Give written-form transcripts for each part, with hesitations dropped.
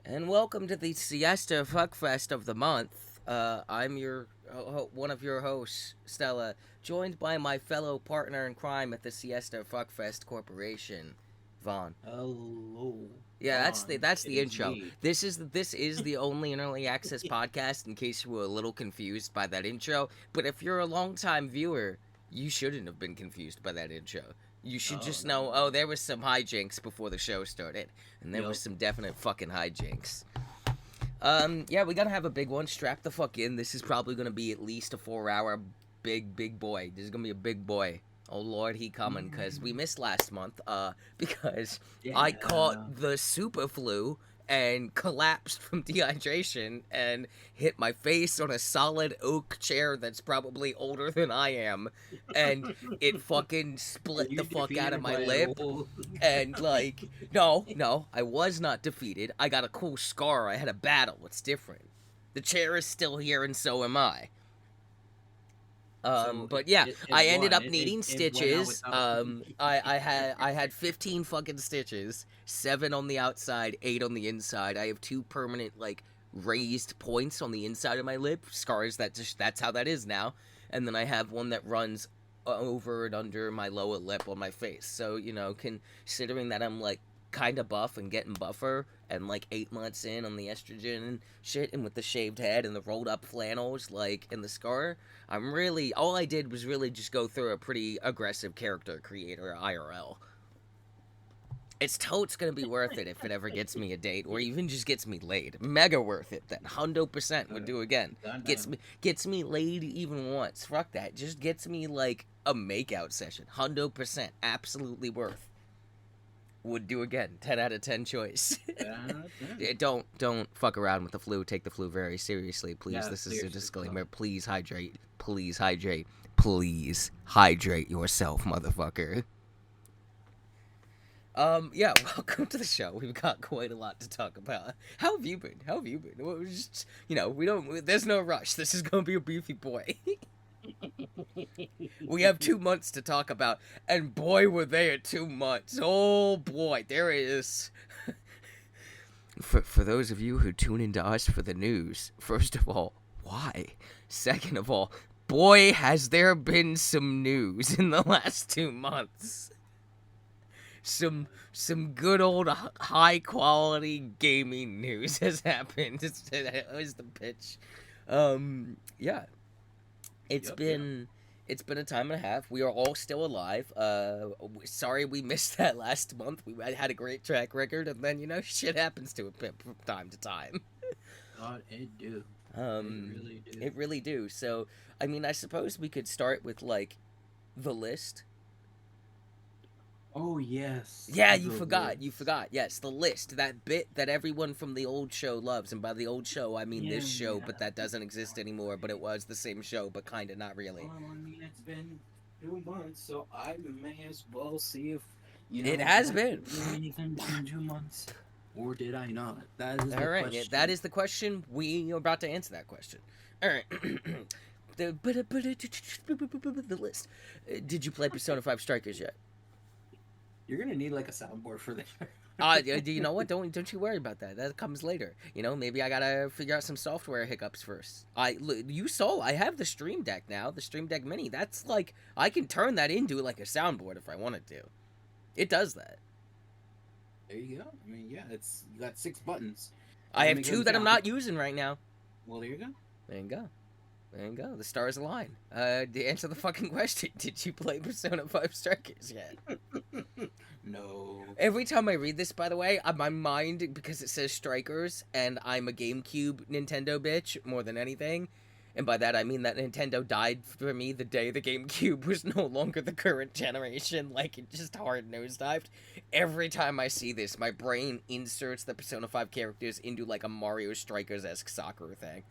And welcome to the Siesta Fuckfest of the month. I'm one of your hosts, Stella, joined by my fellow partner in crime at the Siesta Fuckfest Corporation, Vaughn. Hello, Yeah, Vaughn. that's It the is intro. me. This is the only and early access podcast. In case you were a little confused by that intro, but if you're a longtime viewer, you shouldn't have been confused by that intro. You should Oh just no, know, oh, no. there was some hijinks before the show started, and there was Yep. some definite fucking hijinks. Yeah, we gotta have a big one. Strap the fuck in. This is probably gonna be at least a 4 hour big boy. This is gonna be a big boy. Oh Lord, he coming because we Mm, missed last month. Because I caught yeah. the super flu and collapsed from dehydration and hit my face on a solid oak chair that's probably older than I am, and it fucking Were split the you fuck out of defeated my by an lip. old? And like, no, I was not defeated. I got a cool scar. I had a battle. It's different. The chair is still here, and so am I. So But yeah, it I ended won. up It needing it went out stitches. without. I had 15 fucking stitches, 7 on the outside, 8 on the inside. I have 2 permanent like raised points on the inside of my lip, scars that's how that is now. And then I have one that runs over and under my lower lip on my face. So, considering that I'm like kind of buff and getting buffer and like 8 months in on the estrogen and shit and with the shaved head and the rolled up flannels like in the scar, I'm really all I did was really just go through a pretty aggressive character creator IRL. It's totes gonna be worth it if it ever gets me a date or even just gets me laid. Mega worth it. That 100% would do again. Gets Done. me laid even once. Fuck that. Just gets me like a makeout session. 100% absolutely worth. Would do again. 10 out of 10 choice. Done. Don't fuck around with the flu. Take the flu very seriously, please. Yeah, This is a seriously. disclaimer. Please hydrate. Please hydrate. Please hydrate yourself, motherfucker. Yeah, welcome to the show. We've got quite a lot to talk about. How have you been? How have you been? Well, just, we don't. There's no rush. This is gonna be a beefy boy. We have 2 months to talk about, and boy, were they at 2 months. Oh boy, there is. For those of you who tune into us for the news, first of all, why? Second of all, boy, has there been some news in the last 2 months. Some good old high quality gaming news has happened. Is the pitch. Yeah, it's Yep. Yep. been it's been a time and a half. We are all still alive. Sorry we missed that last month. We had a great track record, and then shit happens to it from time to time. God, it do. It Um, really do. it really do. So, I mean, I suppose we could start with like the list. Oh yes, Yeah, you the forgot. You list. forgot. Yes, the list, that bit that everyone from the old show loves, and by the old show I mean Yeah, this show, but yeah. that doesn't exist anymore. But it was the same show, but kind of not really. Well, I mean, it's been 2 months, so I may as well see if, It did has I been. do anything in 2 months? Or did I not? That is All the right, yeah, that question. is the question. We are about to answer that question. All right. The list. Did you play Persona 5 Strikers yet? You're gonna need like a soundboard for that. Do you know what? Don't you worry about that. That comes later. Maybe I gotta figure out some software hiccups first. You saw I have the Stream Deck now, the Stream Deck Mini. That's like I can turn that into like a soundboard if I wanted to. It does that. There you go. I mean, yeah, it's you got 6 buttons. I Let have me go two that I'm down. not using right now. Well, there you go. There you go. There you go. The stars align. To answer the fucking question, did you play Persona 5 Strikers yet? No. Every time I read this, by the way, my mind, because it says Strikers, and I'm a GameCube Nintendo bitch more than anything, and by that I mean that Nintendo died for me the day the GameCube was no longer the current generation, like it just hard nosedived. Every time I see this, my brain inserts the Persona 5 characters into like a Mario Strikers-esque soccer thing.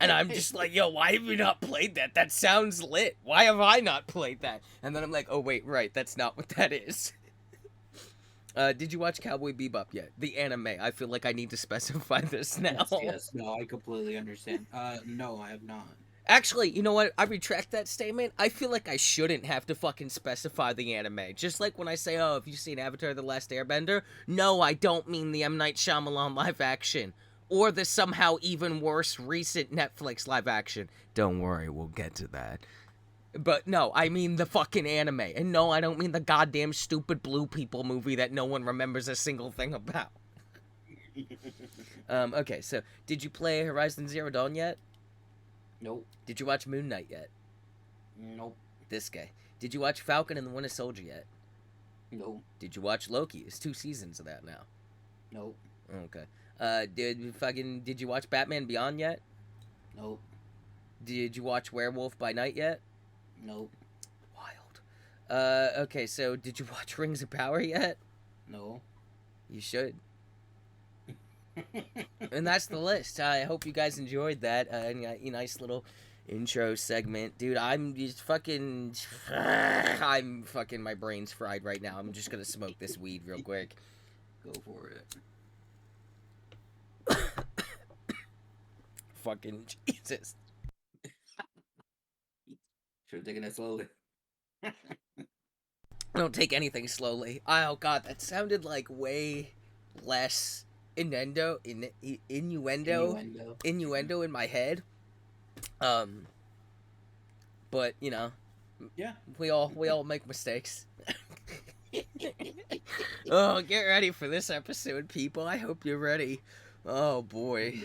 And I'm just like, yo, why have you not played that? That sounds lit. Why have I not played that? And then I'm like, oh, wait, right, that's not what that is. Did you watch Cowboy Bebop yet? The anime. I feel like I need to specify this now. Yes, yes. No, I completely understand. No, I have not. Actually, you know what? I retract that statement. I feel like I shouldn't have to fucking specify the anime. Just like when I say, oh, have you seen Avatar The Last Airbender? No, I don't mean the M. Night Shyamalan live action. Or the somehow even worse recent Netflix live action. Don't worry, we'll get to that. But no, I mean the fucking anime. And no, I don't mean the goddamn stupid Blue People movie that no one remembers a single thing about. Okay, so did you play Horizon Zero Dawn yet? Nope. Did you watch Moon Knight yet? Nope. This guy. Did you watch Falcon and the Winter Soldier yet? Nope. Did you watch Loki? It's 2 seasons of that now. Nope. Okay. Did you watch Batman Beyond yet? Nope. Did you watch Werewolf by Night yet? Nope. Wild. Okay, so did you watch Rings of Power yet? No. You should. And that's the list. I hope you guys enjoyed that. Nice little intro segment. Dude, I'm just fucking... I'm fucking... My brain's fried right now. I'm just gonna smoke this weed real quick. Go for it. Fucking Jesus. Should have taken it slowly. Don't take anything slowly. Oh god, that sounded like way less innuendo in innuendo in my head. But you know, Yeah. we all make mistakes. Oh, get ready for this episode, people. I hope you're ready. Oh boy,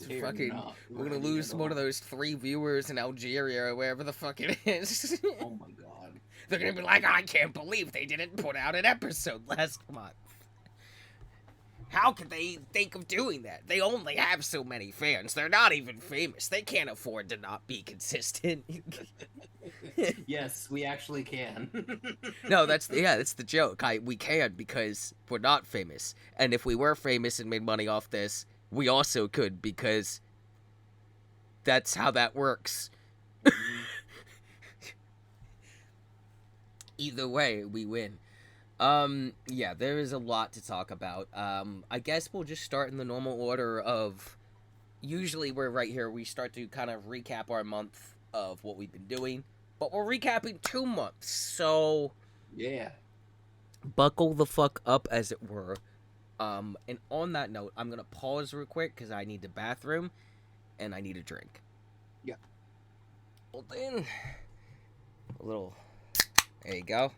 we're gonna lose one of those 3 viewers in Algeria or wherever the fuck it is. Oh my god. They're gonna be like, I can't believe they didn't put out an episode last month. How could they think of doing that? They only have so many fans. They're not even famous. They can't afford to not be consistent. Yes, we actually can. No, that's the joke. We can because we're not famous. And if we were famous and made money off this, we also could because that's how that works. Either way, we win. Yeah, there is a lot to talk about. I guess we'll just start in the normal order of... Usually we're right here, we start to kind of recap our month of what we've been doing. But we're recapping 2 months, so... Yeah. Buckle the fuck up, as it were. And on that note, I'm gonna pause real quick, because I need the bathroom, and I need a drink. Yeah. Well then... A little... There you go.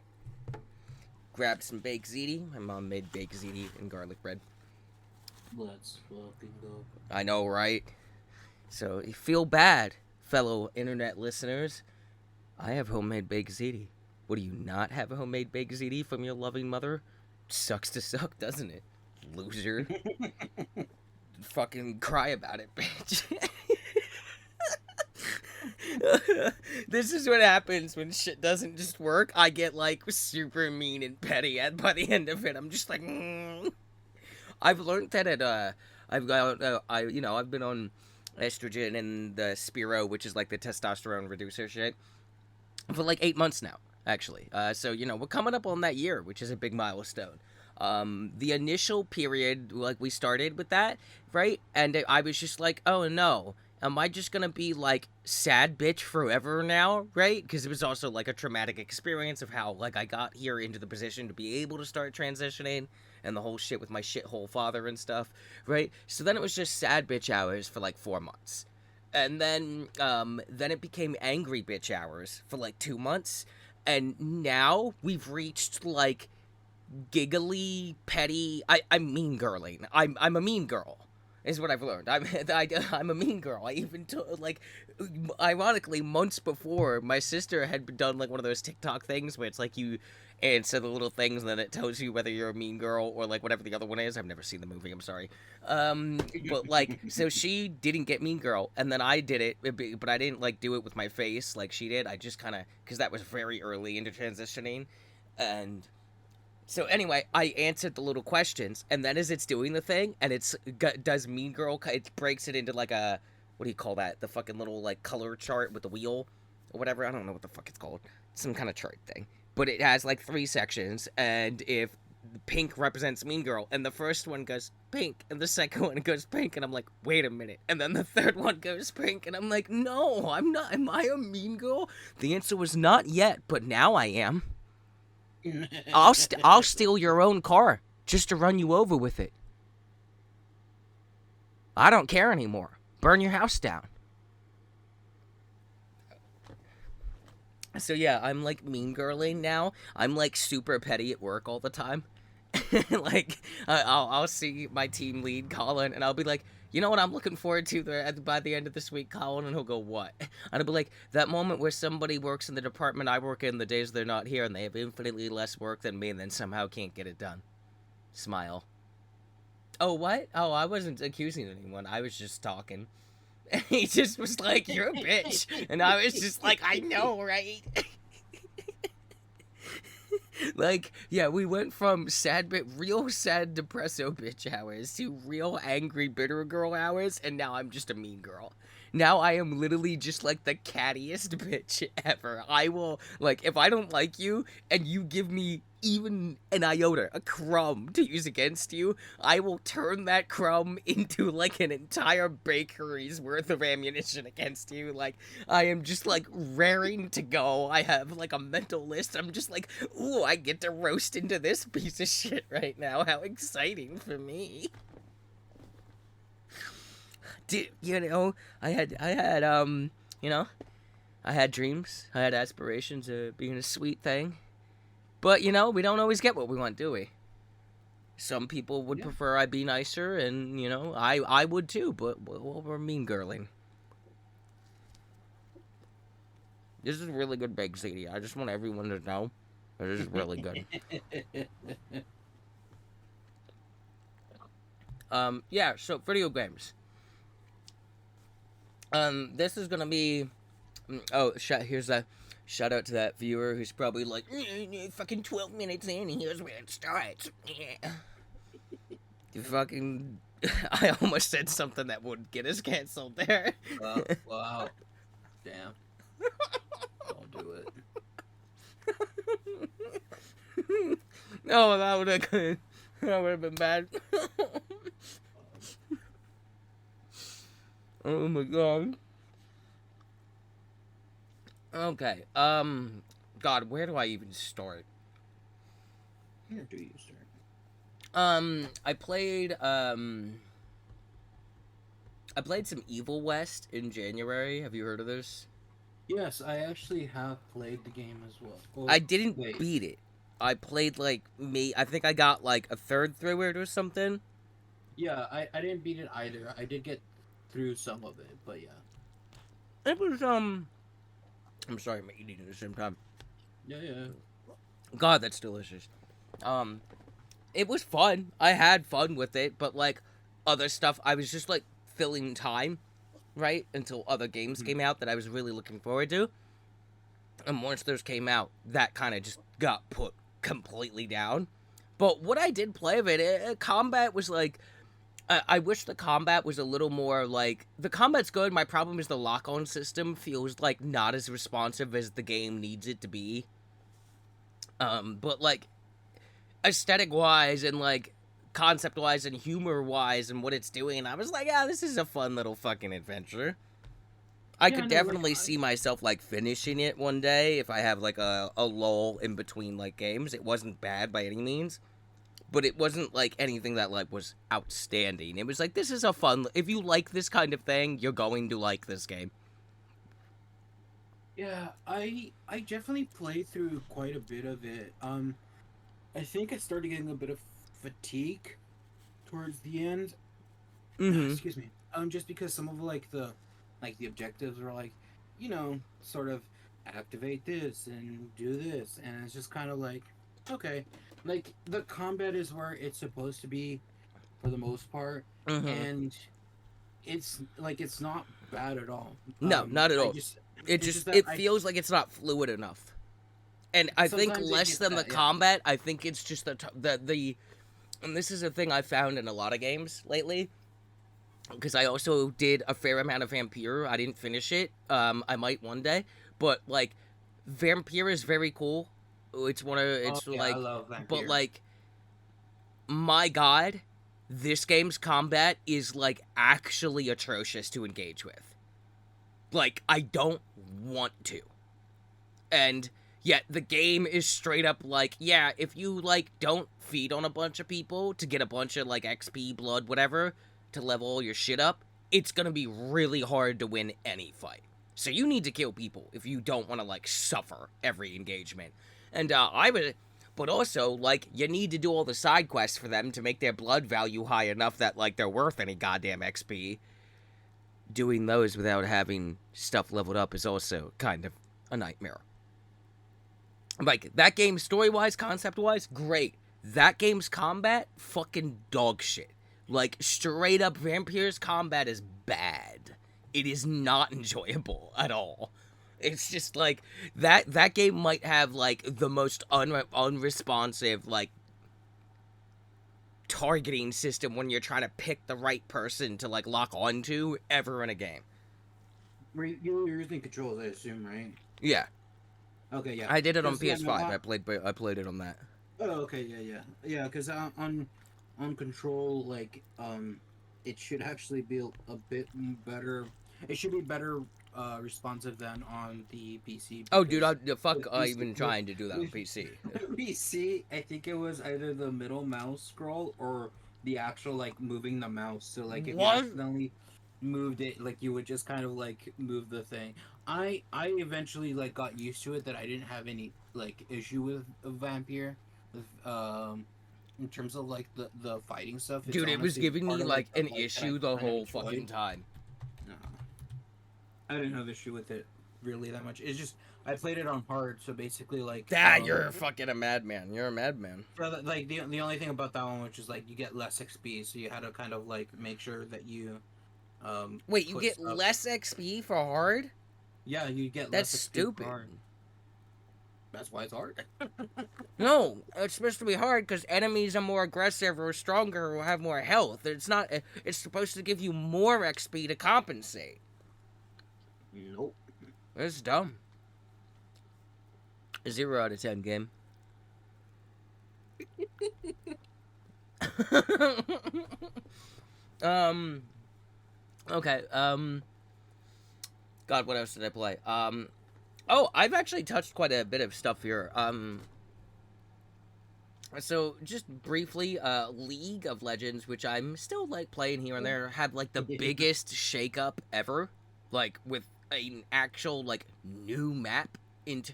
Grab some baked ziti. My mom made baked ziti and garlic bread. Let's fucking go. I know, right? So, you feel bad, fellow internet listeners. I have homemade baked ziti. What, do you not have a homemade baked ziti from your loving mother? Sucks to suck, doesn't it? Loser. Fucking cry about it, bitch. This is what happens when shit doesn't just work. I get like super mean and petty, and by the end of it, I'm just like, I've learned that I've been on estrogen and the Spiro, which is like the testosterone reducer shit, for like 8 months now, actually. So we're coming up on that year, which is a big milestone. The initial period, like we started with that, right? And I was just like, oh no. Am I just gonna be, like, sad bitch forever now, right? Because it was also, like, a traumatic experience of how, like, I got here into the position to be able to start transitioning, and the whole shit with my shithole father and stuff, right? So then it was just sad bitch hours for, like, 4 months. And then it became angry bitch hours for, like, 2 months. And now we've reached, like, giggly, petty... I'm mean girling. I'm a mean girl. Is what I've learned. I'm a mean girl. I even ironically, months before, my sister had done like one of those TikTok things where it's like you answer the little things and then it tells you whether you're a mean girl or like whatever the other one is. I've never seen the movie. I'm sorry. But like, so she didn't get mean girl, and then I did it, but I didn't like do it with my face like she did. I just kind of because that was very early into transitioning, and. So anyway, I answered the little questions, and then as it's doing the thing, and does Mean Girl, it breaks it into like a, what do you call that? The fucking little like color chart with the wheel, or whatever. I don't know what the fuck it's called. Some kind of chart thing. But it has like 3 sections, and if pink represents mean girl, and the first one goes pink, and the second one goes pink, and I'm like, wait a minute, and then the third one goes pink, and I'm like, no, I'm not. Am I a mean girl? The answer was not yet, but now I am. I'll steal your own car just to run you over with it. I don't care anymore. Burn your house down. So yeah, I'm like mean girling now. I'm like super petty at work all the time. Like I'll see my team lead Colin, and I'll be like, you know what I'm looking forward to by the end of this week, Colin? And he'll go, what? And I'll be like, that moment where somebody works in the department I work in the days they're not here, and they have infinitely less work than me, and then somehow can't get it done. Smile. Oh, what? Oh, I wasn't accusing anyone. I was just talking. And he just was like, you're a bitch. And I was just like, I know, right? Like, yeah, we went from real sad depresso bitch hours to real angry bitter girl hours, and now I'm just a mean girl. Now I am literally just like the cattiest bitch ever. I will, like, if I don't like you and you give me even an iota, a crumb to use against you, I will turn that crumb into like an entire bakery's worth of ammunition against you. Like, I am just like raring to go. I have like a mental list. I'm just like, ooh, I get to roast into this piece of shit right now. How exciting for me. You know, I had you know, I had dreams, I had aspirations of being a sweet thing, but you know, we don't always get what we want, do we? Some people would prefer I be nicer, and you know, I would too, but we're mean girling. This is really good Big City. I just want everyone to know that this is really good. Yeah, so video games. This is gonna be. Oh, here's a shout out to that viewer who's probably like, fucking 12 minutes in, and here's where it starts. You fucking. I almost said something that would get us canceled there. Wow. Damn. Don't do it. No, that would have been bad. Oh my god. Okay. God, where do I even start? Where do you start? I played some Evil West in January. Have you heard of this? Yes, I actually have played the game as well. I didn't beat it. I played like I think I got like a third through it or something. Yeah, I didn't beat it either. I did get through some of it, but yeah. It was I'm sorry, I'm eating at the same time. Yeah. God, that's delicious. It was fun. I had fun with it, but like other stuff, I was just like filling time, right? Until other games came out that I was really looking forward to. And once those came out, that kind of just got put completely down. But what I did play of it, combat was like, I wish the combat was a little more like, the combat's good. My problem is the lock-on system feels like not as responsive as the game needs it to be. But like, aesthetic-wise and like concept-wise and humor-wise and what it's doing, I was like, this is a fun little fucking adventure. I could definitely see myself like finishing it one day if I have like a lull in between like games. It wasn't bad by any means, but it wasn't like anything that like was outstanding. It was like, this is a fun, if you like this kind of thing, you're going to like this game. Yeah, I definitely played through quite a bit of it. I think I started getting a bit of fatigue towards the end. Excuse me. Just because some of the objectives were like, sort of activate this and do this, and it's just kind of like, okay, like the combat is where it's supposed to be for the most part, and it's not bad at all. No, not at all. It feels like it's not fluid enough. And I think less than the combat, I think it's just the and this is a thing I found in a lot of games lately, because I also did a fair amount of Vampire. I didn't finish it. I might one day, but like, Vampire is very cool. It's I love Vampire. But like, my god, this game's combat is, like, actually atrocious to engage with. Like, I don't want to. And yet the game is straight up like, yeah, if you, like, don't feed on a bunch of people to get a bunch of, like, XP, blood, whatever, to level all your shit up, it's gonna be really hard to win any fight. So you need to kill people if you don't want to, like, suffer every engagement. And, but also, like, you need to do all the side quests for them to make their blood value high enough that, like, they're worth any goddamn XP. Doing those without having stuff leveled up is also kind of a nightmare. Like, that game, story-wise, concept-wise, great. That game's combat, fucking dog shit. Like, straight-up Vampire's combat is bad. It is not enjoyable at all. It's just, like, that game might have, like, the most unresponsive, like, targeting system when you're trying to pick the right person to, like, lock onto ever in a game. You're using controls, I assume, right? Yeah. Okay, yeah. I did it on PS5. Yeah, no, I played it on that. Oh, okay, yeah. Because on control, like, it should actually be a bit better. It should be better responsive than on the PC. Oh, dude, fuck PC, even trying to do that on PC. PC, I think it was either the middle mouse scroll or the actual, like, moving the mouse. So, like, if you accidentally moved it, like, you would just kind of, like, move the thing. I eventually, like, got used to it, that I didn't have any, like, issue with Vampire. In terms of, like, the fighting stuff. Dude, it was giving me, like, an issue the whole fucking time. No. I didn't have issue with it really that much. It's just, I played it on hard, so basically, like... You're fucking a madman. You're a madman. Like, the only thing about that one, which is, like, you get less XP, so you had to kind of, like, make sure that you... Wait, you get less XP for hard? Yeah, you get less XP stupid. for hard. That's why it's hard. No, it's supposed to be hard because enemies are more aggressive or stronger or have more health. It's not. It's supposed to give you more XP to compensate. Nope. It's dumb. 0 out of 10 game. Okay. God, what else did I play? Oh, I've actually touched quite a bit of stuff here. So just briefly, League of Legends, which I'm still, like, playing here and there, had, like, the biggest shakeup ever, like, with an actual, like, new map in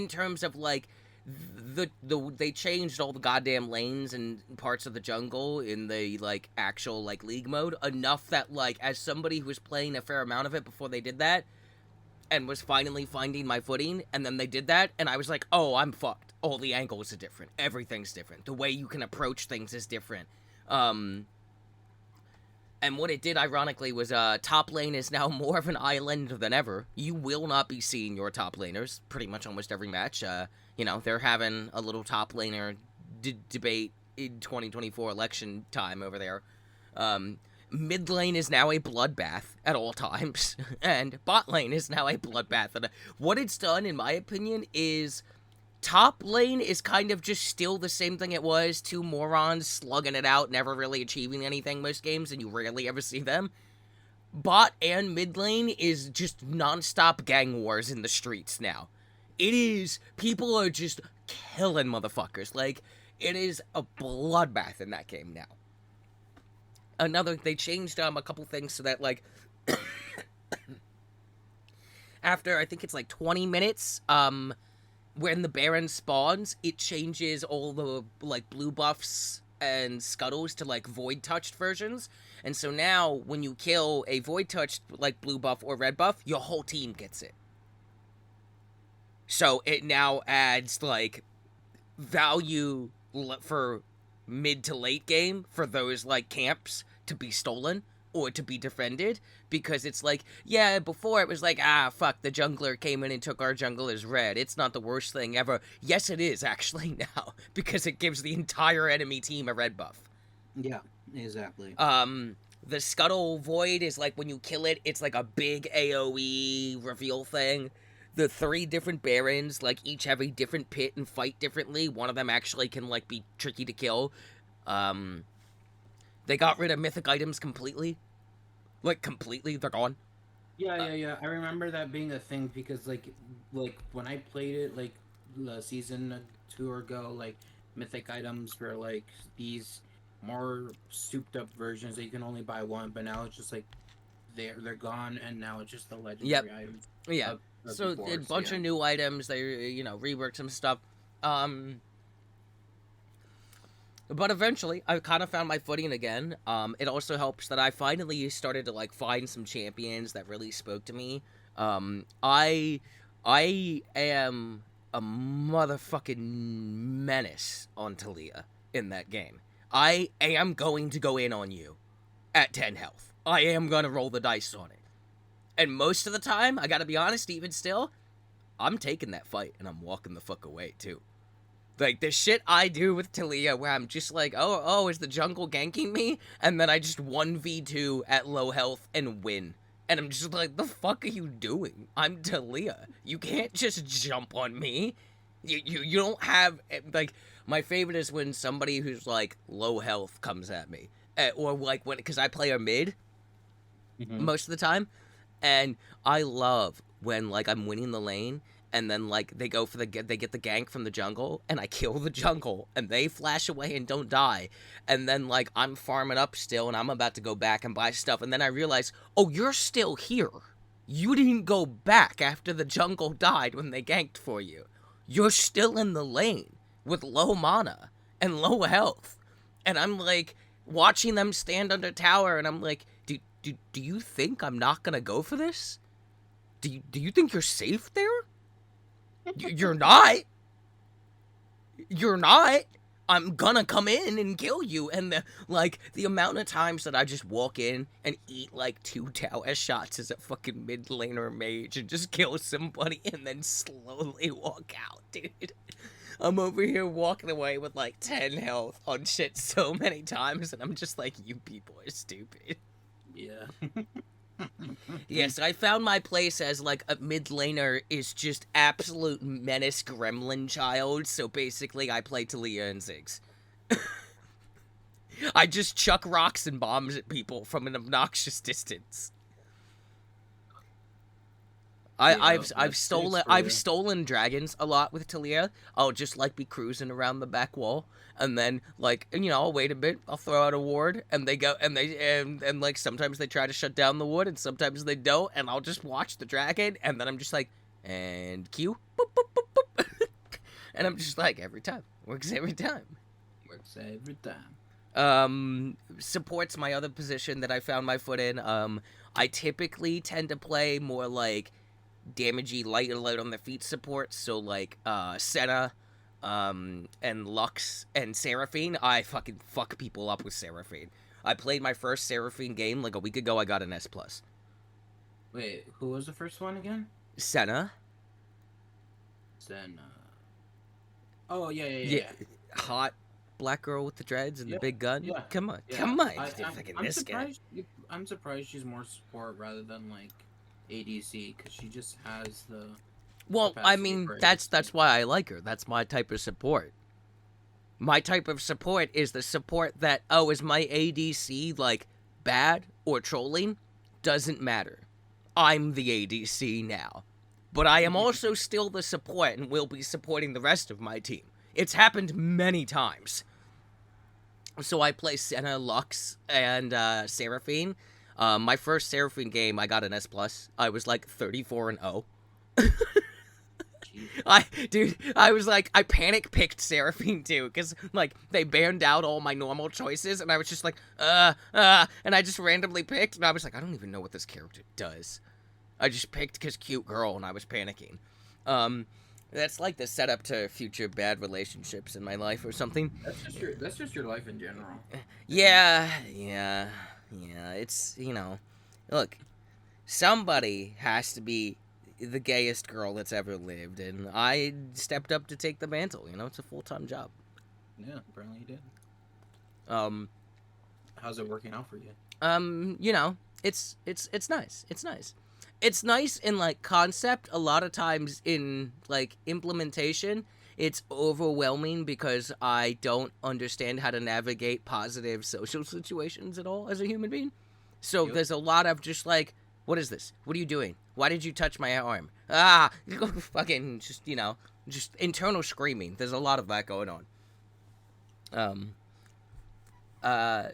terms of, like, they changed all the goddamn lanes and parts of the jungle in the, like, actual, like, League mode enough that, like, as somebody who was playing a fair amount of it before they did that and was finally finding my footing, and then they did that, and I was like, oh, I'm fucked. All the angles are different. Everything's different. The way you can approach things is different. And what it did, ironically, was top lane is now more of an island than ever. You will not be seeing your top laners pretty much almost every match. You know, they're having a little top laner debate in 2024 election time over there. Mid lane is now a bloodbath at all times, and bot lane is now a bloodbath. And what it's done, in my opinion, is top lane is kind of just still the same thing it was. Two morons slugging it out, never really achieving anything most games, and you rarely ever see them. Bot and mid lane is just non-stop gang wars in the streets now. It is, people are just killing motherfuckers. Like, it is a bloodbath in that game now. They changed a couple things so that, like, after, I think it's like 20 minutes, when the Baron spawns, it changes all the, like, blue buffs and scuttles to, like, void-touched versions. And so now, when you kill a void-touched, like, blue buff or red buff, your whole team gets it. So it now adds, like, value for mid to late game for those, like, camps to be stolen or to be defended, because it's like, yeah, before it was like, fuck, the jungler came in and took our jungle as red. It's not the worst thing ever. Yes, it is, actually, now, because it gives the entire enemy team a red buff. Yeah, exactly. The Scuttle Void is like, when you kill it, it's like a big AoE reveal thing. The 3 different Barons, like, each have a different pit and fight differently. One of them actually can, like, be tricky to kill. Um, they got rid of mythic items completely. Like, completely, they're gone. Yeah, Uh, yeah, yeah. I remember that being a thing because like when I played it like the season or two ago, like mythic items were like these more souped up versions that you can only buy one, but now it's just like they're gone and now it's just the yep, legendary items yeah. of So, a before. So bunch yeah. of new items, they, reworked some stuff. Um, but eventually, I kind of found my footing again. It also helps that I finally started to like find some champions that really spoke to me. I am a motherfucking menace on Talia in that game. I am going to go in on you at 10 health. I am gonna roll the dice on it. And most of the time, I gotta be honest, even still, I'm taking that fight and I'm walking the fuck away too. Like the shit I do with Talia, where I'm just like, oh, is the jungle ganking me? And then I just 1v2 at low health and win. And I'm just like, the fuck are you doing? I'm Talia. You can't just jump on me. You don't have like my favorite is when somebody who's like low health comes at me, or like when because I play a mid Hmm. most of the time, and I love when like I'm winning the lane and then like they go for they get the gank from the jungle and I kill the jungle and they flash away and don't die. And then like I'm farming up still and I'm about to go back and buy stuff and then I realize, "Oh, you're still here. You didn't go back after the jungle died when they ganked for you. You're still in the lane with low mana and low health." And I'm like watching them stand under tower and I'm like, do you think I'm not gonna go for this? Do you think you're safe there? You're not. You're not. I'm gonna come in and kill you. And the amount of times that I just walk in and eat like 2 tower shots as a fucking mid laner mage and just kill somebody and then slowly walk out, dude. I'm over here walking away with like 10 health on shit so many times, and I'm just like, you people are stupid. Yeah. Yes, I found my place as like a mid laner is just absolute menace gremlin child. So basically, I play Talia and Ziggs. I just chuck rocks and bombs at people from an obnoxious distance. Yeah, I've that's six stolen for I've you. stolen dragons a lot with Talia. I'll just like be cruising around the back wall, and then like I'll wait a bit. I'll throw out a ward, and they go and like sometimes they try to shut down the ward, and sometimes they don't, and I'll just watch the dragon, and then I'm just like and Q, boop, boop, boop, boop. And I'm just like every time works every time. Works every time. Supports my other position that I found my foot in. I typically tend to play more like damagey light on the feet support, so like Senna, and Lux and Seraphine. I fucking fuck people up with Seraphine. I played my first Seraphine game like a week ago. I got an S plus. Wait, who was the first one again? Senna. Then oh yeah, yeah, yeah, Yeah, yeah. hot black girl with the dreads and the Yeah, big gun. yeah, Come on, yeah. come on, I, you're I'm, fucking I'm this guy. surprised. I'm surprised she's more support rather than like ADC because she just has the Well, I capacity mean, for ADC. that's why I like her. That's my type of support. My type of support is the support that, oh, is my ADC like bad or trolling? Doesn't matter. I'm the ADC now. But I am also still the support and will be supporting the rest of my team. It's happened many times. So I play Senna, Lux, and Seraphine. My first Seraphine game, I got an S plus. I was like 34 and 0. Jesus. I was like, I panic picked Seraphine too, because, like, they banned out all my normal choices, and I was just like, and I just randomly picked, and I was like, I don't even know what this character does. I just picked because cute girl, and I was panicking. That's like the setup to future bad relationships in my life or something. That's just your life in general. Yeah. It's, look, somebody has to be the gayest girl that's ever lived, and I stepped up to take the mantle. It's a full-time job. Yeah, apparently you did. Um, How's it working out for you? it's nice. It's nice. It's nice in like concept. A lot of times in like implementation, it's overwhelming because I don't understand how to navigate positive social situations at all as a human being. So Yep. there's a lot of just like, what is this? What are you doing? Why did you touch my arm? Ah, fucking just, just internal screaming. There's a lot of that going on. Um,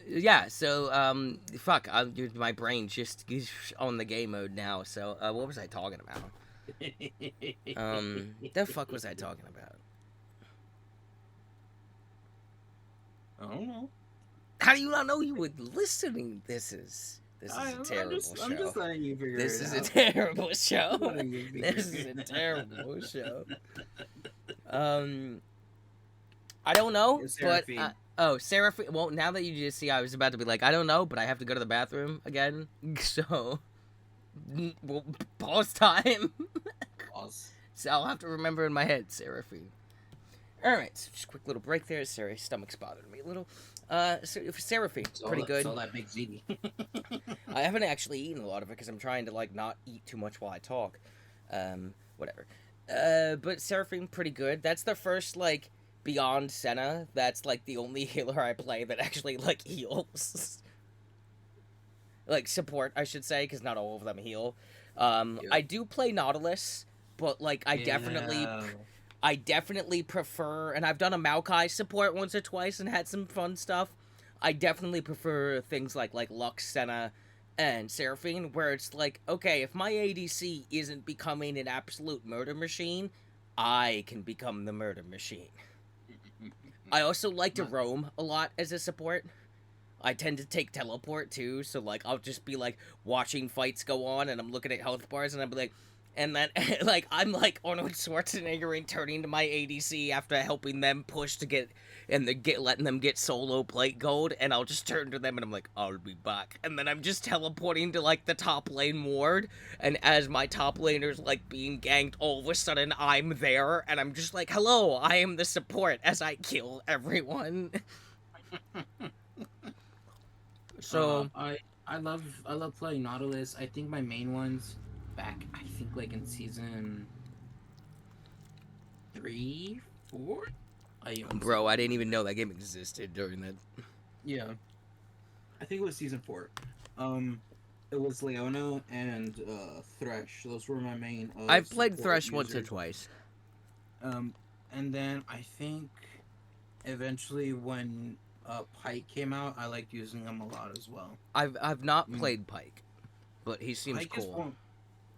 yeah, so, fuck, my brain just is on the game mode now, so, what was I talking about? The fuck was I talking about? I don't know. How do you not know you were listening? This is a terrible show. I'm just letting you figure This it is out. a terrible show. I'm letting you figure This is a it terrible show. I don't know, but Seraphine. Well, now that you just see, I was about to be like, I don't know, but I have to go to the bathroom again. So, well, pause time. Pause. So I'll have to remember in my head, Seraphine. All right, so just a quick little break there. Sorry, stomach's bothering me a little. So Seraphine, pretty good. All that makes ziti. I haven't actually eaten a lot of it because I'm trying to like not eat too much while I talk. Whatever. But Seraphine, pretty good. That's the first like beyond Senna. That's like the only healer I play that actually like heals. Like support, I should say, because not all of them heal. Yep. I do play Nautilus, but like I definitely prefer, and I've done a Maokai support once or twice and had some fun stuff. I definitely prefer things like Lux, Senna, and Seraphine, where it's like, okay, if my ADC isn't becoming an absolute murder machine, I can become the murder machine. I also like to roam a lot as a support. I tend to take teleport too, so like I'll just be like watching fights go on and I'm looking at health bars and I'll be like, and then like I'm like Arnold Schwarzenegger and turning to my ADC after helping them push to get letting them get solo plate gold, and I'll just turn to them and I'm like, I'll be back, and then I'm just teleporting to like the top lane ward, and as my top laner's like being ganked, all of a sudden I'm there and I'm just like, hello, I am the support as I kill everyone. So I love playing Nautilus. I think my main ones back, I think like in season 3, 4. Bro, I didn't even know that game existed during that. Yeah, I think it was season 4. It was Leona and Thresh. Those were my main. I've played Thresh once or twice. And then I think eventually when Pike came out, I liked using him a lot as well. I've not played Pike, but he seems cool.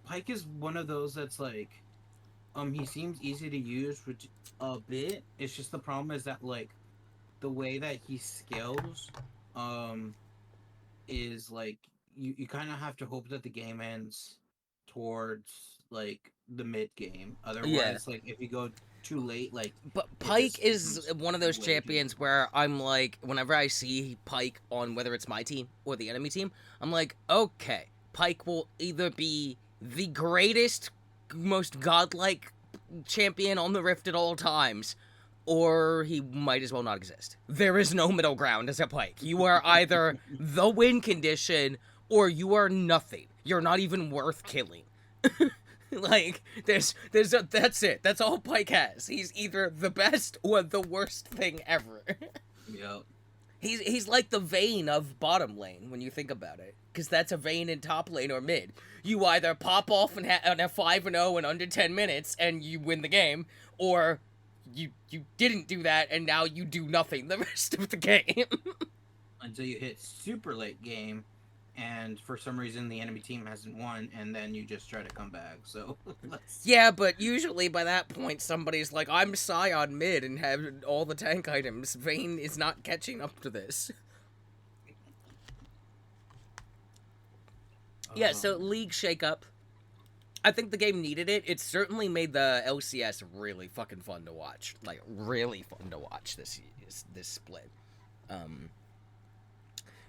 Pike is one of those that's like, he seems easy to use which a bit. It's just the problem is that like, the way that he scales, is like you kind of have to hope that the game ends towards like the mid game. Otherwise, like if you go too late, like. But Pike is one of those champions where I'm like, whenever I see Pike on whether it's my team or the enemy team, I'm like, okay, Pike will either be the greatest, most godlike champion on the Rift at all times, or he might as well not exist. There is no middle ground as a Pike. You are either the win condition, or you are nothing. You're not even worth killing. Like, that's it. That's all Pike has. He's either the best or the worst thing ever. Yep. He's like the Vayne of bottom lane when you think about it, because that's a Vayne in top lane or mid. You either pop off and have 5-0 in under 10 minutes and you win the game, or you didn't do that and now you do nothing the rest of the game. Until you hit super late game, and for some reason the enemy team hasn't won, and then you just try to come back. So yeah, but usually by that point somebody's like, I'm Scion mid and have all the tank items. Vayne is not catching up to this. Yeah, so league shakeup. I think the game needed it. It certainly made the LCS really fucking fun to watch. Like, really fun to watch this split.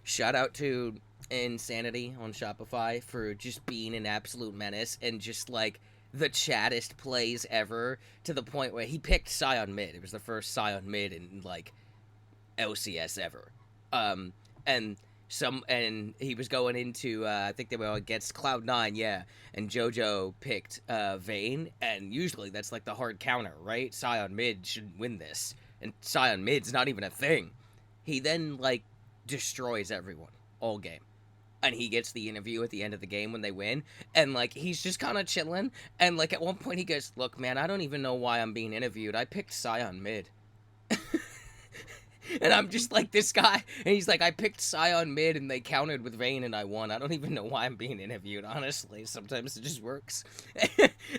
Shout out to Insanity on Shopify for just being an absolute menace and just, like, the chattest plays ever, to the point where he picked Scion mid. It was the first Scion mid in, like, LCS ever. And And he was going into I think they were against Cloud9, yeah, and JoJo picked Vayne, and usually that's like the hard counter, right? Scion mid should win this, and Scion mid's not even a thing. He then like destroys everyone all game, and he gets the interview at the end of the game when they win, and like he's just kind of chilling, and like at one point he goes, "Look, man, I don't even know why I'm being interviewed. I picked Scion mid." And I'm just like, this guy, and he's like, I picked Scion mid and they countered with Vayne and I won. I don't even know why I'm being interviewed, honestly. Sometimes it just works.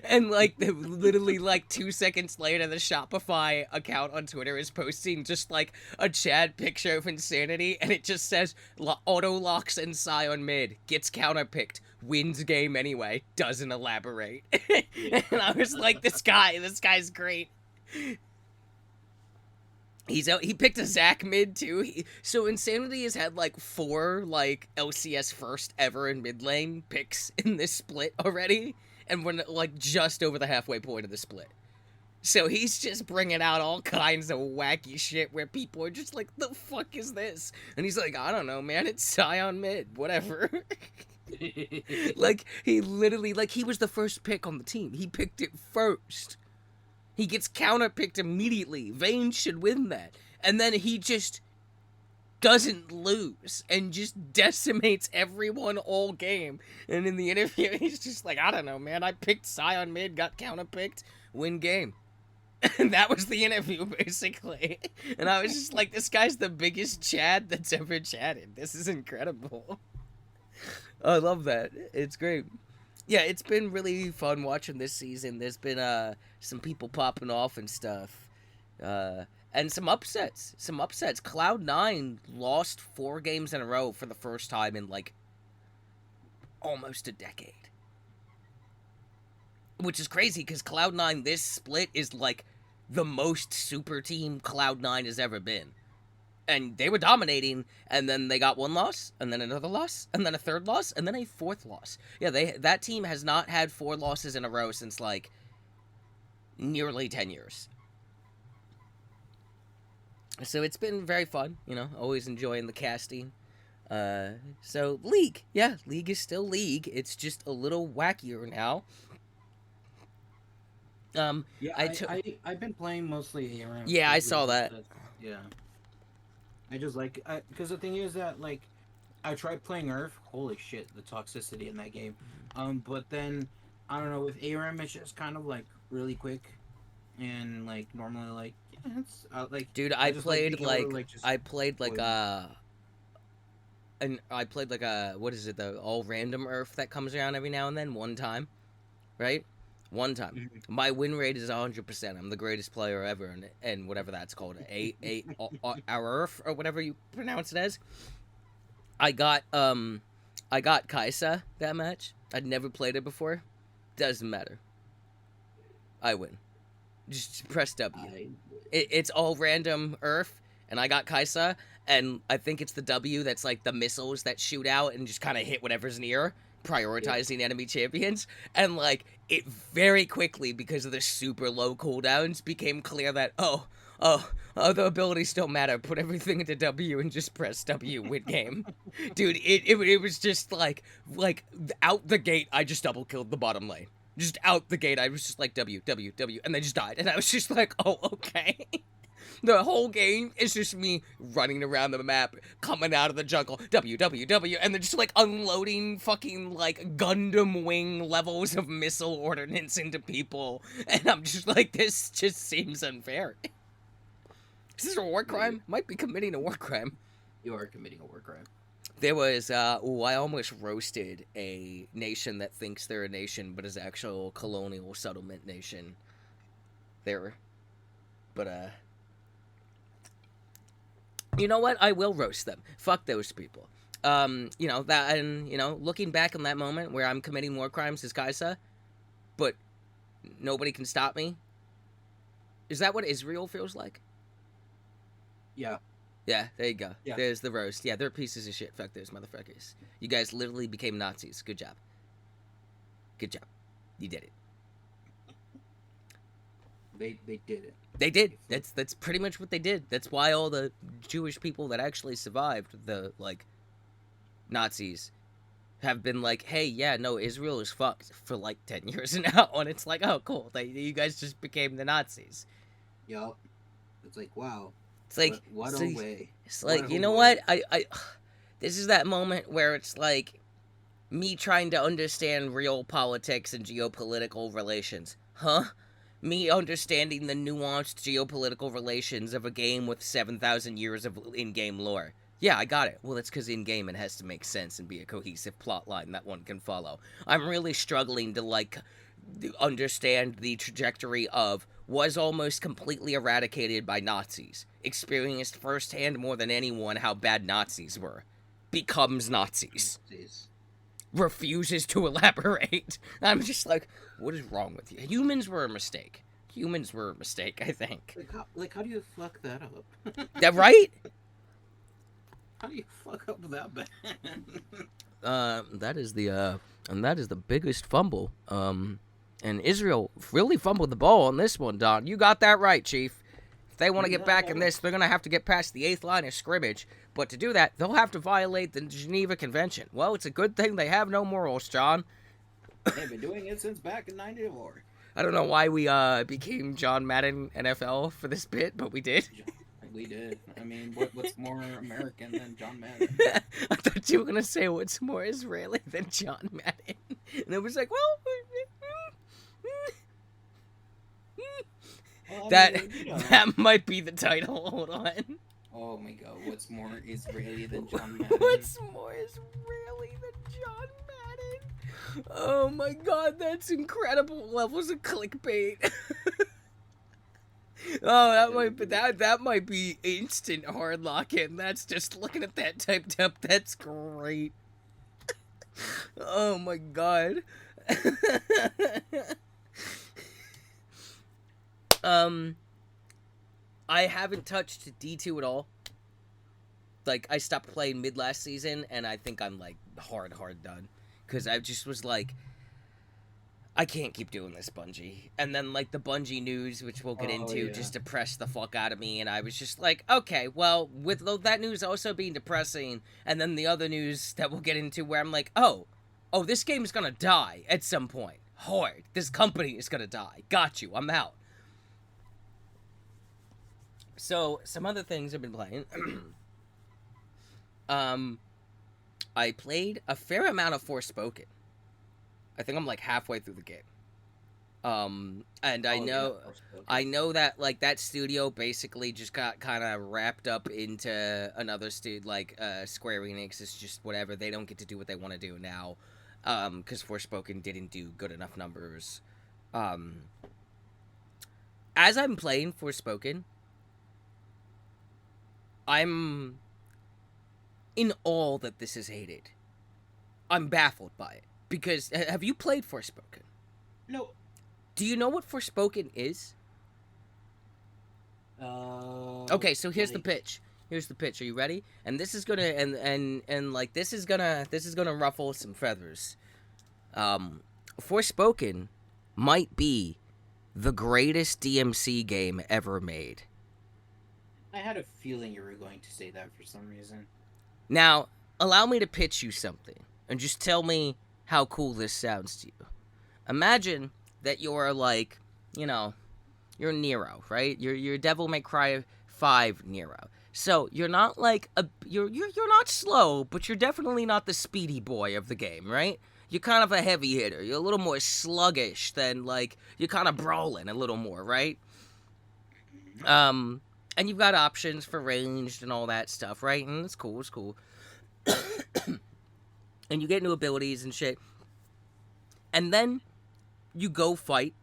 And like, literally like 2 seconds later, the Shopify account on Twitter is posting just like a Chad picture of Insanity, and it just says, auto locks and Scion mid, gets counterpicked, wins game anyway, doesn't elaborate. And I was like, this guy's great. He picked a Zac mid too. So Insanity has had like 4 like LCS first ever in mid lane picks in this split already, and we're like just over the halfway point of the split. So he's just bringing out all kinds of wacky shit where people are just like, the fuck is this? And he's like, I don't know, man, it's Scion mid, whatever. Like, he literally, like, he was the first pick on the team. He picked it first. He gets counterpicked immediately. Vayne should win that. And then he just doesn't lose and just decimates everyone all game. And in the interview, he's just like, I don't know, man. I picked Scion mid, got counterpicked, win game. And that was the interview, basically. And I was just like, this guy's the biggest Chad that's ever chatted. This is incredible. I love that. It's great. Yeah, it's been really fun watching this season. There's been some people popping off and stuff. And some upsets. Cloud9 lost 4 games in a row for the first time in like almost a decade. Which is crazy because Cloud9 this split is like the most super team Cloud9 has ever been. And they were dominating, and then they got 1 loss, and then another loss, and then a 3rd loss, and then a 4th loss. Yeah, that team has not had 4 losses in a row since, like, nearly 10 years. So it's been very fun, you know, always enjoying the casting. So, League. Yeah, League is still League. It's just a little wackier now. Yeah, I've been playing mostly ARM. Yeah, I saw that. Yeah. I just like, because the thing is that, like, I tried playing Earth. Holy shit, the toxicity in that game. But then, I don't know, with ARM, it's just kind of, like, really quick. And, like, normally, like, yeah, it's, like... Dude, I played what is it, the all random Earth that comes around every now and then, one time. Right? One time. Mm-hmm. My win rate is 100%. I'm the greatest player ever, and whatever that's called, our Earth or whatever you pronounce it as. I got Kaisa that match. I'd never played it before. Doesn't matter. I win. Just press W. It's all random Earth, and I got Kaisa, and I think it's the W that's like the missiles that shoot out and just kind of hit whatever's near, prioritizing enemy champions. And like, it very quickly, because of the super low cooldowns, became clear that the abilities don't matter. Put everything into W and just press W, win game. Dude, it was just like out the gate, I just double killed the bottom lane. Just out the gate, I was just like W, W, W, and they just died. And I was just like, oh, okay. The whole game is just me running around the map, coming out of the jungle, W, W, W, and they're just, like, unloading fucking, like, Gundam wing levels of missile ordnance into people. And I'm just like, this just seems unfair. Is this a war crime? Might be committing a war crime. You are committing a war crime. There was, I almost roasted a nation that thinks they're a nation, but is actual colonial settlement nation. There. But, you know what? I will roast them. Fuck those people. You know, that, and, you know, looking back on that moment where I'm committing war crimes as Kaisa, but nobody can stop me. Is that what Israel feels like? Yeah. Yeah, there you go. Yeah. There's the roast. Yeah, they're pieces of shit. Fuck those motherfuckers. You guys literally became Nazis. Good job. Good job. You did it. They did it. They did. That's pretty much what they did. That's why all the Jewish people that actually survived the, like, Nazis have been like, hey, yeah, no, Israel is fucked for like 10 years now. And it's like, oh, cool. You guys just became the Nazis. Yup. It's like, wow. It's like, what a way. It's like, What you a know way. what? This is that moment where it's like me trying to understand real politics and geopolitical relations. Huh? Me understanding the nuanced geopolitical relations of a game with 7,000 years of in-game lore. Yeah, I got it. Well, it's because in-game it has to make sense and be a cohesive plot line that one can follow. I'm really struggling to, like, understand the trajectory of was almost completely eradicated by Nazis, experienced firsthand more than anyone how bad Nazis were, becomes Nazis, refuses to elaborate. I'm just like, what is wrong with you? Humans were a mistake. Humans were a mistake, I think. How do you fuck that up? That right? How do you fuck up that bad? That is the biggest fumble. And Israel really fumbled the ball on this one, Don. You got that right, Chief. If they want to get back in this, they're going to have to get past the 8th line of scrimmage. But to do that, they'll have to violate the Geneva Convention. Well, it's a good thing they have no morals, John. They've been doing it since back in '94. I don't know why we became John Madden NFL for this bit, but we did. We did. I mean, what's more American than John Madden? I thought you were going to say what's more Israeli than John Madden. And it was like, well... that might be the title. Hold on. Oh my god, what's more Israeli than John Madden? What's more Israeli than John Madden? Oh my god, that's incredible levels of clickbait. Oh, that might be instant hard lock-in. That's just looking at that typed up. That's great. Oh my god. I haven't touched D2 at all. Like, I stopped playing mid last season, and I think I'm, like, hard done. Because I just was like, I can't keep doing this, Bungie. And then, like, the Bungie news, which we'll get into, just depressed the fuck out of me, and I was just like, okay, well, with that news also being depressing, and then the other news that we'll get into where I'm like, oh, this game is gonna die at some point. Hard. This company is gonna die. Got you. I'm out. So, some other things I've been playing. I played a fair amount of Forspoken. I think I'm like halfway through the game. And I know that like that studio basically just got kind of wrapped up into another Square Enix is just whatever. They don't get to do what they want to do now. Because Forspoken didn't do good enough numbers. As I'm playing Forspoken, I'm in awe that this is hated. I'm baffled by it. Because, have you played Forspoken? No. Do you know what Forspoken is? Okay, so here's the pitch. Here's the pitch. Are you ready? And this is gonna and like this is gonna ruffle some feathers. Forspoken might be the greatest DMC game ever made. I had a feeling you were going to say that for some reason. Now, allow me to pitch you something, and just tell me how cool this sounds to you. Imagine that you're like, you're Nero, right? You're Devil May Cry 5 Nero. So you're not like you're not slow, but you're definitely not the speedy boy of the game, right? You're kind of a heavy hitter. You're a little more sluggish than like you're kind of brawling a little more, right? And you've got options for ranged and all that stuff, right? And it's cool, and you get new abilities and shit. And then you go fight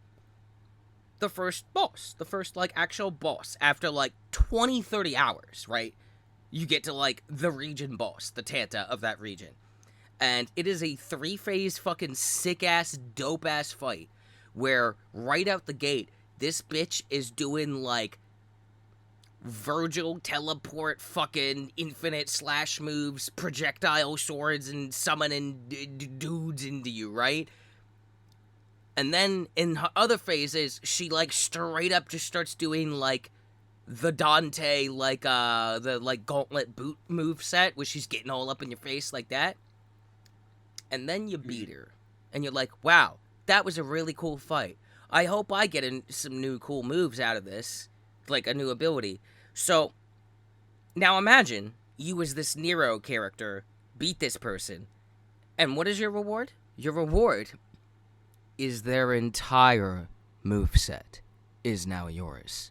the first boss, the first, like, actual boss. After, like, 20, 30 hours, right? You get to, like, the region boss, the Tanta of that region. And it is a 3-phase fucking sick-ass, dope-ass fight where, right out the gate, this bitch is doing, like, Virgil teleport fucking infinite slash moves, projectile swords, and summoning dudes into you, right? And then in her other phases, she like straight up just starts doing like the Dante, like, the, like, gauntlet boot move set, where she's getting all up in your face like that. And then you beat her. And you're like, wow, that was a really cool fight. I hope I get some new cool moves out of this. Like, a new ability. So, now imagine, you as this Nero character, beat this person. And what is your reward? Your reward is their entire moveset is now yours.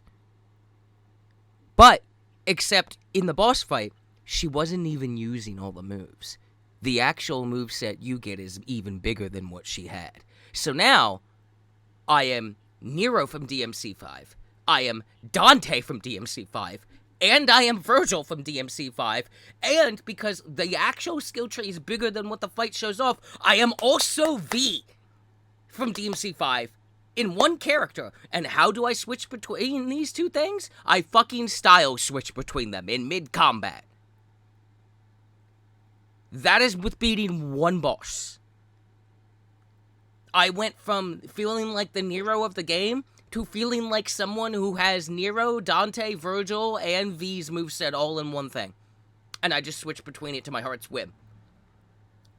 But, except in the boss fight, she wasn't even using all the moves. The actual moveset you get is even bigger than what she had. So now, I am Nero from DMC5, I am Dante from DMC5, and I am Virgil from DMC5, and because the actual skill tree is bigger than what the fight shows off, I am also V from DMC5 in one character. And how do I switch between these two things? I fucking style switch between them in mid-combat. That is with beating one boss. I went from feeling like the Nero of the game to feeling like someone who has Nero, Dante, Virgil, and V's moveset all in one thing. And I just switched between it to my heart's whim.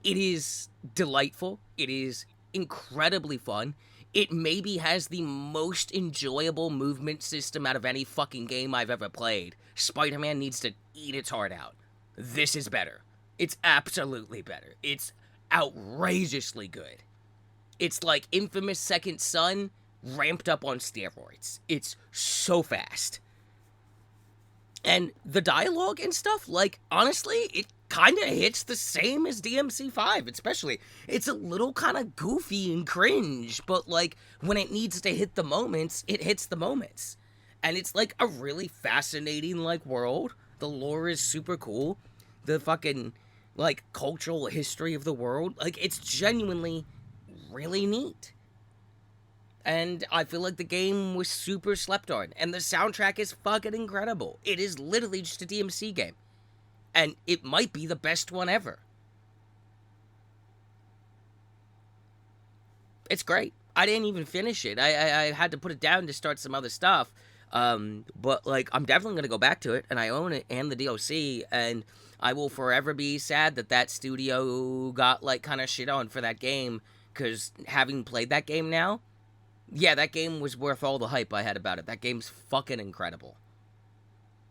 It is delightful. It is incredibly fun. It maybe has the most enjoyable movement system out of any fucking game I've ever played. Spider-Man needs to eat its heart out. This is better. It's absolutely better. It's outrageously good. It's like Infamous Second Son ramped up on steroids. It's so fast. And the dialogue and stuff, like, honestly, it kind of hits the same as DMC5, especially. It's a little kind of goofy and cringe, but, like, when it needs to hit the moments, it hits the moments. And it's, like, a really fascinating, like, world. The lore is super cool. The fucking, like, cultural history of the world, like, it's genuinely really neat. And I feel like the game was super slept on. And the soundtrack is fucking incredible. It is literally just a DMC game. And it might be the best one ever. It's great. I didn't even finish it. I had to put it down to start some other stuff. But, like, I'm definitely going to go back to it. And I own it and the DLC. And I will forever be sad that that studio got, like, kind of shit on for that game. Because having played that game now, yeah, that game was worth all the hype I had about it. That game's fucking incredible.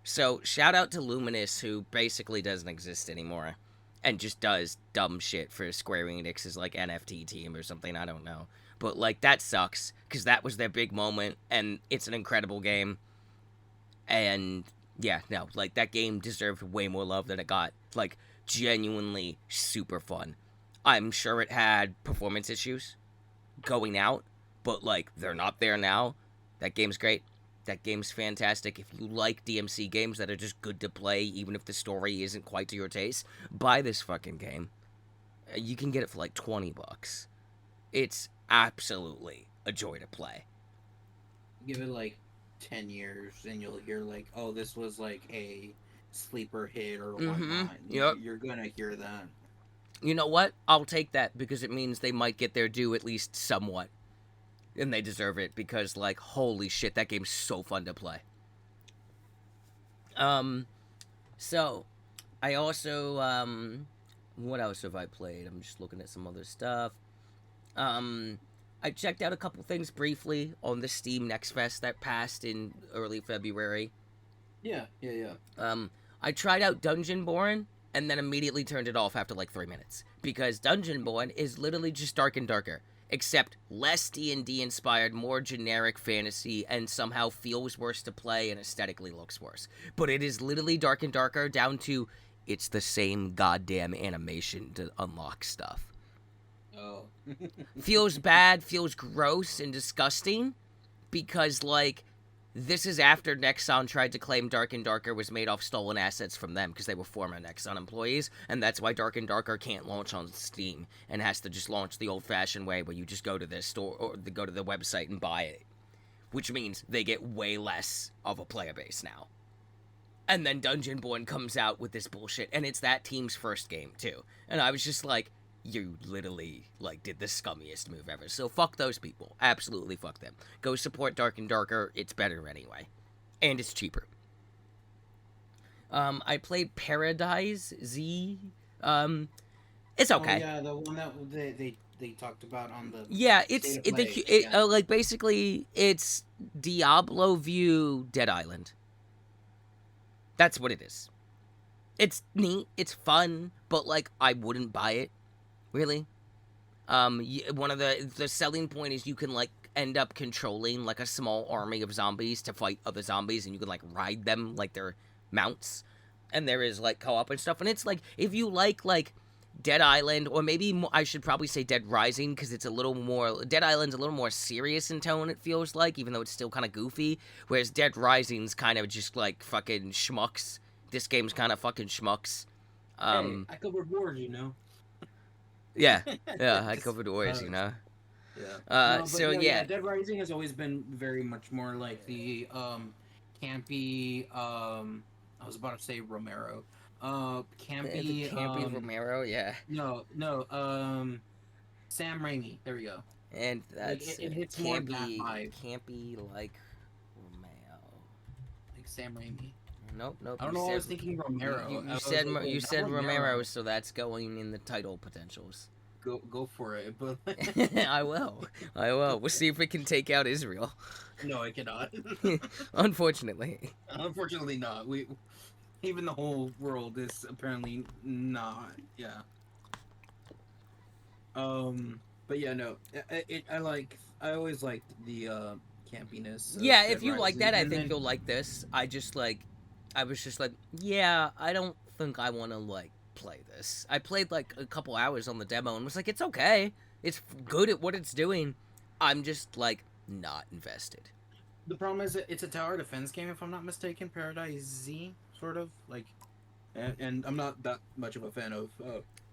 So, shout out to Luminous, who basically doesn't exist anymore. And just does dumb shit for Square Enix's, like, NFT team or something, I don't know. But, like, that sucks, because that was their big moment, and it's an incredible game. And, yeah, no, like, that game deserved way more love than it got. Like, genuinely super fun. I'm sure it had performance issues going out, but, like, they're not there now. That game's great. That game's fantastic. If you like DMC games that are just good to play, even if the story isn't quite to your taste, buy this fucking game. You can get it for, like, $20. It's absolutely a joy to play. Give it, like, 10 years, and you'll hear, like, oh, this was, like, a sleeper hit or whatnot. Yep. You're gonna hear that. You know what? I'll take that, because it means they might get their due at least somewhat. And they deserve it, because, like, holy shit, that game's so fun to play. So, I also, what else have I played? I'm just looking at some other stuff. I checked out a couple things briefly on the Steam Next Fest that passed in early February. Yeah. I tried out Dungeonborn, and then immediately turned it off after like 3 minutes. Because Dungeonborn is literally just Dark and Darker, except less D&D inspired, more generic fantasy, and somehow feels worse to play and aesthetically looks worse. But it is literally Dark and Darker down to it's the same goddamn animation to unlock stuff. Oh. Feels bad, feels gross and disgusting, because, like, this is after Nexon tried to claim Dark and Darker was made off stolen assets from them, because they were former Nexon employees, and that's why Dark and Darker can't launch on Steam, and has to just launch the old-fashioned way, where you just go to the store, or go to the website and buy it. Which means they get way less of a player base now. And then Dungeonborn comes out with this bullshit, and it's that team's first game, too. And I was just like, you literally, like, did the scummiest move ever. So fuck those people. Absolutely fuck them. Go support Dark and Darker. It's better anyway. And it's cheaper. I played Paradise Z. It's Oh okay. yeah, the one that they talked about on the Yeah, State it's of it, Play. it Yeah. like basically it's Diablo View Dead Island. That's what it is. It's neat, it's fun, but like I wouldn't buy it really. One of the selling point is you can like end up controlling like a small army of zombies to fight other zombies, and you can like ride them like they're mounts. And there is like co-op and stuff, and it's like if you like Dead Island, or maybe I should probably say Dead Rising, because it's a little more Dead Island's a little more serious in tone. It feels like, even though it's still kind of goofy, whereas Dead Rising's kind of just like fucking schmucks. This game's kind of fucking schmucks. Hey, Um, I covered board, you know. yeah, yeah, I Just covered wars, you know. yeah. No, but So no, yeah, yeah, Dead Rising has always been very much more like the campy I was about to say Romero. the Campy campy Romero, yeah, no, Sam Raimi. There we go. and Like that's it hits more that campy, vibe, campy like Romeo. like Sam Raimi. Nope, nope. I don't know why I was thinking Romero. I was like, You wait, not said Romero, Romero. so that's going in the title potentials. Go for it, but I will, I will. We'll see if we can take out Israel. no, I cannot. Unfortunately. Unfortunately, not. We even the whole world is apparently not. Yeah. But yeah, no. I always liked the campiness of Yeah, if Dead you like Rising, that, I and think then you'll like this. I was just like, yeah, I don't think I want to like play this. I played like a couple hours on the demo and was like, it's okay. It's good at what it's doing. I'm just like not invested. the problem is that it's a tower defense game, if I'm not mistaken. Paradise Z, sort of like, and I'm not that much of a fan of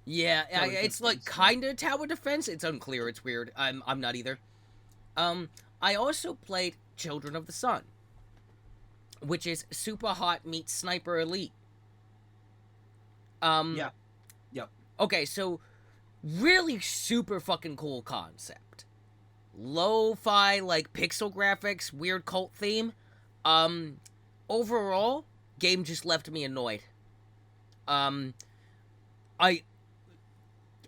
Yeah, tower defense it's like games. kind of tower defense. It's unclear. It's weird. I'm not either. I also played Children of the Sun, which is Super Hot meets Sniper Elite. Yeah. Yep. Okay, so really super fucking cool concept. Lo-fi, like pixel graphics, weird cult theme. Um, Overall, game just left me annoyed. Um, I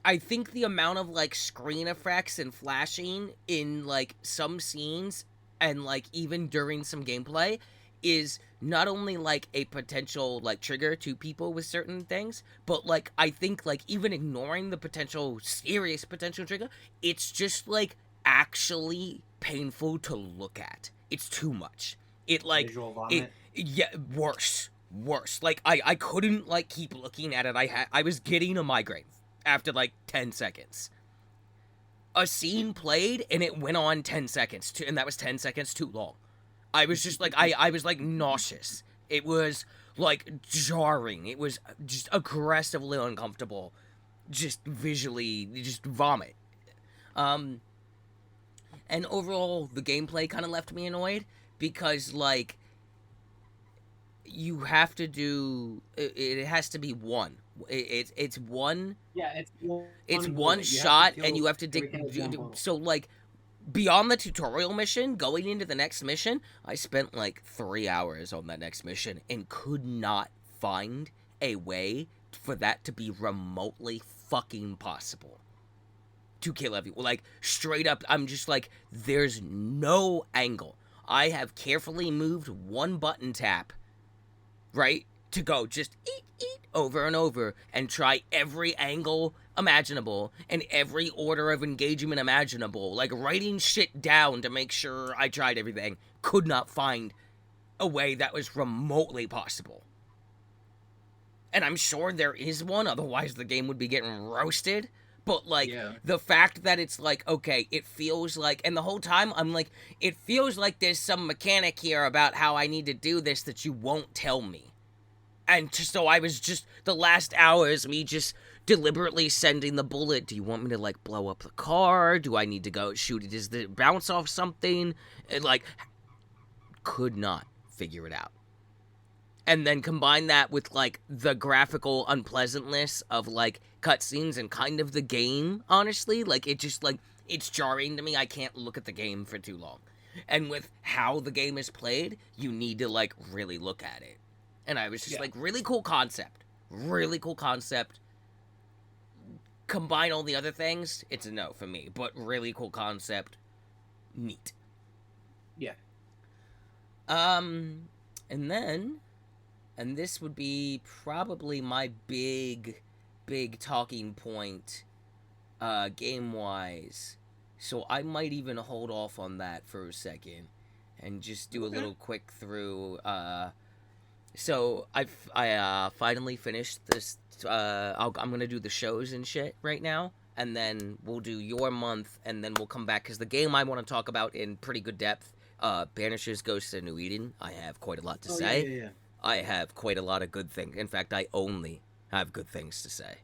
I think the amount of like screen effects and flashing in like some scenes and like even during some gameplay is not only like a potential like trigger to people with certain things, but like I think like even ignoring the potential serious potential trigger, it's just like actually painful to look at. It's too much. It like Visual it vomit. yeah, worse. Like I couldn't like keep looking at it. I was getting a migraine after like 10 seconds. A scene played and it went on 10 seconds, and that was 10 seconds too long. I was just like, I was like nauseous. It was like jarring. It was just aggressively uncomfortable. Just visually, just vomit. Um, and overall, the gameplay kind of left me annoyed because, like, you have to do it has to be one. It's one Yeah, it's one one bullet. You have to shot, and kill you have to everything with one bullet. so like beyond the tutorial mission, going into the next mission, I spent like 3 hours on that next mission and could not find a way for that to be remotely fucking possible to kill everyone. Like straight up, I'm just like, there's no angle. I have carefully moved one button tap, right, to go just eat over and over and try every angle imaginable and every order of engagement imaginable, like writing shit down to make sure I tried everything. Could not find a way that was remotely possible. And I'm sure there is one, otherwise the game would be getting roasted. But like Yeah. the fact that it's like, okay, it feels like, and the whole time I'm like, it feels like there's some mechanic here about how I need to do this that you won't tell me. And so I was just, the last hour is me just deliberately sending the bullet. Do you want me to like blow up the car? Do I need to go shoot it? Does it bounce off something? And like, could not figure it out. And then combine that with like the graphical unpleasantness of like cutscenes and kind of the game, honestly. Like it just like, it's jarring to me. I can't look at the game for too long. And with how the game is played, you need to like really look at it. And I was just Yeah. like, really cool concept. Really cool concept. Combine all the other things, it's a no for me. But really cool concept. Neat. Yeah. And then, and this would be probably my big talking point, game-wise. So I might even hold off on that for a second and just do a little quick through. So I finally finished this. I'm gonna do the shows and shit right now, and then we'll do your month, and then we'll come back because the game I want to talk about in pretty good depth, Banishes Ghosts of New Eden. I have quite a lot to say. Yeah. I have quite a lot of good things. In fact, I only have good things to say.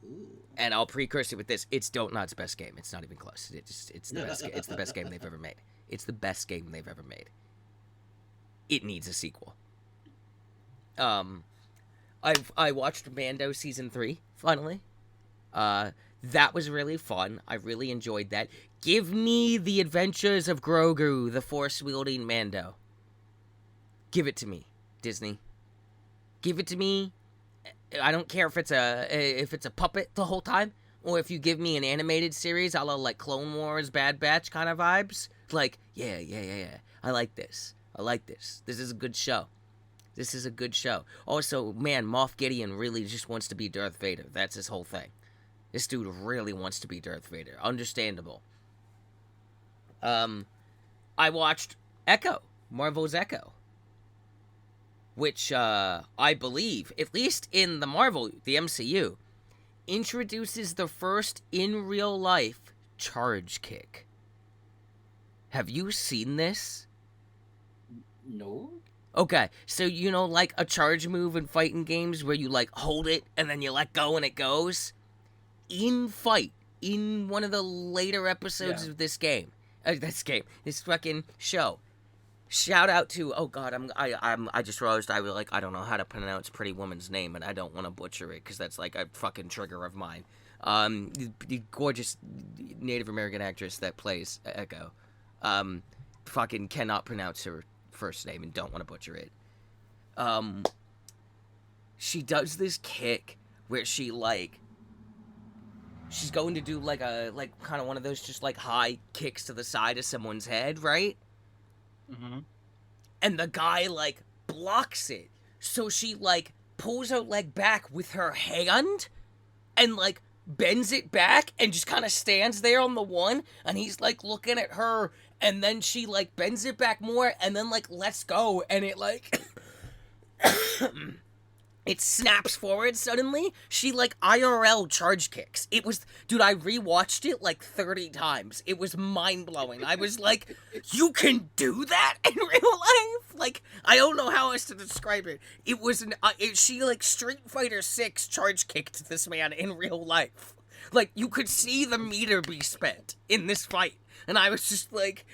Ooh. And I'll precursor with this: it's Dontnod's best game. It's not even close. It's the best. It's the best game they've ever made. It's the best game they've ever made. It needs a sequel. I watched Mando season 3 finally. That was really fun. I really enjoyed that. Give me the adventures of Grogu, the force-wielding Mando. Give it to me, Disney. Give it to me. I don't care if it's a puppet the whole time, or if you give me an animated series, a la like Clone Wars, Bad Batch kind of vibes. Like, yeah. I like this. This is a good show. This is a good show. Also, man, Moff Gideon really just wants to be Darth Vader. That's his whole thing. This dude really wants to be Darth Vader. Understandable. I watched Echo, Marvel's Echo, which I believe, at least in the MCU, introduces the first in real life charge kick. Have you seen this? No. Okay, so you know, like a charge move in fighting games where you like hold it and then you let go and it goes? In one of the later episodes of this fucking show. Shout out to, oh god, I just realized I was like, I don't know how to pronounce Pretty Woman's name and I don't want to butcher it because that's like a fucking trigger of mine. The gorgeous Native American actress that plays Echo. Fucking cannot pronounce her first name and don't want to butcher it. She does this kick where she's going to do like kind of one of those just like high kicks to the side of someone's head, right? Mm-hmm. And the guy like blocks it, so she like pulls her leg back with her hand and like bends it back and just kind of stands there on the one, and he's like looking at her, and then she like bends it back more and then like lets go, and it like it snaps forward suddenly. She like IRL charge kicks. It was, dude, I rewatched it like 30 times. It was mind-blowing. I was like, you can do that in real life? Like, I don't know how else to describe it. It was she like Street Fighter 6 charge kicked this man in real life. Like, you could see the meter be spent in this fight. And I was like,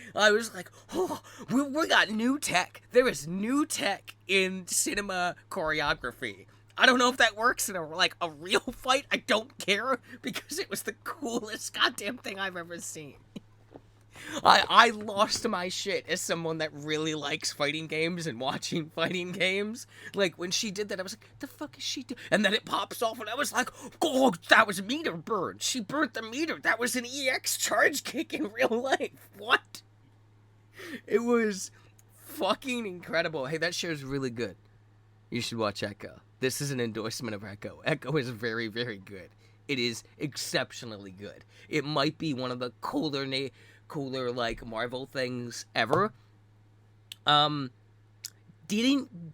oh, we got new tech. There is new tech in cinema choreography. I don't know if that works in a real fight. I don't care, because it was the coolest goddamn thing I've ever seen. I lost my shit as someone that really likes fighting games and watching fighting games. Like, when she did that, I was like, the fuck is she doing? And then it pops off, and I was like, oh, that was meter burn. She burnt the meter. That was an EX charge kick in real life. What? It was fucking incredible. Hey, that show's really good. You should watch Echo. This is an endorsement of Echo. Echo is very, very good. It is exceptionally good. It might be one of the cooler like Marvel things ever. Didn't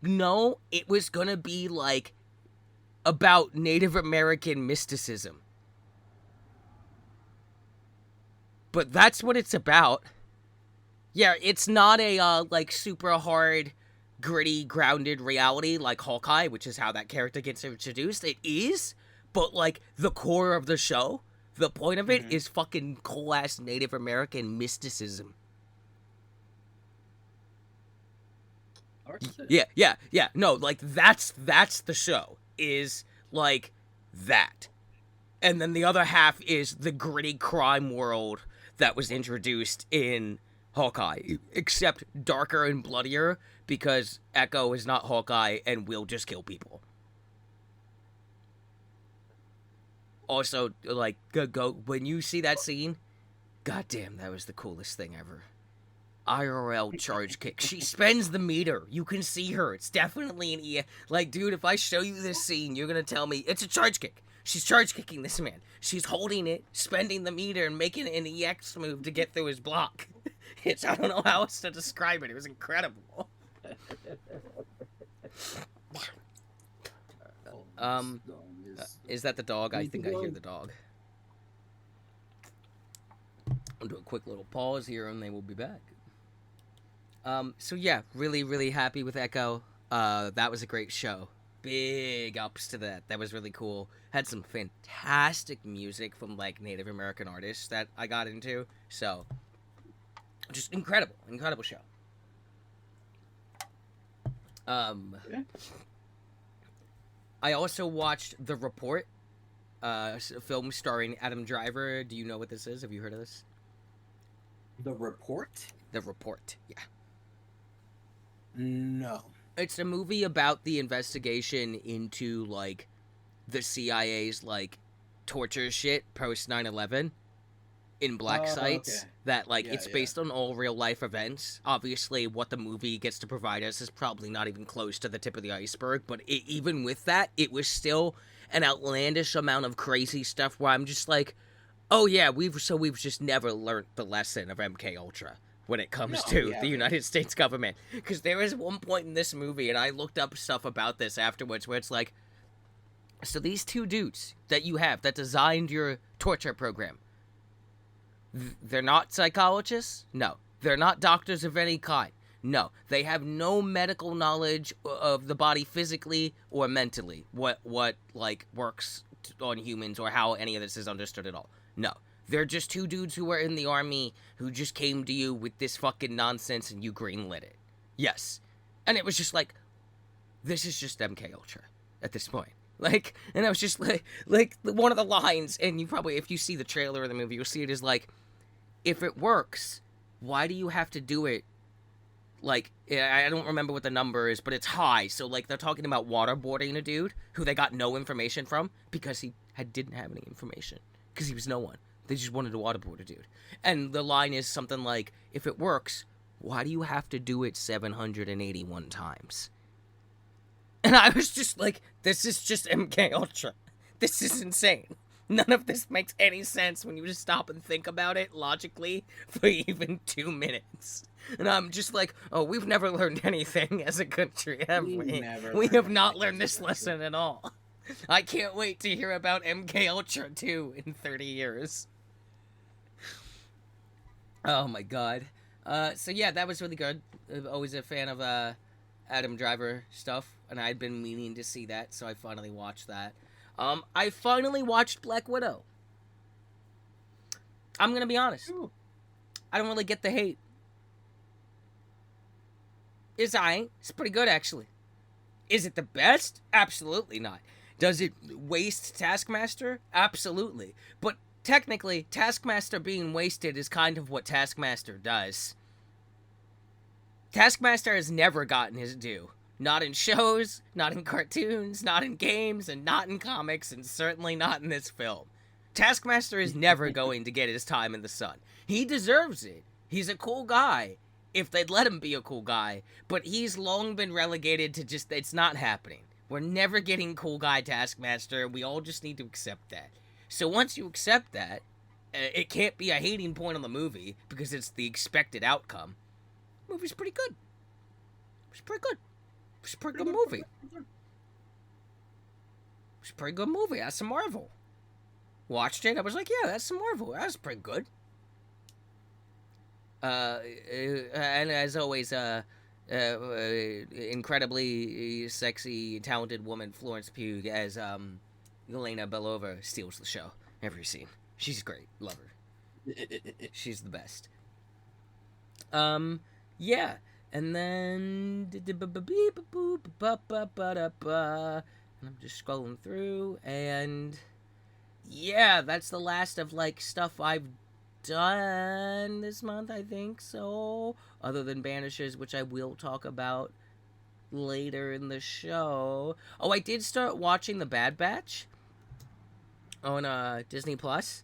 know it was gonna be like about Native American mysticism, but that's what it's about. Yeah, it's not a like super hard, gritty, grounded reality like Hawkeye, which is how that character gets introduced. It is, but like the core of the show, the point of it is fucking cool-ass Native American mysticism. Yeah. No, like, that's the show, is, like, that. And then the other half is the gritty crime world that was introduced in Hawkeye, except darker and bloodier, because Echo is not Hawkeye and will just kill people. Also, like, go when you see that scene, goddamn, that was the coolest thing ever. IRL charge kick. She spends the meter. You can see her. It's definitely an Like, dude, if I show you this scene, you're gonna tell me it's a charge kick. She's charge kicking this man. She's holding it, spending the meter, and making an EX move to get through his block. I don't know how else to describe it. It was incredible. Is that the dog? I think I hear the dog. I'll do a quick little pause here, and they will be back. So yeah, really, really happy with Echo. That was a great show. Big ups to that. That was really cool. Had some fantastic music from, like, Native American artists that I got into. So, just incredible show. I also watched The Report, a film starring Adam Driver. Do you know what this is? Have you heard of this? The Report? The Report, yeah. No. It's a movie about the investigation into, like, the CIA's, like, torture shit post 9/11 in black sites. Okay. That, like, it's based on all real life events. Obviously, what the movie gets to provide us is probably not even close to the tip of the iceberg, but even with that, it was still an outlandish amount of crazy stuff where I'm just like, oh yeah, we've just never learned the lesson of MK Ultra when it comes to the United States government. Because there is one point in this movie, and I looked up stuff about this afterwards, where it's like, so these two dudes that you have that designed your torture program, they're not psychologists? No. They're not doctors of any kind? No. They have no medical knowledge of the body physically or mentally, what like, works on humans or how any of this is understood at all. No. They're just two dudes who were in the army who just came to you with this fucking nonsense and you greenlit it. Yes. And it was just like, this is just MK Ultra at this point. Like, and I was just like one of the lines, and you probably, if you see the trailer of the movie, you'll see it is like, if it works, why do you have to do it? Like, I don't remember what the number is, but it's high. So, like, they're talking about waterboarding a dude who they got no information from because he didn't have any information. Because he was no one. They just wanted to waterboard a dude. And the line is something like, if it works, why do you have to do it 781 times? And I was just like, this is just MK Ultra. This is insane. None of this makes any sense when you just stop and think about it logically for even 2 minutes. And I'm just like, oh, we've never learned anything as a country, have we? We have not learned this lesson at all. I can't wait to hear about MK Ultra 2 in 30 years. Oh my god. So yeah, that was really good. I'm always a fan of Adam Driver stuff, and I'd been meaning to see that, so I finally watched that. I finally watched Black Widow. I'm gonna be honest. Ooh. I don't really get the hate. It's pretty good, actually. Is it the best? Absolutely not. Does it waste Taskmaster? Absolutely. But technically, Taskmaster being wasted is kind of what Taskmaster does. Taskmaster has never gotten his due. Not in shows, not in cartoons, not in games, and not in comics, and certainly not in this film. Taskmaster is never going to get his time in the sun. He deserves it. He's a cool guy, if they'd let him be a cool guy, but he's long been relegated to just, it's not happening. We're never getting cool guy Taskmaster, we all just need to accept that. So once you accept that, it can't be a hating point on the movie, because it's the expected outcome. The movie's pretty good. It's pretty good. It's a pretty good movie. It's a pretty good movie. That's some Marvel. Watched it. I was like, yeah, that's some Marvel. That's pretty good. And as always, incredibly sexy, talented woman Florence Pugh as Yelena Belova steals the show every scene. She's great. Love her. She's the best. Yeah. And then and I'm just scrolling through, and yeah, that's the last of like stuff I've done this month, I think. So other than Banishers, which I will talk about later in the show. Oh, I did start watching The Bad Batch on Disney Plus.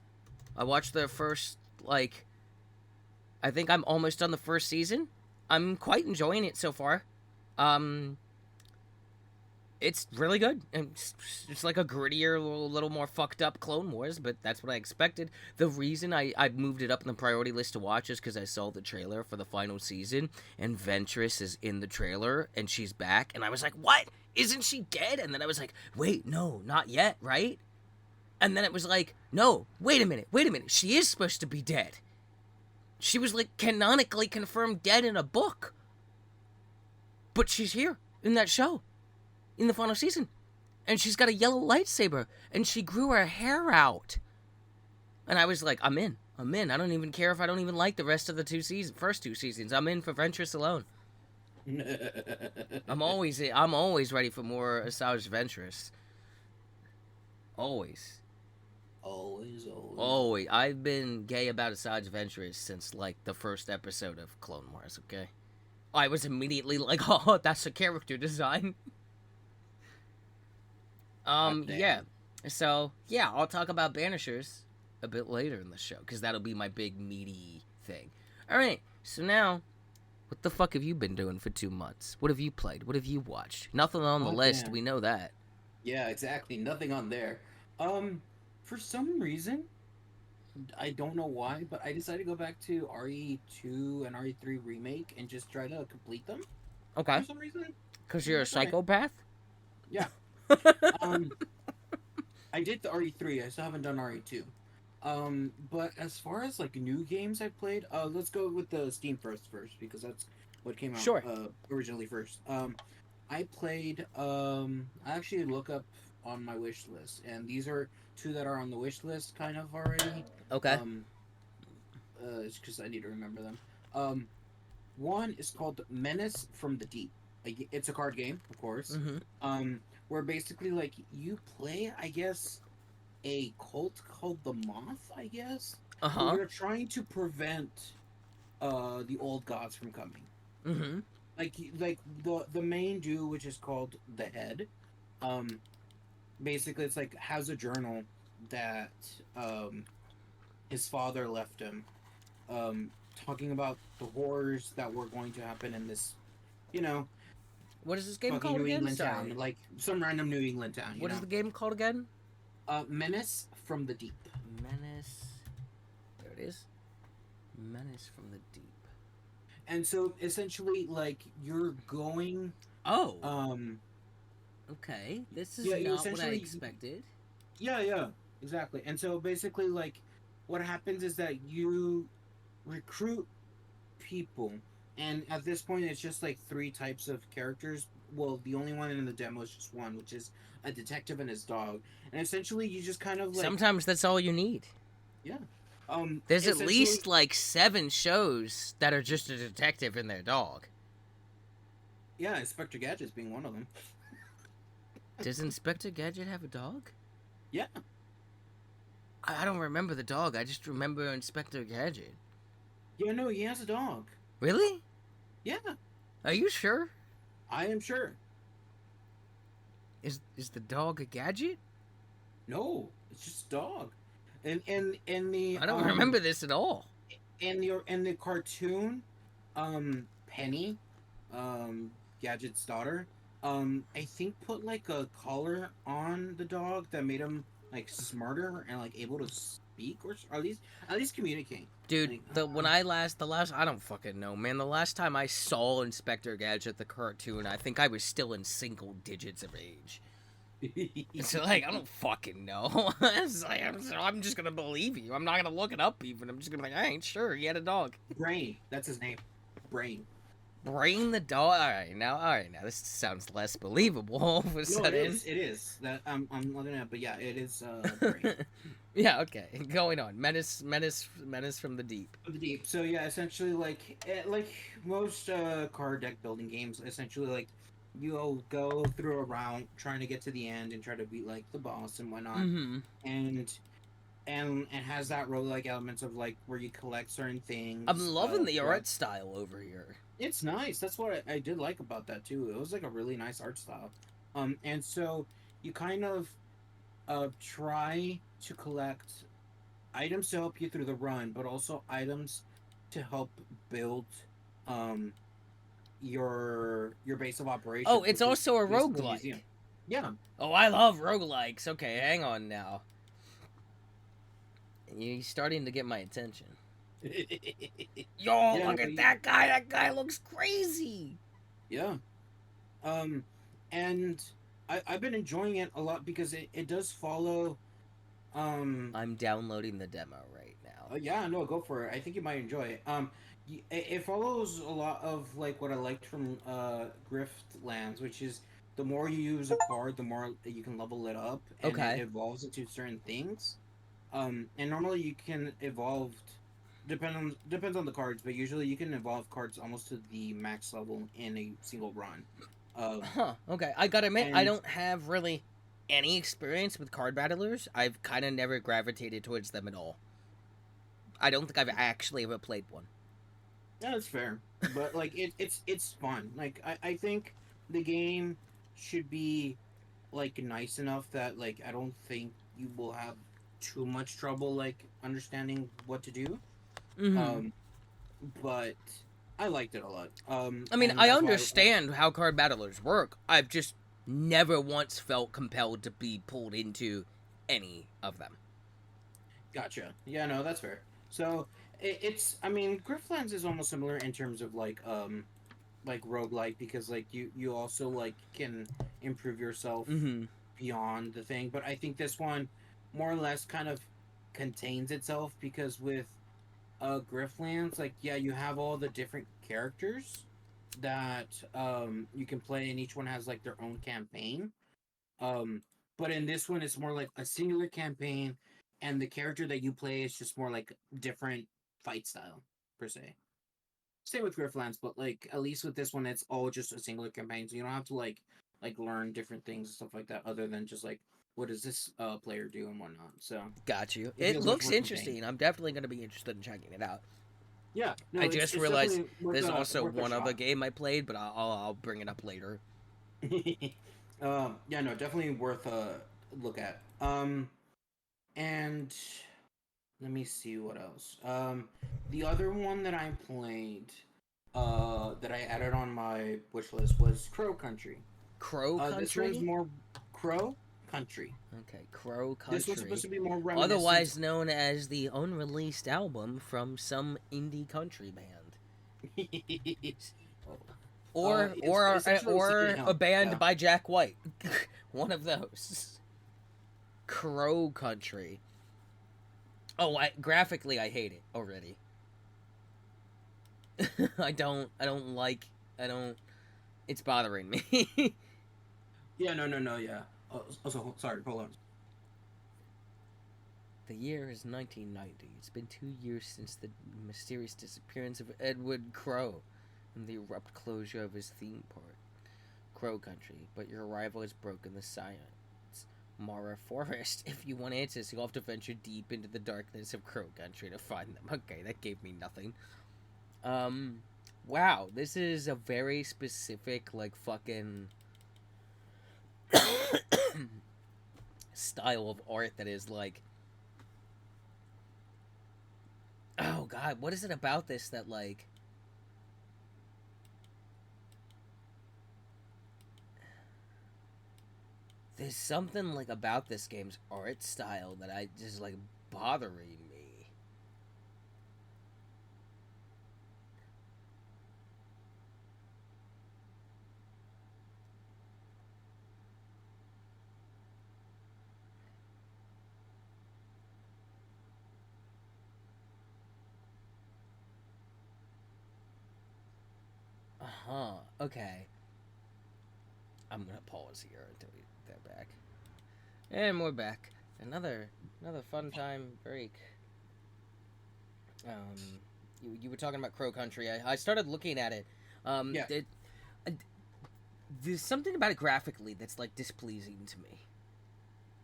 I watched the first, like, I think I'm almost on the first season. I'm quite enjoying it so far. Um, it's really good. It's like a grittier, little more fucked up Clone Wars, but that's what I expected. The reason I moved it up in the priority list to watch is because I saw the trailer for the final season, and Ventress is in the trailer, and she's back, and I was like, what? Isn't she dead? And then I was like, wait, no, not yet, right? And then it was like, no, wait a minute, she is supposed to be dead. She was, like, canonically confirmed dead in a book. But she's here in that show, in the final season. And she's got a yellow lightsaber, and she grew her hair out. And I was like, I'm in. I don't even care if I don't even like the rest of the first two seasons. I'm in for Ventress alone. I'm always ready for more Asajj Ventress. Always. Always. I've been gay about Asajj Ventress since, like, the first episode of Clone Wars, okay? I was immediately like, oh, that's a character design. Yeah. So, yeah, I'll talk about Banishers a bit later in the show, because that'll be my big, meaty thing. Alright, so now, what the fuck have you been doing for 2 months? What have you played? What have you watched? Nothing on the list, we know that. Yeah, exactly. Nothing on there. For some reason, I don't know why, but I decided to go back to RE2 and RE3 Remake and just try to complete them. Okay. For some reason. Because you're a psychopath? Yeah. I did the RE3. I still haven't done RE2. But as far as, like, new games I played, let's go with the Steam first, because that's what came out originally first. I played, I actually look up on my wish list, and these are 2 that are on the wish list kind of already. Okay. It's because I need to remember them. One is called Menace from the Deep. It's a card game, of course. Mm-hmm. Where basically, like, you play, I guess, a cult called the Moth, I guess. Uh-huh. You're trying to prevent the old gods from coming. Mm-hmm. Like the main dude, which is called the Head, basically it's like has a journal that his father left him, talking about the horrors that were going to happen in this, what is this game fucking called New again? England town, like some random New England town. What is the game called again? Menace from the Deep. Menace. There it is. Menace from the Deep. And so essentially, like, you're going. Oh. Okay. This is not what I expected. Yeah, exactly. And so basically, like, what happens is that you recruit people, and at this point, it's just like 3 types of characters. Well, the only one in the demo is just one, which is a detective and his dog. And essentially, you just kind of like. Sometimes that's all you need. Yeah. There's at least like 7 shows that are just a detective and their dog. Yeah, Inspector Gadget's being one of them. Does Inspector Gadget have a dog? Yeah. I don't remember the dog. I just remember Inspector Gadget. Yeah, no, he has a dog. Really? Yeah. Are you sure? I am sure. Is the dog a gadget? No, it's just a dog. And in the I don't remember this at all. In the cartoon, Penny, Gadget's daughter, I think put like a collar on the dog that made him like smarter and like able to speak or at least communicate. Dude, like, the last I don't fucking know, man. The last time I saw Inspector Gadget the cartoon, I think I was still in single digits of age. So like I don't fucking know. It's like, I'm just gonna believe you. I'm not gonna look it up even. I'm just gonna be like, I ain't sure. He had a dog. Brain. That's his name. Brain. Brain the dog. All right, now this sounds less believable. All of a sudden. It is. That I'm looking at, but yeah, it is. Brain. Yeah. Okay. Going on. Menace from the deep. From the deep. So yeah, essentially like most card deck building games, essentially like you'll go through a round trying to get to the end and try to beat like the boss and whatnot. Mm-hmm. And and has that roguelike elements of like where you collect certain I'm things. loving the Throughout. art style over here. It's nice. That's what I did like about that too. It was like a really nice art style. And so you kind of try to collect items to help you through the run, but also items to help build um your base of Oh, operations, it's which is also a basically a museum. roguelike. Yeah. Oh, I love roguelikes. Okay, hang on now. You're starting to get my attention. Yo, Yeah, no, look at that guy. That guy looks crazy. yeah. Um, and I've been enjoying it a lot because it does follow. I'm downloading the demo right now. Yeah, no, go for it. I think you might enjoy it. It follows a lot of like what I liked from Griftlands, which is the more you use a card, the more you can level it up, and it Okay. evolves into certain things. And normally you can evolve depends on the cards, but usually you can evolve cards almost to the max level in a single run. Um, Huh. Okay. I gotta admit, I and don't have really any experience with card battlers. I've kind of never gravitated towards them at all. I don't think I've actually ever played one. Yeah, that's fair. But like it's fun. Like I think the game should be like nice enough that like I don't think you will have too much trouble like understanding what to do. Mm-hmm. Um but I liked it a lot. I mean, And I that's why understand how card battlers work. I've just never once felt compelled to be pulled into any of them. gotcha. Yeah, no, that's fair. So it's I mean Griftlands is almost similar in terms of like roguelike because like you also like can improve yourself Mm-hmm. beyond the thing, but I think this one more or less kind of contains itself because with Griftlands, like yeah, you have all the different characters that you can play, and each one has like their own campaign. Um, but in this one, it's more like a singular campaign, and the character that you play is just more like different fight style per se. Same with Griftlands, but like at least with this one, it's all just a singular campaign, so you don't have to like learn different things and stuff like that, other than just like what does this player do and whatnot. So Got you. it It feels much looks more contained. interesting. I'm definitely going to be interested in checking it out. Yeah, I no, just it's realized definitely worth there's a also worth a one other shot. game I played, but I'll bring it up later. Yeah, no, definitely worth a look at. And let me see what else. The other one that I played, that I added on my wish list was Crow Country. Crow This one's Country? more Crow Country. Okay, Crow This one's supposed Country. to be more reminiscent. Otherwise known as the unreleased album from some indie country band. Or It's or essentially seeking or a help. band Yeah, by Jack White. One of those. Crow Country. Oh, graphically I hate it already. I don't it's bothering me. yeah, no, yeah. Also, sorry, hold on. The year is 1990. It's been 2 years since the mysterious disappearance of Edward Crow and the abrupt closure of his theme park, Crow Country. But your arrival has broken the silence. Mara Forest. If you want answers, you'll have to venture deep into the darkness of Crow Country to find them. Okay, that gave me nothing. Wow, this is a very specific, like, fucking style of art that is like, oh god, what is it about this that like there's something like about this game's art style that I just like bothering me. Uh-huh. Okay. I'm gonna pause here until they're back. And we're back. Another fun time break. You were talking about Crow Country. I started looking at it. Yeah, Uh, there's something about it graphically that's like displeasing to me.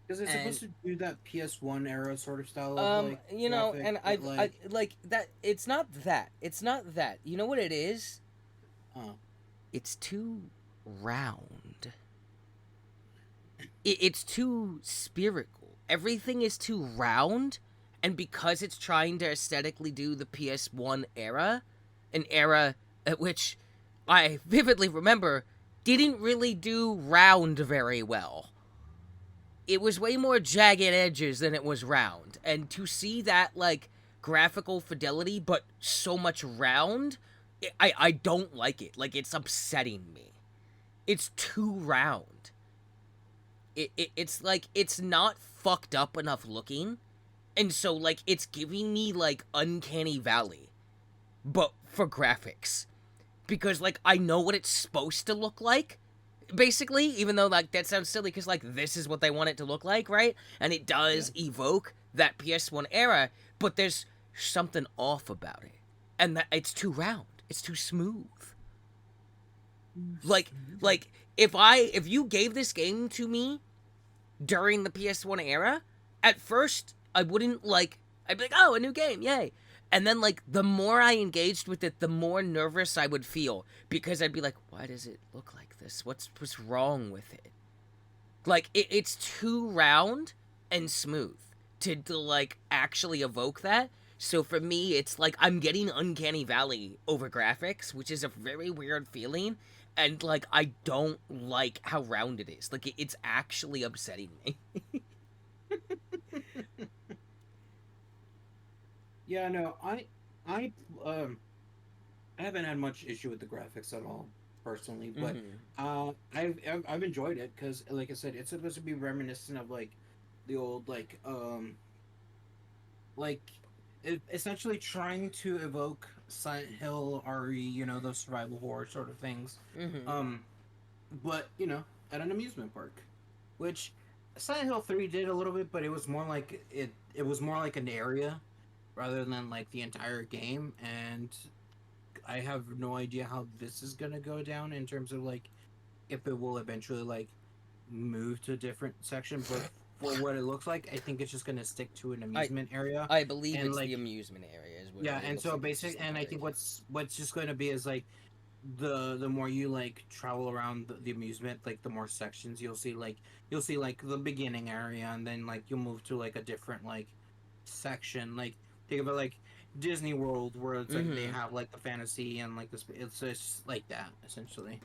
Because it's And supposed to do that PS1 era sort of style of like you know, graphics, and but I like, like that. It's not that. It's not that. You know what it is? uh, It's too round. It's too spherical. Everything is too round, and because it's trying to aesthetically do the PS1 era, an era at which I vividly remember didn't really do round very well. It was way more jagged edges than it was round. And to see that, like, graphical fidelity, but so much round, I don't like it. Like, it's upsetting me. It's too round. It's like, it's not fucked up enough looking. And so, like, it's giving me, like, Uncanny Valley, but for graphics. Because, like, I know what it's supposed to look like, basically, even though, like, that sounds silly because, like, this is what they want it to look like, right? And it yeah. does evoke that PS1 era, but there's something off about it. And that it's too round. It's too smooth. Like, like, if you gave this game to me during the PS1 era, at first I wouldn't like. I'd be like, oh, a new game, yay! And then like the more I engaged with it, the more nervous I would feel because I'd be like, why does it look like this? What's wrong with it? Like it's too round and smooth to like actually evoke that. So for me, it's like I'm getting Uncanny Valley over graphics, which is a very weird feeling. And like I don't like how round it is. Like it's actually upsetting me. Yeah, no, I, um, I haven't had much issue with the graphics at all personally, but Mm-hmm. I've enjoyed it because, like I said, it's supposed to be reminiscent of like the old like essentially trying to evoke Silent Hill, RE, you know, those survival horror sort of things. Mm-hmm. Um, but you know, at an amusement park, which Silent Hill 3 did a little bit, but it was more like it was more like an area rather than like the entire game. And I have no idea how this is gonna go down in terms of like if it will eventually like move to a different section. But for what it looks like, I think it's just gonna stick to an I amusement area. I believe And it's the like, amusement area is what yeah, it and looks so like. It's basic, just the and I park. think what's just going to be is like the more you like travel around the amusement, like the more sections you'll see like the beginning area, and then like you'll move to like a different like section. Like think of it like Disney World, where it's like they Mm-hmm. have like the fantasy and like this. It's just like that essentially.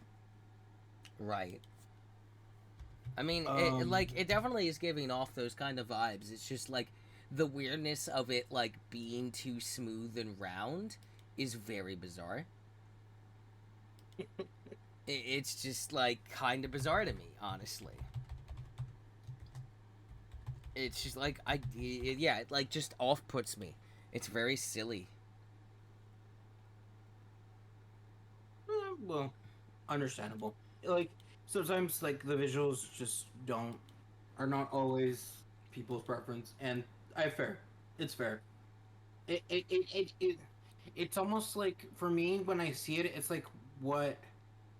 Right. I mean, Um, it definitely is giving off those kind of vibes. It's just like the weirdness of it, like being too smooth and round, is very bizarre. It's just like kind of bizarre to me, honestly. It's just like yeah, it like just off puts me. It's very silly. well, understandable. Like sometimes like the visuals just don't are not always people's preference, and I fair. It's fair. It it's almost like for me when I see it, it's like what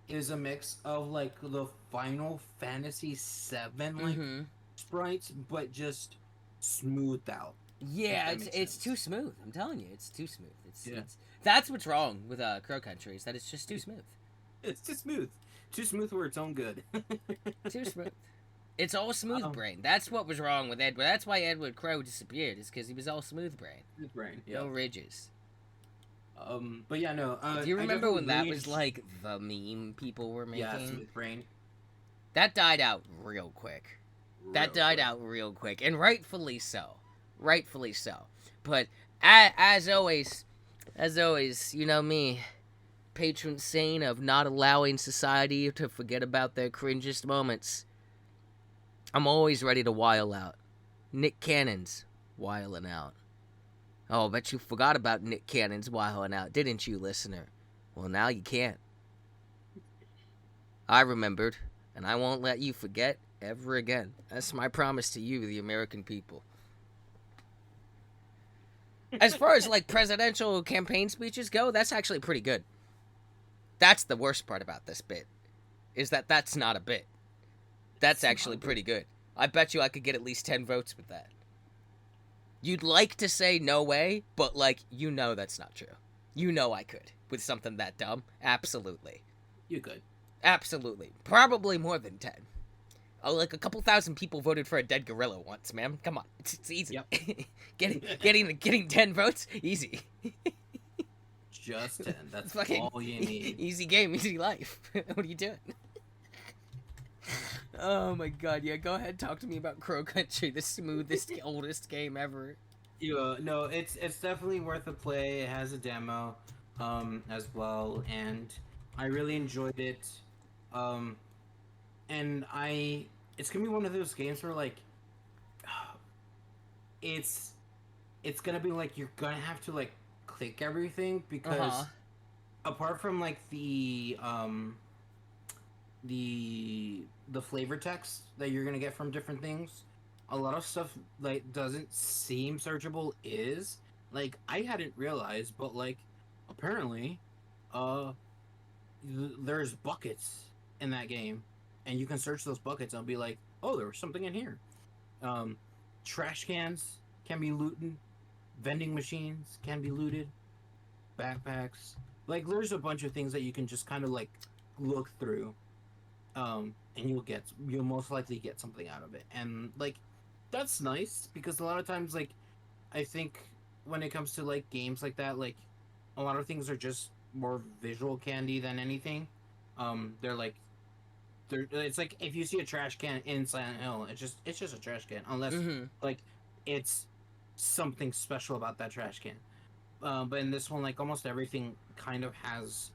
is a mix of like the Final Fantasy VII like Mm-hmm. sprites, but just smoothed out. If Yeah, that makes it's too sense. smooth. I'm telling you, it's too smooth. Yeah, It's that's what's wrong with Crow Country is that it's just too smooth. it's too smooth for its own good. Too smooth. It's all smooth brain. That's what was wrong with Edward. That's why Edward Crow disappeared. Is because he was all smooth brain, Smooth brain. no Yeah. ridges. But yeah, no. Do you I remember definitely when that really, was like the meme people were yeah, making? smooth brain, That died out real quick. That real died quick. out real quick, and rightfully so. Rightfully so. But as always, you know me, patron saint of not allowing society to forget about their cringest moments. I'm always ready to wile out. Nick Cannon's wiling out. Oh, I bet you forgot about Nick Cannon's wiling out, didn't you, listener? Well, now you can't. I remembered, and I won't let you forget ever again. That's my promise to you, the American people. As far as like presidential campaign speeches go, that's actually pretty good. That's the worst part about this bit, is that that's not a bit. That's It's not actually a bit. pretty good. I bet you I could get at least 10 votes with that. You'd like to say no way, but, like, you know that's not true. You know I could. With something that dumb. Absolutely. You could. Absolutely. Probably more than 10. Oh, like, a couple thousand people voted for a dead gorilla once, man. Come on. It's easy. Yep. getting 10 votes? Easy. Just 10. That's fucking all you need. Easy game, easy life. What are you doing? Oh my god, yeah, go ahead, talk to me about Crow Country, the smoothest, oldest game ever. No, it's definitely worth a play. It has a demo, as well, and I really enjoyed it. And it's gonna be one of those games where like, it's gonna be like you're gonna have to like click everything because apart from like the flavor text that you're gonna get from different things, a lot of stuff like doesn't seem searchable is like I hadn't realized, but like apparently, there's buckets in that game, and you can search those buckets and be like, oh, there was something in here. Trash cans can be looted, vending machines can be looted, backpacks. Like there's a bunch of things that you can just kind of like look through, and you'll most likely get something out of it, and like that's nice because a lot of times like I think when it comes to like games like that, like a lot of things are just more visual candy than anything. They're like it's like if you see a trash can in Silent Hill, it's just a trash can unless like it's something special about that trash can. But in this one, like almost everything kind of has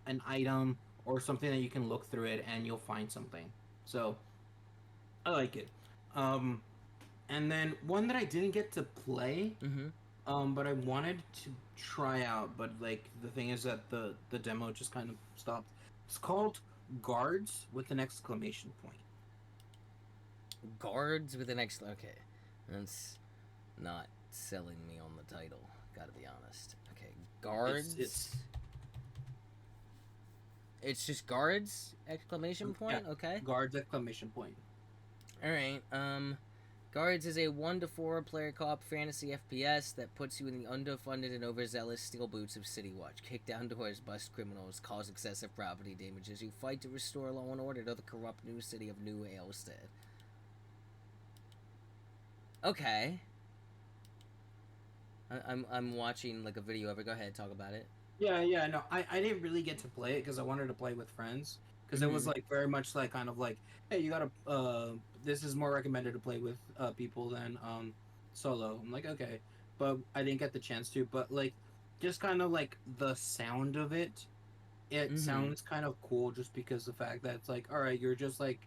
an item or something that you can look through it and you'll find something. So I like it. And then one that I didn't get to play, but I wanted to try out, but like the thing is that the demo just kind of stopped. It's called Guards with an exclamation point. Guards with an okay. That's not selling me on the title, gotta be honest. Okay, Guards. It's just Guards exclamation point. Yeah, okay. Guards exclamation point. All right. Guards is a 1 to 4 player co-op fantasy FPS that puts you in the underfunded and overzealous steel boots of City Watch. Kick down doors, bust criminals, cause excessive property damage as you fight to restore law and order to the corrupt new city of New Ailstead. Okay. I'm watching like a video of it. Go ahead, talk about it. Yeah, no, I didn't really get to play it because I wanted to play with friends. Because it was like very much like kind of like, hey, you gotta this is more recommended to play with people than solo. I'm like, okay, but I didn't get the chance to. But like, just kind of like the sound of it, it sounds kind of cool just because the fact that it's like, all right, you're just like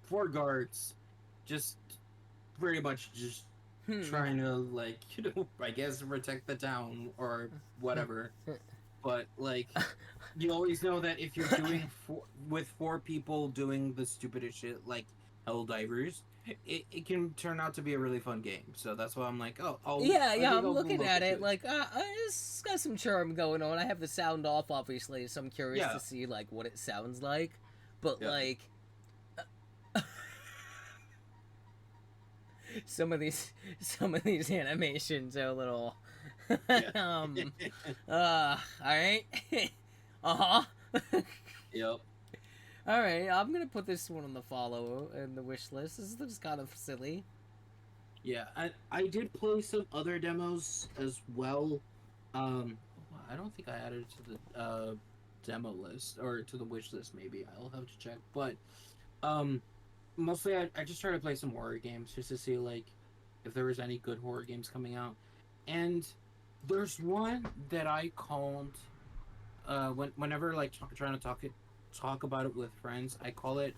4 guards, just pretty much just trying to like I guess protect the town or whatever. But like, you always know that if you're doing with 4 people doing the stupidest shit like Helldivers, it can turn out to be a really fun game. So that's why I'm like, oh, I'm looking at it like, it's got some charm going on. I have the sound off, obviously, so I'm curious to see like what it sounds like. But like, some of these animations are a little. All right. Yep. All right, I'm gonna put this one on the follow and the wish list. This is kind of silly. Yeah, I did play some other demos as well. I don't think I added it to the demo list or to the wish list. Maybe I'll have to check. But mostly I just try to play some horror games just to see like if there was any good horror games coming out. And there's one that I called whenever like trying to talk about it with friends. I call it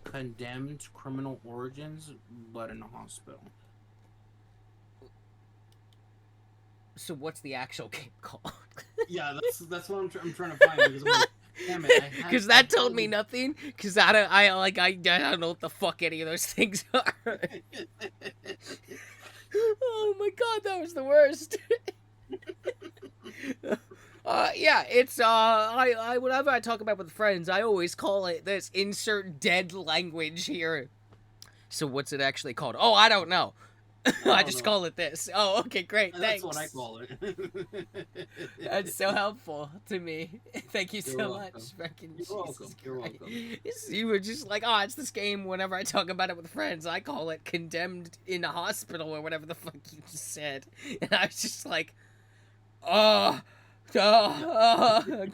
Condemned Criminal Origins, but in a hospital. So what's the actual game called? Yeah, that's what I'm trying to find because I'm like, damn it, because that told me nothing. Because I don't know what the fuck any of those things are. Oh my god, that was the worst. Yeah, it's I whenever I talk about it with friends, I always call it this insert dead language here. So what's it actually called? Oh, I don't know. I I don't just know. call it this. Oh, okay, great. That's Thanks. what I call it. That's so helpful to me. Thank you You're so much. welcome. Fucking You're Jesus welcome. You're Christ. welcome. You were just like, oh, it's this game. Whenever I talk about it with friends, I call it Condemned in a Hospital or whatever the fuck you just said. And I was just like, oh, oh.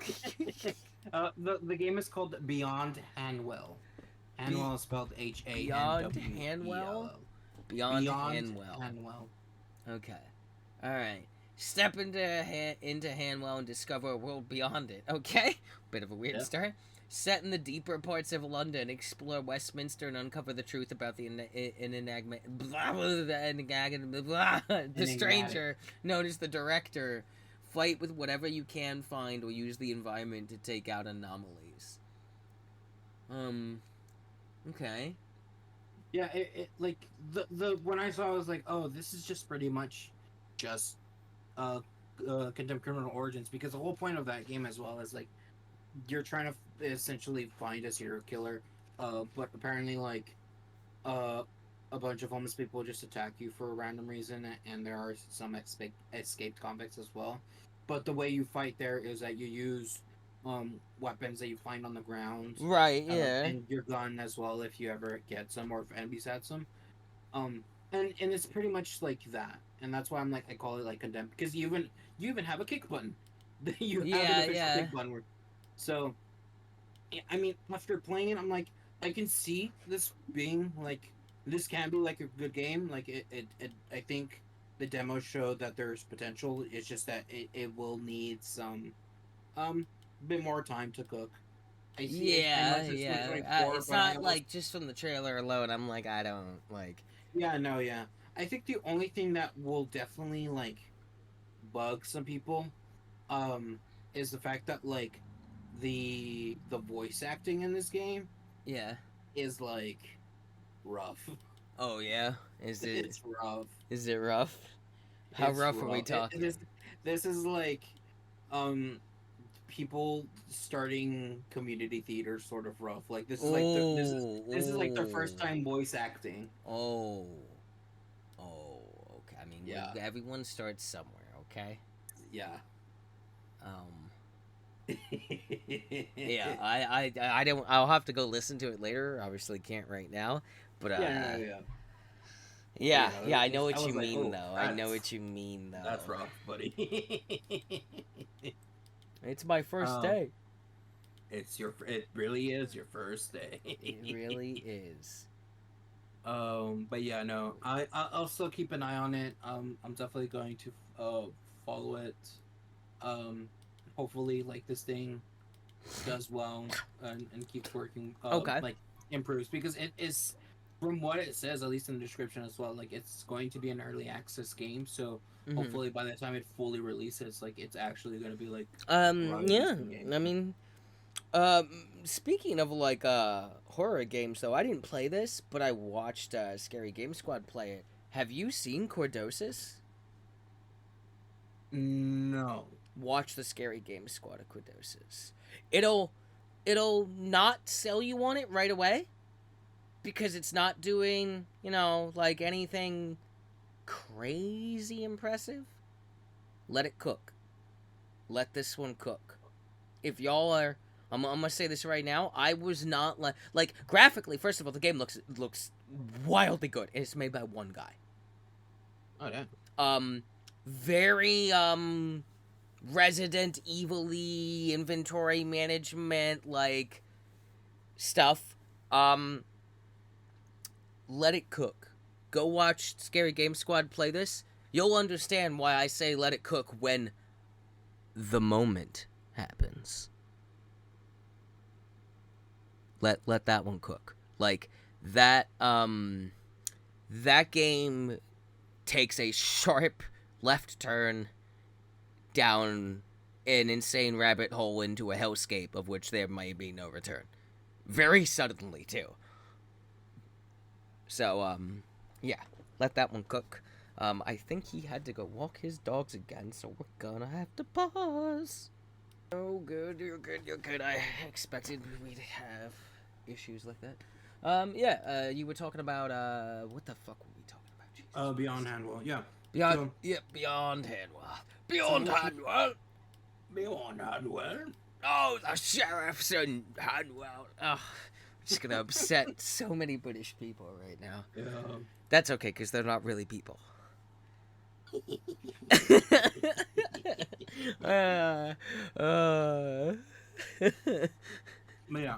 The game is called Beyond Hanwell. Hanwell is spelled Beyond Hanwell. Hanwell? Beyond Beyond Hanwell. Hanwell. Okay. Alright. Step into Hanwell and discover a world beyond it. Okay? Bit of a weird start. Set in the deeper parts of London, explore Westminster and uncover the truth about the the stranger known as the Director. Fight with whatever you can find or use the environment to take out anomalies. Okay. Yeah, like the when I saw, I was like, oh, this is just pretty much just Condemned Criminal Origins, because the whole point of that game as well is like you're trying to essentially find a serial killer, but apparently like a bunch of homeless people just attack you for a random reason, and there are some escaped convicts as well. But the way you fight there is that you use weapons that you find on the ground, Right, yeah. and your gun as well if you ever get some, or if enemies had some. And it's pretty much like that, and that's why I'm like, I call it like Condemned, because you even have a kick button. You have an official kick button. So, I mean, after playing it, I'm like, I can see this being like, this can be like a good game. Like I think the demo showed that there's potential. It's just that it will need some bit more time to cook. I see it, unless it's 2024, it's but I not almost, like just from the trailer alone. I'm like, I don't like. yeah, no, yeah. I think the only thing that will definitely like bug some people is the fact that like the voice acting in this game Yeah. is like rough. Oh yeah. Is it? It's rough. Is it rough? How It's rough are we talking? This is like people starting community theater sort of rough. Like this is like this is like their first time voice acting. Oh. Oh. Okay. I mean, Yeah. everyone starts somewhere. Okay. Yeah. Yeah. I don't. I'll have to go listen to it later. Obviously, can't right now. But yeah. Yeah. I know what was you like, mean, oh, though. I know what you mean, though. That's rough, buddy. It's my first day. It really is your first day. It really is. But yeah, no, I'll still keep an eye on it. I'm definitely going to follow it. Hopefully, like, this thing does well and keeps working. Okay. Like, improves, because it is, from what it says, at least in the description as well, like, it's going to be an early access game. So hopefully by the time it fully releases, like, it's actually going to be like yeah. I mean, speaking of like horror games, though, I didn't play this, but I watched Scary Game Squad play it. Have you seen Cordosis? No. Watch the Scary Game Squad of Cordosis. It'll not sell you on it right away, because it's not doing, like anything crazy impressive. Let it cook. Let this one cook. If y'all are, I'm gonna say this right now, I was not like graphically. First of all, the game looks wildly good, and it's made by one guy. Oh yeah. Very Resident Evil-y inventory management like stuff. Let it cook. Go watch Scary Game Squad play this. You'll understand why I say let it cook when the moment happens. Let that one cook. Like that that game takes a sharp left turn down an insane rabbit hole into a hellscape of which there may be no return. Very suddenly, too. So, yeah, let that one cook. I think he had to go walk his dogs again, so we're gonna have to pause. Oh, good, you're good. I expected we'd have issues like that. Yeah. You were talking about what the fuck were we talking about? Jesus. Beyond Handwell. Yeah. Beyond. So, Yeah. Beyond Hanwell. so Beyond what you Hanwell. Beyond Handwell? Oh, the sheriff's in Hanwell. Oh, I'm just gonna upset so many British people right now. Yeah. That's okay, because they're not really people. uh, uh. But yeah.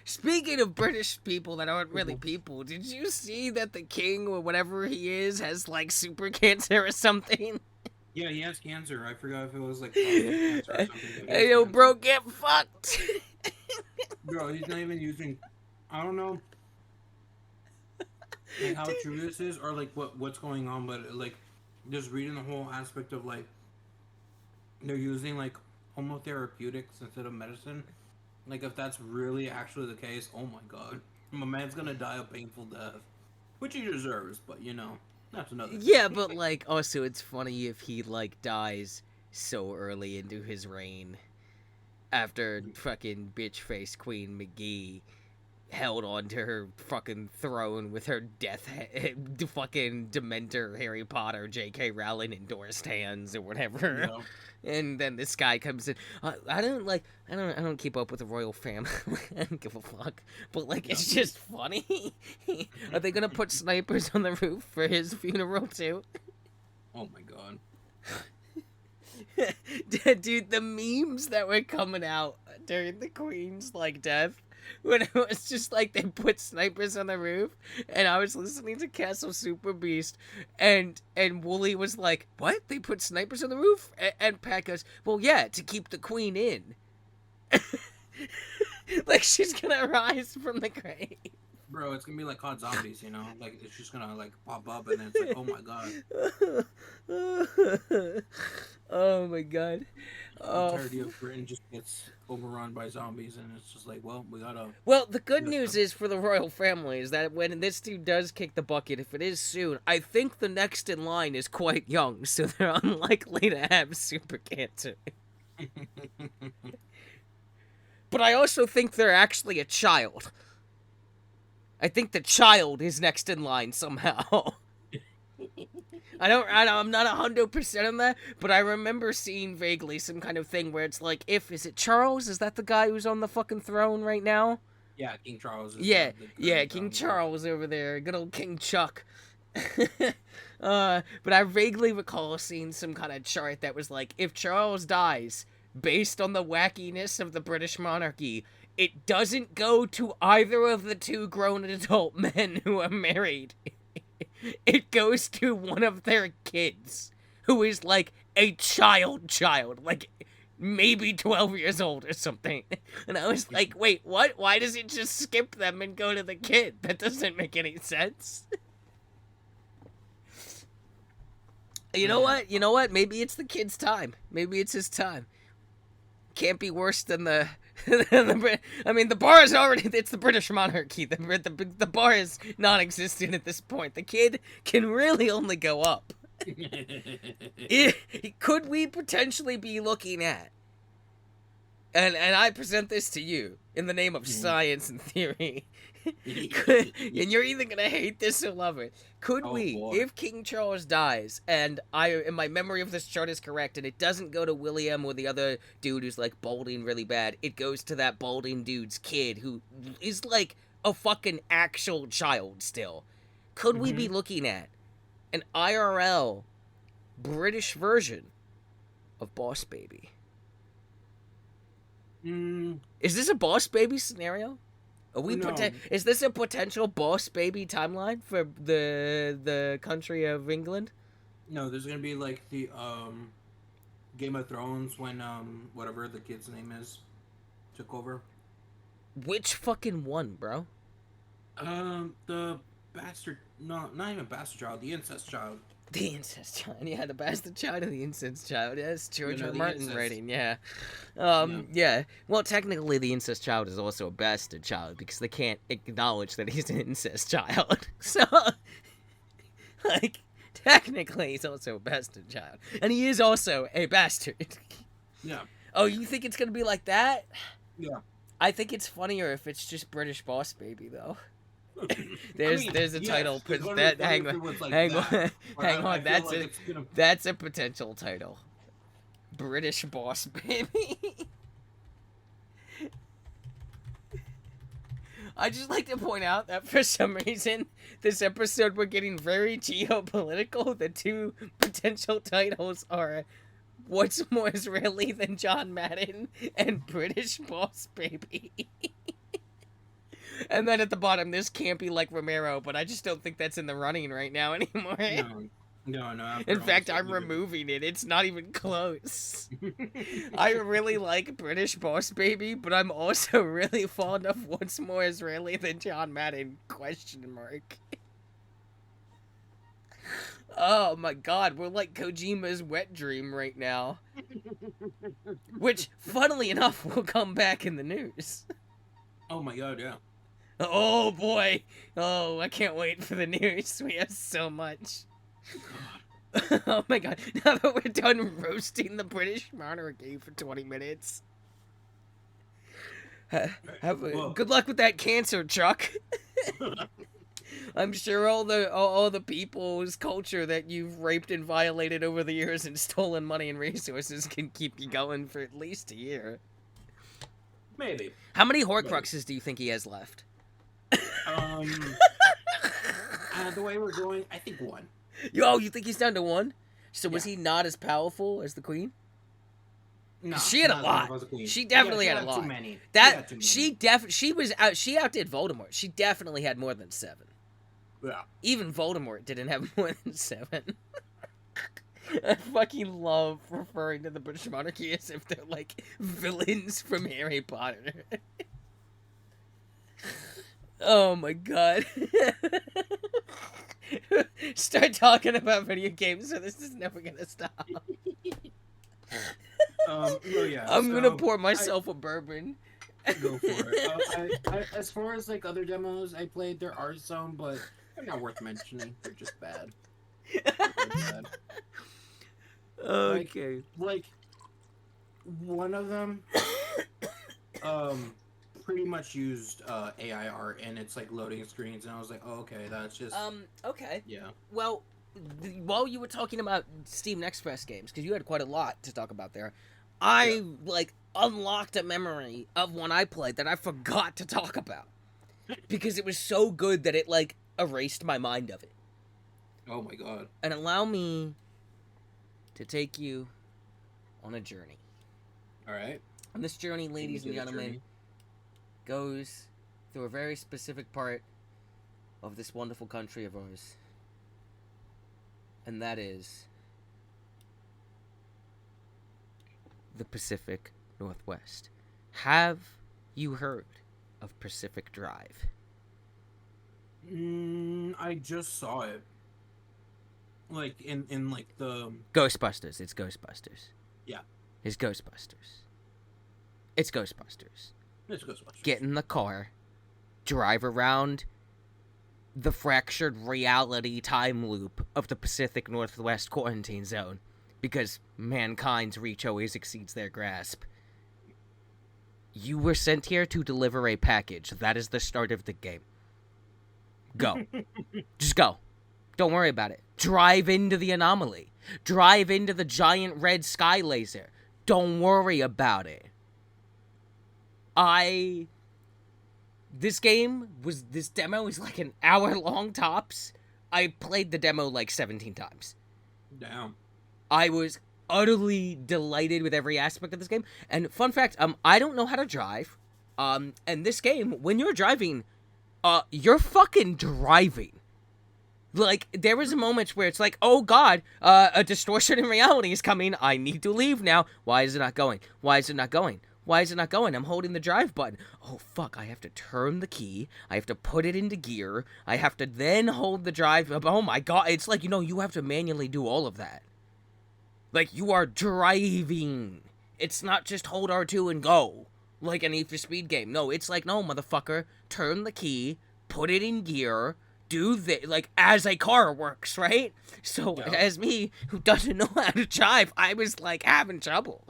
Speaking of British people that aren't really people, did you see that the king or whatever he is has like super cancer or something? Yeah, he has cancer. I forgot if it was like prostate cancer or something. Hey, yo, bro, get fucked. Bro, he's not even using. I don't know like how true this is or like what's going on, but like just reading the whole aspect of like they're using like homotherapeutics instead of medicine. Like if that's really actually the case, oh my god, my man's gonna die a painful death, which he deserves. But you know, that's another. Yeah, but like also it's funny if he like dies so early into his reign after fucking bitch face Queen McGee held onto her fucking throne with her fucking Dementor Harry Potter J.K. Rowling endorsed hands or whatever. Yeah. And then this guy comes in. I don't keep up with the royal family. I don't give a fuck. But like, it's just funny. Are they gonna put snipers on the roof for his funeral too? Oh my god. Dude, the memes that were coming out during the Queen's like death, when it was just like they put snipers on the roof, and I was listening to Castle Super Beast, and Wooly was like, "What? They put snipers on the roof?" And Pat goes, "Well, yeah, to keep the Queen in." Like she's gonna rise from the grave. Bro, it's gonna be like COD Zombies, you know? Like it's just gonna like pop up and then it's like, oh my god. Oh my god. The entirety of Britain just gets overrun by zombies, and it's just like, well, we gotta. Well, the good news is for the royal family is that when this dude does kick the bucket, if it is soon, I think the next in line is quite young, so they're unlikely to have super cancer. But I also think they're actually a child. I think the child is next in line somehow. I'm not 100% on that, but I remember seeing vaguely some kind of thing where it's like, is it Charles? Is that the guy who's on the fucking throne right now? Yeah, King Charles. King Charles over there. Good old King Chuck. But I vaguely recall seeing some kind of chart that was like, if Charles dies, based on the wackiness of the British monarchy, it doesn't go to either of the two grown adult men who are married. It goes to one of their kids, who is like a child, like maybe 12 years old or something. And I was like, wait, what? Why does it just skip them and go to the kid? That doesn't make any sense. You know what? Maybe it's the kid's time. Maybe it's his time. Can't be worse than the... I mean, the bar is already... It's the British monarchy. The bar is non-existent at this point. The kid can really only go up. Could we potentially be looking at... And I present this to you in the name of science and theory. And you're either gonna hate this or love it. Could we, if King Charles dies, and my memory of this chart is correct, and it doesn't go to William or the other dude who's like balding really bad, it goes to that balding dude's kid who is like a fucking actual child still. Could we be looking at an IRL British version of Boss Baby? Is this a Boss Baby scenario? Is this a potential Boss Baby timeline for the country of England? No, there's gonna be like the Game of Thrones when whatever the kid's name is took over. Which fucking one, bro? The bastard, not even bastard child, the incest child. The incest child, yeah, the bastard child of the incest child. Yes, George R. Martin writing, yeah. Yeah. Well, technically, the incest child is also a bastard child because they can't acknowledge that he's an incest child. So, like, technically, he's also a bastard child, and he is also a bastard. Yeah. Oh, you think it's gonna be like that? Yeah. I think it's funnier if it's just British Boss Baby, though. There's There's a title. Hang on, hang on. That's a potential title. British Boss Baby. I just like to point out that for some reason, this episode we're getting very geopolitical. The two potential titles are What's More Israeli Than John Madden and British Boss Baby. And then at the bottom, this can't be like Romero, but I just don't think that's in the running right now anymore. No. In fact, I'm removing it. It's not even close. I really like British Boss Baby, but I'm also really fond of What's More Israeli Than John Madden, ? Oh my god, we're like Kojima's wet dream right now. Which, funnily enough, will come back in the news. Oh my god, yeah. Oh boy. Oh, I can't wait for the news. We have so much. Oh my god. Now that we're done roasting the British monarchy for 20 minutes. Good luck with that cancer, Chuck. I'm sure all the people's culture that you've raped and violated over the years and stolen money and resources can keep you going for at least a year. Maybe. How many Horcruxes do you think he has left? The way we're going, I think 1. You think he's down to 1? So was he not as powerful as the Queen? No, she had a lot. She definitely had a lot. Too many. She outdid Voldemort. She definitely had more than 7. Yeah. Even Voldemort didn't have more than 7. I fucking love referring to the British monarchy as if they're like villains from Harry Potter. Oh my god. Start talking about video games or this is never gonna stop. I'm gonna pour myself a bourbon. Go for it. As far as like other demos I played, there are some, but they're not worth mentioning. They're just bad. Okay. Like one of them pretty much used AI art and it's like loading screens and I was like, oh, okay, that's just okay. Yeah. Well, while you were talking about Steam Next Fest games, because you had quite a lot to talk about there, I like unlocked a memory of one I played that I forgot to talk about because it was so good that it like erased my mind of it. Oh my god. And allow me to take you on a journey. All right. And this journey, ladies and gentlemen, goes through a very specific part of this wonderful country of ours. And that is the Pacific Northwest. Have you heard of Pacific Drive? I just saw it. Like in like the Ghostbusters. It's Ghostbusters. Yeah. It's Ghostbusters. It's Ghostbusters. It's Ghostbusters. Get in the car, drive around the fractured reality time loop of the Pacific Northwest quarantine zone, because mankind's reach always exceeds their grasp. You were sent here to deliver a package. That is the start of the game. Go. Just go. Don't worry about it. Drive into the anomaly. Drive into the giant red sky laser. Don't worry about it. This demo is like an hour long tops. I played the demo like 17 times. Damn. I was utterly delighted with every aspect of this game. And fun fact, I don't know how to drive. And this game, when you're driving, you're fucking driving. Like, there was a moment where it's like, oh god, a distortion in reality is coming. I need to leave now. Why is it not going? Why is it not going? Why is it not going? I'm holding the drive button. Oh, fuck. I have to turn the key. I have to put it into gear. I have to then hold the drive. Oh, my God. It's like, you have to manually do all of that. Like, you are driving. It's not just hold R2 and go. Like a Need for Speed game. No, it's like, no, motherfucker. Turn the key. Put it in gear. Do this. Like, as a car works, right? So, as me, who doesn't know how to drive, I was, like, having trouble.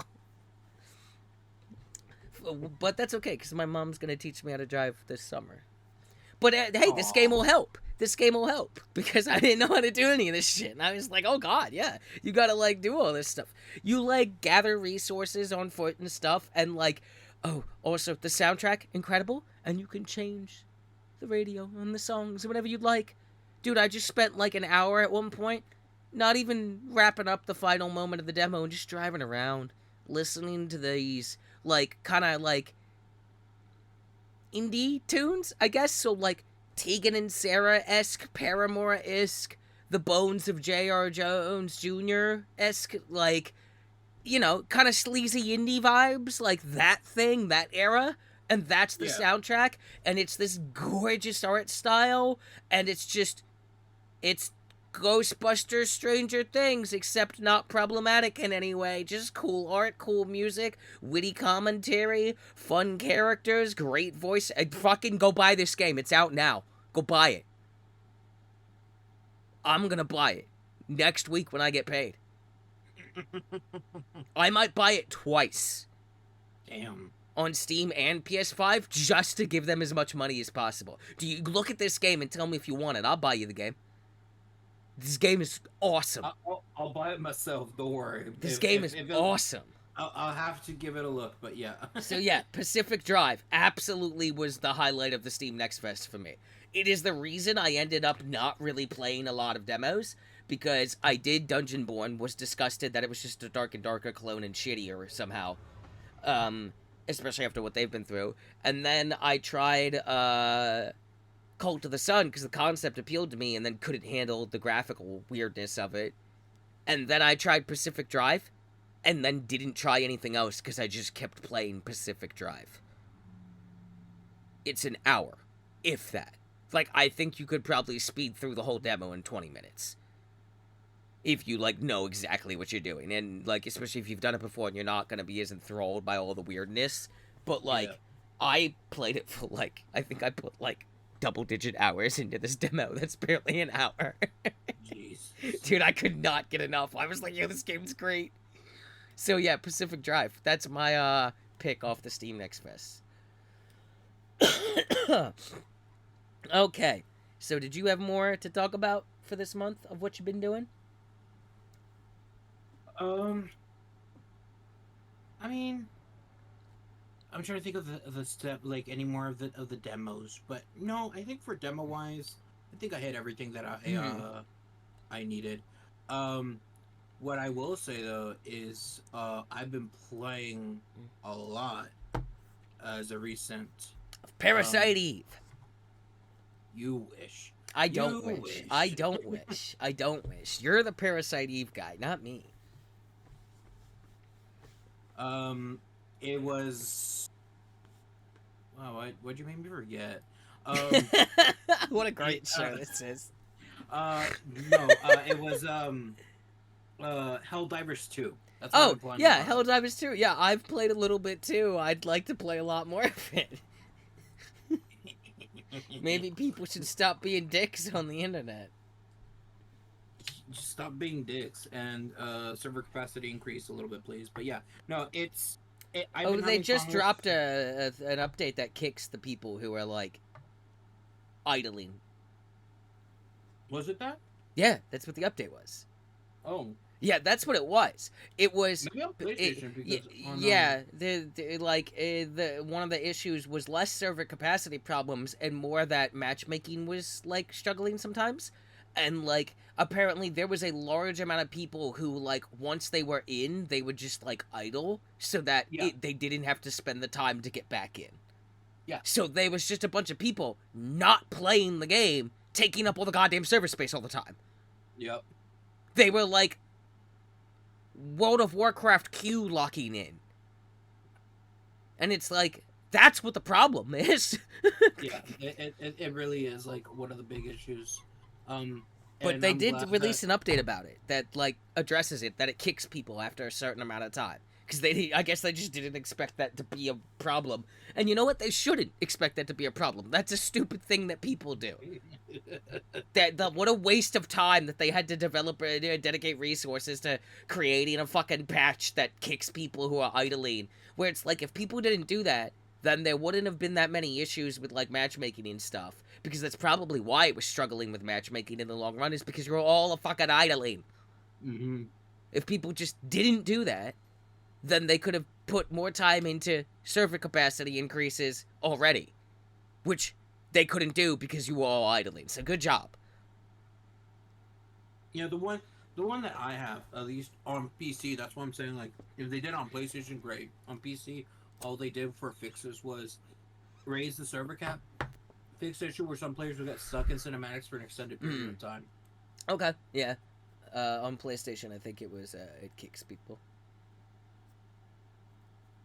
But that's okay because my mom's gonna teach me how to drive this summer. But hey, this Aw. game will help. This game will help because I didn't know how to do any of this shit. And I was like, oh god, yeah, you gotta like do all this stuff. You like gather resources on foot and stuff, and like, oh, also the soundtrack incredible, and you can change the radio and the songs whatever you'd like. Dude, I just spent like an hour at one point, not even wrapping up the final moment of the demo, and just driving around, listening to these like kind of like indie tunes, I guess. So like Tegan and Sarah esque, Paramore esque, The Bones of J.R. Jones Jr. esque, like, you know, kind of sleazy indie vibes, like that thing, that era. And that's the soundtrack, and it's this gorgeous art style, and it's just, it's Ghostbusters Stranger Things, except not problematic in any way. Just cool art, cool music, witty commentary, fun characters, great voice. Fucking go buy this game. It's out now. Go buy it. I'm gonna buy it next week when I get paid. I might buy it twice. Damn. On Steam and PS5 just to give them as much money as possible. Do you look at this game and tell me if you want it? I'll buy you the game. This game is awesome. I'll buy it myself. Don't worry. This game is awesome. I'll have to give it a look, but yeah. So yeah, Pacific Drive absolutely was the highlight of the Steam Next Fest for me. It is the reason I ended up not really playing a lot of demos, because I did Dungeonborn, was disgusted that it was just a Dark and Darker clone and shittier somehow. Especially after what they've been through. And then I tried Cult of the Sun because the concept appealed to me, and then couldn't handle the graphical weirdness of it. And then I tried Pacific Drive, and then didn't try anything else because I just kept playing Pacific Drive. It's an hour, if that. Like, I think you could probably speed through the whole demo in 20 minutes. If you, like, know exactly what you're doing. And, like, especially if you've done it before and you're not going to be as enthralled by all the weirdness. But, like, I played it for, like, I think I put, like, double-digit hours into this demo. That's barely an hour. Jeez. Dude, I could not get enough. I was like, yo, this game's great. So, yeah, Pacific Drive. That's my, pick off the Steam Next Fest. Okay. So, did you have more to talk about for this month of what you've been doing? I mean, I'm trying to think of the step, like any more of the demos, but no, I think for demo wise, I think I had everything that I needed. What I will say though is I've been playing a lot as a recent Parasite Eve. You wish. I don't wish. I don't wish. I don't wish. You're the Parasite Eve guy, not me. It was. Wow, what'd you make me forget? What a great show this is. No, it was Helldivers 2. That's what I'm playing yeah, about. Helldivers 2. Yeah, I've played a little bit too. I'd like to play a lot more of it. Maybe people should stop being dicks on the internet. Just stop being dicks and server capacity increase a little bit, please. But yeah, no, They just dropped an update that kicks the people who are like idling. Was it that? Yeah, that's what the update was. Oh. Yeah, that's what it was. It was. Maybe on PlayStation because one of the issues was less server capacity problems and more that matchmaking was like struggling sometimes. And like apparently there was a large amount of people who like once they were in, they would just like idle so that they didn't have to spend the time to get back in. Yeah. So there was just a bunch of people not playing the game, taking up all the goddamn server space all the time. Yep. They were like World of Warcraft queue locking in. And it's like, that's what the problem is. Yeah, it really is like one of the big issues. But they did release an update about it that like addresses it, that it kicks people after a certain amount of time. Because I guess they just didn't expect that to be a problem. And you know what? They shouldn't expect that to be a problem. That's a stupid thing that people do. What a waste of time that they had to develop dedicate resources to creating a fucking patch that kicks people who are idling. Where it's like, if people didn't do that, then there wouldn't have been that many issues with, like, matchmaking and stuff. Because that's probably why it was struggling with matchmaking in the long run, is because you're all a fucking idling. Mm-hmm. If people just didn't do that, then they could have put more time into server capacity increases already. Which they couldn't do because you were all idling. So good job. Yeah, the one that I have, at least on PC, that's what I'm saying, like, if they did on PlayStation, great. On PC, all they did for fixes was raise the server cap, fix the issue where some players would get stuck in cinematics for an extended period of time. Okay, yeah. On PlayStation, I think it was, it kicks people.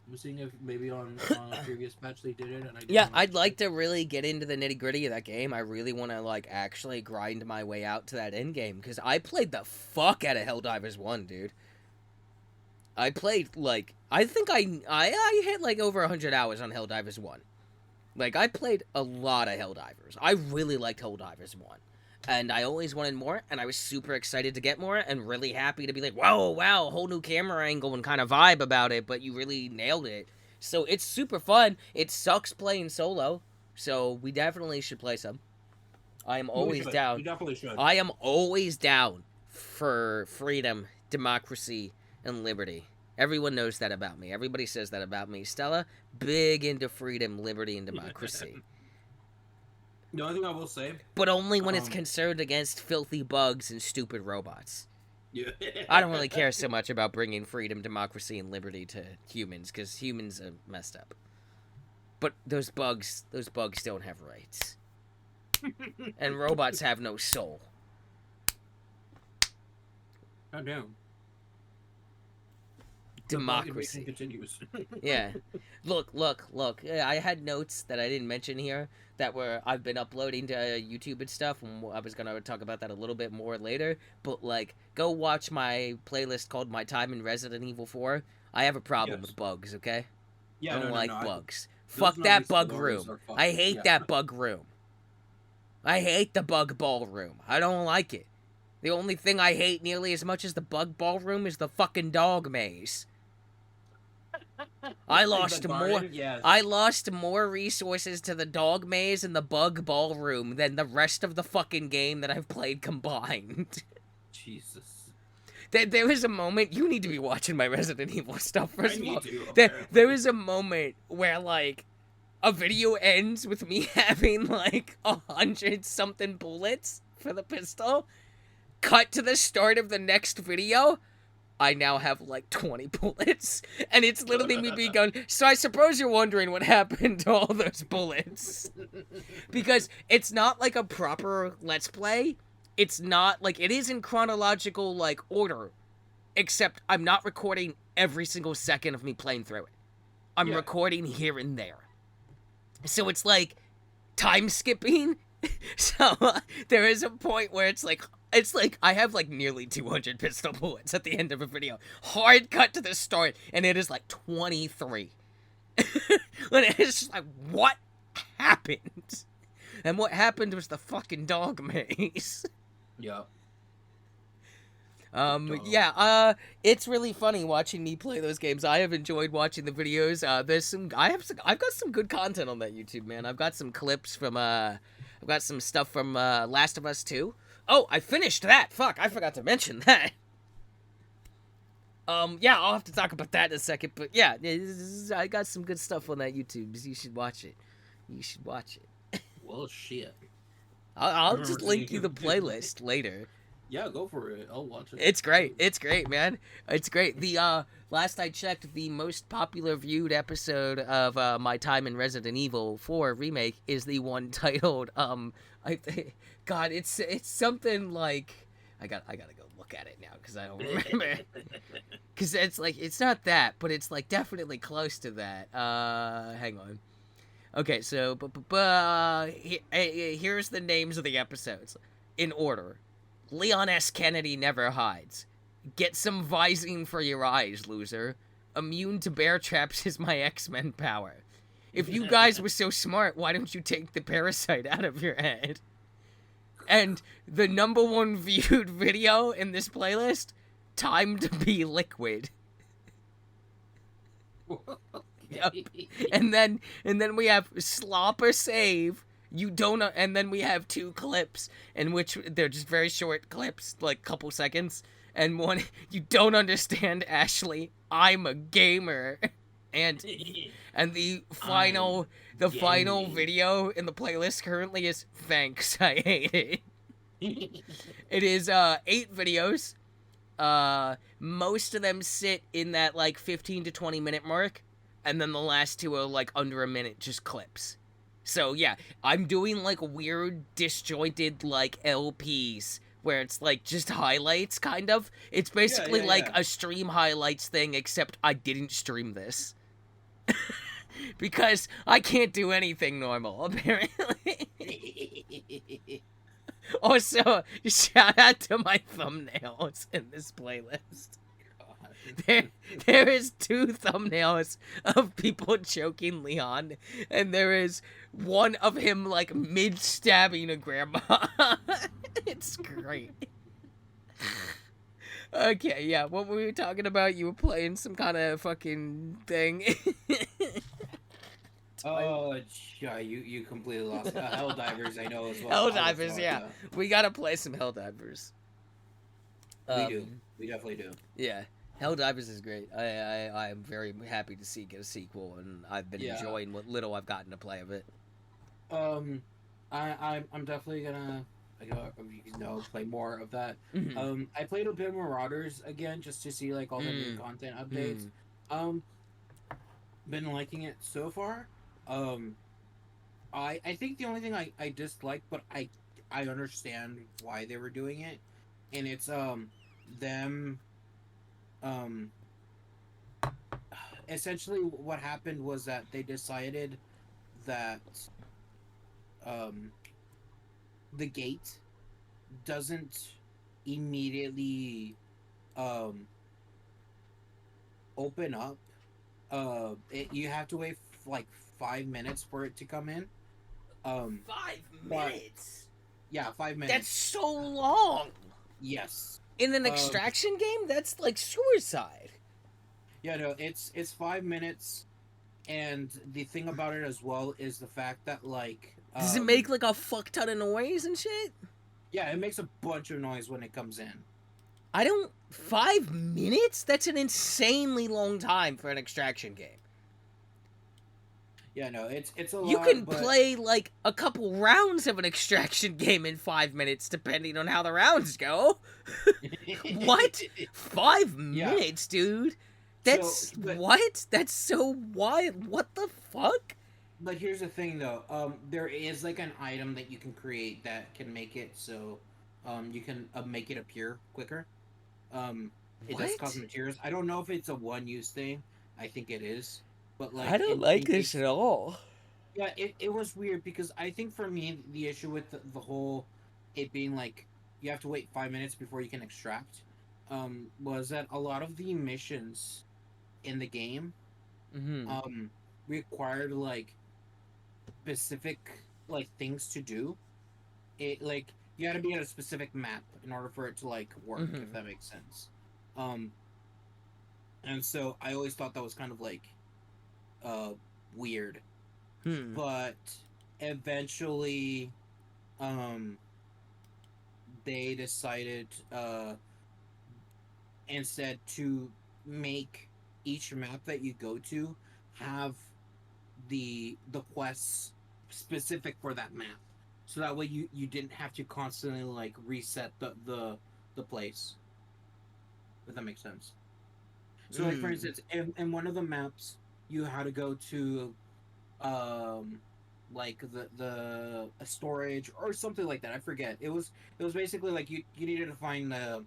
I'm seeing if maybe on a previous patch they did it. And I'd like to really get into the nitty gritty of that game. I really want to, like, actually grind my way out to that end game, because I played the fuck out of Helldivers 1, dude. I played, like, I think I hit, like, over 100 hours on Helldivers 1. Like, I played a lot of Helldivers. I really liked Helldivers 1. And I always wanted more, and I was super excited to get more, and really happy to be like, whoa, wow, whole new camera angle and kind of vibe about it, but you really nailed it. So it's super fun. It sucks playing solo, so we definitely should play some. I am always down. You definitely should. I am always down for freedom, democracy, and liberty. Everyone knows that about me. Everybody says that about me. Stella, big into freedom, liberty, and democracy. The only thing I will say... But only when it's concerned against filthy bugs and stupid robots. Yeah. I don't really care so much about bringing freedom, democracy, and liberty to humans, because humans are messed up. But those bugs don't have rights. And robots have no soul. God damn. Democracy. Continues. Yeah. Look. I had notes that I didn't mention here that I've been uploading to YouTube and stuff, and I was gonna talk about that a little bit more later. But, like, go watch my playlist called My Time in Resident Evil 4. I have a problem with bugs, okay? Yeah, I don't like bugs. Fuck that bug room. I hate that bug room. I hate the bug ballroom. I don't like it. The only thing I hate nearly as much as the bug ballroom is the fucking dog maze. I lost more resources to the dog maze and the bug ballroom than the rest of the fucking game that I've played combined. Jesus. There was a moment, you need to be watching my Resident Evil stuff first of all. There was a moment where, like, a video ends with me having, like, 100-something bullets for the pistol. Cut to the start of the next video, I now have, like, 20 bullets. And it's literally me being going, so I suppose you're wondering what happened to all those bullets. Because it's not, like, a proper Let's Play. It's not, like, it is in chronological, like, order. Except I'm not recording every single second of me playing through it. I'm recording here and there. So it's, like, time skipping. So there is a point where it's like I have, like, nearly 200 pistol bullets at the end of a video. Hard cut to the start, and it is, like, 23. And it's just like, what happened? And what happened was the fucking dog maze. Yeah. It's really funny watching me play those games. I have enjoyed watching the videos. I've got some good content on that YouTube, man. I've got some clips from, I've got some stuff from, Last of Us 2. Oh, I finished that! Fuck, I forgot to mention that. I'll have to talk about that in a second, but yeah, I got some good stuff on that YouTube. You should watch it. Well, shit. I'll just link you the playlist later. Yeah, go for it. I'll watch it. It's great, man. It's great. The, last I checked, the most popular viewed episode of, My Time in Resident Evil 4 Remake is the one titled, God, it's something like, I gotta go look at it now, because I don't remember. Because it's like, it's not that, but it's, like, definitely close to that. Hang on. Okay, so, here's the names of the episodes, in order. Leon S. Kennedy Never Hides. Get some Visine for your eyes, loser. Immune to bear traps is my X-Men power. If you guys were so smart, why don't you take the parasite out of your head? And the number one viewed video in this playlist, time to be liquid. Yep. And then we have slop or save. You don't, and then we have 2 clips in which they're just very short clips, like couple seconds. And one, you don't understand, Ashley. I'm a gamer. And the final video in the playlist currently is thanks, I hate it. It is 8 videos. Most of them sit in that like 15 to 20 minute mark, and then the last 2 are like under a minute, just clips. So yeah, I'm doing like weird disjointed like LPs where it's like just highlights, kind of. It's basically like a stream highlights thing, except I didn't stream this. Because I can't do anything normal, apparently. Also, shout out to my thumbnails in this playlist. There is 2 thumbnails of people choking Leon, and there is one of him like mid-stabbing a grandma. It's great. Okay, yeah, what were we talking about? You were playing some kind of fucking thing. Oh, yeah, you completely lost. Helldivers, I know as well. Helldivers, yeah. We gotta play some Helldivers. We do. We definitely do. Yeah. Helldivers is great. I'm very happy to see get a sequel, and I've been enjoying what little I've gotten to play of it. I'm definitely gonna play more of that. Mm-hmm. I played a bit of Marauders again just to see like all the new content updates. Been liking it so far. I think the only thing I dislike, but I understand why they were doing it, and it's them essentially what happened was that they decided that the gate doesn't immediately open up. You have to wait like 5 minutes for it to come in. 5 minutes? Yeah, 5 minutes. That's so long! Yes. In an extraction game? That's like suicide. Yeah, no, it's 5 minutes, and the thing about it as well is the fact that like does it make like a fuck ton of noise and shit? Yeah, it makes a bunch of noise when it comes in. 5 minutes? That's an insanely long time for an extraction game. Yeah, no, it's a lot. You can play like a couple rounds of an extraction game in 5 minutes, depending on how the rounds go. What? 5 minutes, dude? That's what? That's so wild. What the fuck? But here's the thing, though. There is like an item that you can create that can make it so, you can make it appear quicker. It does cost materials. I don't know if it's a one-use thing. I think it is. But like, I don't like this at all. Yeah, it was weird because I think for me the issue with the whole it being like you have to wait 5 minutes before you can extract, was that a lot of the missions in the game, required like specific like things to do. It like you got to be at a specific map in order for it to like work, if that makes sense. And so I always thought that was kind of like weird. But eventually they decided instead to make each map that you go to have the quests specific for that map, so that way you didn't have to constantly like reset the place, if that makes sense. So like for instance, in one of the maps you had to go to like the storage or something like that. I forget. It was basically like you needed to find a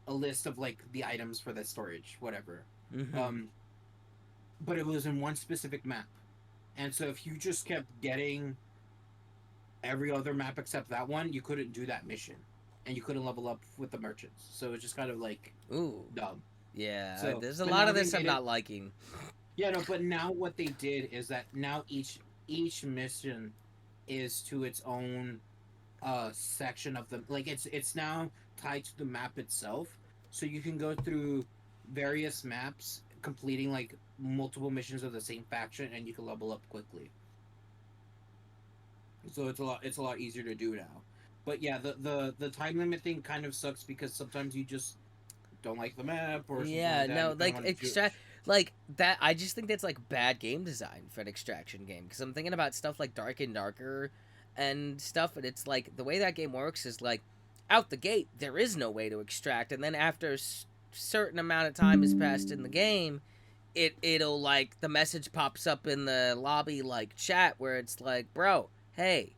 list of like the items for the storage, whatever. But it was in one specific map, and so if you just kept getting every other map except that one, you couldn't do that mission, and you couldn't level up with the merchants. So it's just kind of like dumb. Yeah, So, there's a but lot now of they this I'm made it. not liking. Yeah, no, but now what they did is that now each mission is to its own section of the, like, it's now tied to the map itself, so you can go through various maps completing like multiple missions of the same faction, and you can level up quickly. So it's a lot easier to do now. But yeah, the time limit thing kind of sucks because sometimes you just don't like the map or something Yeah, like that, and no, you kind of like want to do. extract like that. I just think that's like bad game design for an extraction game because I'm thinking about stuff like Dark and Darker and stuff, and it's like the way that game works is like out the gate there is no way to extract, and then after a certain amount of time has passed in the game, it'll like the message pops up in the lobby like chat where it's like, bro, hey,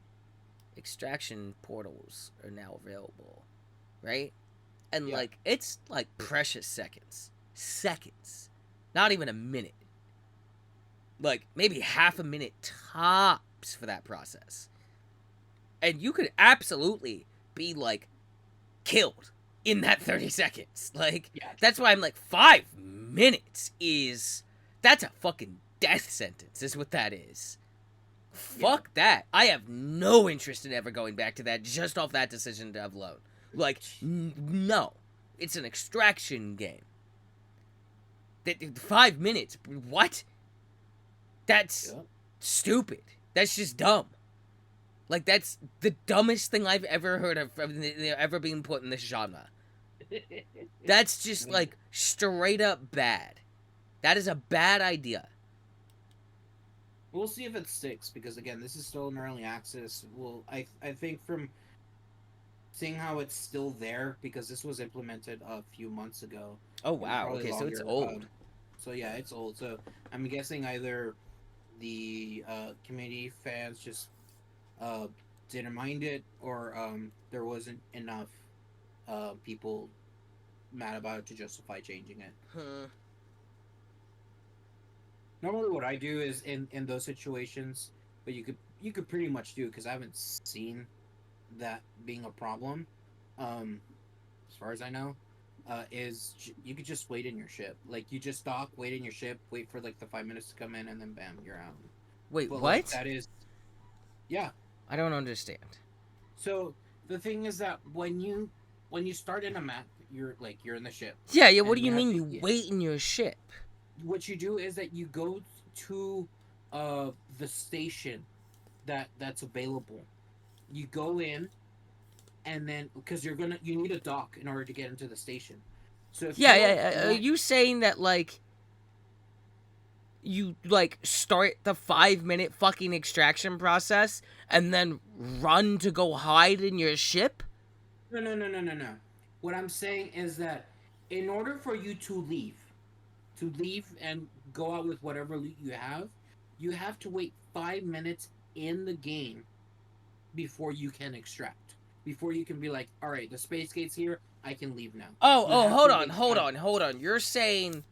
extraction portals are now available, right? And Yeah. like it's like precious seconds, not even a minute, like maybe half a minute tops for that process, and you could absolutely be like killed in that 30 seconds. Like Yeah. that's why I'm like 5 minutes is that's a fucking death sentence is what that is. Fuck that. I have no interest in ever going back to that just off that decision alone. Like, no. It's an extraction game. 5 minutes? What? That's stupid. That's just dumb. Like, that's the dumbest thing I've ever heard of ever being put in this genre. That's just, like, straight up bad. That is a bad idea. We'll see if it sticks because again, this is still in early access. Well, I think from seeing how it's still there because this was implemented a few months ago. Oh wow. Probably Okay, so it's longer. old. So yeah, it's old. So I'm guessing either the community fans just uh, didn't mind it, or there wasn't enough people mad about it to justify changing it. Normally, what I do is in those situations, but you could pretty much do because I haven't seen that being a problem. As far as I know, you could just wait in your ship. Like you just dock, wait in your ship, wait for like the 5 minutes to come in, and then bam, you're out. Wait, But like what? that is, yeah. I don't understand. So the thing is that when you start in a map, you're in the ship, Yeah, yeah, what and do you you have mean to. you wait in your ship? What you do is that you go to the station that's available. You go in, and then because you need a dock in order to get into the station. So if you Yeah, don't yeah, are want, you saying that, like, you, like, start the 5 minute fucking extraction process and then run to go hide in your ship? no, no, no, no, no, no. What I'm saying is that in order for you to leave and go out with whatever loot you have to wait 5 minutes in the game before you can extract. Before you can be like, all right, the space gate's here, I can leave now. You have Hold to on, wait hold 5 on, hold on. You're saying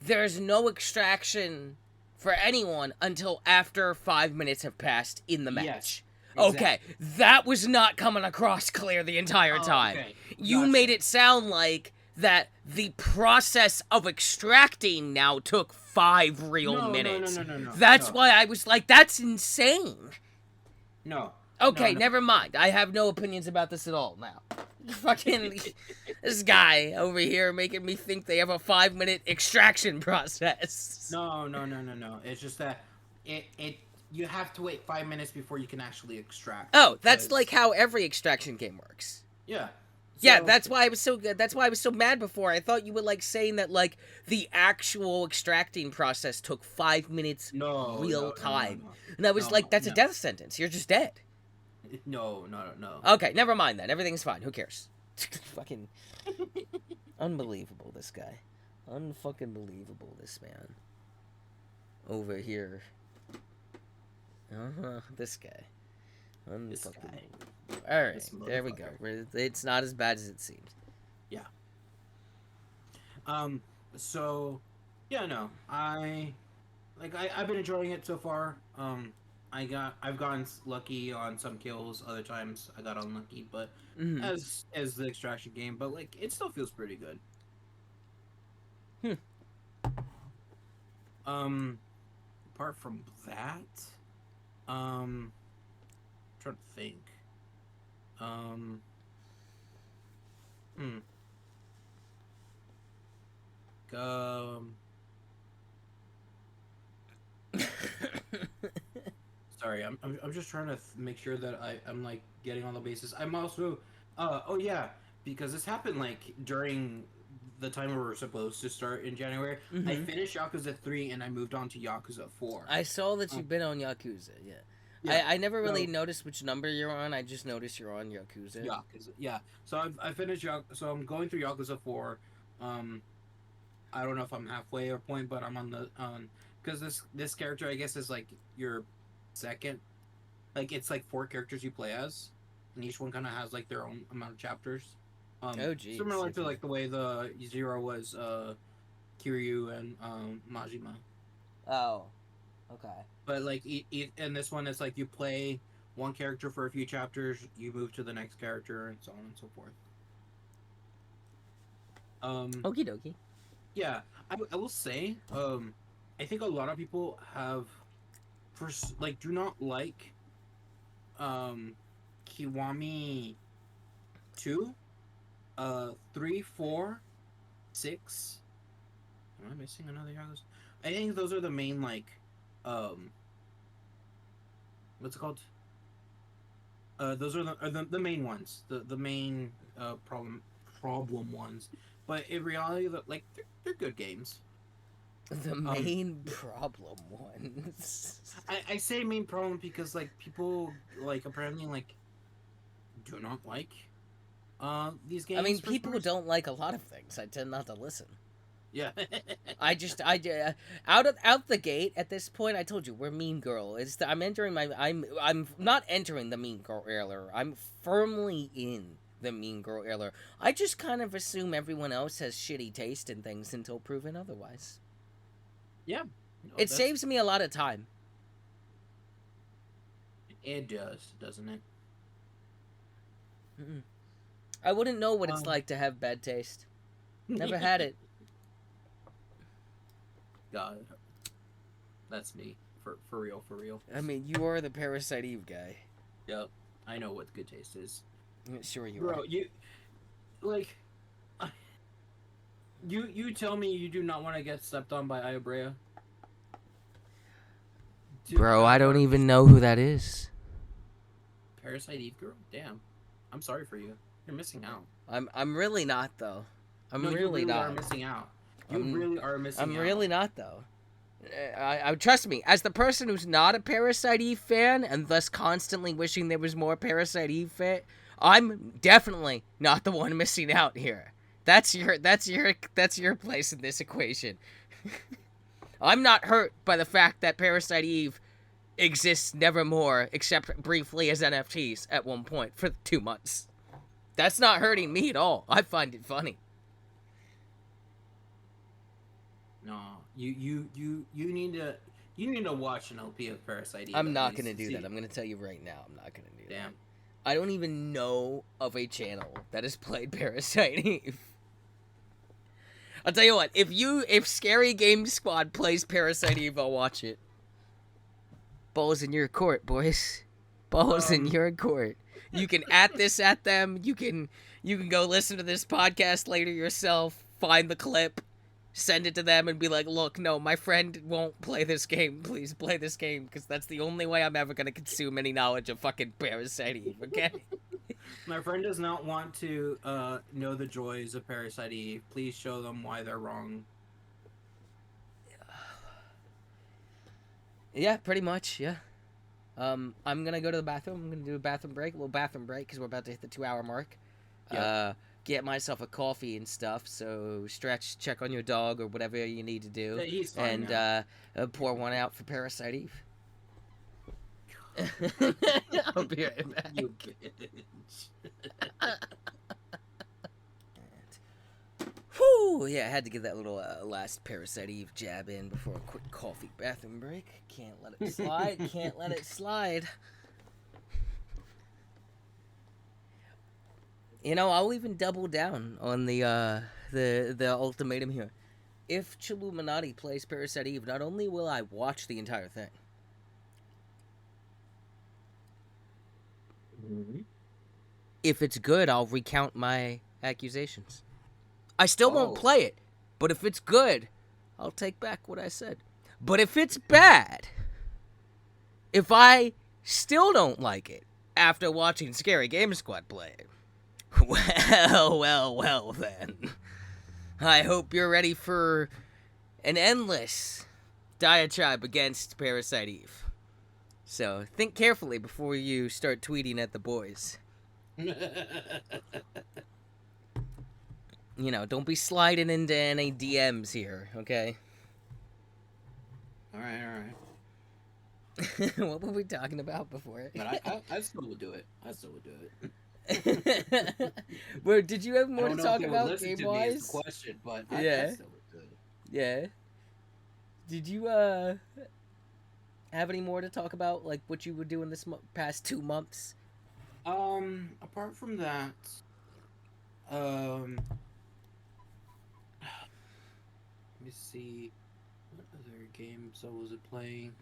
there's no extraction for anyone until after 5 minutes have passed in the match. Yes, Okay, exactly. that was not coming across clear the entire Oh, time. okay. You Gotcha. made it sound like that the process of extracting now took 5 real No, no, no, minutes. no, no, no. That's No. why I was like, that's insane. No. Okay, No, no. never mind. I have no opinions about this at all now. Fucking this guy over here making me think they have a 5 minute extraction process. No, no, no, no, no. It's just that it you have to wait 5 minutes before you can actually extract. Oh, that's because- like how every extraction game works. Yeah. Yeah, So- that's why I was so good. That's why I was so mad before. I thought you were like saying that like the actual extracting process took 5 minutes real time. And I was like, that's a death sentence. You're just dead. No, no, no. Okay, never mind then. Everything's fine. Who cares? Fucking unbelievable, this guy. Unfucking believable, this man. Over here. This guy. This Unfucking guy. believable. Alright, This there we go. It's not as bad as it seems. Yeah. So, yeah, no, I've been enjoying it so far. I've gotten lucky on some kills. Other times I got unlucky, but Mm-hmm. as the extraction game, but like it still feels pretty good. Hmm. Apart from that, um, I'm trying to think. Um, hmm. Um, Sorry, I'm just trying to make sure that I'm like getting on the bases. I'm also, oh yeah, because this happened like during the time we were supposed to start in January. I Mm-hmm. finished Yakuza 3 and I moved on to Yakuza 4. I saw that Um, you've been on Yakuza. Yeah. yeah, I never really so noticed which number you're on. I just noticed you're on Yakuza. Yakuza, yeah. So I finished so I'm going through Yakuza 4. Um, I don't know if I'm halfway or point, but I'm on the because this character I guess is like your second. Like it's like four characters you play as, and each one kind of has like their own amount of chapters. Oh, geez. Similar to Okay. like the way the Zero was Kiryu and Majima. Oh. Okay. But like in this one, it's like you play one character for a few chapters, you move to the next character, and so on and so forth. Okie dokie. Yeah, I will say, I think a lot of people have, like, do not like, Kiwami 2, 3, 4, 6. Am I missing another Yakuza? I think those are the main, like, um, what's it called? Those are the main ones, the main problem ones. But in reality, like they're good games. The Um, main problem ones. I say main problem because like people like apparently like do not like these I mean, games for some people reason. don't like a lot of things. I tend not to listen. Yeah. Out the gate at this point. I told you we're Mean Girl. I'm not entering the Mean Girl era. I'm firmly in the Mean Girl era. I just kind of assume everyone else has shitty taste in things until proven otherwise. Yeah. No, It saves me a lot of time. it does, doesn't it? Mm-mm. I wouldn't know what it's Um like to have bad taste. Never had it. God, that's me. For real, for real. I mean, you are the Parasite Eve guy. Yep. I know what good taste is. Sure you are. Bro, you like you tell me you do not want to get stepped on by Iobrea. Dude, Bro, I don't even know who that is. Parasite Eve girl? Damn. I'm sorry for you. You're missing out. I'm really not though. I'm No, you really really are not. missing out. You I'm really are missing I'm out. really not though. I trust me, as the person who's not a Parasite Eve fan and thus constantly wishing there was more Parasite Eve fan, I'm definitely not the one missing out here. That's your place in this equation. I'm not hurt by the fact that Parasite Eve exists nevermore, except briefly as NFTs at one point for 2 months. That's not hurting me at all. I find it funny. No, you need to watch an LP of Parasite Eve. I'm At not least. gonna do See, that. I'm gonna tell you right now. I'm not gonna do that. damn. I don't even know of a channel that has played Parasite Eve. I'll tell you what. If Scary Game Squad plays Parasite Eve, I'll watch it. Balls in your court, boys. Balls in your court. You can at them. You can go listen to this podcast later yourself. Find the clip, send it to them, and be like, "Look, no, my friend won't play this game. Please play this game, because that's the only way I'm ever gonna consume any knowledge of fucking Parasite Eve." Okay. My friend does not want to know the joys of Parasite Eve. Please show them why they're wrong. Yeah, pretty much. Yeah. I'm gonna go to the bathroom. I'm gonna do a little bathroom break, because we're about to hit the 2-hour mark. Yep. Get myself a coffee and stuff. So stretch, check on your dog or whatever you need to do, Yeah, he's fine and now. pour one out for Parasite Eve. I'll be right back. You bitch. Whew. Oh yeah, I had to get that little last Parasite Eve jab in before a quick coffee bathroom break. Can't let it slide. Can't let it slide. You know, I'll even double down on the ultimatum here. If Chilluminati plays Parasite Eve, not only will I watch the entire thing, if it's good, I'll recount my accusations. I still won't play it, but if it's good, I'll take back what I said. But if it's bad, if I still don't like it after watching Scary Game Squad play it, well then. I hope you're ready for an endless diatribe against Parasite Eve. So think carefully before you start tweeting at the boys. You know, don't be sliding into any DMs here, okay? Alright. What were we talking about before? But I still would do it. Well, did you have more to talk about game-wise? Question, but yeah. I still would do it. Yeah. Did you have any more to talk about, like what you were doing this past 2 months? Apart from that, let me see, what other games I was playing.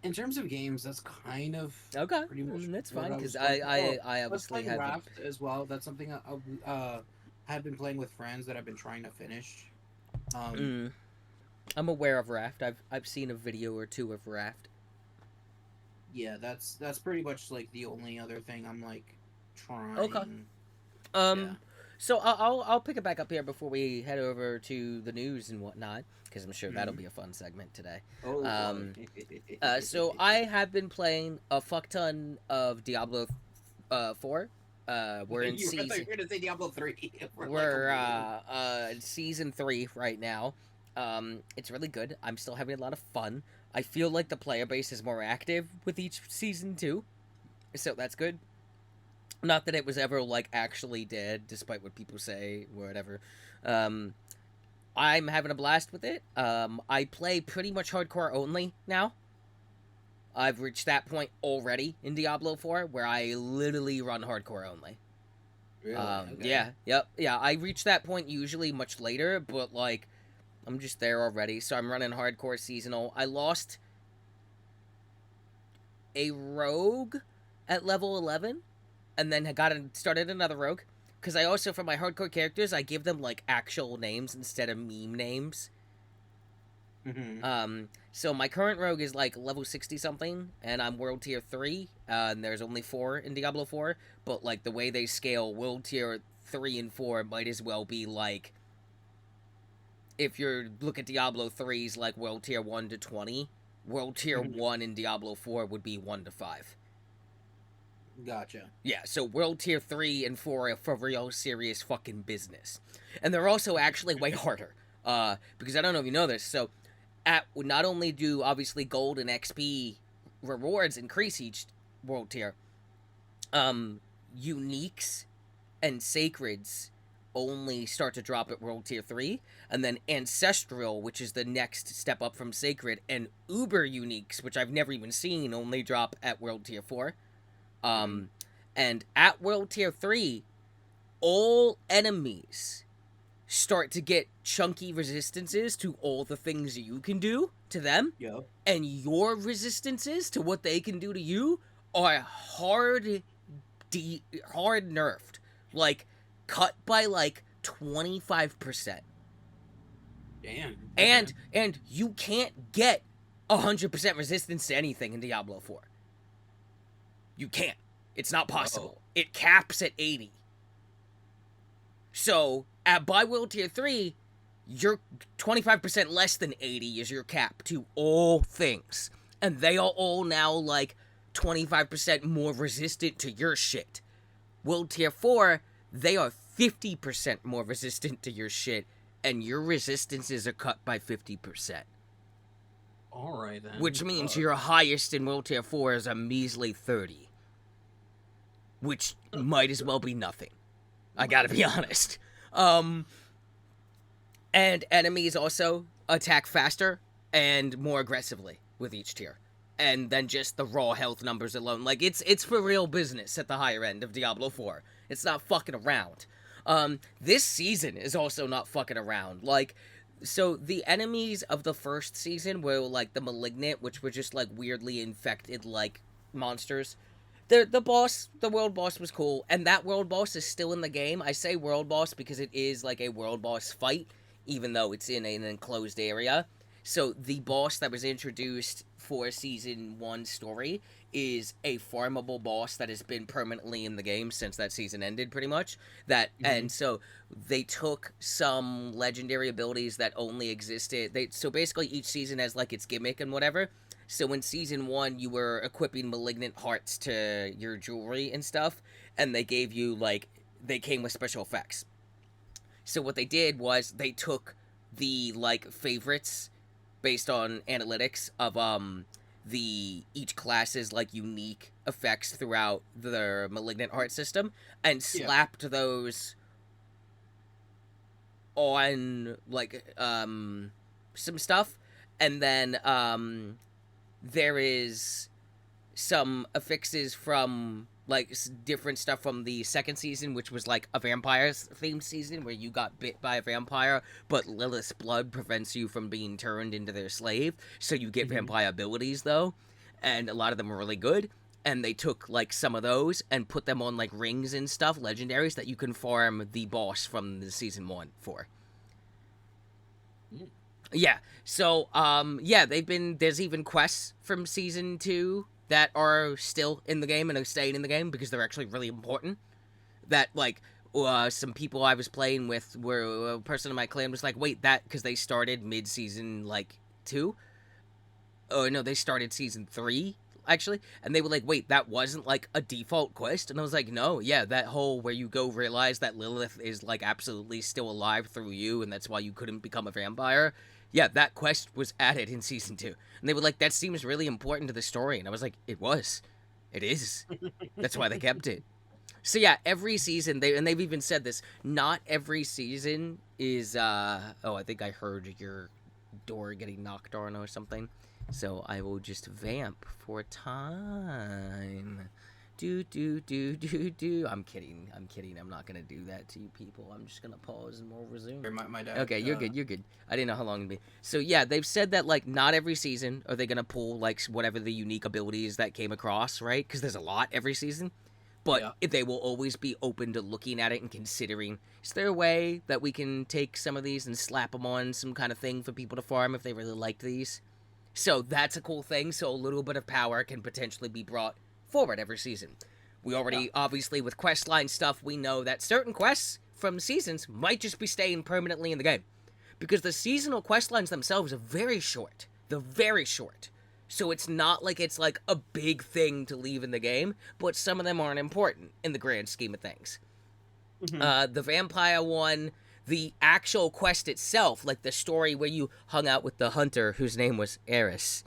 In terms of games, that's kind of okay. Pretty much that's fine because I obviously have Raft as well. That's something I have been playing with friends that I've been trying to finish. I'm aware of Raft. I've seen a video or two of Raft. Yeah, that's pretty much like the only other thing I'm like trying. Okay. Yeah. So I'll pick it back up here before we head over to the news and whatnot, because I'm sure that'll be a fun segment today. So I have been playing a fuck ton of Diablo 4. We're in season. You're gonna say Diablo 3. We're season 3 right now. It's really good. I'm still having a lot of fun. I feel like the player base is more active with each season too, so that's good. Not that it was ever, like, actually dead, despite what people say, or whatever. I'm having a blast with it. I play pretty much hardcore only now. I've reached that point already in Diablo 4, where I literally run hardcore only. Really? Okay. Yeah, I reach that point usually much later, but, like, I'm just there already, so I'm running hardcore seasonal. I lost a rogue at level 11, and then started another rogue, because I also, for my hardcore characters, I give them, like, actual names instead of meme names. So my current rogue is, like, level 60-something, and I'm world tier 3, and there's only 4 in Diablo 4, but, like, the way they scale, world tier 3 and 4 might as well be, like, if you look at Diablo 3's, like, world tier 1 to 20, world tier 1 in Diablo 4 would be 1 to 5. Gotcha. Yeah, so world tier 3 and 4 are for real serious fucking business. And they're also actually way harder. Because I don't know if you know this, so not only do obviously gold and XP rewards increase each world tier, uniques and sacreds only start to drop at world tier 3, and then ancestral, which is the next step up from sacred, and uber uniques, which I've never even seen, only drop at world tier 4. And at world tier 3, all enemies start to get chunky resistances to all the things you can do to them. Yep. And your resistances to what they can do to you are hard nerfed. Like, cut by, like, 25%. Damn. And you can't get 100% resistance to anything in Diablo 4. You can't. It's not possible. It caps at 80. So, by world tier 3, you're 25% less than 80 is your cap to all things. And they are all now, like, 25% more resistant to your shit. World tier 4, they are 50% more resistant to your shit, and your resistances are cut by 50%. Alright then. Which means your highest in world tier 4 is a measly 30. Which might as well be nothing. I gotta be honest. And enemies also attack faster and more aggressively with each tier. And then just the raw health numbers alone. Like, it's for real business at the higher end of Diablo 4. It's not fucking around. This season is also not fucking around. Like, so the enemies of the first season were, like, the Malignant, which were just, like, weirdly infected, like, monsters. The world boss was cool, and that world boss is still in the game. I say world boss because it is, like, a world boss fight, even though it's in an enclosed area. So the boss that was introduced for season 1 story is a farmable boss that has been permanently in the game since that season ended, pretty much. And so they took some legendary abilities that only existed. So basically each season has like its gimmick and whatever. So in season 1 you were equipping malignant hearts to your jewelry and stuff, and they gave you like they came with special effects. So what they did was they took the like favorites based on analytics of the each class's like unique effects throughout the malignant heart system and slapped those on like some stuff, and then there is some affixes from like different stuff from the second season, which was like a vampires themed season where you got bit by a vampire, but Lilith's blood prevents you from being turned into their slave, so you get vampire abilities though, and a lot of them are really good. And they took like some of those and put them on like rings and stuff, legendaries that you can farm the boss from the season 1 for. Yeah, so yeah, there's even quests from season 2 that are still in the game and are staying in the game because they're actually really important. That, like, some people I was playing with were, a person in my clan was like, wait, that, because they started mid-season, like, 2? Oh, no, they started season 3, actually, and they were like, wait, that wasn't, like, a default quest? And I was like, no, yeah, that whole where you go realize that Lilith is, like, absolutely still alive through you, and that's why you couldn't become a vampire. Yeah, that quest was added in season 2. And they were like, that seems really important to the story. And I was like, it was. It is. That's why they kept it. So yeah, every season, they've even said this, not every season is, oh, I think I heard your door getting knocked on or something. So I will just vamp for time. Do. I'm kidding. I'm not gonna do that to you people. I'm just gonna pause and we'll resume. My dad, okay, you're good. I didn't know how long it'd be. So yeah, they've said that like not every season are they gonna pull like whatever the unique abilities that came across, right? Because there's a lot every season. But they will always be open to looking at it and considering, is there a way that we can take some of these and slap them on some kind of thing for people to farm if they really liked these? So that's a cool thing. So a little bit of power can potentially be brought forward every season. We already, obviously, with questline stuff, we know that certain quests from seasons might just be staying permanently in the game. Because the seasonal questlines themselves are very short. They're very short. So it's not like it's like a big thing to leave in the game, but some of them aren't important in the grand scheme of things. The vampire one, the actual quest itself, like the story where you hung out with the hunter whose name was Eris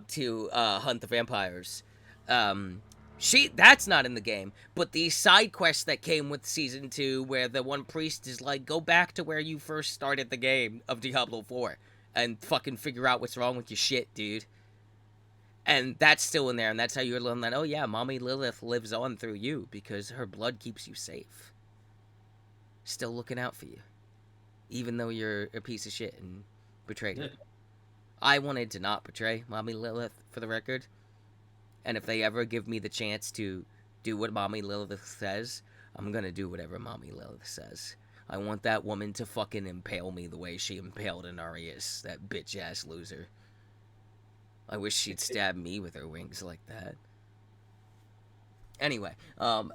to hunt the vampires. That's not in the game, but the side quest that came with season 2 where the one priest is like, go back to where you first started the game of Diablo 4 and fucking figure out what's wrong with your shit, dude. And that's still in there, and that's how you learn that, oh yeah, Mommy Lilith lives on through you because her blood keeps you safe. Still looking out for you. Even though you're a piece of shit and betrayed her. I wanted to not betray Mommy Lilith, for the record. And if they ever give me the chance to do what Mommy Lilith says, I'm gonna do whatever Mommy Lilith says. I want that woman to fucking impale me the way she impaled Anarius, that bitch-ass loser. I wish she'd stab me with her wings like that. Anyway, oh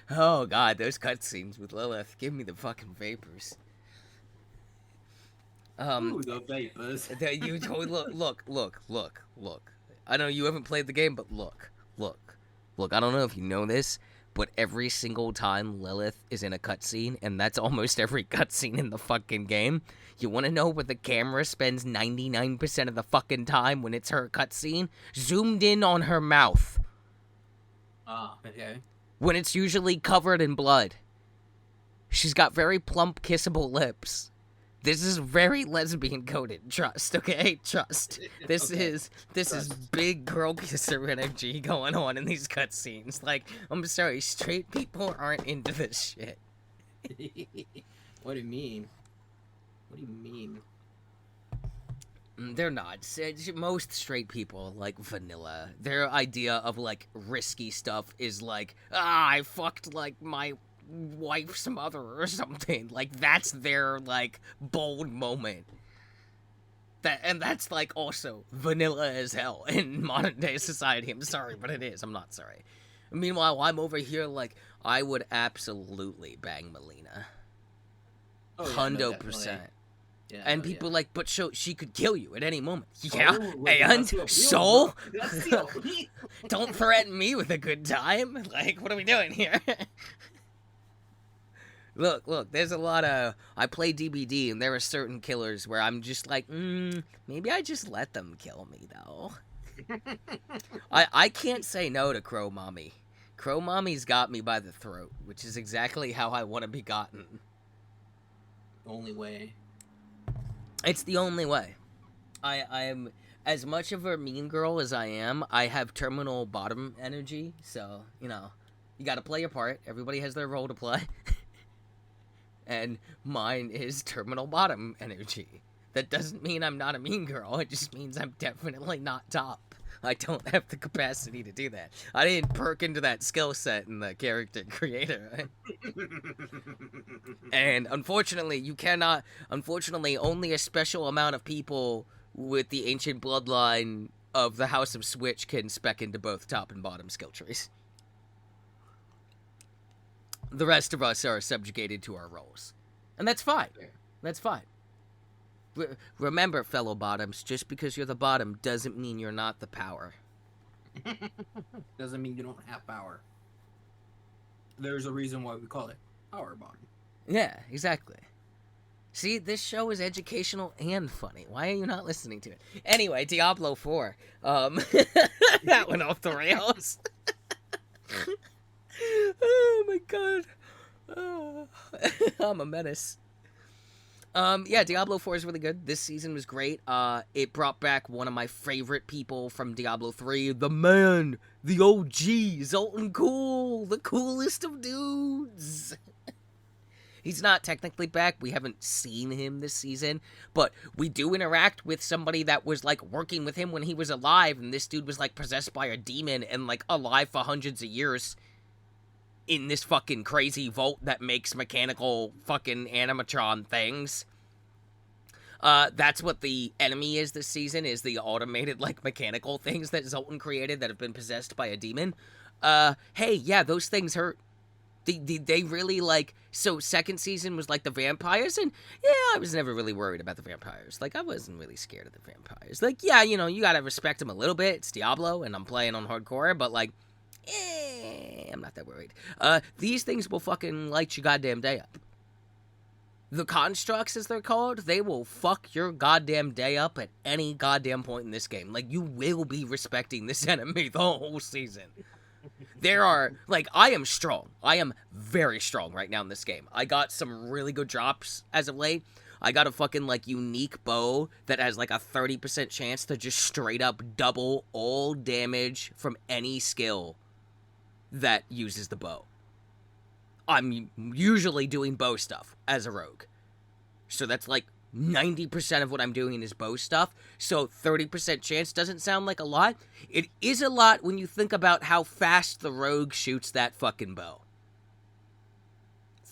god, those cutscenes with Lilith, give me the fucking vapors. Ooh, the vapors. You look. I know you haven't played the game, but look. I don't know if you know this, but every single time Lilith is in a cutscene, and that's almost every cutscene in the fucking game, you want to know where the camera spends 99% of the fucking time when it's her cutscene? Zoomed in on her mouth. Ah, okay. When it's usually covered in blood. She's got very plump, kissable lips. This is very lesbian coded. Trust, okay? Trust. This Okay. is Trust. big girl kisser energy going on in these cutscenes. Like, I'm sorry, straight people aren't into this shit. What do you mean? What do you mean? They're not. Most straight people like vanilla. Their idea of like risky stuff is like, I fucked like my wife's mother or something. Like that's their like bold moment. That's like also vanilla as hell in modern day society. I'm sorry, but it is. I'm not sorry. Meanwhile, I'm over here like I would absolutely bang Melina. Oh, yeah, no, 100%. Yeah, And no, people yeah. like, but she could kill you at any moment. Yeah, Oh, wait, and that's the appeal, so bro. That's the appeal. don't threaten me with a good time. Like, what are we doing here? Look, there's a lot of... I play DBD, and there are certain killers where I'm just like, maybe I just let them kill me, though. I can't say no to Crow Mommy. Crow Mommy's got me by the throat, which is exactly how I want to be gotten. Only way. It's the only way. I am... As much of a mean girl as I am, I have terminal bottom energy, so, you know, you gotta play your part. Everybody has their role to play. And mine is terminal bottom energy. That doesn't mean I'm not a mean girl, it just means I'm definitely not top. I don't have the capacity to do that. I didn't perk into that skill set in the character creator. And unfortunately, you cannot... Unfortunately, only a special amount of people with the ancient bloodline of the House of Switch can spec into both top and bottom skill trees. The rest of us are subjugated to our roles. And that's fine. That's fine. Remember, fellow bottoms, just because you're the bottom doesn't mean you're not the power. Doesn't mean you don't have power. There's a reason why we call it power bottom. Yeah, exactly. See, this show is educational and funny. Why are you not listening to it? Anyway, Diablo 4. That went off the rails. Oh my god. Oh. I'm a menace. Yeah, Diablo 4 is really good. This season was great. It brought back one of my favorite people from Diablo 3, the man, the OG, Zoltan Cool, the coolest of dudes. He's not technically back. We haven't seen him this season, but we do interact with somebody that was, like, working with him when he was alive, and this dude was, like, possessed by a demon and, like, alive for hundreds of years in this fucking crazy vault that makes mechanical fucking animatron things. That's what the enemy is this season, is the automated, like, mechanical things that Zoltan created that have been possessed by a demon. Hey, yeah, those things hurt. They really, like... So, second season was, like, the vampires, and, yeah, I was never really worried about the vampires. Like, I wasn't really scared of the vampires. Like, yeah, you know, you gotta respect them a little bit. It's Diablo, and I'm playing on hardcore, but, like, I'm not that worried. These things will fucking light your goddamn day up. The constructs, as they're called, they will fuck your goddamn day up at any goddamn point in this game. Like, you will be respecting this enemy the whole season. There are, like, I am strong. I am very strong right now in this game. I got some really good drops as of late. I got a fucking, like, unique bow that has, like, a 30% chance to just straight up double all damage from any skill that uses the bow. I'm usually doing bow stuff as a rogue. So that's, like, 90% of what I'm doing is bow stuff, so 30% chance doesn't sound like a lot. It is a lot when you think about how fast the rogue shoots that fucking bow.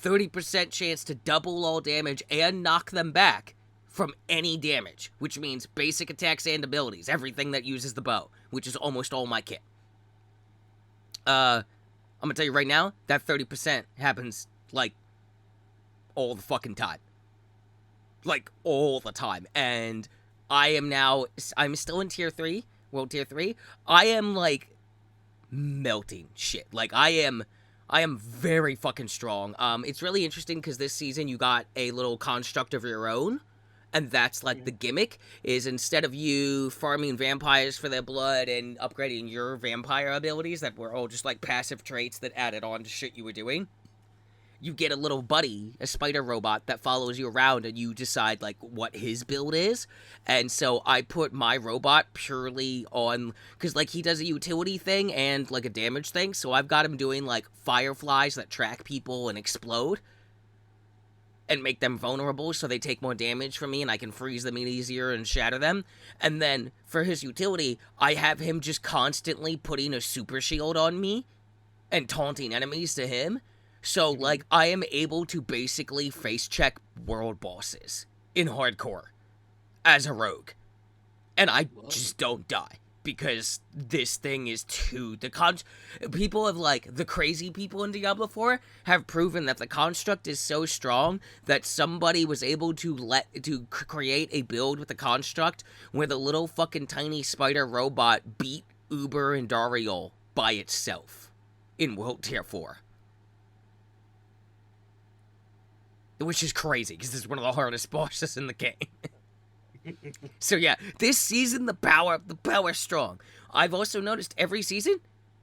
30% chance to double all damage and knock them back from any damage, which means basic attacks and abilities, everything that uses the bow, which is almost all my kit. I'm gonna tell you right now, that 30% happens, like, all the fucking time. Like, all the time. And I'm still in tier 3, world tier 3. I am, like, melting shit. Like, I am very fucking strong. It's really interesting because this season you got a little construct of your own. And that's, like, the gimmick, is instead of you farming vampires for their blood and upgrading your vampire abilities that were all just, like, passive traits that added on to shit you were doing, you get a little buddy, a spider robot that follows you around, and you decide like what his build is. And so I put my robot purely on, because like he does a utility thing and like a damage thing, so I've got him doing like fireflies that track people and explode and make them vulnerable so they take more damage from me and I can freeze them easier and shatter them. And then for his utility, I have him just constantly putting a super shield on me and taunting enemies to him. So, like, I am able to basically face check world bosses in hardcore as a rogue. And I just don't die. Because this thing is too... people have, like, the crazy people in Diablo 4 have proven that the construct is so strong that somebody was able to create a build with the construct where the little fucking tiny spider robot beat Uber and Dariel by itself in World Tier 4. Which is crazy, because this is one of the hardest bosses in the game. So yeah, this season the power's strong. I've also noticed every season,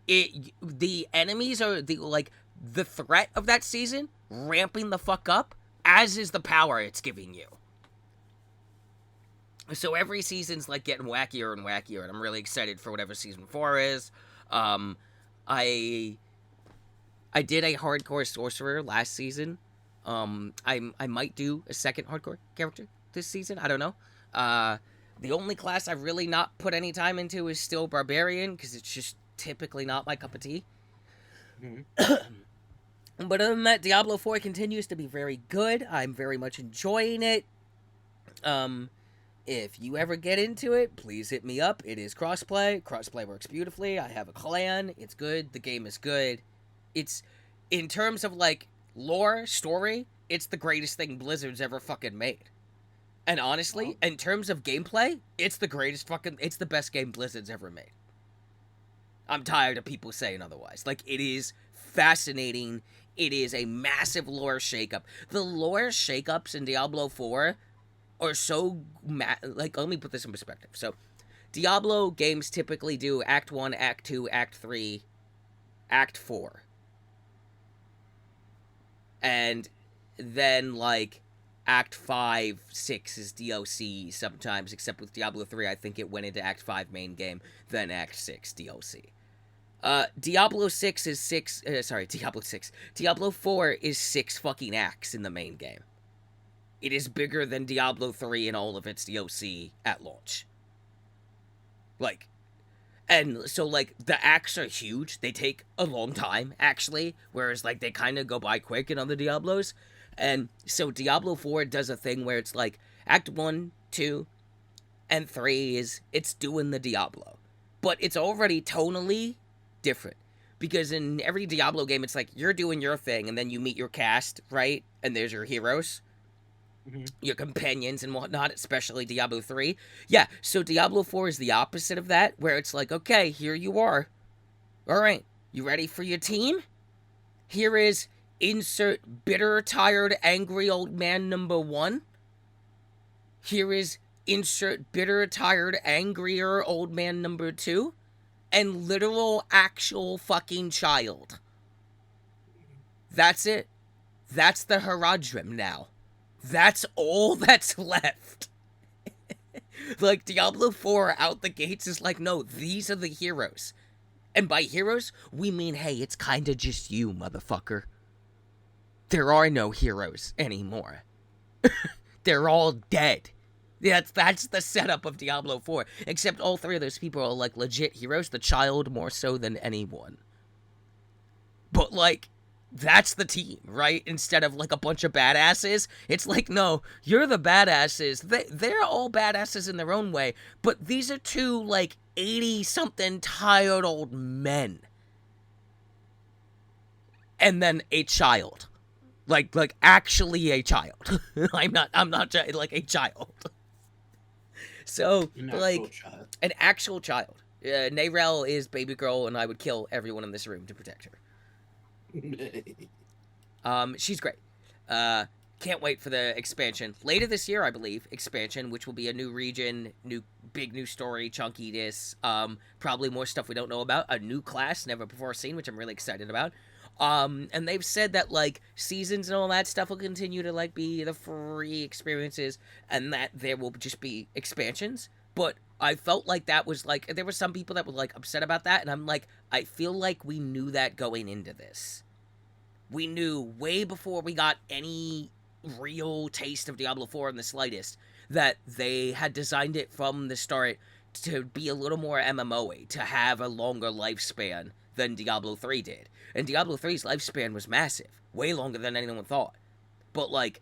the enemies are the threat of that season ramping the fuck up, as is the power it's giving you. So every season's like getting wackier and wackier, and I'm really excited for whatever season 4 is. I did a hardcore sorcerer last season. I might do a second hardcore character this season. I don't know. The only class I've really not put any time into is still Barbarian, because it's just typically not my cup of tea. But other than that, Diablo 4 continues to be very good. I'm very much enjoying it. If you ever get into it, please hit me up. It is crossplay. Crossplay works beautifully. I have a clan. It's good. The game is good. It's, in terms of, like, lore, story, it's the greatest thing Blizzard's ever fucking made. And honestly, in terms of gameplay, it's the best game Blizzard's ever made. I'm tired of people saying otherwise. Like, it is fascinating. It is a massive lore shakeup. The lore shakeups in Diablo 4 are so let me put this in perspective. So, Diablo games typically do Act 1, Act 2, Act 3, Act 4. And then, like, Act 5, 6 is DLC sometimes, except with Diablo 3, I think it went into Act 5 main game, then Act 6 DLC. Diablo 6 is 6, Diablo 6. Diablo 4 is 6 fucking acts in the main game. It is bigger than Diablo 3 and all of its DLC at launch. Like, and so, like, the acts are huge. They take a long time, actually, whereas, like, they kind of go by quick in other Diablos. And so Diablo 4 does a thing where it's, like, Act 1, 2, and 3 it's doing the Diablo. But it's already tonally different. Because in every Diablo game, it's like, you're doing your thing, and then you meet your cast, right? And there's your heroes. Your companions and whatnot, especially Diablo 3. Yeah, so Diablo 4 is the opposite of that, where it's like, okay, here you are. Alright, you ready for your team? Here is insert bitter, tired, angry old man number 1. Here is insert bitter, tired, angrier old man number 2. And literal, actual fucking child. That's it. That's the Haradrim now. That's all that's left. Like, Diablo 4 out the gates is like, no, these are the heroes. And by heroes, we mean, hey, it's kinda just you, motherfucker. There are no heroes anymore. They're all dead. That's the setup of Diablo 4. Except all 3 of those people are, like, legit heroes. The child more so than anyone. But, like, that's the team, right? Instead of, like, a bunch of badasses. It's like, no, you're the badasses. They're all badasses in their own way. But these are 2, like, 80-something tired old men. And then a child. Like, actually a child. I'm not, like, a child. So, an actual child. Narelle is baby girl, and I would kill everyone in this room to protect her. She's great. Can't wait for the expansion. Later this year, I believe, expansion, which will be a new region, new story, chunkiness, probably more stuff we don't know about, a new class never before seen, which I'm really excited about. And they've said that, like, seasons and all that stuff will continue to, like, be the free experiences, and that there will just be expansions. But I felt like that was, like, there were some people that were, like, upset about that, and I'm like, I feel like we knew that going into this. We knew way before we got any real taste of Diablo 4 in the slightest that they had designed it from the start to be a little more MMO-y, to have a longer lifespan than Diablo 3 did. And Diablo 3's lifespan was massive, way longer than anyone thought. But, like,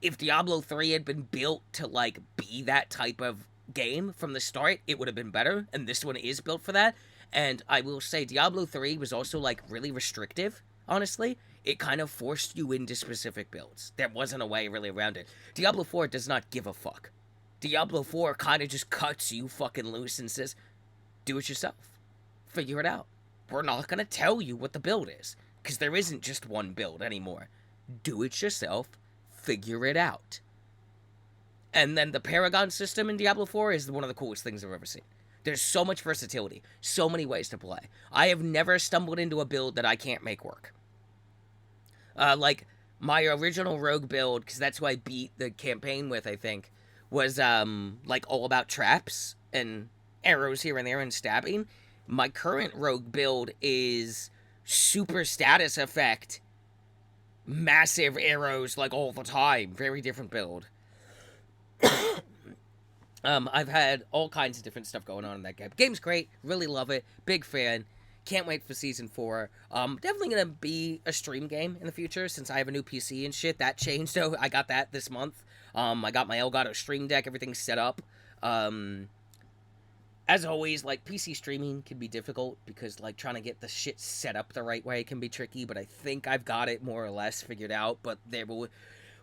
if Diablo 3 had been built to, like, be that type of game from the start, it would have been better, and this one is built for that. And I will say Diablo 3 was also, like, really restrictive, honestly. It kind of forced you into specific builds. There wasn't a way really around it. Diablo 4 does not give a fuck. Diablo 4 kind of just cuts you fucking loose and says, do it yourself. Figure it out. We're not going to tell you what the build is, because there isn't just one build anymore. Do it yourself. Figure it out. And then the Paragon system in Diablo 4 is one of the coolest things I've ever seen. There's so much versatility, so many ways to play. I have never stumbled into a build that I can't make work. Like, my original rogue build, because that's who I beat the campaign with, I think, was, like, all about traps and arrows here and there and stabbing. My current rogue build is super status effect, massive arrows, like, all the time. Very different build. I've had all kinds of different stuff going on in that game. Game's great. Really love it. Big fan. Can't wait for Season 4. Definitely going to be a stream game in the future since I have a new PC and shit. That changed, so I got that this month. I got my Elgato Stream Deck. Everything's set up. As always, like, PC streaming can be difficult because, like, trying to get the shit set up the right way can be tricky, but I think I've got it more or less figured out. But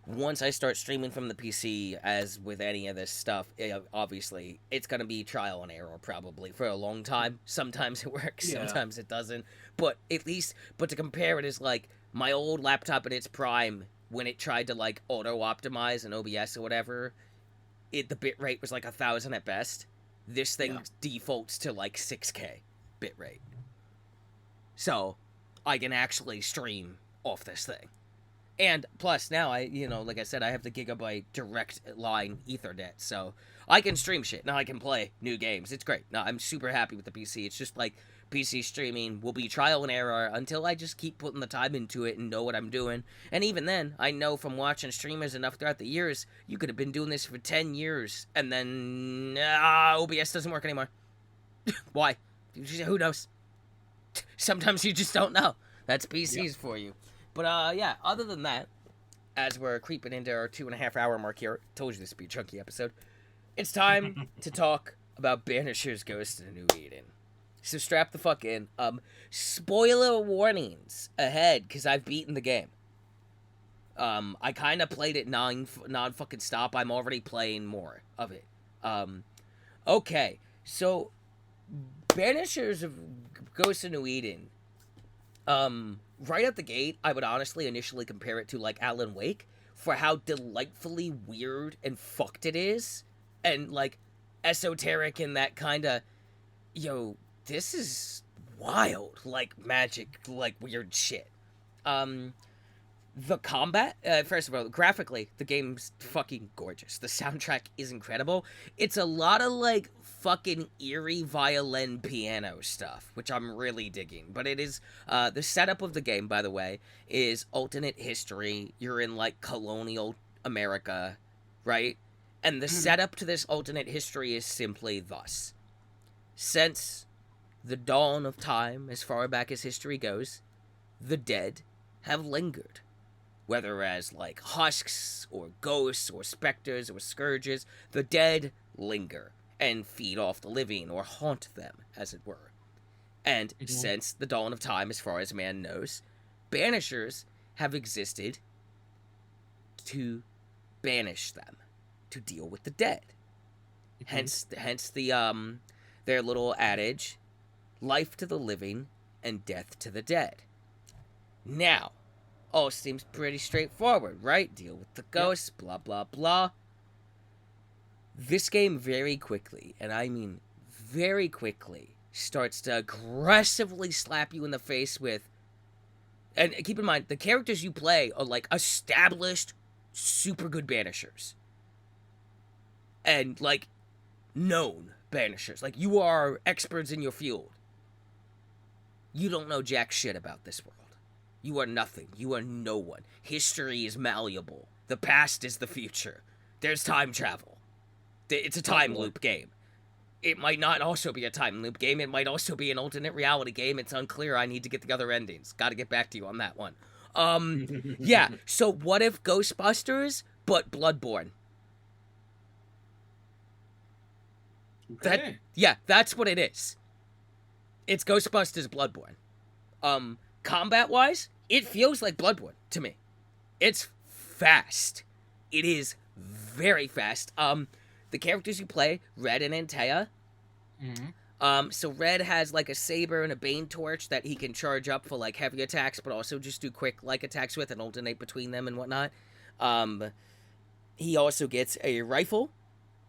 once I start streaming from the PC, as with any of this stuff, obviously, it's going to be trial and error probably for a long time. Sometimes it works, sometimes it doesn't. But to compare it is like my old laptop in its prime, when it tried to, like, auto-optimize an OBS or whatever, the bitrate was like 1,000 at best. This thing defaults to like 6K bitrate. So I can actually stream off this thing. And plus now like I said, I have the gigabyte direct line Ethernet, so I can stream shit. Now I can play new games. It's great. Now I'm super happy with the PC. It's just like PC streaming will be trial and error until I just keep putting the time into it and know what I'm doing. And even then, I know from watching streamers enough throughout the years, you could have been doing this for 10 years and then OBS doesn't work anymore. Why? Who knows? Sometimes you just don't know. That's PCs for you. But other than that, as we're creeping into our 2.5 hour mark here, told you this would be a chunky episode, it's time to talk about Banisher's Ghost in New Eden. So strap the fuck in. Spoiler warnings ahead, because I've beaten the game. I kind of played it non-fucking stop. I'm already playing more of it. Okay, so Banishers of Ghost of New Eden. Right at the gate, I would honestly initially compare it to, like, Alan Wake for how delightfully weird and fucked it is. And, like, esoteric and that kind of, this is wild, like, magic, like, weird shit. The combat, first of all, graphically, the game's fucking gorgeous. The soundtrack is incredible. It's a lot of, like, fucking eerie violin piano stuff, which I'm really digging. But it is, the setup of the game, by the way, is alternate history. You're in, like, colonial America, right? And the setup to this alternate history is simply thus. Since the dawn of time, as far back as history goes, the dead have lingered. Whether as, like, husks, or ghosts, or specters, or scourges, the dead linger and feed off the living, or haunt them, as it were. And since the dawn of time, as far as man knows, banishers have existed to banish them, to deal with the dead. Hence the their little adage, life to the living and death to the dead. Now, All seems pretty straightforward, right? Deal with the ghosts, blah, blah, blah. This game very quickly, and I mean very quickly, starts to aggressively slap you in the face with. And keep in mind, the characters you play are like established, super good banishers. And like known banishers. Like you are experts in your field. You don't know jack shit about this world. You are nothing. You are no one. History is malleable. The past is the future. There's time travel. It's a time loop game. It might not also be a time loop game. It might also be an alternate reality game. It's unclear. I need to get the other endings. Got to get back to you on that one. Yeah. So what if Ghostbusters, but Bloodborne? Okay. That's what it is. It's Ghostbusters Bloodborne. Combat-wise, it feels like Bloodborne to me. It's fast. It is very fast. The characters you play, Red and Antea. So Red has like a saber and a bane torch that he can charge up for like heavy attacks, but also just do quick like attacks with and alternate between them and whatnot. He also gets a rifle,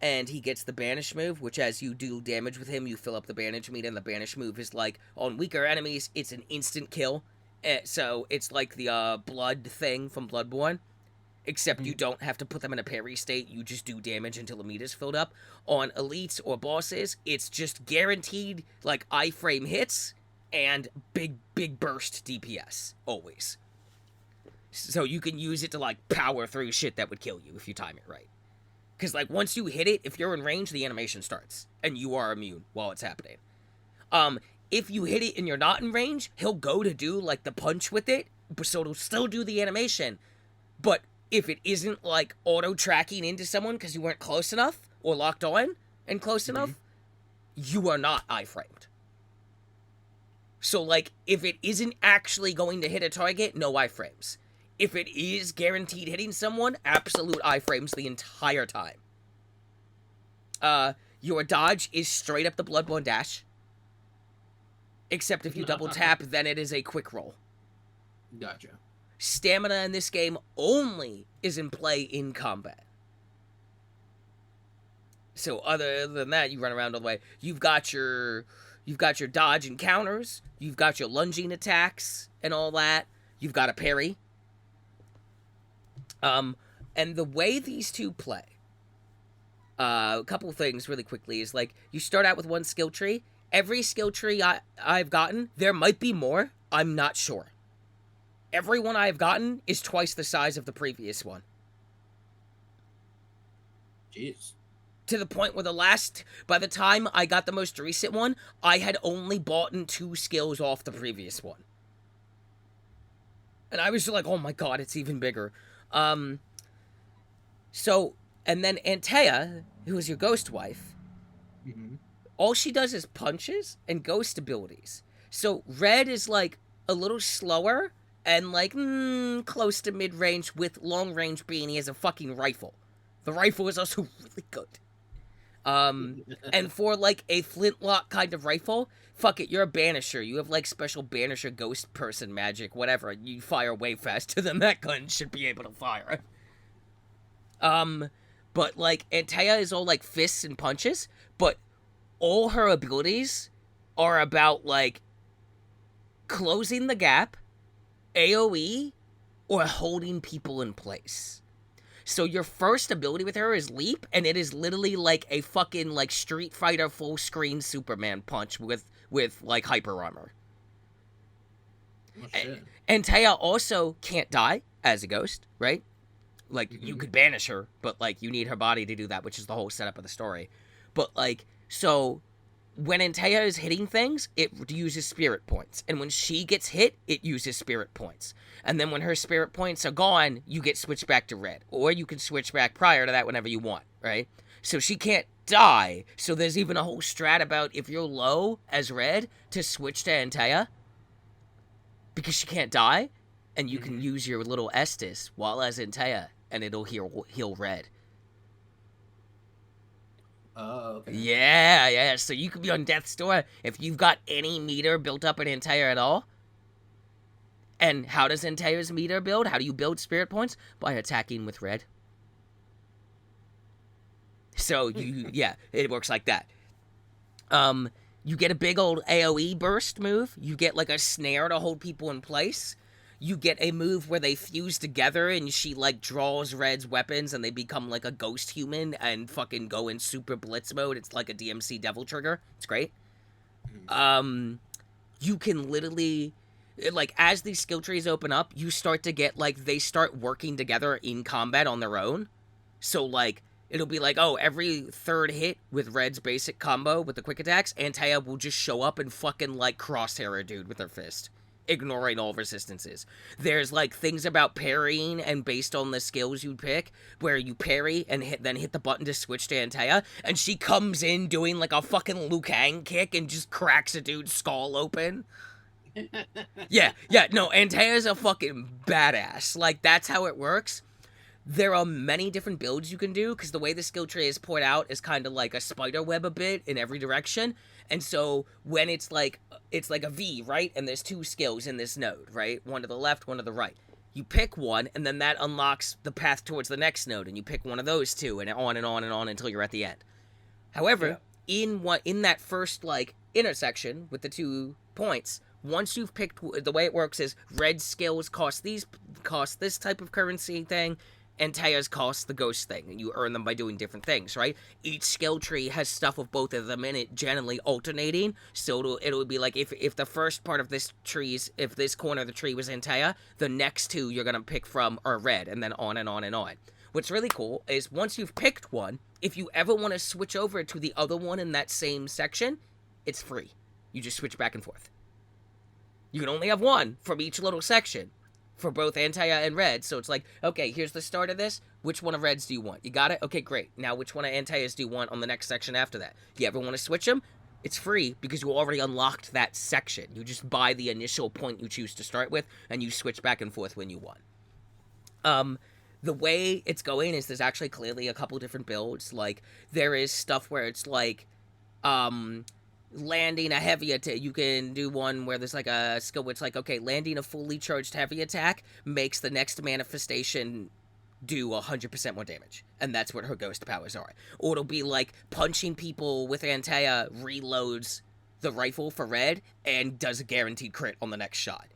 and he gets the banish move, which as you do damage with him, you fill up the banish meter, and the banish move is like, on weaker enemies, it's an instant kill. So it's like the blood thing from Bloodborne, except you don't have to put them in a parry state, you just do damage until the meter's filled up. On elites or bosses, it's just guaranteed, like, iframe hits, and big burst DPS, always. So you can use it to, like, power through shit that would kill you if you time it right. Because, like, once you hit it, if you're in range, the animation starts. And you are immune while it's happening. If you hit it and you're not in range, he'll go to do, like, the punch with it. So it'll still do the animation. But if it isn't, like, auto-tracking into someone because you weren't close enough, or locked on and close enough, you are not iframed. So, like, if it isn't actually going to hit a target, no iframes. If it is guaranteed hitting someone, absolute iframes the entire time. Your dodge is straight up the Bloodborne dash. Except if you double tap, then it is a quick roll. Gotcha. Stamina in this game only is in play in combat. So other than that, you run around all the way. You've got your dodge and counters. You've got your lunging attacks and all that. You've got a parry. And the way these two play, a couple things really quickly is like, you start out with one skill tree. Every skill tree I've gotten, there might be more, I'm not sure. Every one I've gotten is twice the size of the previous one. Jeez. To the point where by the time I got the most recent one, I had only bought 2 skills off the previous one. And I was just like, oh my god, it's even bigger. So, and then Antea, who is your ghost wife, all she does is punches and ghost abilities. So Red is like a little slower and like close to mid-range with long-range being he has a fucking rifle. The rifle is also really good. And for like a flintlock kind of rifle, fuck it, you're a banisher. You have like special banisher ghost person magic, whatever. You fire way faster than that gun should be able to fire. But like Antea is all like fists and punches, but all her abilities are about like closing the gap, AoE, or holding people in place. So your first ability with her is Leap, and it is literally like a fucking like Street Fighter full screen Superman punch with like hyper armor. Oh, shit. Antea also can't die as a ghost, right? Like you could banish her, but like you need her body to do that, which is the whole setup of the story. But like, so when Antea is hitting things, it uses spirit points. And when she gets hit, it uses spirit points. And then when her spirit points are gone, you get switched back to Red. Or you can switch back prior to that whenever you want, right? So she can't die. So there's even a whole strat about if you're low as Red to switch to Antea. Because she can't die. And you can use your little Estus while as Antea. And it'll heal Red. Oh, okay. Yeah. So you could be on death's door if you've got any meter built up in Antea at all. And how does Antaea's meter build? How do you build spirit points? By attacking with red. So yeah, it works like that. You get a big old AoE burst move. You get like a snare to hold people in place. You get a move where they fuse together and she like draws Red's weapons and they become like a ghost human and fucking go in super blitz mode. It's like a DMC devil trigger. It's great. You can literally, like, as these skill trees open up, you start to get like they start working together in combat on their own. So like it'll be like, oh, every third hit with Red's basic combo with the quick attacks, Antaea will just show up and fucking like crosshair a dude with her fist, ignoring all resistances. There's like things about parrying and based on the skills you pick, where you parry and then hit the button to switch to Antaea, and she comes in doing like a fucking Liu Kang kick and just cracks a dude's skull open. yeah, no, Antaea's a fucking badass. Like, that's how it works. There are many different builds you can do, because the way the skill tree is poured out is kind of like a spider web a bit in every direction. And so when it's like a V, right? And there's two skills in this node, right? One to the left, one to the right. You pick one, and then that unlocks the path towards the next node, and you pick one of those two, and on and on and on until you're at the end. However, in that first like intersection with the 2 points, once you've picked, the way it works is red skills cost this type of currency thing, Antaea's cost the ghost thing, and you earn them by doing different things, right? Each skill tree has stuff of both of them in it, generally alternating, so it'll be like, if the first part of this if this corner of the tree was Antaea, the next two you're gonna pick from are red, and then on and on and on. What's really cool is once you've picked one, if you ever want to switch over to the other one in that same section, it's free. You just switch back and forth. You can only have one from each little section for both Antaea and Red, so it's like, okay, here's the start of this. Which one of Red's do you want? You got it? Okay, great. Now, which one of Antaea's do you want on the next section after that? You ever want to switch them? It's free because you already unlocked that section. You just buy the initial point you choose to start with, and you switch back and forth when you want. The way it's going is there's actually clearly a couple different builds. Like, there is stuff where it's like, landing a heavy attack. You can do one where there's like a skill where it's like, okay, landing a fully charged heavy attack makes the next manifestation do 100% more damage, and that's what her ghost powers are. Or it'll be like punching people with Antaea reloads the rifle for Red and does a guaranteed crit on the next shot.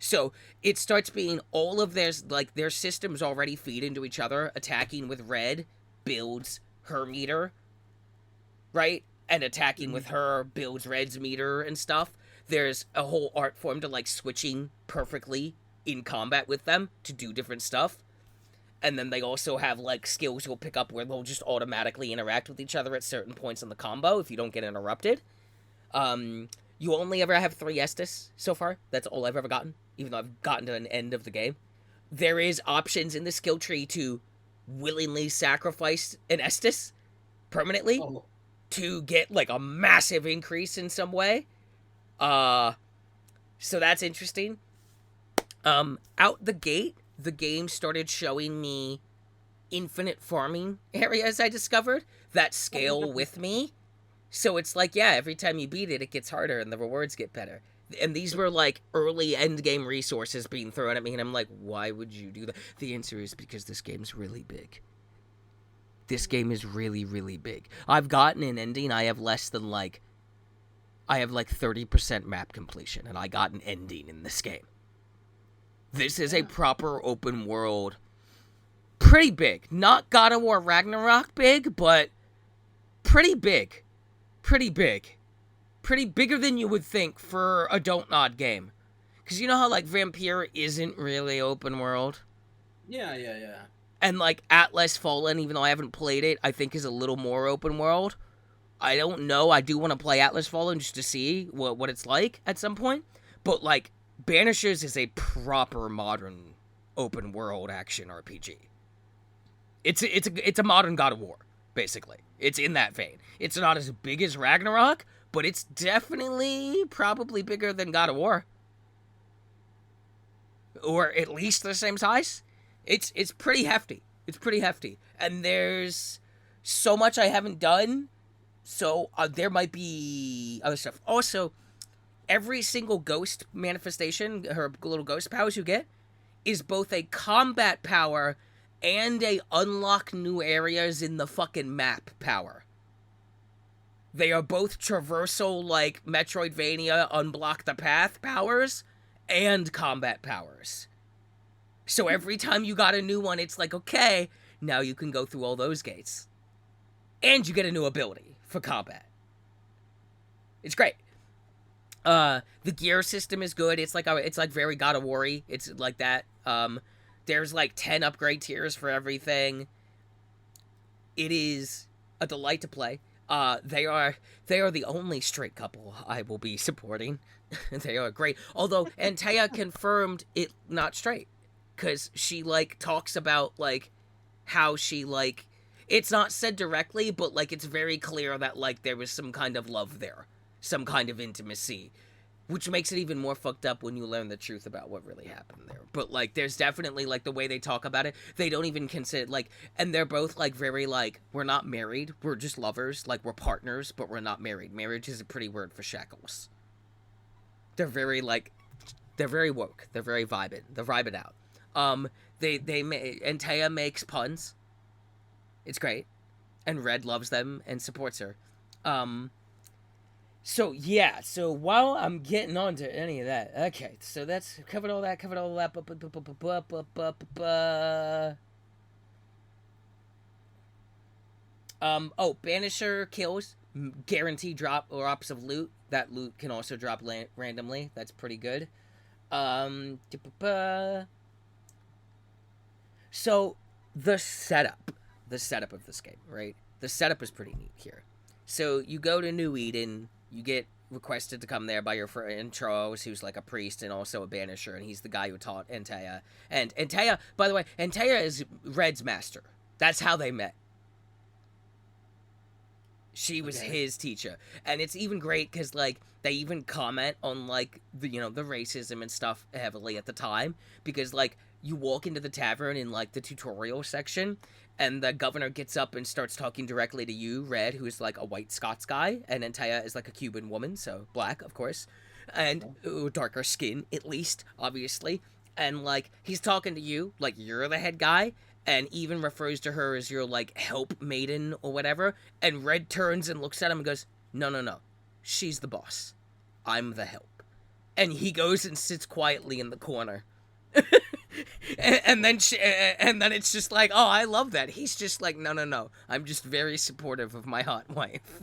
So it starts being all of their systems already feed into each other. Attacking with Red builds her meter, right? And attacking with her builds Red's meter and stuff. There's a whole art form to like switching perfectly in combat with them to do different stuff. And then they also have like skills you'll pick up where they'll just automatically interact with each other at certain points in the combo if you don't get interrupted. You only ever have 3 Estus so far. That's all I've ever gotten, even though I've gotten to an end of the game. There is options in the skill tree to willingly sacrifice an Estus permanently. Oh. To get like a massive increase in some way. So that's interesting. Out the gate, the game started showing me infinite farming areas I discovered that scale with me. So it's like, yeah, every time you beat it, it gets harder and the rewards get better. And these were like early end game resources being thrown at me, and I'm like, why would you do that? The answer is because this game's really big. This game is really, really big. I've gotten an ending. I have like 30% map completion, and I got an ending in this game. This is a proper open world. Pretty big. Not God of War Ragnarok big, but pretty big. Pretty big. Pretty bigger than you would think for a Don't Nod game. Because you know how, like, Vampire isn't really open world? Yeah. And, like, Atlas Fallen, even though I haven't played it, I think is a little more open world. I don't know. I do want to play Atlas Fallen just to see what it's like at some point. But, like, Banishers is a proper modern open world action RPG. It's a modern God of War, basically. It's in that vein. It's not as big as Ragnarok, but it's definitely probably bigger than God of War. Or at least the same size. It's pretty hefty. It's pretty hefty. And there's so much I haven't done. So there might be other stuff. Also, every single ghost manifestation, her little ghost powers you get, is both a combat power and a unlock new areas in the fucking map power. They are both traversal, like Metroidvania, unblock the path powers and combat powers. So every time you got a new one, it's like, okay, now you can go through all those gates. And you get a new ability for combat. It's great. The gear system is good. It's like very God of War-y. It's like that. There's like 10 upgrade tiers for everything. It is a delight to play. They are the only straight couple I will be supporting. They are great. Although Antea confirmed it not straight, because she like talks about like how she like, it's not said directly, but like it's very clear that like there was some kind of love there, some kind of intimacy, which makes it even more fucked up when you learn the truth about what really happened there. But like there's definitely like the way they talk about it, they don't even consider like, and they're both like very like, we're not married, we're just lovers, like we're partners, but we're not married. Marriage is a pretty word for shackles. They're very like, they're very woke, they're very vibing, they're vibing out. Antea makes puns. It's great. And Red loves them and supports her. So yeah, so while I'm getting on to any of that, okay, so that's covered all that. Banisher kills, guaranteed drop or drops of loot. That loot can also drop randomly. That's pretty good. So the setup of this game, right? The setup is pretty neat here. So you go to New Eden, you get requested to come there by your friend Charles, who's like a priest and also a banisher, and he's the guy who taught Antea. And Antea, by the way, Antea is Red's master. That's how they met. She was his teacher. And it's even great because, like, they even comment on, like, the racism and stuff heavily at the time. Because, like, you walk into the tavern in, like, the tutorial section, and the governor gets up and starts talking directly to you, Red, who's, like, a white Scots guy, and Antea is, like, a Cuban woman, so black, of course. And darker skin, at least, obviously. And, like, he's talking to you, like, you're the head guy, and even refers to her as your, like, help maiden or whatever, and Red turns and looks at him and goes, no, she's the boss. I'm the help. And he goes and sits quietly in the corner. and then it's just like, oh, I love that. He's just like, no, I'm just very supportive of my hot wife.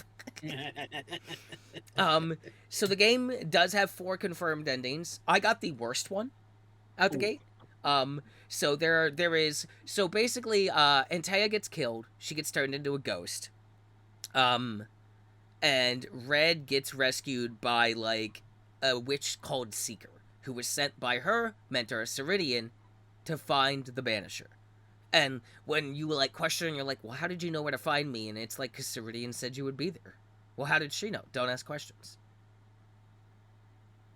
So the game does have 4 confirmed endings. I got the worst one out the gate. So there is, so basically, Antea gets killed. She gets turned into a ghost. And Red gets rescued by, like, a witch called Seeker, who was sent by her mentor, Ceridian, to find the Banisher. And when you, like, question, you're like, well, how did you know where to find me? And it's like, because Ceridian said you would be there. Well, how did she know? Don't ask questions.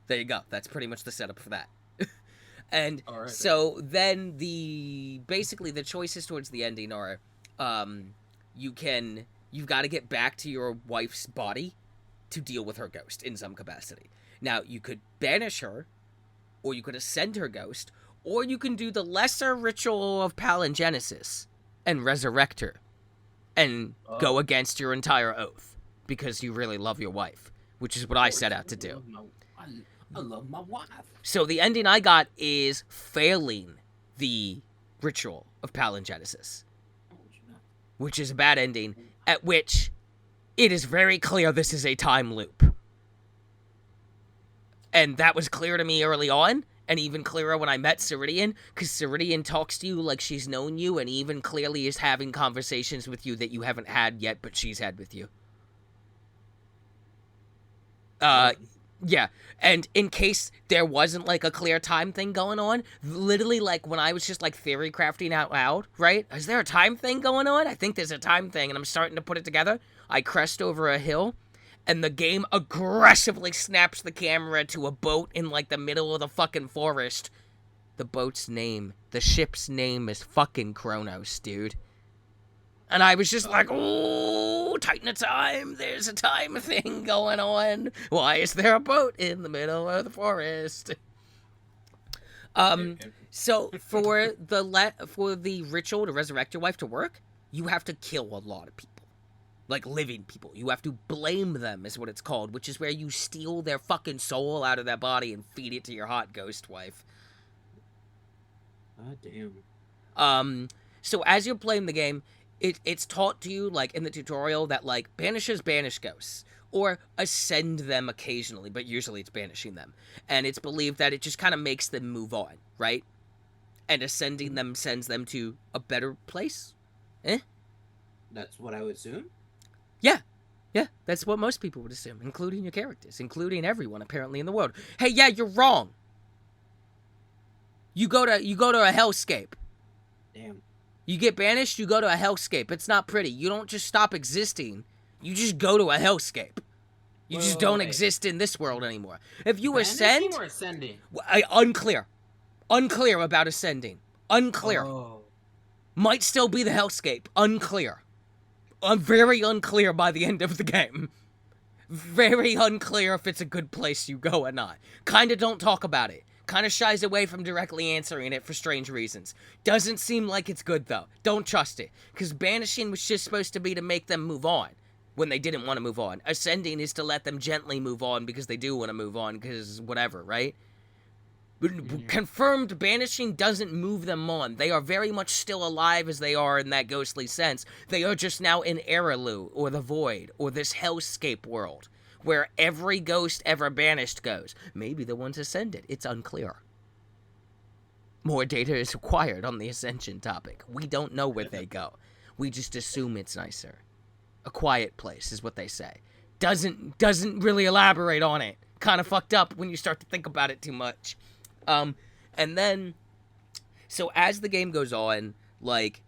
There you go. That's pretty much the setup for that. And right, so then basically the choices towards the ending are, you've got to get back to your wife's body to deal with her ghost in some capacity. Now, you could banish her, or you could ascend her ghost, or you can do the lesser ritual of palingenesis and resurrect her and go against your entire oath because you really love your wife, which is what I set out to do. I love my wife. So the ending I got is failing the ritual of palingenesis, which is a bad ending, at which it is very clear this is a time loop. And that was clear to me early on, and even clearer when I met Ceridian, because Ceridian talks to you like she's known you, and even clearly is having conversations with you that you haven't had yet, but she's had with you. Yeah, and in case there wasn't, like, a clear time thing going on, literally, like, when I was just, like, theory crafting out loud, right? Is there a time thing going on? I think there's a time thing, and I'm starting to put it together. I crest over a hill, and the game aggressively snaps the camera to a boat in, like, the middle of the fucking forest. The ship's name is fucking Kronos, dude. And I was just like, "Ooh, Titan of time. There's a time thing going on. Why is there a boat in the middle of the forest?" So for the ritual to resurrect your wife to work, you have to kill a lot of people. Like living people. You have to blame them is what it's called, which is where you steal their fucking soul out of their body and feed it to your hot ghost wife. Ah, damn. So as you're playing the game, it's taught to you, like, in the tutorial that, like, banishers banish ghosts. Or ascend them occasionally, but usually it's banishing them. And it's believed that it just kind of makes them move on, right? And ascending them sends them to a better place? That's what I would assume? Yeah. Yeah, that's what most people would assume, including your characters, including everyone, apparently, in the world. Hey, yeah, you're wrong! You go to a hellscape. Damn. You get banished, you go to a hellscape. It's not pretty. You don't just stop existing. You just go to a hellscape. You just don't exist in this world anymore. If you ascend... or ascending? Unclear. Unclear about ascending. Unclear. Oh. Might still be the hellscape. Unclear. Very unclear by the end of the game. Very unclear if it's a good place you go or not. Kinda don't talk about it. Kinda shies away from directly answering it for strange reasons. Doesn't seem like it's good, though. Don't trust it. Because banishing was just supposed to be to make them move on when they didn't want to move on. Ascending is to let them gently move on because they do want to move on, because whatever, right? Confirmed banishing doesn't move them on. They are very much still alive as they are in that ghostly sense. They are just now in Erelu, or the Void, or this hellscape world, where every ghost ever banished goes. Maybe the ones ascended. It's unclear. More data is required on the ascension topic. We don't know where they go. We just assume it's nicer. A quiet place is what they say. Doesn't really elaborate on it. Kind of fucked up when you start to think about it too much. And then, so as the game goes on, like,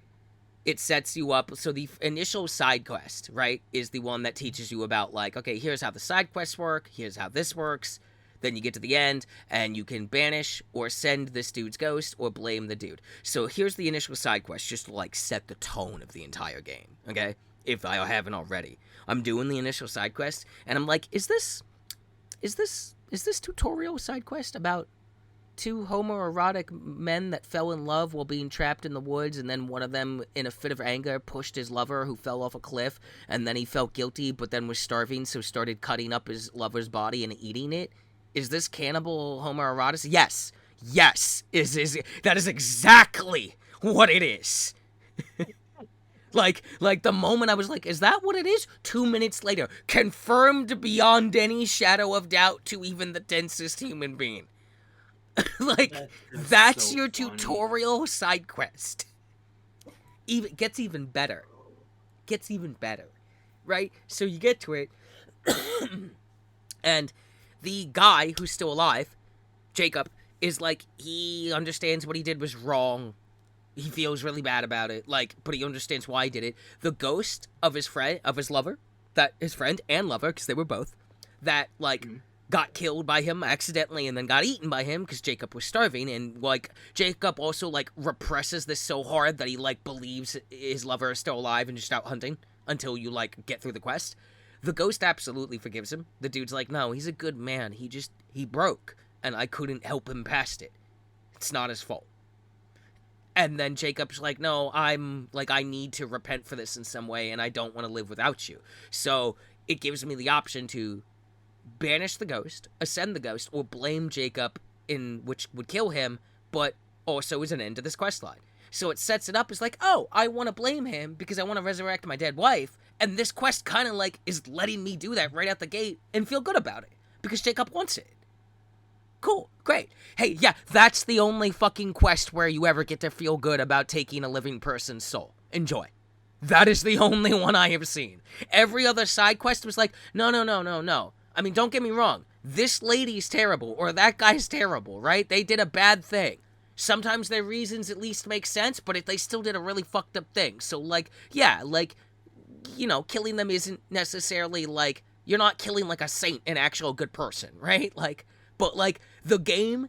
it sets you up. So the initial side quest, right, is the one that teaches you about, like, okay, here's how the side quests work. Here's how this works. Then you get to the end, and you can banish or send this dude's ghost or blame the dude. So here's the initial side quest, just to, like, set the tone of the entire game, okay? If I haven't already. I'm doing the initial side quest, and I'm like, is this tutorial side quest about two homoerotic men that fell in love while being trapped in the woods, and then one of them, in a fit of anger, pushed his lover who fell off a cliff, and then he felt guilty but then was starving, so started cutting up his lover's body and eating it? Is this cannibal homoerotic? Yes. That is exactly what it is. Like the moment I was like, is that what it is? 2 minutes later, confirmed beyond any shadow of doubt to even the densest human being. Like, that's so your funny tutorial side quest. Gets even better. Right? So you get to it, and the guy who's still alive, Jacob, is like, he understands what he did was wrong. He feels really bad about it, like, but he understands why he did it. The ghost of his friend, of his lover, that his friend and lover, because they were both, that, like, got killed by him accidentally and then got eaten by him because Jacob was starving, and, like, Jacob also, like, represses this so hard that he, like, believes his lover is still alive and just out hunting until you, like, get through the quest. The ghost absolutely forgives him. The dude's like, no, he's a good man. He broke, and I couldn't help him past it. It's not his fault. And then Jacob's like, no, I need to repent for this in some way, and I don't want to live without you. So it gives me the option to banish the ghost, ascend the ghost, or blame Jacob, which would kill him, but also is an end to this quest line. So it sets it up as like, oh, I want to blame him because I want to resurrect my dead wife, and this quest kind of, like, is letting me do that right out the gate and feel good about it, because Jacob wants it. Cool, great. Hey, yeah, that's the only fucking quest where you ever get to feel good about taking a living person's soul. Enjoy. That is the only one I have seen. Every other side quest was like, no. I mean, don't get me wrong. This lady's terrible, or that guy's terrible, right? They did a bad thing. Sometimes their reasons at least make sense, but they still did a really fucked up thing. So, like, yeah, like, you know, killing them isn't necessarily, like, you're not killing, like, a saint, an actual good person, right? Like, but, like, the game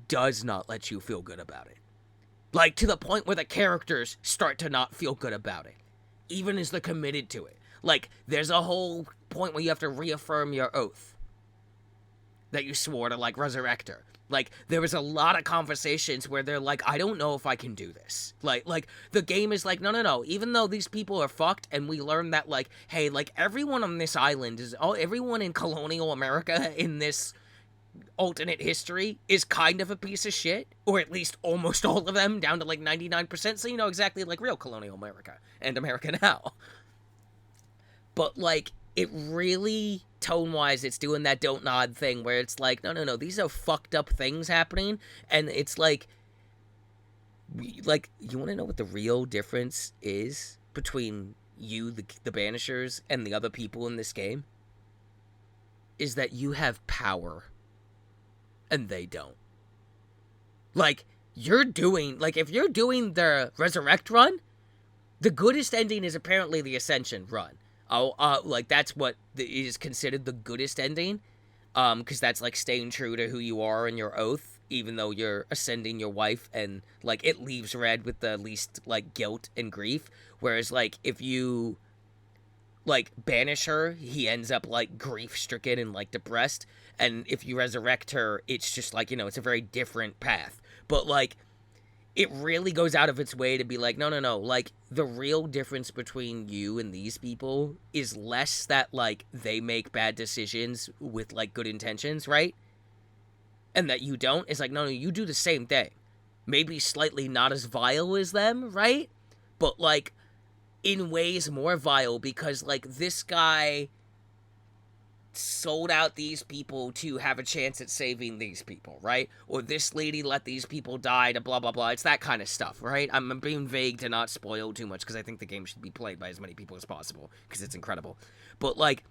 does not let you feel good about it. Like, to the point where the characters start to not feel good about it. even as they're committed to it. Like, there's a whole point where you have to reaffirm your oath that you swore to, like, resurrect her. Like, there was a lot of conversations where they're like, I don't know if I can do this. Like, the game is like, no. Even though these people are fucked, and we learn that, like, hey, like, everyone on this island everyone in colonial America in this alternate history is kind of a piece of shit, or at least almost all of them, down to, like, 99%, so you know exactly, like, real colonial America and America now. But, like, it really, tone-wise, it's doing that don't nod thing where it's like, no, these are fucked up things happening, and it's like, you want to know what the real difference is between you, the Banishers, and the other people in this game? Is that you have power, and they don't. Like, if you're doing the Resurrect run, the goodest ending is apparently the Ascension run. Like, that's what is considered the goodest ending, because that's, like, staying true to who you are and your oath, even though you're ascending your wife, and, like, it leaves Red with the least, like, guilt and grief, whereas, like, if you, like, banish her, he ends up, like, grief-stricken and, like, depressed, and if you resurrect her, it's just, like, you know, it's a very different path, but, like, it really goes out of its way to be like, no, like, the real difference between you and these people is less that, like, they make bad decisions with, like, good intentions, right? And that you don't. It's like, no, you do the same thing. Maybe slightly not as vile as them, right? But, like, in ways more vile, because, like, this guy sold out these people to have a chance at saving these people, right? Or this lady let these people die to blah, blah, blah. It's that kind of stuff, right? I'm being vague to not spoil too much, because I think the game should be played by as many people as possible, because it's incredible. But, like,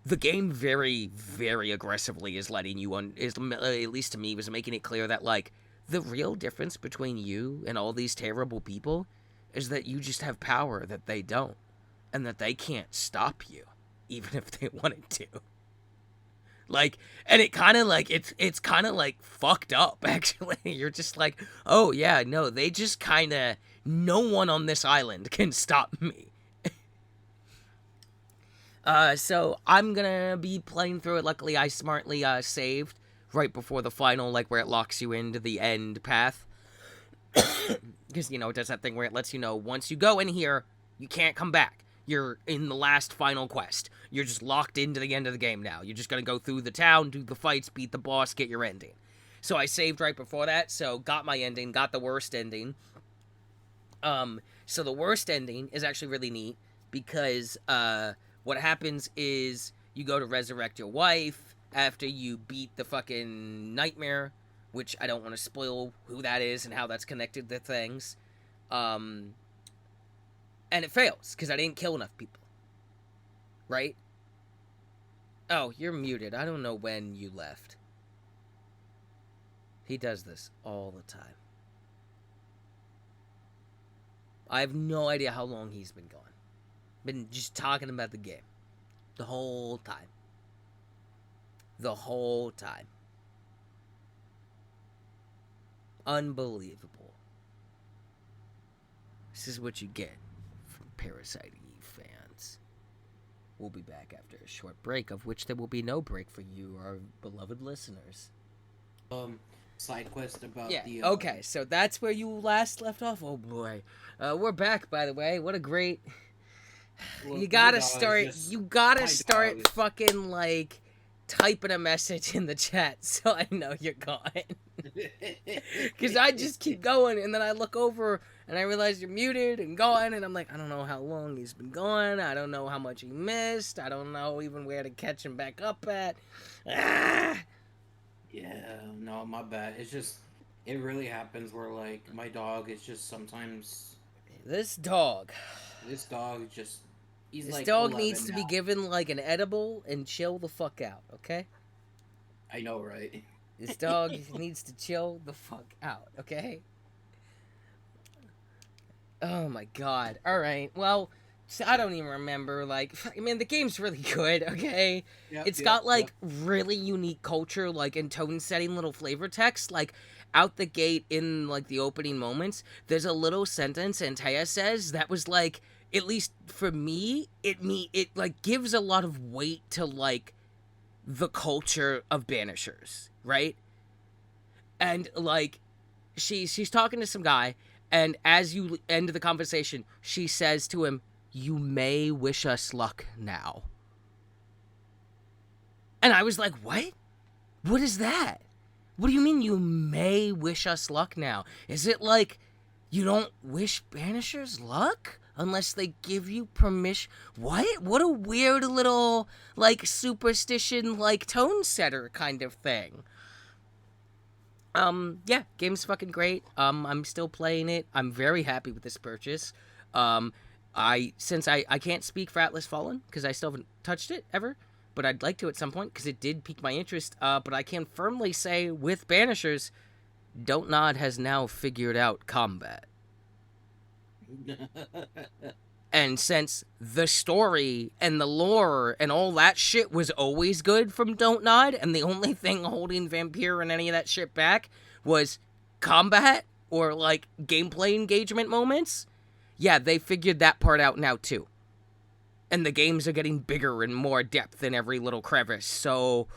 the game very, very aggressively is letting you, at least to me, was making it clear that, like, the real difference between you and all these terrible people is that you just have power that they don't, and that they can't stop you, even if they wanted to. Like, and it kind of, like, it's kind of, like, fucked up, actually. You're just like, oh, yeah, no, they just kind of, no one on this island can stop me. So I'm gonna be playing through it. Luckily, I smartly, saved right before the final, like, where it locks you into the end path. Because, you know, it does that thing where it lets you know, once you go in here, you can't come back. You're in the last final quest. You're just locked into the end of the game now. You're just gonna go through the town, do the fights, beat the boss, get your ending. So I saved right before that, so got my ending, got the worst ending. So the worst ending is actually really neat, because, what happens is you go to resurrect your wife after you beat the fucking nightmare, which I don't want to spoil who that is and how that's connected to things. And it fails, because I didn't kill enough people. Right? Oh, you're muted. I don't know when you left. He does this all the time. I have no idea how long he's been gone. Been just talking about the game. The whole time. The whole time. Unbelievable. This is what you get from Parasite Eve fans. We'll be back after a short break, of which there will be no break for you, our beloved listeners. Side quest about the... Okay, so that's where you last left off? Oh, boy. We're back, by the way. What a great... Well, you gotta start fucking, like, typing a message in the chat so I know you're gone. Because I just keep going, and then I look over, and I realize you're muted and gone, and I'm like, I don't know how long he's been gone, I don't know how much he missed, I don't know even where to catch him back up at. Ah! Yeah, no, my bad. It's just, it really happens where, like, my dog is just sometimes... This dog just... This like dog needs to be given, like, an edible and chill the fuck out, okay? I know, right? This dog needs to chill the fuck out, okay? Oh my god. Alright, well, I don't even remember, like, I mean, the game's really good, okay? It's got, like, really unique culture, like, and tone-setting little flavor text, like, out the gate in, like, the opening moments, there's a little sentence Antea says that was, like, at least for me, it like gives a lot of weight to like the culture of banishers, right? And like she's talking to some guy, and as you end the conversation, she says to him, "You may wish us luck now." And I was like, "What? What is that? What do you mean you may wish us luck now? Is it like you don't wish banishers luck unless they give you permission? What? What a weird little like superstition like tone setter kind of thing." Yeah, game's fucking great. I'm still playing it. I'm very happy with this purchase. Since I can't speak for Atlas Fallen because I still haven't touched it ever, but I'd like to at some point because it did pique my interest. But I can firmly say with Banishers, Don't Nod has now figured out combat. And since the story and the lore and all that shit was always good from Don't Nod, and the only thing holding Vampire and any of that shit back was combat or like gameplay engagement moments, yeah, they figured that part out now too. And the games are getting bigger and more depth in every little crevice. So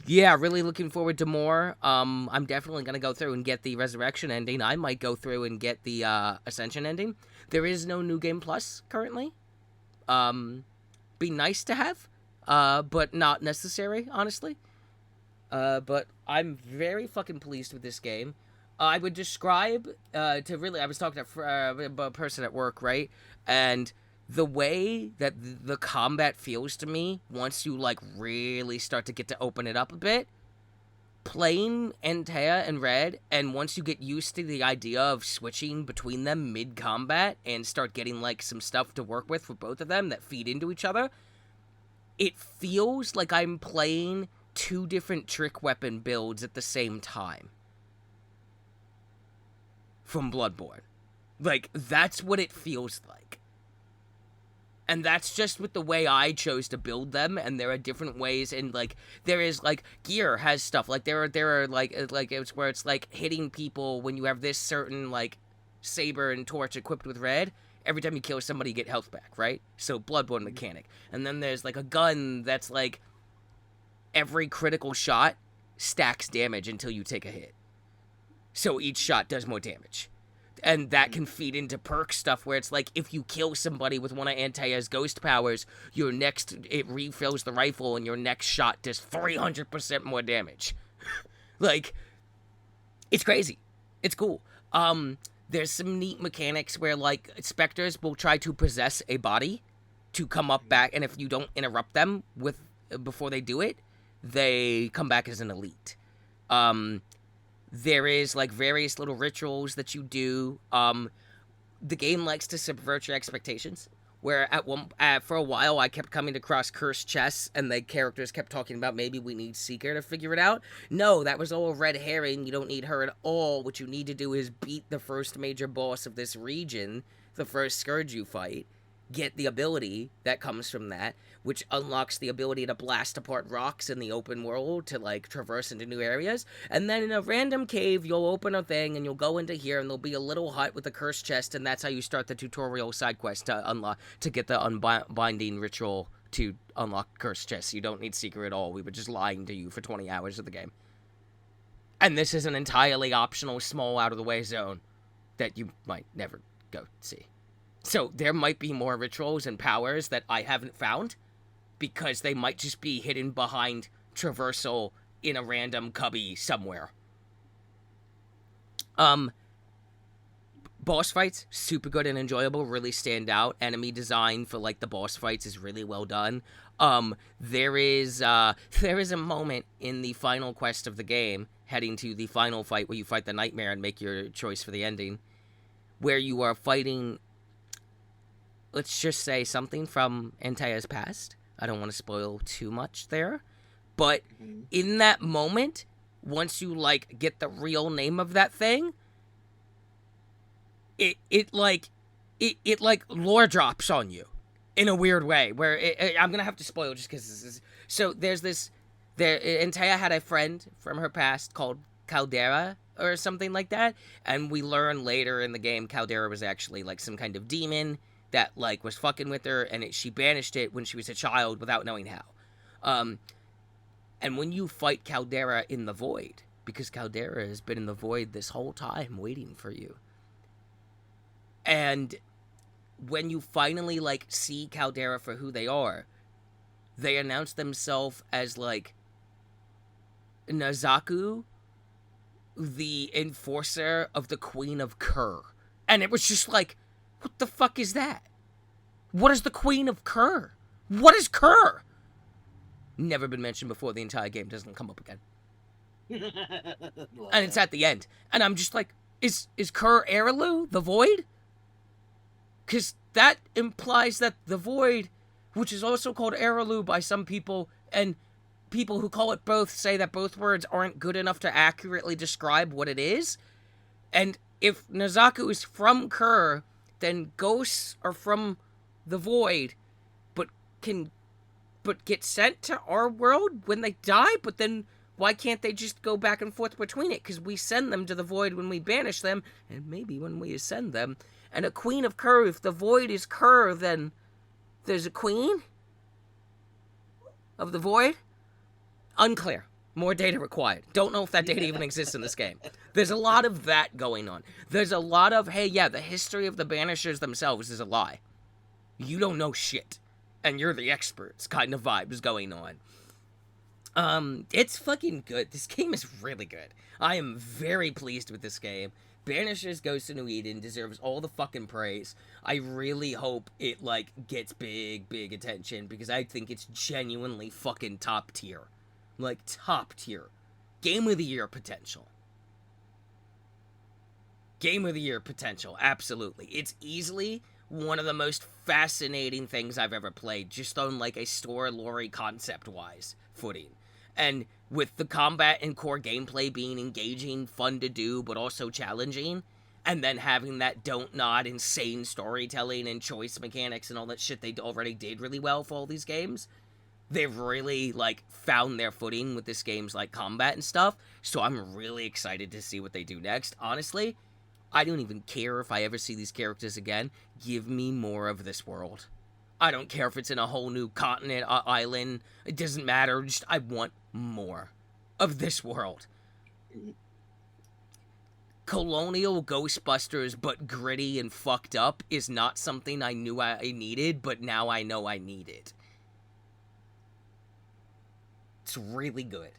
yeah, really looking forward to more. I'm definitely gonna go through and get the Resurrection ending. I might go through and get the Ascension ending. There is no New Game Plus currently. Be nice to have, but not necessary, honestly. But I'm very fucking pleased with this game. I would describe I was talking to a person at work, right? And the way that the combat feels to me once you like really start to get to open it up a bit, playing Antea and Red, and once you get used to the idea of switching between them mid-combat and start getting like some stuff to work with for both of them that feed into each other, it feels like I'm playing two different trick weapon builds at the same time from Bloodborne. Like, that's what it feels like. And that's just with the way I chose to build them, and there are different ways, and like there is like gear has stuff like there are like it's where it's like hitting people when you have this certain like saber and torch equipped with red. Every time you kill somebody, you get health back, right? So Bloodborne mechanic. And then there's like a gun that's like every critical shot stacks damage until you take a hit. So each shot does more damage. And that can feed into perk stuff where it's like if you kill somebody with one of Antea's ghost powers, it refills the rifle and your next shot does 300% more damage. Like, it's crazy. It's cool. There's some neat mechanics where like specters will try to possess a body to come up back, and if you don't interrupt them before they do it, they come back as an elite. There is like various little rituals that you do. The game likes to subvert your expectations. Where for a while I kept coming across cursed chests, and the characters kept talking about maybe we need Seeker to figure it out. No, that was all a red herring. You don't need her at all. What you need to do is beat the first major boss of this region, the first Scourge you fight. Get the ability that comes from that, which unlocks the ability to blast apart rocks in the open world to like traverse into new areas. And then in a random cave, you'll open a thing and you'll go into here, and there'll be a little hut with a cursed chest, and that's how you start the tutorial side quest to get the unbinding ritual to unlock cursed chests. You don't need Seeker at all. We were just lying to you for 20 hours of the game. And this is an entirely optional small out of the way zone that you might never go see. So there might be more rituals and powers that I haven't found, because they might just be hidden behind traversal in a random cubby somewhere. Boss fights, super good and enjoyable, really stand out. Enemy design for like the boss fights is really well done. There is a moment in the final quest of the game, heading to the final fight where you fight the Nightmare and make your choice for the ending, where you are fighting, let's just say, something from Antea's past. I don't want to spoil too much there. But in that moment, once you, like, get the real name of that thing, it lore drops on you in a weird way. Where I'm going to have to spoil just because this is... So there's this... Antea had a friend from her past called Caldera or something like that. And we learn later in the game Caldera was actually, like, some kind of demon that, like, was fucking with her, and she banished it when she was a child without knowing how. And when you fight Caldera in the Void, because Caldera has been in the Void this whole time waiting for you, and when you finally, like, see Caldera for who they are, they announce themselves as, like, Nazaku, the enforcer of the Queen of Kur. And it was just like, what the fuck is that? What is the Queen of Kur? What is Kur? Never been mentioned before. The entire game doesn't come up again. And it's at the end. And I'm just like, is Kur Erelu the Void? Because that implies that the Void, which is also called Erelu by some people, and people who call it both say that both words aren't good enough to accurately describe what it is. And if Nazaku is from Kur, then ghosts are from the Void, but get sent to our world when they die. But then why can't they just go back and forth between it? Because we send them to the Void when we banish them, and maybe when we ascend them. And a Queen of Kur, if the Void is Kur, then there's a Queen of the Void? Unclear. More data required. Don't know if that data even exists in this game. There's a lot of that going on. There's a lot of, hey, yeah, the history of the Banishers themselves is a lie. You don't know shit. And you're the experts kind of vibes going on. It's fucking good. This game is really good. I am very pleased with this game. Banishers Ghost of New Eden deserves all the fucking praise. I really hope it, like, gets big attention, because I think it's genuinely fucking top tier. Like, top tier. Game of the Year potential. Game of the Year potential, absolutely. It's easily one of the most fascinating things I've ever played, just on, like, a story concept-wise footing. And with the combat and core gameplay being engaging, fun to do, but also challenging, and then having that don't nod insane storytelling and choice mechanics and all that shit they already did really well for all these games, they've really, like, found their footing with this game's, like, combat and stuff. So I'm really excited to see what they do next. Honestly, I don't even care if I ever see these characters again. Give me more of this world. I don't care if it's in a whole new continent, island. It doesn't matter. Just, I want more of this world. Colonial Ghostbusters, but gritty and fucked up, is not something I knew I needed, but now I know I need it. It's really good.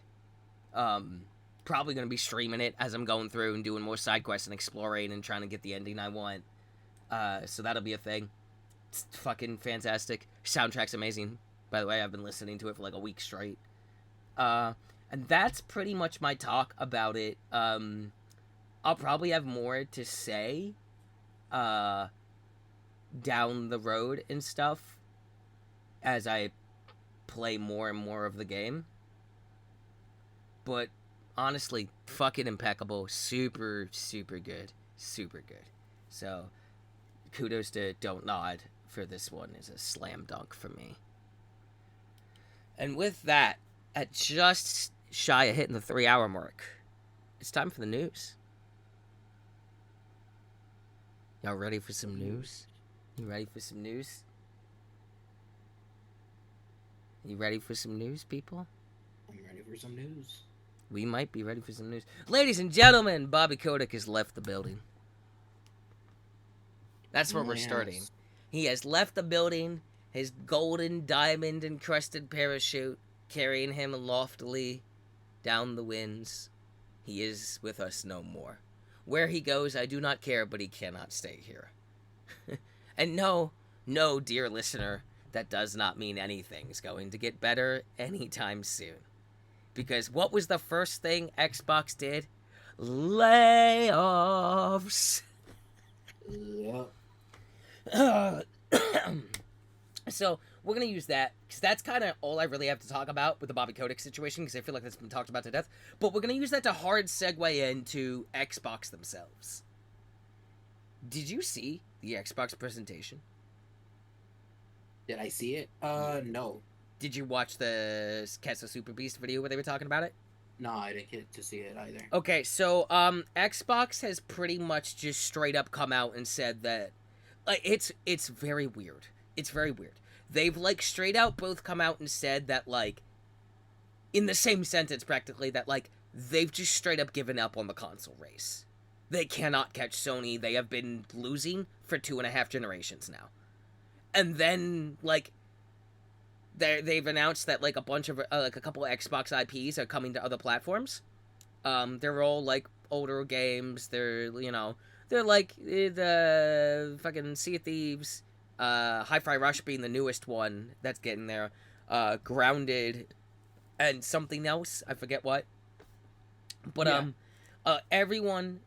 Probably going to be streaming it as I'm going through and doing more side quests and exploring and trying to get the ending I want. So that'll be a thing. It's fucking fantastic. Soundtrack's amazing. By the way, I've been listening to it for like a week straight. And that's pretty much my talk about it. I'll probably have more to say down the road and stuff as I play more and more of the game. But honestly, fucking impeccable. Super, super good. Super good. So, kudos to Don't Nod for this one. Is a slam dunk for me. And with that, at just shy of hitting the 3-hour mark, it's time for the news. Y'all ready for some news? You ready for some news? You ready for some news, people? I'm ready for some news. We might be ready for some news. Ladies and gentlemen, Bobby Kotick has left the building. That's where we're starting. He has left the building, his golden diamond-encrusted parachute carrying him loftily down the winds. He is with us no more. Where he goes, I do not care, but he cannot stay here. And no, dear listener, that does not mean anything's going to get better anytime soon. Because what was the first thing Xbox did? Layoffs. Yep. So we're going to use that, because that's kind of all I really have to talk about with the Bobby Kotick situation, because I feel like that's been talked about to death. But we're going to use that to hard segue into Xbox themselves. Did you see the Xbox presentation? Did I see it? No. Did you watch the Kessa Super Beast video where they were talking about it? No, I didn't get to see it either. Okay, so, Xbox has pretty much just straight up come out and said that, Like, it's very weird. It's very weird. They've, like, straight out both come out and said that, like, in the same sentence practically, that, like, they've just straight up given up on the console race. They cannot catch Sony. They have been losing for 2.5 generations now. And then, like, they've announced that, like, a bunch of, like, a couple of Xbox IPs are coming to other platforms. They're all, like, older games. They're, you know, they're, like, the fucking Sea of Thieves, Hi-Fi Rush being the newest one that's getting there, Grounded, and something else. I forget what. But, yeah. Everyone,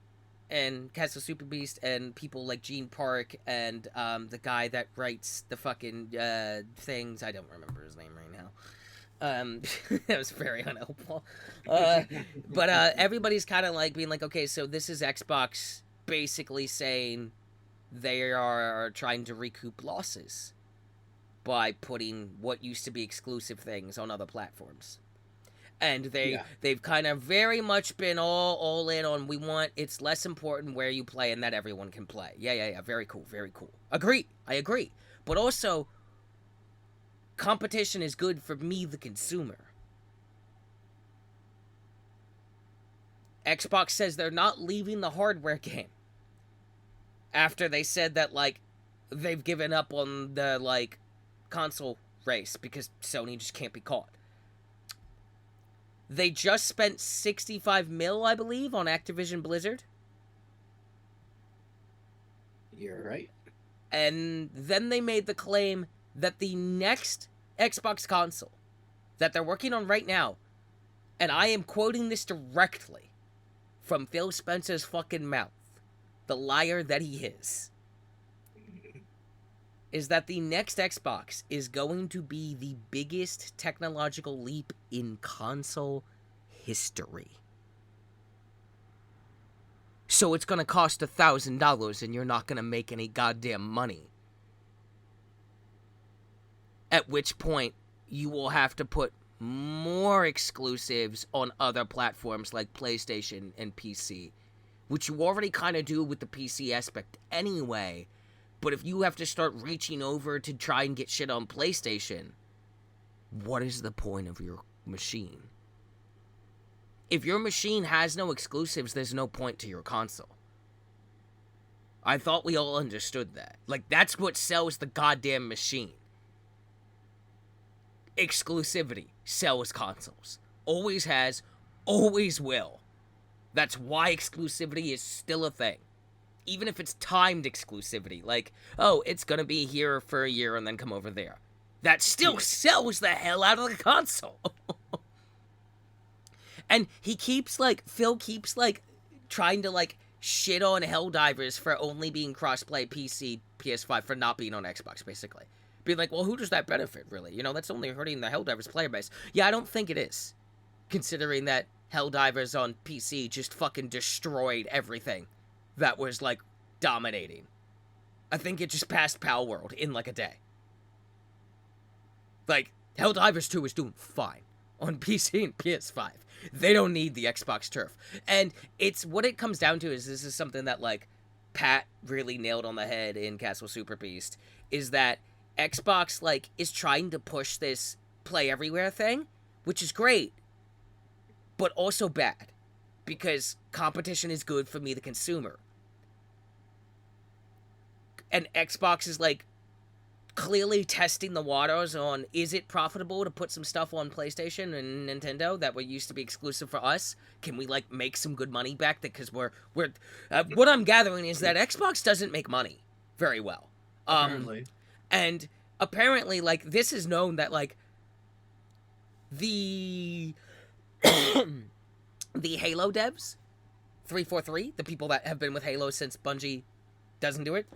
and Castle Super Beast, and people like Gene Park, and the guy that writes the fucking things. I don't remember his name right now. That was very unhelpful. But everybody's kind of like being like, okay, so this is Xbox basically saying they are trying to recoup losses by putting what used to be exclusive things on other platforms. And they've kind of very much been all in on, it's less important where you play and that everyone can play. Yeah. Very cool. I agree. But also, competition is good for me, the consumer. Xbox says they're not leaving the hardware game. After they said that, like, they've given up on the, like, console race because Sony just can't be caught. They just spent $65 million, I believe, on Activision Blizzard. You're right. And then they made the claim that the next Xbox console that they're working on right now, and I am quoting this directly from Phil Spencer's fucking mouth, the liar that he is that the next Xbox is going to be the biggest technological leap in console history. So it's going to cost $1,000 and you're not going to make any goddamn money. At which point, you will have to put more exclusives on other platforms like PlayStation and PC, which you already kind of do with the PC aspect anyway. But if you have to start reaching over to try and get shit on PlayStation, what is the point of your machine? If your machine has no exclusives, there's no point to your console. I thought we all understood that. Like, that's what sells the goddamn machine. Exclusivity sells consoles. Always has, always will. That's why exclusivity is still a thing. Even if it's timed exclusivity, like, oh, it's gonna be here for a year and then come over there. That still sells the hell out of the console. And Phil keeps, trying to, shit on Helldivers for only being crossplay PC, PS5, for not being on Xbox, basically. Being like, well, who does that benefit, really? You know, that's only hurting the Helldivers player base. Yeah, I don't think it is. Considering that Helldivers on PC just fucking destroyed everything that was, dominating. I think it just passed Pal World in, a day. Helldivers 2 is doing fine on PC and PS5. They don't need the Xbox turf. And it's, what it comes down to is, this is something that, Pat really nailed on the head in Castle Super Beast, is that Xbox, is trying to push this play everywhere thing, which is great, but also bad, because competition is good for me, the consumer. And Xbox is, clearly testing the waters on, is it profitable to put some stuff on PlayStation and Nintendo that were used to be exclusive for us? Can we, make some good money back? Because we're what I'm gathering is that Xbox doesn't make money very well. Apparently. And apparently, this is known that, the the Halo devs, 343, the people that have been with Halo since Bungie doesn't do it,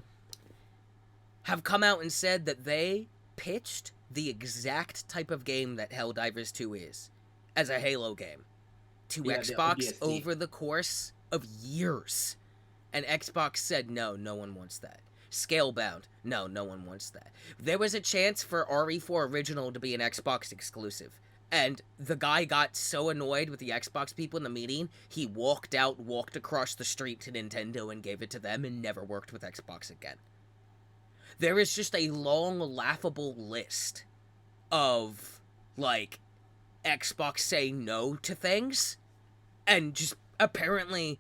have come out and said that they pitched the exact type of game that Helldivers 2 is as a Halo game to Xbox over the course of years. And Xbox said, no one wants that. Scalebound, no one wants that. There was a chance for RE4 Original to be an Xbox exclusive. And the guy got so annoyed with the Xbox people in the meeting, he walked across the street to Nintendo and gave it to them and never worked with Xbox again. There is just a long, laughable list of, like, Xbox saying no to things and just apparently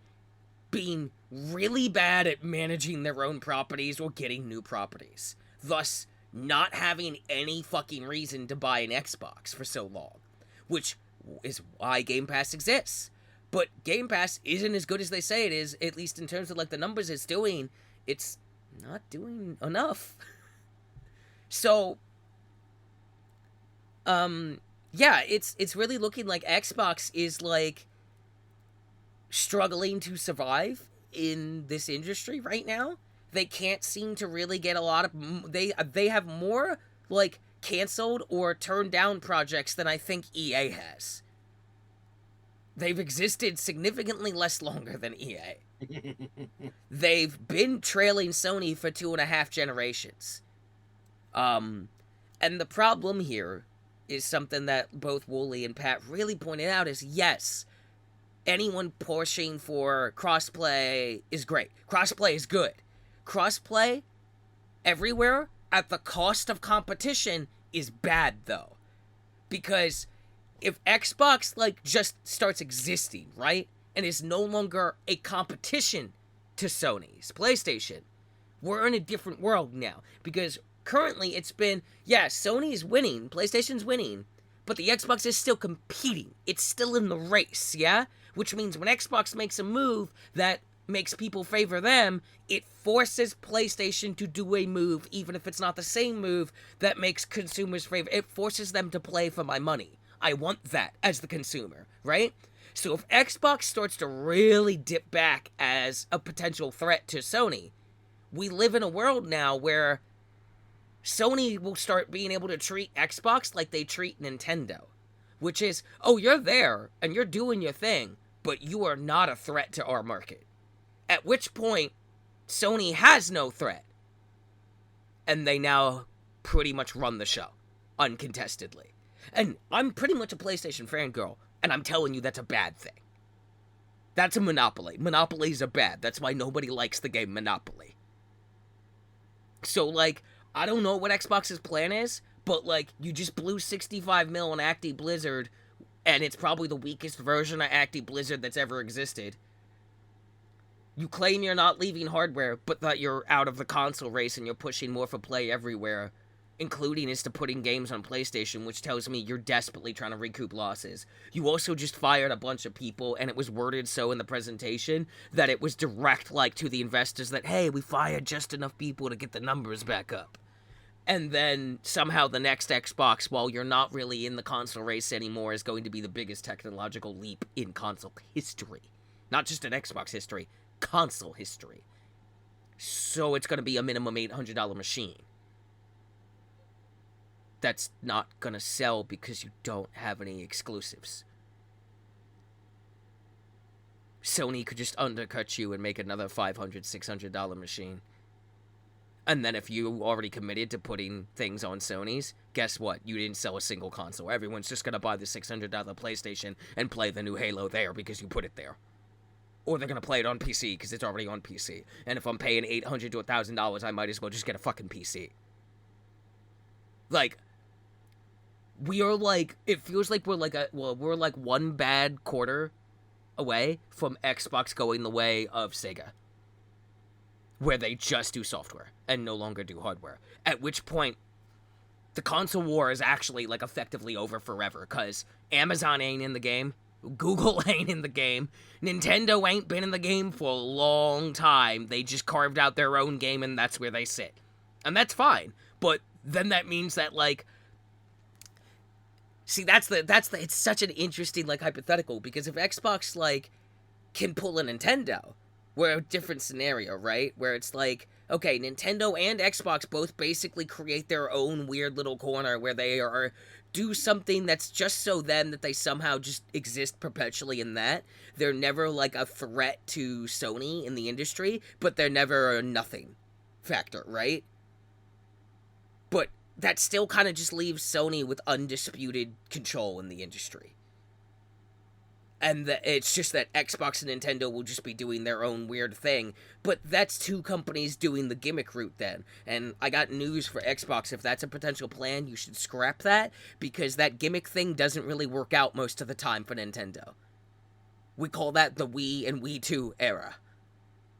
being really bad at managing their own properties or getting new properties. Thus, not having any fucking reason to buy an Xbox for so long. Which is why Game Pass exists. But Game Pass isn't as good as they say it is, at least in terms of like the numbers it's doing. It's not doing enough. So, yeah, it's really looking like Xbox is like struggling to survive in this industry right now. They can't seem to really get a lot of they have more like canceled or turned down projects than I think EA has. They've existed significantly less longer than EA. They've been trailing Sony for 2.5 generations. And the problem here is something that both Wooly and Pat really pointed out is yes, anyone pushing for crossplay is great. Crossplay is good. Crossplay everywhere at the cost of competition is bad though. Because if Xbox like just starts existing, right? And is no longer a competition to Sony's PlayStation, we're in a different world now. Because currently it's been, yeah, Sony's winning, PlayStation's winning, but the Xbox is still competing. It's still in the race, yeah? Which means when Xbox makes a move that makes people favor them, it forces PlayStation to do a move, even if it's not the same move that makes consumers favor. It forces them to play for my money. I want that as the consumer, right? So if Xbox starts to really dip back as a potential threat to Sony, we live in a world now where Sony will start being able to treat Xbox like they treat Nintendo, which is, oh, you're there and you're doing your thing, but you are not a threat to our market. At which point, Sony has no threat. And they now pretty much run the show, uncontestedly. And I'm pretty much a PlayStation fangirl, and I'm telling you that's a bad thing. That's a monopoly. Monopolies are bad. That's why nobody likes the game Monopoly. So, like, I don't know what Xbox's plan is, but, like, you just blew 65 mil on Acti Blizzard, and it's probably the weakest version of Acti Blizzard that's ever existed. You claim you're not leaving hardware, but that you're out of the console race and you're pushing more for play everywhere, including as to putting games on PlayStation, which tells me you're desperately trying to recoup losses. You also just fired a bunch of people, and it was worded so in the presentation that it was direct, like, to the investors that, hey, we fired just enough people to get the numbers back up. And then somehow the next Xbox, while you're not really in the console race anymore, is going to be the biggest technological leap in console history. Not just in Xbox history, console history. So it's going to be a minimum $800 machine. That's not going to sell because you don't have any exclusives. Sony could just undercut you and make another $500, $600 machine. And then if you already committed to putting things on Sony's, guess what? You didn't sell a single console. Everyone's just going to buy the $600 PlayStation and play the new Halo there because you put it there. Or they're going to play it on PC because it's already on PC. And if I'm paying $800 to $1,000, I might as well just get a fucking PC. Like, we are like, it feels like we're like one bad quarter away from Xbox going the way of Sega, where they just do software and no longer do hardware. At which point, the console war is actually, like, effectively over forever, because Amazon ain't in the game, Google ain't in the game, Nintendo ain't been in the game for a long time. They just carved out their own game, and that's where they sit. And that's fine, but then that means that, like, see, it's such an interesting, like, hypothetical, because if Xbox, like, can pull a Nintendo, we're a different scenario, right? Where it's like, okay, Nintendo and Xbox both basically create their own weird little corner where they do something that's just so them that they somehow just exist perpetually in that. They're never, like, a threat to Sony in the industry, but they're never a nothing factor, right? But that still kind of just leaves Sony with undisputed control in the industry. And it's just that Xbox and Nintendo will just be doing their own weird thing. But that's two companies doing the gimmick route then. And I got news for Xbox. If that's a potential plan, you should scrap that, because that gimmick thing doesn't really work out most of the time for Nintendo. We call that the Wii and Wii 2 era,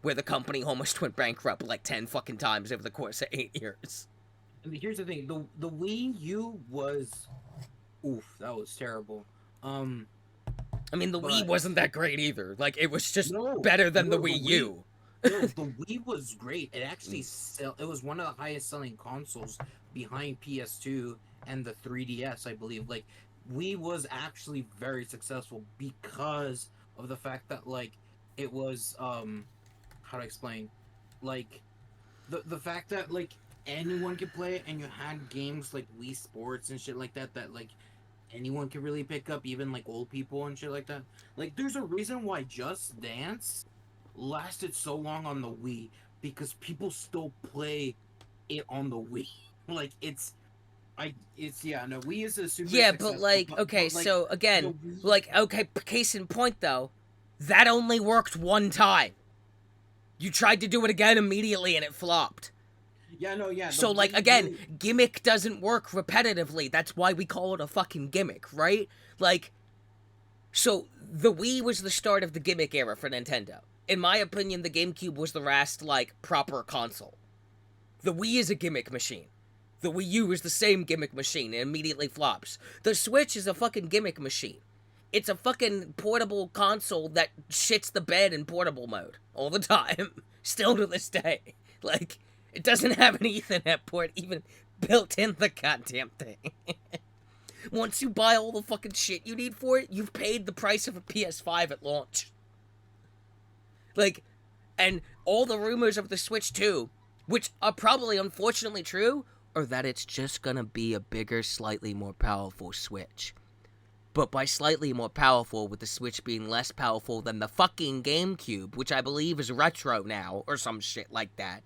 where the company almost went bankrupt like 10 fucking times over the course of 8 years. I mean, here's the thing: the Wii U was, oof, that was terrible. I mean, the But Wii wasn't that great either. Like, it was just no, better than the no, Wii U. no, the Wii was great. It actually it was one of the highest selling consoles behind PS2 and the 3DS, I believe. Like, Wii was actually very successful because of the fact that, like, it was how to explain, like, the fact that, like, anyone could play it, and you had games like Wii Sports and shit like that that, like, anyone could really pick up, even like old people and shit like that. Like, there's a reason why Just Dance lasted so long on the Wii, because people still play it on the Wii. Like, yeah, no, Wii is a super Yeah, successful, but like, okay, but, like, so again, Wii, like, okay, case in point though, that only worked one time. You tried to do it again immediately and it flopped. yeah, no, yeah. So, like, again, gimmick doesn't work repetitively. That's why we call it a fucking gimmick, right? Like, so the Wii was the start of the gimmick era for Nintendo. In my opinion, the GameCube was the last, like, proper console. The Wii is a gimmick machine. The Wii U is the same gimmick machine. It immediately flops. The Switch is a fucking gimmick machine. It's a fucking portable console that shits the bed in portable mode all the time. Still to this day. Like, it doesn't have an Ethernet port even built in the goddamn thing. Once you buy all the fucking shit you need for it, you've paid the price of a PS5 at launch. Like, and all the rumors of the Switch 2, which are probably unfortunately true, are that it's just gonna be a bigger, slightly more powerful Switch. But by slightly more powerful, with the Switch being less powerful than the fucking GameCube, which I believe is retro now, or some shit like that,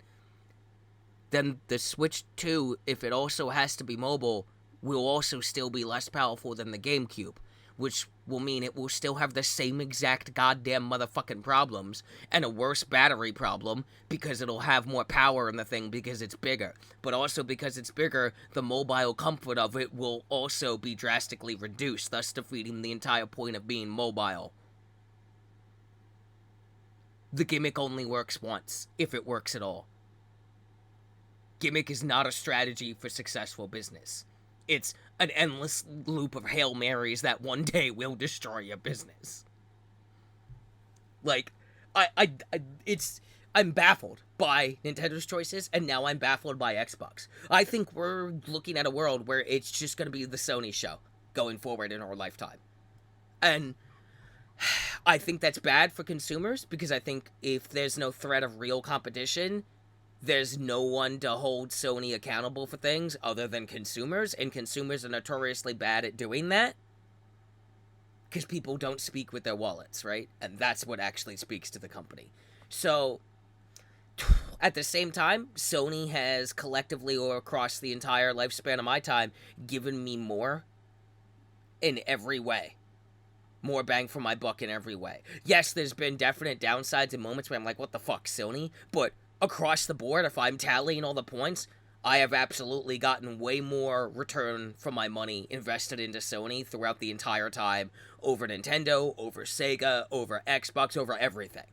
then the Switch 2, if it also has to be mobile, will also still be less powerful than the GameCube, which will mean it will still have the same exact goddamn motherfucking problems, and a worse battery problem, because it'll have more power in the thing because it's bigger. But also because it's bigger, the mobile comfort of it will also be drastically reduced, thus defeating the entire point of being mobile. The gimmick only works once, if it works at all. Gimmick is not a strategy for successful business. It's an endless loop of Hail Marys that one day will destroy your business. Like, I'm baffled by Nintendo's choices, and now I'm baffled by Xbox. I think we're looking at a world where it's just going to be the Sony show going forward in our lifetime. And I think that's bad for consumers, because I think if there's no threat of real competition, there's no one to hold Sony accountable for things other than consumers, and consumers are notoriously bad at doing that. Because people don't speak with their wallets, right? And that's what actually speaks to the company. So, at the same time, Sony has collectively, or across the entire lifespan of my time, given me more in every way. More bang for my buck in every way. Yes, there's been definite downsides and moments where I'm like, what the fuck, Sony? But across the board, if I'm tallying all the points, I have absolutely gotten way more return from my money invested into Sony throughout the entire time over Nintendo, over Sega, over Xbox, over everything.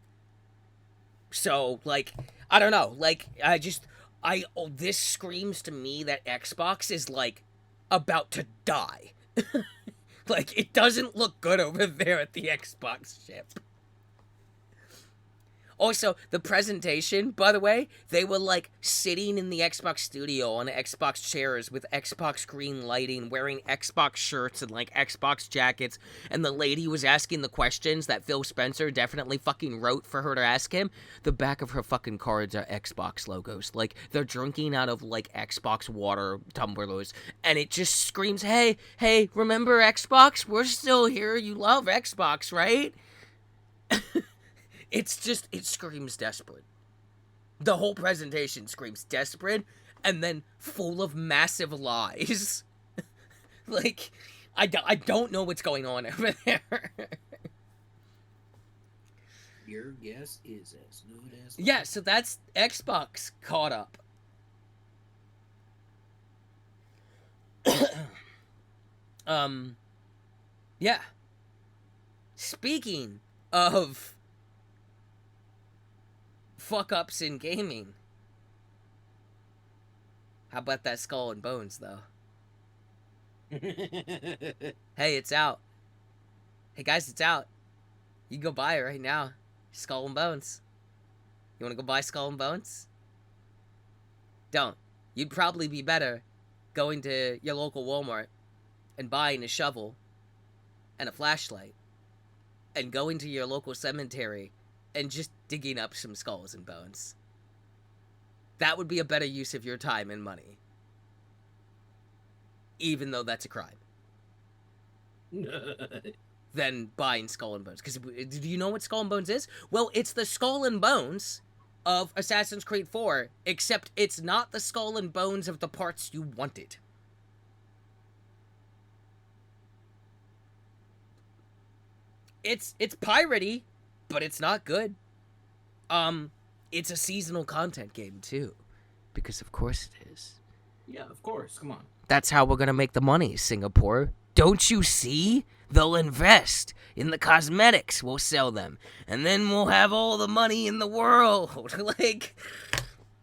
So, like, I don't know. Like, this screams to me that Xbox is, like, about to die. Like, it doesn't look good over there at the Xbox ship. Also, the presentation, by the way, they were, like, sitting in the Xbox studio on Xbox chairs with Xbox green lighting, wearing Xbox shirts and, like, Xbox jackets, and the lady was asking the questions that Phil Spencer definitely fucking wrote for her to ask him. The back of her fucking cards are Xbox logos. Like, they're drinking out of, like, Xbox water tumblers, and it just screams, hey, remember Xbox? We're still here. You love Xbox, right? It's just, it screams desperate. The whole presentation screams desperate, and then full of massive lies. Like, I don't know what's going on over there. Your guess is as good as mine. Yeah, so that's Xbox caught up. Yeah. Speaking of fuck ups in gaming, how about that Skull and Bones though? Hey, it's out. Hey guys, it's out. You can go buy it right now. Skull and Bones. You want to go buy Skull and Bones? Don't. You'd probably be better going to your local Walmart and buying a shovel and a flashlight and going to your local cemetery and just digging up some skulls and bones. That would be a better use of your time and money. Even though that's a crime. Than buying Skull and Bones. Because do you know what Skull and Bones is? Well, it's the Skull and Bones of Assassin's Creed 4, except it's not the Skull and Bones of the parts you wanted. It's piratey, but it's not good. It's a seasonal content game too, because of course it is. Yeah, of course. Come on. That's how we're gonna make the money, Singapore. Don't you see? They'll invest in the cosmetics. We'll sell them, and then we'll have all the money in the world. Like,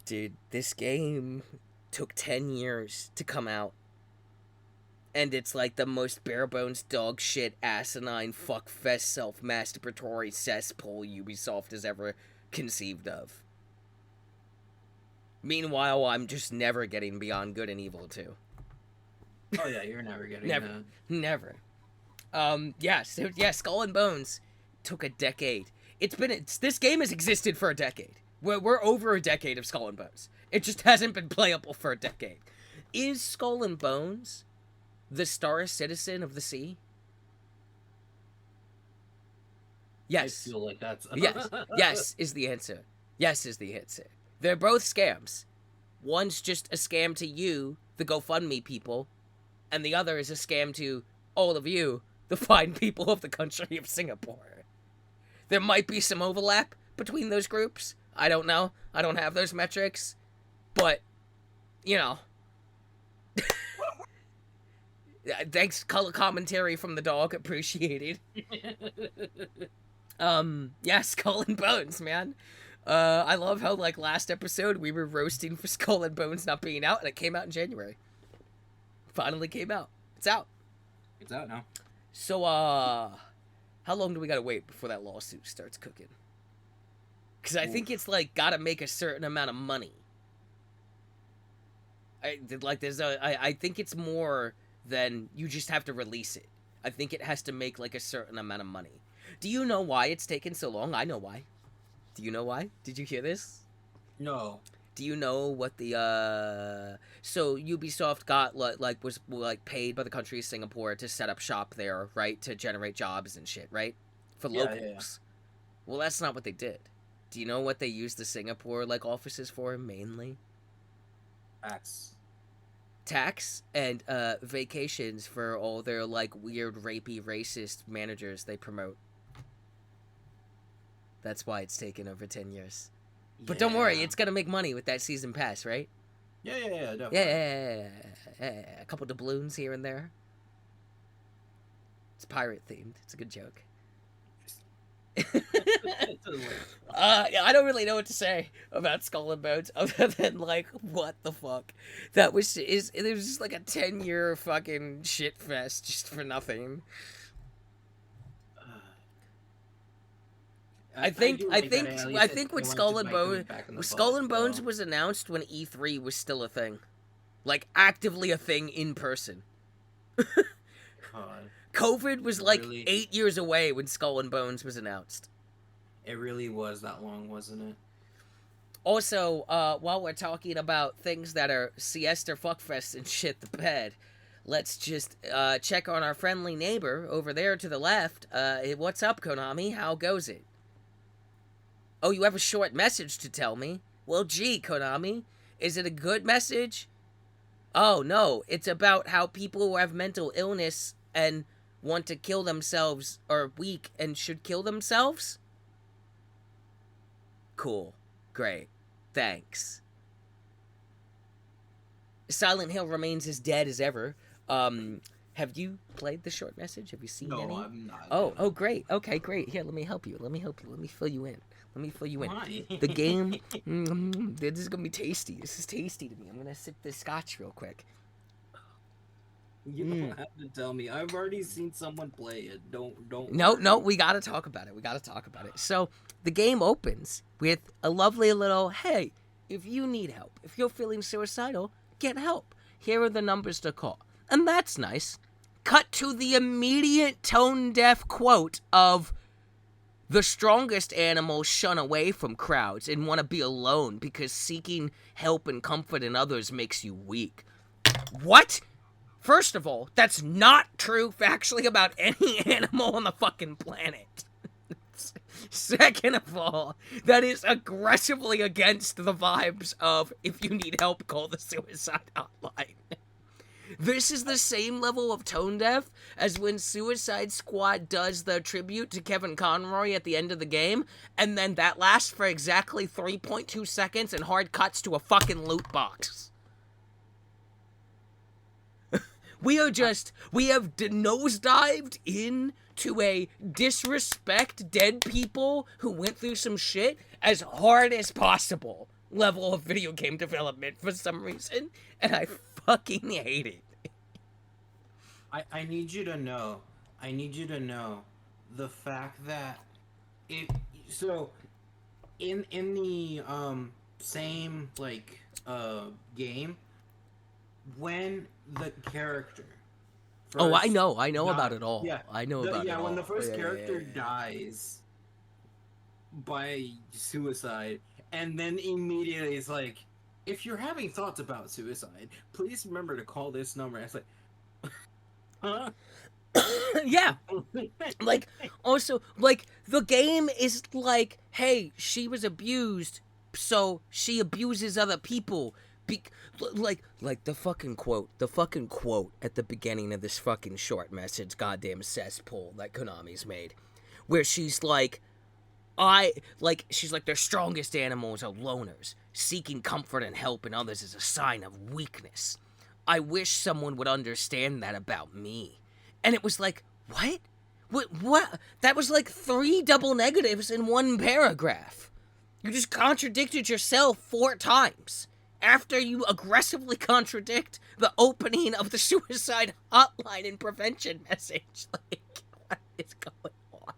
dude, this game took 10 years to come out. And it's like the most bare-bones dog shit, asinine, fuckfest, self-masturbatory cesspool Ubisoft has ever conceived of. Meanwhile, I'm just never getting beyond Good and Evil 2. Oh yeah, you're never getting Never. Never. Yeah, Skull and Bones took a decade. This game has existed for a decade. We're over a decade of Skull and Bones. It just hasn't been playable for a decade. Is Skull and Bones the Star Citizen of the Sea? Yes. I feel like that's... Yes is the answer. Yes is the answer. They're both scams. One's just a scam to you, the GoFundMe people, and the other is a scam to all of you, the fine people of the country of Singapore. There might be some overlap between those groups. I don't know. I don't have those metrics. But, you know. Thanks, color commentary from the dog. Appreciated. Yeah, Skull and Bones, man. I love how, like, last episode we were roasting for Skull and Bones not being out, and it came out in January. Finally came out. It's out. It's out now. So, how long do we gotta wait before that lawsuit starts cooking? Because I think it's, like, gotta make a certain amount of money. I think it's more than you just have to release it. I think it has to make, like, a certain amount of money. Do you know why it's taken so long? I know why. Do you know why? Did you hear this? No. Do you know what the, so Ubisoft got, was paid by the country of Singapore to set up shop there, right? To generate jobs and shit, right? For locals. Yeah. Well, that's not what they did. Do you know what they used the Singapore, like, offices for, mainly? Tax and, vacations for all their, like, weird, rapey, racist managers they promote. That's why it's taken over 10 years. But don't worry, it's gonna make money with that season pass, right? Yeah, definitely. Yeah. A couple doubloons here and there. It's pirate themed. It's a good joke. I don't really know what to say about Skull and Bones other than, like, what the fuck. It was just like a 10-year fucking shit fest just for nothing. I think when Skull and Bones was announced when E3 was still a thing. Like, actively a thing in person. COVID was like really? 8 years away when Skull and Bones was announced. It really was that long, wasn't it? Also, while we're talking about things that are siesta fuckfest and shit the bed, let's just check on our friendly neighbor over there to the left. What's up, Konami? How goes it? Oh, you have a short message to tell me? Well, gee, Konami, is it a good message? Oh, no, it's about how people who have mental illness and want to kill themselves are weak and should kill themselves? Cool. Great. Thanks. Silent Hill remains as dead as ever. Have you played the short message? Have you seen any? No, I'm not. Oh, great. Okay, great. Here, let me help you. Let me fill you in. Why? The game, this is gonna be tasty. This is tasty to me. I'm gonna sip this scotch real quick. You don't have to tell me. I've already seen someone play it. Don't. No, we gotta talk about it. So, the game opens with a lovely little, hey, if you need help, if you're feeling suicidal, get help. Here are the numbers to call. And that's nice. Cut to the immediate tone-deaf quote of, the strongest animals shun away from crowds and want to be alone because seeking help and comfort in others makes you weak. What? First of all, that's not true factually about any animal on the fucking planet. Second of all, that is aggressively against the vibes of, if you need help, call the suicide hotline. This is the same level of tone deaf as when Suicide Squad does the tribute to Kevin Conroy at the end of the game, and then that lasts for exactly 3.2 seconds and hard cuts to a fucking loot box. We have nosedived into a disrespect dead people who went through some shit as hard as possible level of video game development for some reason, and I fucking hate it. I need you to know. The fact that in the same game, when the character Oh, I know about it all. Yeah, I know about it all. When the first character yeah. dies by suicide, and then immediately it's like, if you're having thoughts about suicide, please remember to call this number. It's like, huh? Yeah. Like, also, like, the game is like, hey, she was abused, so she abuses other people. Like the fucking quote at the beginning of this fucking short message, goddamn cesspool that Konami's made, where she's like, their strongest animals are loners. Seeking comfort and help in others is a sign of weakness. I wish someone would understand that about me. And it was like, what? What? That was like 3 double negatives in one paragraph. You just contradicted yourself 4 times after you aggressively contradict the opening of the suicide hotline and prevention message. Like, what is going on?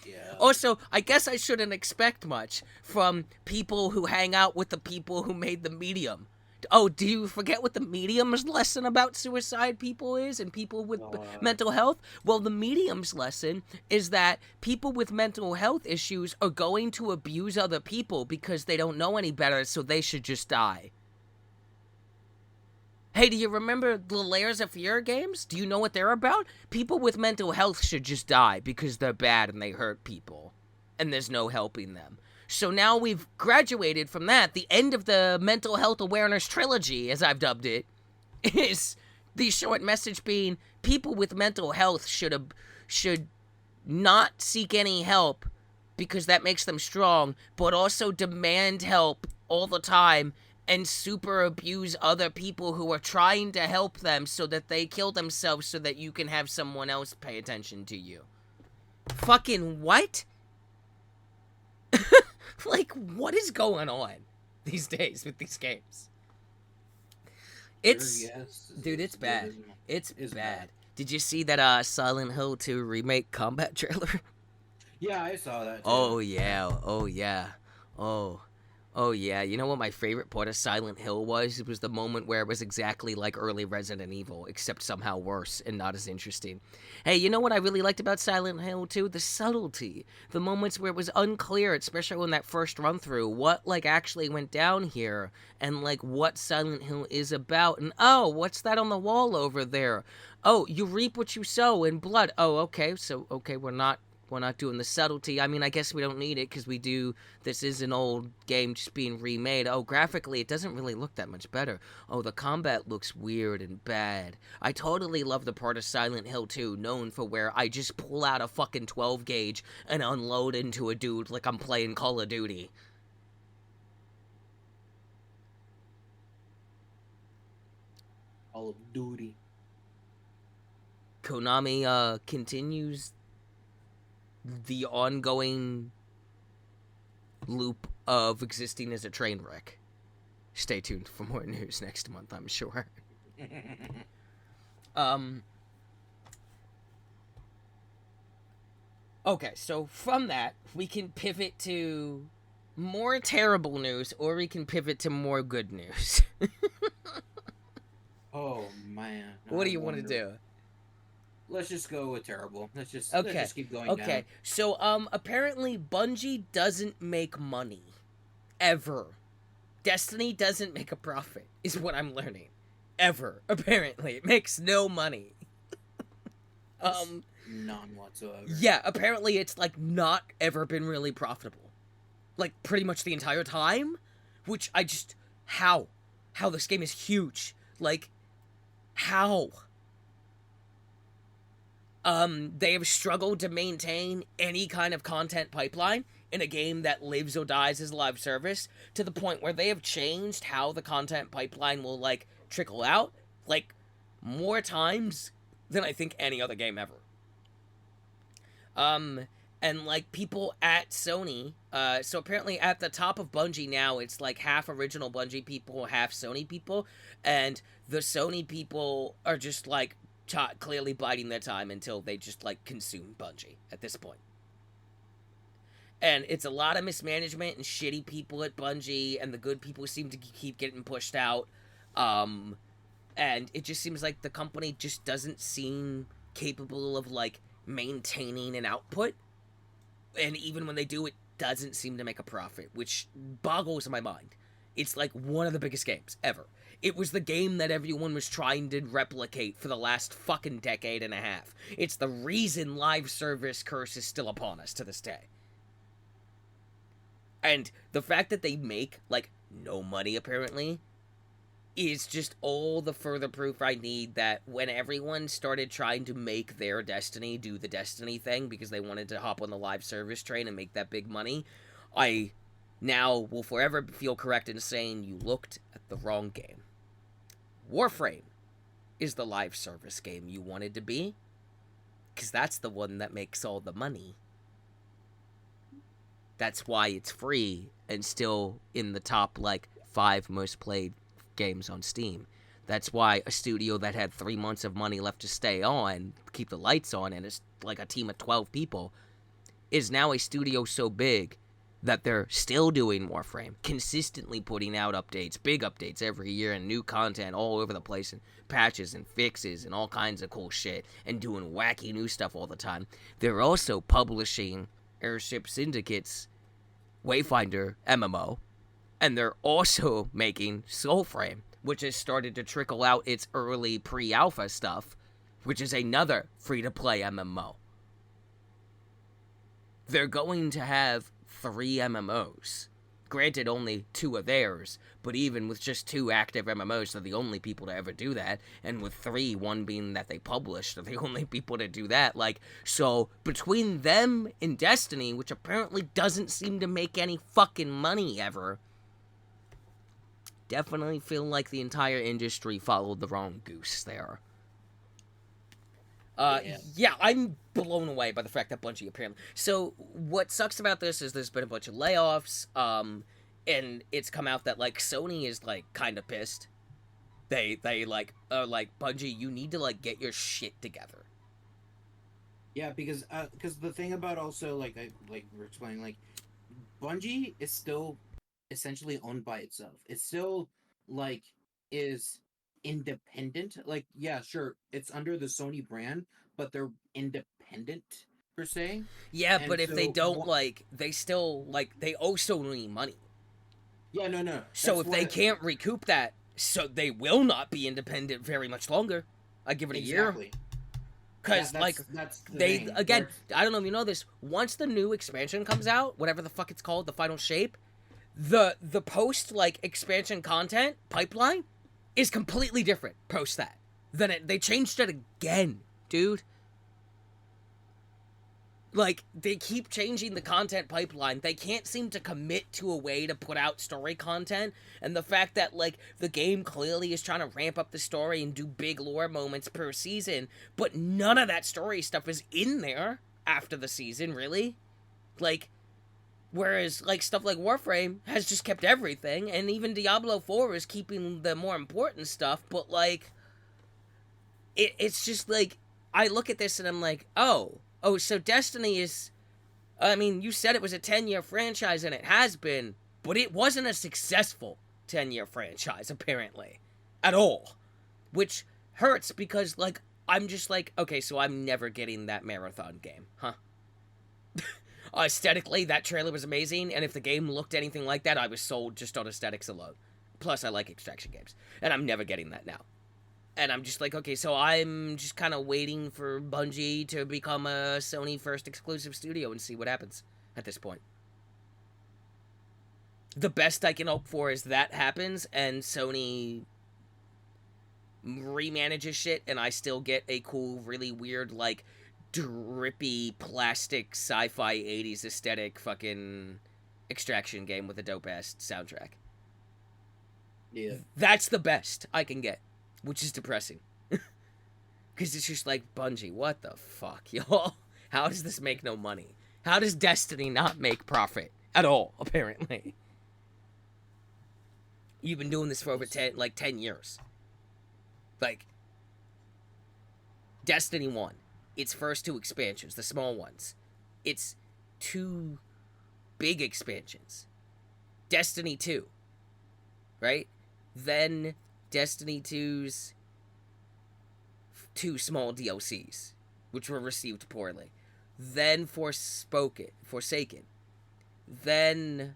Yeah. Also, I guess I shouldn't expect much from people who hang out with the people who made the medium. Oh, do you forget what the medium's lesson about suicide people is and people with mental health? Well, the medium's lesson is that people with mental health issues are going to abuse other people because they don't know any better, so they should just die. Hey, do you remember the Layers of Fear games? Do you know what they're about? People with mental health should just die because they're bad and they hurt people. And there's no helping them. So now we've graduated from that. The end of the mental health awareness trilogy, as I've dubbed it, is the short message being people with mental health should not seek any help because that makes them strong, but also demand help all the time and super abuse other people who are trying to help them so that they kill themselves so that you can have someone else pay attention to you. Fucking what? Like, what is going on these days with these games? It's bad. It's bad. Did you see that Silent Hill 2 remake combat trailer? Yeah, I saw that too. Oh yeah. Oh yeah, you know what my favorite part of Silent Hill was? It was the moment where it was exactly like early Resident Evil, except somehow worse and not as interesting. Hey, you know what I really liked about Silent Hill 2? The subtlety. The moments where it was unclear, especially in that first run-through, what, like, actually went down here, and, like, what Silent Hill is about. And, oh, what's that on the wall over there? Oh, you reap what you sow in blood. Oh, okay, so, okay, we're not We're not doing the subtlety. I mean, I guess we don't need it because we do. This is an old game just being remade. Oh, graphically, it doesn't really look that much better. Oh, the combat looks weird and bad. I totally love the part of Silent Hill 2, known for where I just pull out a fucking 12 gauge and unload into a dude like I'm playing Call of Duty. Call of Duty. Konami continues the ongoing loop of existing as a train wreck. Stay tuned for more news next month, I'm sure. Okay, so from that, we can pivot to more terrible news, or we can pivot to more good news. Oh man. What do you want to do? Let's just go with terrible. Let's just keep going down. Okay. So apparently Bungie doesn't make money ever. Destiny doesn't make a profit is what I'm learning. Ever. Apparently it makes no money. None whatsoever. Yeah, apparently it's like not ever been really profitable. Like pretty much the entire time, which I just how this game is huge. Like how they have struggled to maintain any kind of content pipeline in a game that lives or dies as a live service, to the point where they have changed how the content pipeline will, like, trickle out, like, more times than I think any other game ever. And, like, people at Sony, so apparently at the top of Bungie now, it's, like, half original Bungie people, half Sony people, and the Sony people are just, like, clearly biding their time until they just, like, consume Bungie at this point. And it's a lot of mismanagement and shitty people at Bungie, and the good people seem to keep getting pushed out. And it just seems like the company just doesn't seem capable of, like, maintaining an output. And even when they do, it doesn't seem to make a profit, which boggles my mind. It's, like, one of the biggest games ever. It was the game that everyone was trying to replicate for the last fucking decade and a half. It's the reason live service curse is still upon us to this day. And the fact that they make, like, no money, apparently, is just all the further proof I need that when everyone started trying to make their Destiny do the Destiny thing because they wanted to hop on the live service train and make that big money, I now will forever feel correct in saying you looked at the wrong game. Warframe is the live service game you wanted to be, because that's the one that makes all the money. That's why it's free and still in the top, like, 5 most played games on Steam. That's why a studio that had 3 months of money left to stay on, keep the lights on, and it's like a team of 12 people, is now a studio so big that they're still doing Warframe, consistently putting out updates, big updates every year, and new content all over the place, and patches and fixes and all kinds of cool shit, and doing wacky new stuff all the time. They're also publishing Airship Syndicate's Wayfinder MMO, and they're also making Soulframe, which has started to trickle out its early pre-alpha stuff, which is another free-to-play MMO. They're going to have 3 MMOs. Granted, only 2 are theirs, but even with just 2 active MMOs, they're the only people to ever do that, and with 3, one being that they published, they're the only people to do that, like, so, between them and Destiny, which apparently doesn't seem to make any fucking money ever, definitely feel like the entire industry followed the wrong goose there. Yeah, I'm blown away by the fact that Bungie apparently... So, what sucks about this is there's been a bunch of layoffs, and it's come out that, like, Sony is, like, kind of pissed. They like, Bungie, you need to, like, get your shit together. Yeah, because the thing about also, like we're explaining, like, Bungie is still essentially owned by itself. It's still, like, is independent. Like, yeah, sure, it's under the Sony brand, but they're independent per se. Yeah, And but if so they don't, like, they still, like, they owe Sony money. Yeah, no. So if they can't recoup that, so they will not be independent very much longer. I give it a year. Because, like, that's the they, thing. again, I don't know if you know this, once the new expansion comes out, whatever the fuck it's called, the final shape, the post, like, expansion content pipeline is completely different post that. They changed it again, dude. Like, they keep changing the content pipeline. They can't seem to commit to a way to put out story content. And the fact that, like, the game clearly is trying to ramp up the story and do big lore moments per season, but none of that story stuff is in there after the season, really. Like, whereas, like, stuff like Warframe has just kept everything, and even Diablo 4 is keeping the more important stuff, but, like, it's just, like, I look at this and I'm like, oh, so Destiny is... I mean, you said it was a 10-year franchise, and it has been, but it wasn't a successful 10-year franchise, apparently. At all. Which hurts, because, like, I'm just like, okay, so I'm never getting that marathon game, huh? Aesthetically, that trailer was amazing, and if the game looked anything like that, I was sold just on aesthetics alone. Plus, I like extraction games, and I'm never getting that now. And I'm just like, okay, so I'm just kind of waiting for Bungie to become a Sony first exclusive studio and see what happens at this point. The best I can hope for is that happens and Sony remanages shit and I still get a cool, really weird, like, drippy, plastic, sci-fi 80s aesthetic fucking extraction game with a dope-ass soundtrack. Yeah. That's the best I can get. Which is depressing. Because it's just like, Bungie, what the fuck, y'all? How does this make no money? How does Destiny not make profit? At all, apparently. You've been doing this for over 10 years. Like, Destiny 1, its first 2 expansions, the small ones. It's 2 big expansions. Destiny 2, right? Then Destiny 2's 2 small DLCs, which were received poorly. Then Forsaken. Then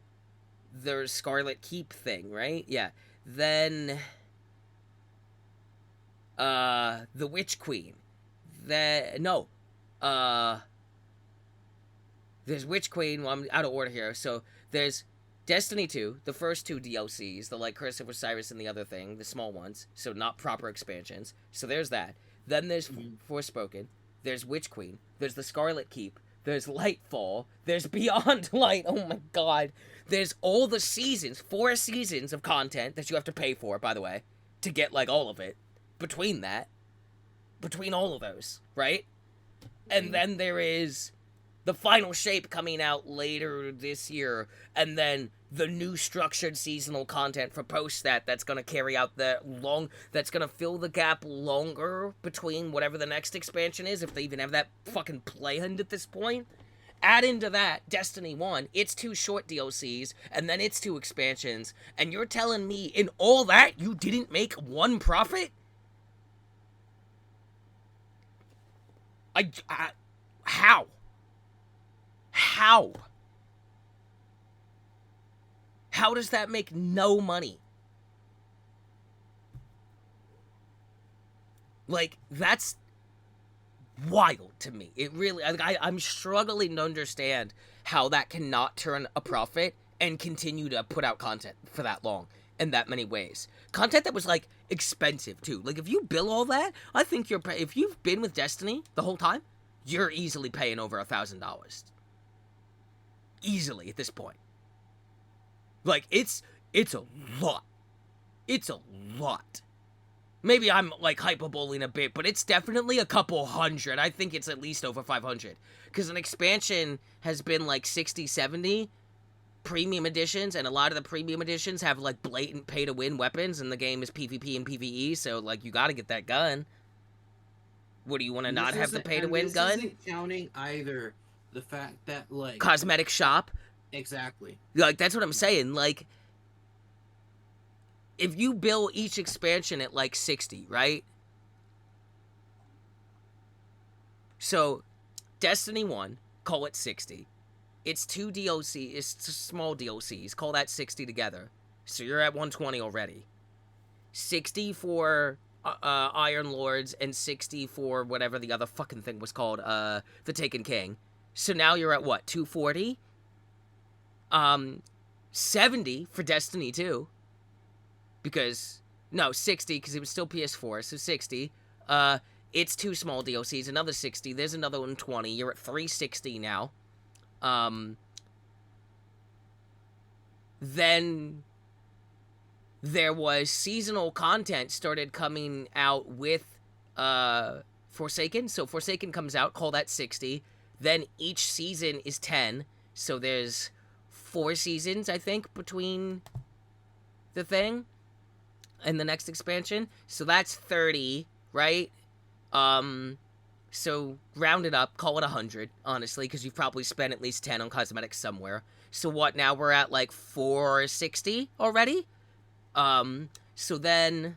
there's Scarlet Keep thing, right? Yeah. Then the Witch Queen. There's Witch Queen. Well, I'm out of order here. So there's Destiny 2, the first 2 DLCs, the, like, Curse of Osiris and the other thing, the small ones, so not proper expansions. So there's that. Then there's Forspoken, there's Witch Queen, there's the Scarlet Keep, there's Lightfall, there's Beyond Light, oh my god. There's all the seasons, 4 seasons of content that you have to pay for, by the way, to get, like, all of it. Between all of those, right? And then there is the final shape coming out later this year, and then the new structured seasonal content for post that's gonna carry out that's gonna fill the gap longer between whatever the next expansion is, if they even have that fucking planned at this point. Add into that Destiny 1, its 2 short DLCs, and then its 2 expansions, and you're telling me in all that you didn't make 1 profit? How? How? How does that make no money? Like, that's wild to me. It really, I'm struggling to understand how that cannot turn a profit and continue to put out content for that long in that many ways. Content that was, like, expensive, too. Like, if you bill all that, I think if you've been with Destiny the whole time, you're easily paying over $1,000. Easily at this point. Like, it's a lot. It's a lot. Maybe I'm, like, hyperboling a bit, but it's definitely a couple hundred. I think it's at least over 500. Because an expansion has been, like, 60, 70 premium editions, and a lot of the premium editions have, like, blatant pay-to-win weapons, and the game is PvP and PvE, so, like, you gotta get that gun. What, do you want to not have the pay-to-win gun? This isn't counting either the fact that, like... Cosmetic shop? Exactly. Like, that's what I'm saying. Like, if you bill each expansion at, like, 60, right? So, Destiny 1, call it 60. It's 2 DLC, it's small DLCs, call that 60 together. So you're at 120 already. 60 for Iron Lords and 60 for whatever the other fucking thing was called, the Taken King. So now you're at what, 240? 70 for Destiny 2. Because, no, 60, because it was still PS4, so 60. It's 2 small DLCs, another 60, there's another one 20, you're at 360 now. Then there was seasonal content started coming out with Forsaken. So Forsaken comes out, call that 60. Then each season is 10. So there's 4 seasons, I think, between the thing and the next expansion. So that's 30, right? So round it up, call it 100, honestly, because you've probably spent at least 10 on cosmetics somewhere. So what, now we're at like 460 already? So then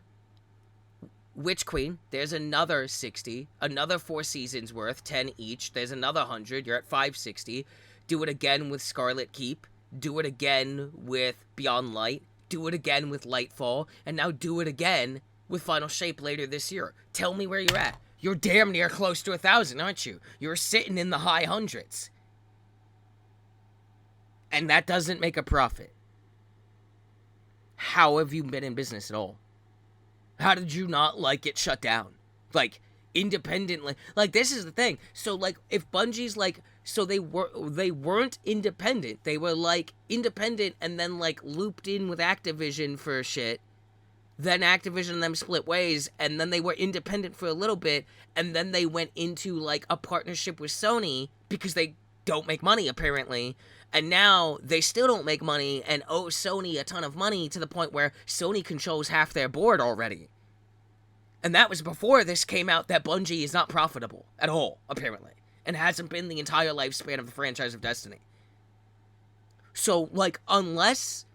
Witch Queen, there's another 60, another 4 seasons worth, 10 each, there's another 100, you're at 560. Do it again with Scarlet Keep, do it again with Beyond Light, do it again with Lightfall, and now do it again with Final Shape later this year. Tell me where you're at. You're damn near close to 1,000, aren't you? You're sitting in the high hundreds. And that doesn't make a profit. How have you been in business at all? How did you not, like, get shut down? Like, independently. Like, this is the thing. So, like, if Bungie's, like, so they weren't independent. They were, like, independent and then, like, looped in with Activision for shit. Then Activision and them split ways, and then they were independent for a little bit, and then they went into, like, a partnership with Sony because they don't make money, apparently. And now they still don't make money and owe Sony a ton of money to the point where Sony controls half their board already. And that was before this came out that Bungie is not profitable at all, apparently. And hasn't been the entire lifespan of the franchise of Destiny. So, like, unless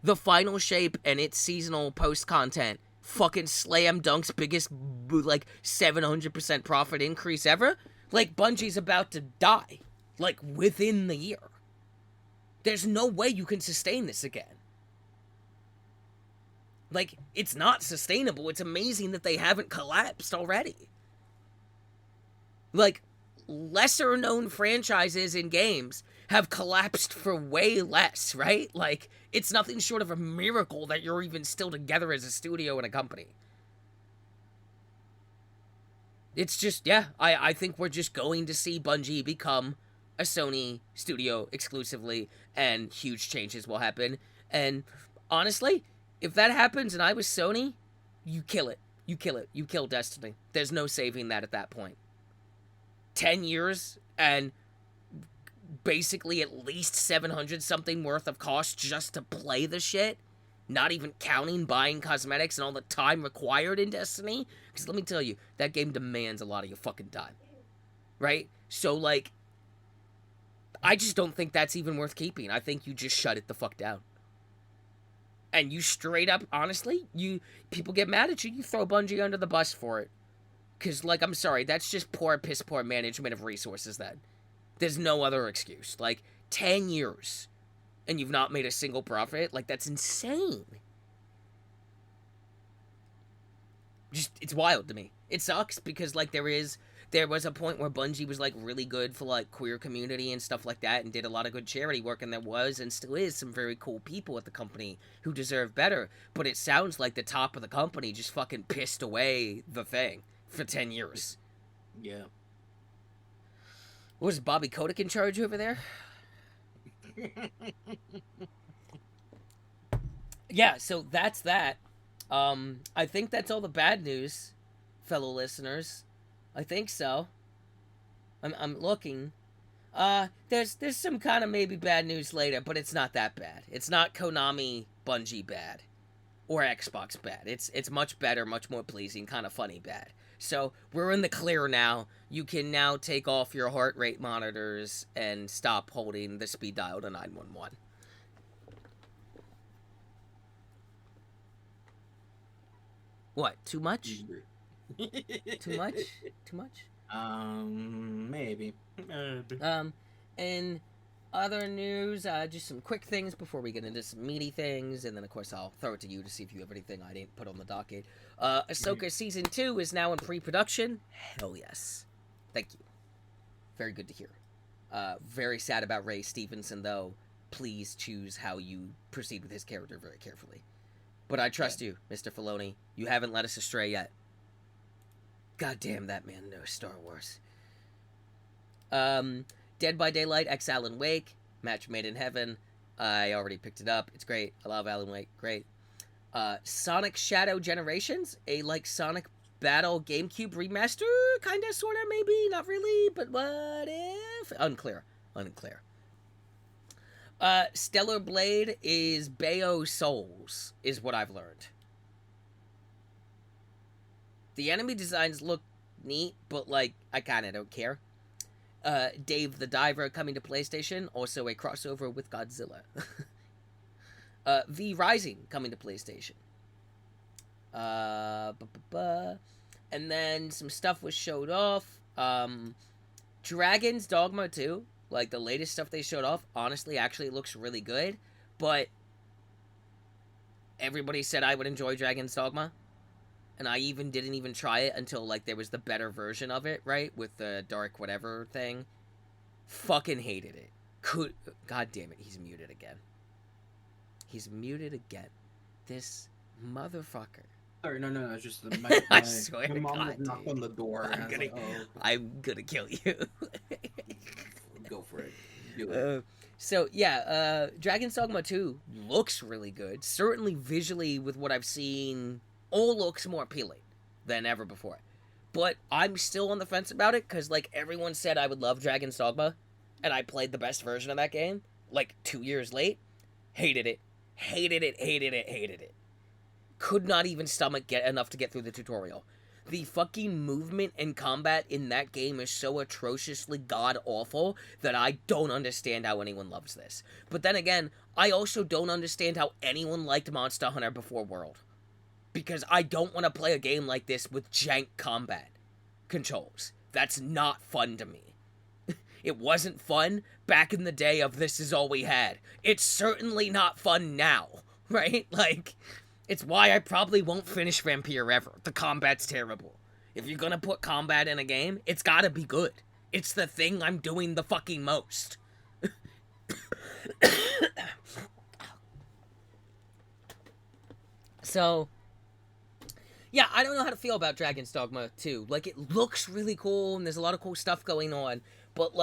the Final Shape and its seasonal post-content fucking slam dunks biggest, like, 700% profit increase ever, like, Bungie's about to die. Like, within the year. There's no way you can sustain this again. Like, it's not sustainable. It's amazing that they haven't collapsed already. Like, lesser-known franchises in games have collapsed for way less, right? Like, it's nothing short of a miracle that you're even still together as a studio and a company. It's just, yeah, I think we're just going to see Bungie become a Sony studio exclusively, and huge changes will happen. And honestly, if that happens and I was Sony, you kill it. You kill it. You kill Destiny. There's no saving that at that point. 10 years and basically at least 700 something worth of cost just to play the shit, not even counting buying cosmetics and all the time required in Destiny. Because let me tell you, that game demands a lot of your fucking time. Right? So, like, I just don't think that's even worth keeping. I think you just shut it the fuck down. And you straight up, honestly, people get mad at you, you throw Bungie under the bus for it. Because, like, I'm sorry, that's just piss poor management of resources then. There's no other excuse. Like, 10 years, and you've not made a single profit? Like, that's insane. Just, it's wild to me. It sucks because, like, there was a point where Bungie was, like, really good for, like, queer community and stuff like that and did a lot of good charity work, and there was and still is some very cool people at the company who deserve better, but it sounds like the top of the company just fucking pissed away the thing for 10 years. Yeah. Was Bobby Kotick in charge over there? Yeah, so that's that. I think that's all the bad news, fellow listeners. I think so. I'm looking. There's some kind of maybe bad news later, but it's not that bad. It's not Konami Bungie bad. Or Xbox bad. It's much better, much more pleasing, kind of funny bad. So, we're in the clear now. You can now take off your heart rate monitors and stop holding the speed dial to 911. What? Too much? Too much? Too much? Maybe. And other news, just some quick things before we get into some meaty things, and then of course I'll throw it to you to see if you have anything I didn't put on the docket. Ahsoka Season 2 is now in pre-production. Hell yes. Thank you. Very good to hear. Very sad about Ray Stevenson, though. Please choose how you proceed with his character very carefully. But I trust you, Mr. Filoni. You haven't led us astray yet. God damn, that man knows Star Wars. Dead by Daylight, X Alan Wake, Match Made in Heaven. I already picked it up. It's great. I love Alan Wake. Great. Sonic Shadow Generations, a Sonic Battle GameCube remaster, kinda, sorta, maybe, not really, but what if? Unclear. Stellar Blade is Bayo Souls, is what I've learned. The enemy designs look neat, but, I kinda don't care. Dave the Diver coming to PlayStation, also a crossover with Godzilla. V Rising coming to PlayStation. And then some stuff was showed off. Dragon's Dogma 2, the latest stuff they showed off, honestly, actually looks really good. But everybody said I would enjoy Dragon's Dogma. And I didn't even try it until, there was the better version of it, right? With the dark whatever thing. Fucking hated it. God damn it, he's muted again. This motherfucker. Sorry, no, it's just my I swear my to mom God, knocked on the door. I'm gonna kill you. Go for it. Do it. So, yeah, Dragon's Dogma 2 looks really good. Certainly visually, with what I've seen, all looks more appealing than ever before. But I'm still on the fence about it, because, everyone said I would love Dragon's Dogma, and I played the best version of that game, 2 years late. Hated it. Could not even stomach enough to get through the tutorial. The fucking movement and combat in that game is so atrociously god-awful that I don't understand how anyone loves this. But then again, I also don't understand how anyone liked Monster Hunter before World. Because I don't want to play a game like this with jank combat controls. That's not fun to me. It wasn't fun back in the day of this is all we had. It's certainly not fun now, right? It's why I probably won't finish Vampire ever. The combat's terrible. If you're gonna put combat in a game, it's gotta be good. It's the thing I'm doing the fucking most. So, yeah, I don't know how to feel about Dragon's Dogma 2. It looks really cool, and there's a lot of cool stuff going on. But,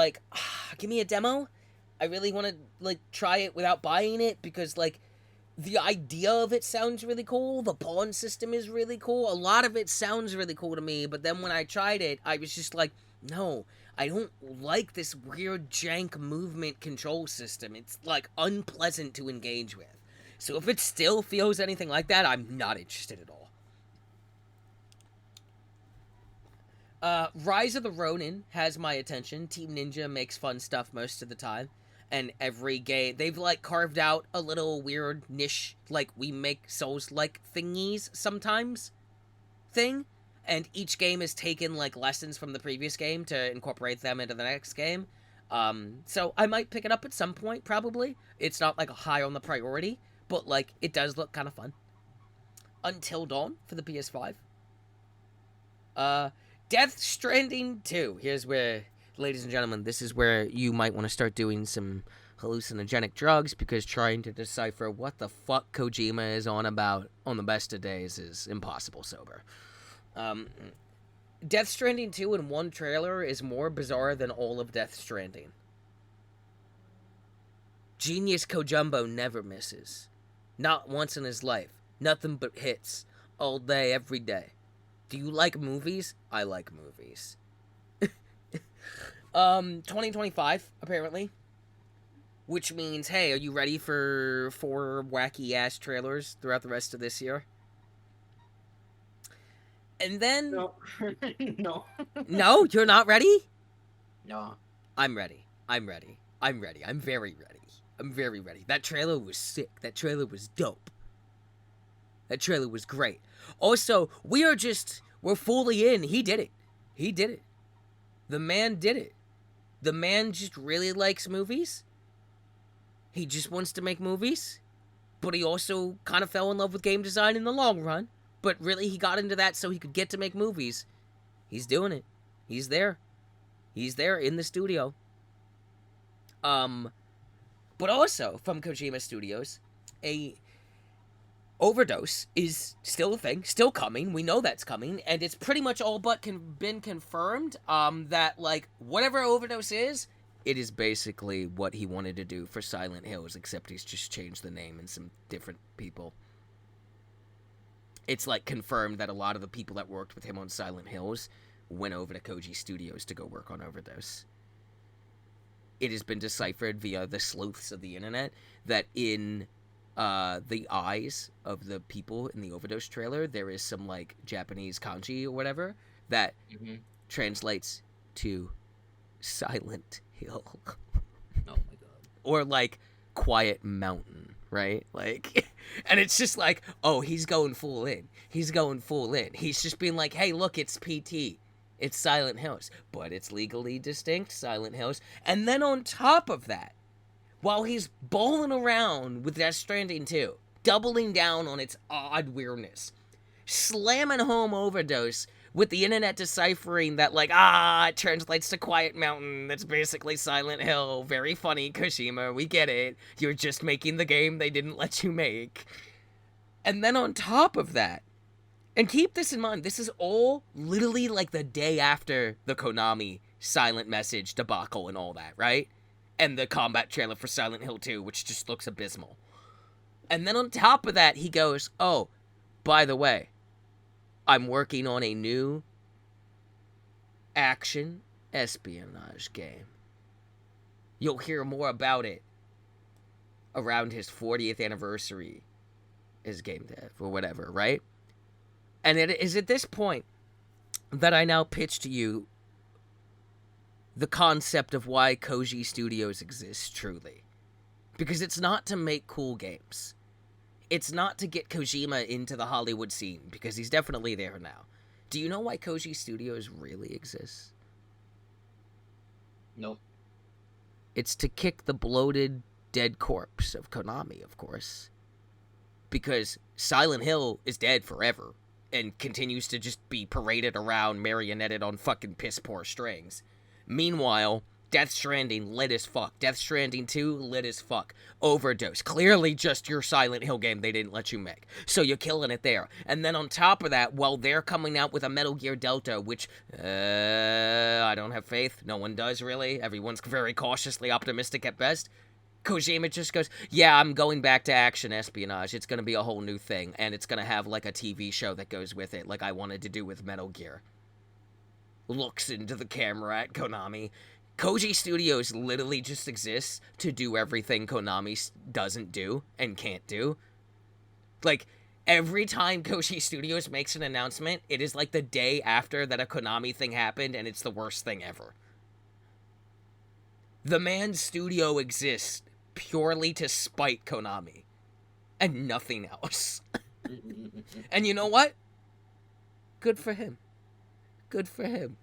give me a demo. I really want to, try it without buying it, because, the idea of it sounds really cool. The pawn system is really cool. A lot of it sounds really cool to me, but then when I tried it, I was just no, I don't like this weird jank movement control system. It's, unpleasant to engage with. So if it still feels anything like that, I'm not interested at all. Rise of the Ronin has my attention. Team Ninja makes fun stuff most of the time. And every game, they've, carved out a little weird niche, we make Souls-like thingies sometimes thing. And each game has taken, lessons from the previous game to incorporate them into the next game. So I might pick it up at some point, probably. It's not, high on the priority, but, it does look kind of fun. Until Dawn for the PS5. Death Stranding 2. Here's where, ladies and gentlemen, this is where you might want to start doing some hallucinogenic drugs, because trying to decipher what the fuck Kojima is on about on the best of days is impossible sober. Death Stranding 2 in one trailer is more bizarre than all of Death Stranding. Genius Kojumbo never misses. Not once in his life. Nothing but hits. All day, every day. Do you like movies? I like movies. 2025, apparently. Which means, hey, are you ready for 4 wacky-ass trailers throughout the rest of this year? And then... No. No. No? You're not ready? No. I'm ready. I'm very ready. That trailer was sick. That trailer was dope. That trailer was great. Also, we're fully in. He did it. The man did it. The man just really likes movies, He just wants to make movies, but he also kind of fell in love with game design in the long run. But really, he got into that so he could get to make movies. He's doing it. He's there. He's there in the studio. But also, from Kojima Studios, a overdose is still a thing, still coming. We know that's coming, and it's pretty much all but been confirmed that, like, whatever overdose is, it is basically what he wanted to do for Silent Hills, except he's just changed the name and some different people. It's, like, confirmed that a lot of the people that worked with him on Silent Hills went over to Koji Studios to go work on Overdose. It has been deciphered via the sleuths of the internet that in the eyes of the people in the Overdose trailer, there is some, like, Japanese kanji or whatever that translates to Silent Hill. Oh my god. Or, like, Quiet Mountain, right? Like, and it's just like, oh, he's going full in. He's going full in. He's just being like, hey, look, it's PT. It's Silent Hills. But it's legally distinct Silent Hills. And then on top of that, while he's bowling around with Death Stranding 2, doubling down on its odd weirdness, slamming home Overdose with the internet deciphering that, like, it translates to Quiet Mountain, that's basically Silent Hill, very funny, Kojima, we get it, you're just making the game they didn't let you make. And then on top of that, and keep this in mind, this is all literally like the day after the Konami Silent Message debacle and all that, right? And the combat trailer for Silent Hill 2, which just looks abysmal. And then on top of that, he goes, oh, by the way, I'm working on a new action espionage game. You'll hear more about it around his 40th anniversary as game dev or whatever, right? And it is at this point that I now pitch to you the concept of why Koji Studios exists, truly. Because it's not to make cool games. It's not to get Kojima into the Hollywood scene, because he's definitely there now. Do you know why Koji Studios really exists? Nope. It's to kick the bloated, dead corpse of Konami, of course. Because Silent Hill is dead forever, and continues to just be paraded around, marionetted on fucking piss-poor strings. Meanwhile, Death Stranding lit as fuck. Death Stranding 2 lit as fuck. Overdose. Clearly just your Silent Hill game they didn't let you make. So you're killing it there. And then on top of that, while they're coming out with a Metal Gear Delta, which, I don't have faith. No one does, really. Everyone's very cautiously optimistic at best. Kojima just goes, yeah, I'm going back to action espionage. It's going to be a whole new thing. And it's going to have, like, a TV show that goes with it, like I wanted to do with Metal Gear. Looks into the camera at Konami. Koji Studios literally just exists to do everything Konami doesn't do and can't do. Like, every time Koji Studios makes an announcement, it is like the day after that a Konami thing happened, and it's the worst thing ever. The man's studio exists purely to spite Konami. And nothing else. And you know what? Good for him. Good for him.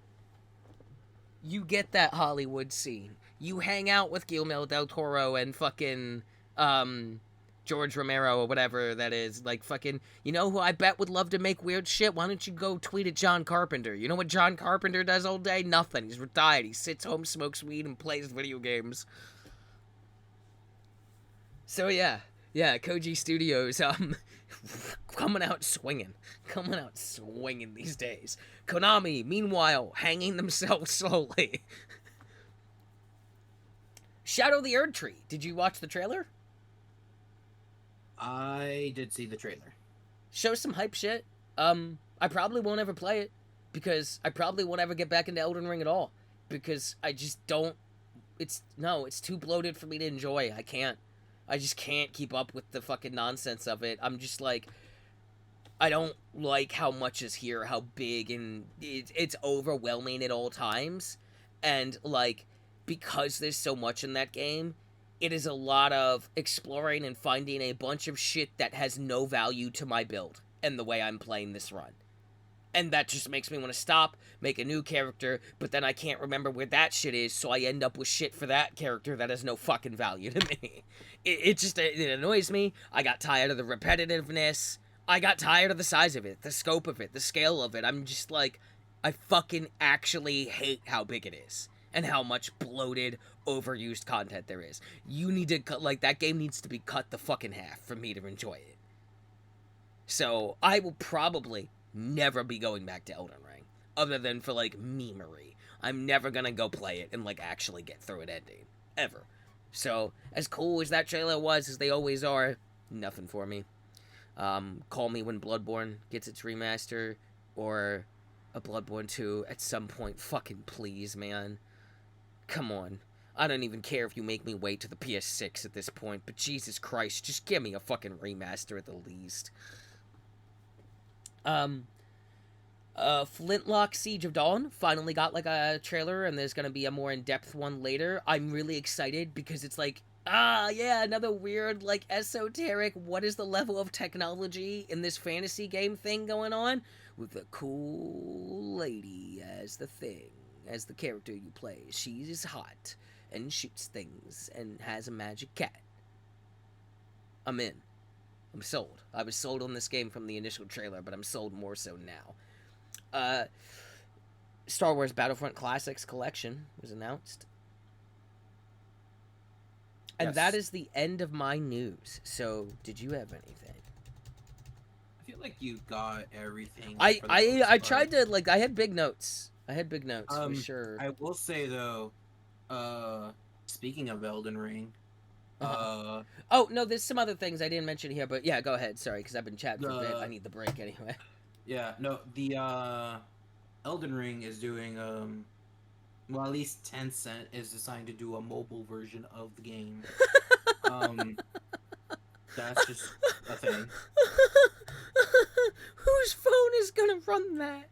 You get that Hollywood scene. You hang out with Guillermo del Toro and fucking, George Romero or whatever that is. Like, fucking, you know who I bet would love to make weird shit? Why don't you go tweet at John Carpenter? You know what John Carpenter does all day? Nothing. He's retired. He sits home, smokes weed, and plays video games. So, yeah. Yeah, Koji Studios, coming out swinging. Coming out swinging these days. Konami, meanwhile, hanging themselves slowly. Shadow the Erd Tree. Did you watch the trailer? I did see the trailer. Show some hype shit. I probably won't ever play it, because I probably won't ever get back into Elden Ring at all, because I just don't, it's too bloated for me to enjoy. I just can't keep up with the fucking nonsense of it. I'm just like, I don't like how much is here, how big, and it's overwhelming at all times. And, like, because there's so much in that game, it is a lot of exploring and finding a bunch of shit that has no value to my build and the way I'm playing this run. And that just makes me want to stop, make a new character, but then I can't remember where that shit is, so I end up with shit for that character that has no fucking value to me. It annoys me. I got tired of the repetitiveness. I got tired of the size of it, the scope of it, the scale of it. I'm just like, I fucking actually hate how big it is. And how much bloated, overused content there is. You need to cut, like, that game needs to be cut the fucking half for me to enjoy it. So, I will probably never be going back to Elden Ring, other than for, like, memery. I'm never gonna go play it and, like, actually get through it ending. Ever. So, as cool as that trailer was, as they always are, nothing for me. Call me when Bloodborne gets its remaster, or a Bloodborne 2 at some point. Fucking please, man. Come on. I don't even care if you make me wait to the PS6 at this point, but Jesus Christ, just give me a fucking remaster at the least. Flintlock Siege of Dawn finally got, like, a trailer, and there's gonna be a more in-depth one later. I'm really excited because it's like, yeah, another weird, like, esoteric, what is the level of technology in this fantasy game thing going on? With a cool lady as the thing, as the character you play. She's hot, and shoots things, and has a magic cat. I'm in. I'm sold. I was sold on this game from the initial trailer, but I'm sold more so now. Star Wars Battlefront Classics Collection was announced. And Yes. that is the end of my news. So, did you have anything? I feel like you got everything. I for the most part. tried to, like, I had big notes. For sure. I will say though, speaking of Elden Ring, Oh, no, there's some other things I didn't mention here, but yeah, go ahead. Sorry, because I've been chatting for a bit. I need the break anyway. yeah, no, the Elden Ring is doing well, at least Tencent is deciding to do a mobile version of the game. That's just a thing. Whose phone is gonna run that?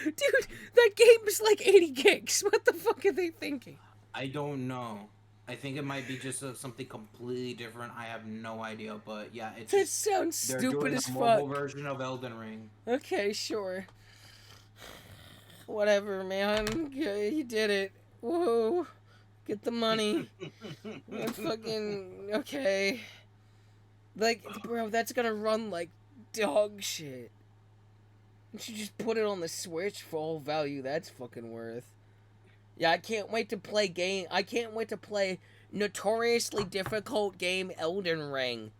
Dude, that game is like 80 gigs. What the fuck are they thinking? I don't know. I think it might be just something completely different. I have no idea, but yeah, it's That just, sounds they're stupid doing as a fuck. mobile version of Elden Ring. Okay, sure. Whatever, man. Yeah, you did it. Whoa. Get the money. Fucking... Okay. Like, bro, that's gonna run like dog shit. You should just put it on the Switch for all value that's fucking worth. Yeah, I can't wait to play I can't wait to play notoriously difficult game Elden Ring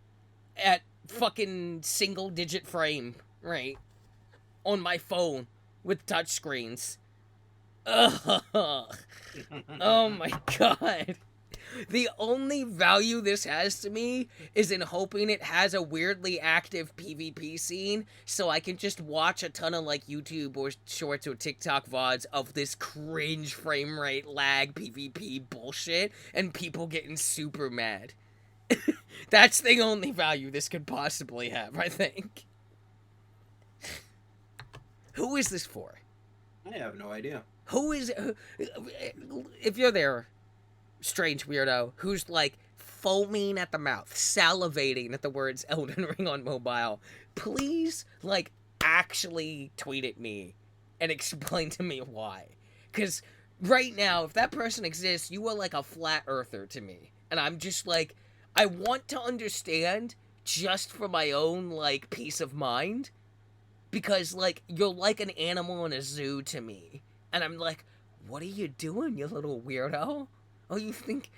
at fucking single-digit frame rate on my phone with touchscreens. Ugh. Oh my god. The only value this has to me is in hoping it has a weirdly active PvP scene, so I can just watch a ton of, like, YouTube or shorts or TikTok VODs of this cringe frame rate lag PvP bullshit, and people getting super mad. That's the only value this could possibly have, I think. Who is this for? I have no idea. Who is... If you're there... strange weirdo who's like foaming at the mouth, salivating at the words Elden Ring on mobile, please, like, actually tweet at me and explain to me why. Because right now, if that person exists, you are like a flat earther to me. And I'm just like, I want to understand just for my own, like, peace of mind. Because, like, you're like an animal in a zoo to me. And I'm like, what are you doing, you little weirdo? Oh, you think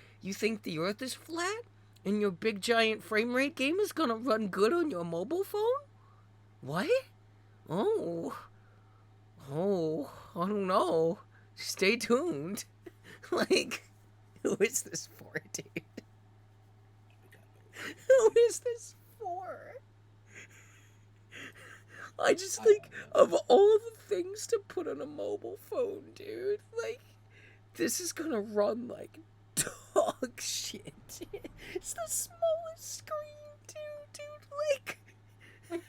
the Earth is flat? And your big giant frame rate game is gonna run good on your mobile phone? What? Oh, I don't know. Stay tuned. Like, who is this for, dude? Who is this for? I just think of all the things to put on a mobile phone, dude. Like, this is gonna run like dog shit. It's the smallest screen, dude. Like, I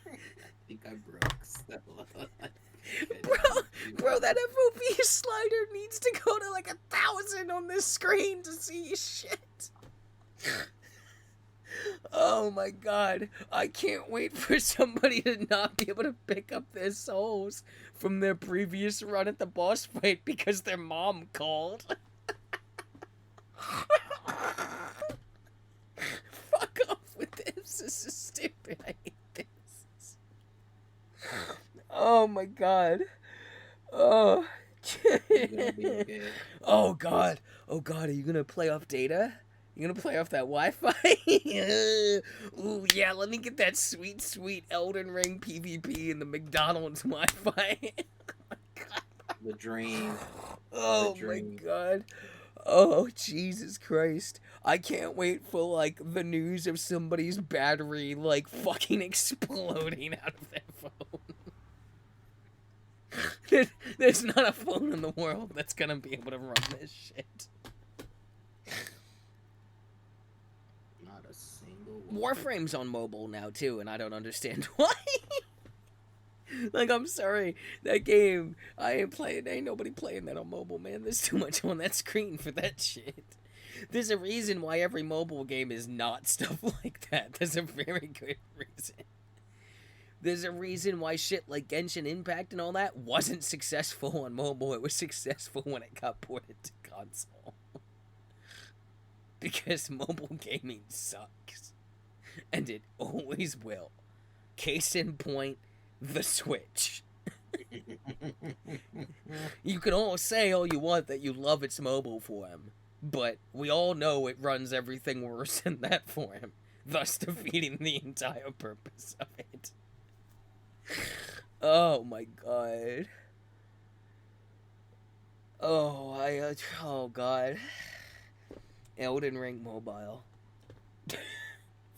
think I broke Stella. bro, that FOV slider needs to go to like 1,000 on this screen to see shit. Oh my god. I can't wait for somebody to not be able to pick up their souls from their previous run at the boss fight because their mom called. Fuck off with this. This is stupid. I hate this. Oh my god. Oh. You're gonna be okay. Oh god. Oh god, are you gonna play off data? You gonna play off that Wi-Fi? Ooh, yeah, let me get that sweet, sweet Elden Ring PvP in the McDonald's Wi-Fi. The dream. Oh my god. Oh, Jesus Christ. I can't wait for, like, the news of somebody's battery, like, fucking exploding out of their phone. There's not a phone in the world that's gonna be able to run this shit. Not a single one. Warframe's on mobile now, too, and I don't understand why. Like, I'm sorry, that game, ain't nobody playing that on mobile, man. There's too much on that screen for that shit. There's a reason why every mobile game is not stuff like that. There's a very good reason. There's a reason why shit like Genshin Impact and all that wasn't successful on mobile. It was successful when it got ported to console. Because mobile gaming sucks. And it always will. Case in point, the Switch. You can all say all you want that you love its mobile form, but we all know it runs everything worse in that form, thus defeating the entire purpose of it. Oh my god. Oh god. Elden Ring Mobile.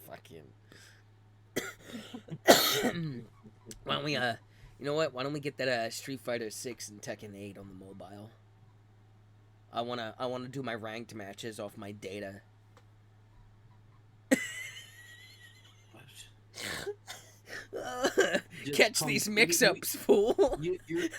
Fucking. Why don't we, you know what? Why don't we get that, Street Fighter 6 and Tekken 8 on the mobile? I wanna do my ranked matches off my data. Catch these mix-ups, fool. You're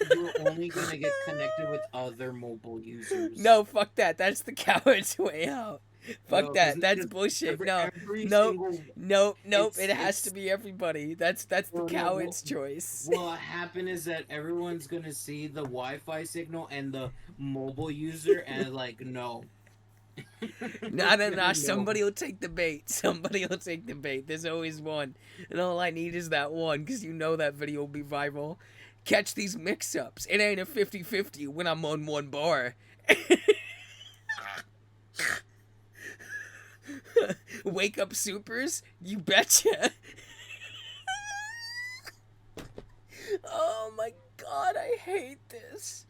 only gonna get connected with other mobile users. No, fuck that. That's the coward's way out. Fuck No, that. 'cause That's it's bullshit. every Nope. single- Nope. it's- It has to be everybody. That's the No, coward's choice. What happened is that everyone's gonna see the Wi-Fi signal and the mobile user, and like, no. Nah. No. Somebody will take the bait. Somebody will take the bait. There's always one. And all I need is that one, because you know that video will be viral. Catch these mix-ups. It ain't a 50-50 when I'm on one bar. Wake up supers? You betcha. Oh my god, I hate this.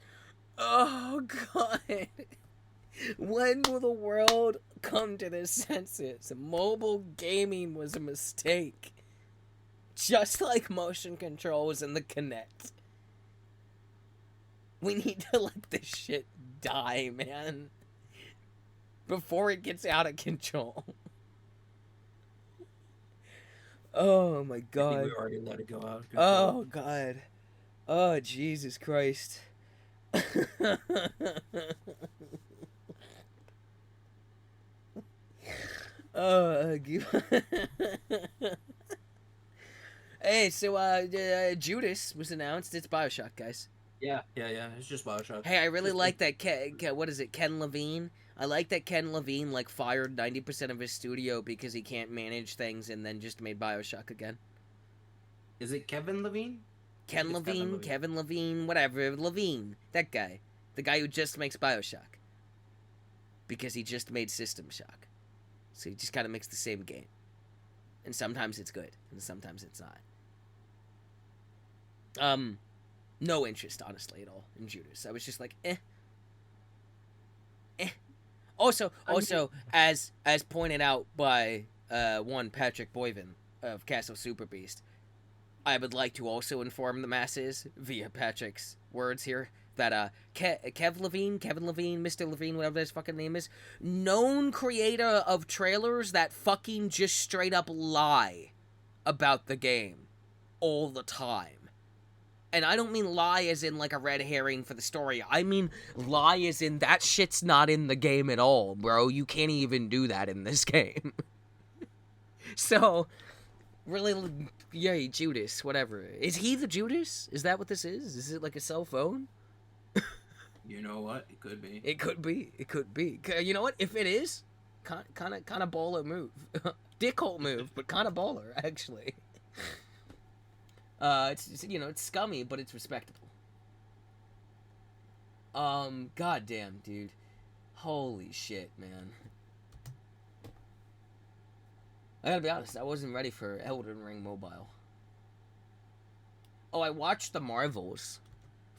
Oh god. When will the world come to their senses? Mobile gaming was a mistake. Just like motion controls and the Kinect. We need to let this shit die, man. Before it gets out of control. Oh my I think god. we already let it go out. of Oh control. god. Oh Jesus Christ. Hey, so Judas was announced. It's BioShock, guys. Yeah. It's just Bioshock. Hey, I really like that. What is it? Ken Levine. I like that Ken Levine like fired 90% of his studio because he can't manage things, and then just made BioShock again. Is it Kevin Levine? Ken It's Levine, Kevin Levine, whatever. Levine, that guy, the guy who just makes BioShock, because he just made System Shock, so he just kind of makes the same game, and sometimes it's good, and sometimes it's not. No interest, honestly, at all in Judas. I was just like, eh. Also, as pointed out by one Patrick Boyven of Castle Super Beast, I would like to also inform the masses via Patrick's words here that Kevin Levine, Mr. Levine, whatever his fucking name is, known creator of trailers that fucking just straight up lie about the game all the time. And I don't mean lie as in like a red herring for the story. I mean lie as in that shit's not in the game at all, bro. You can't even do that in this game. So, really, yay, Judas, whatever. Is he the Judas? Is that what this is? Is it like a cell phone? You know what? It could be. It could be. It could be. You know what? If it is, kind of baller move. Dickhole move, but kind of baller, actually. It's scummy, but it's respectable. Goddamn, dude. Holy shit, man. I gotta be honest, I wasn't ready for Elden Ring Mobile. Oh, I watched The Marvels,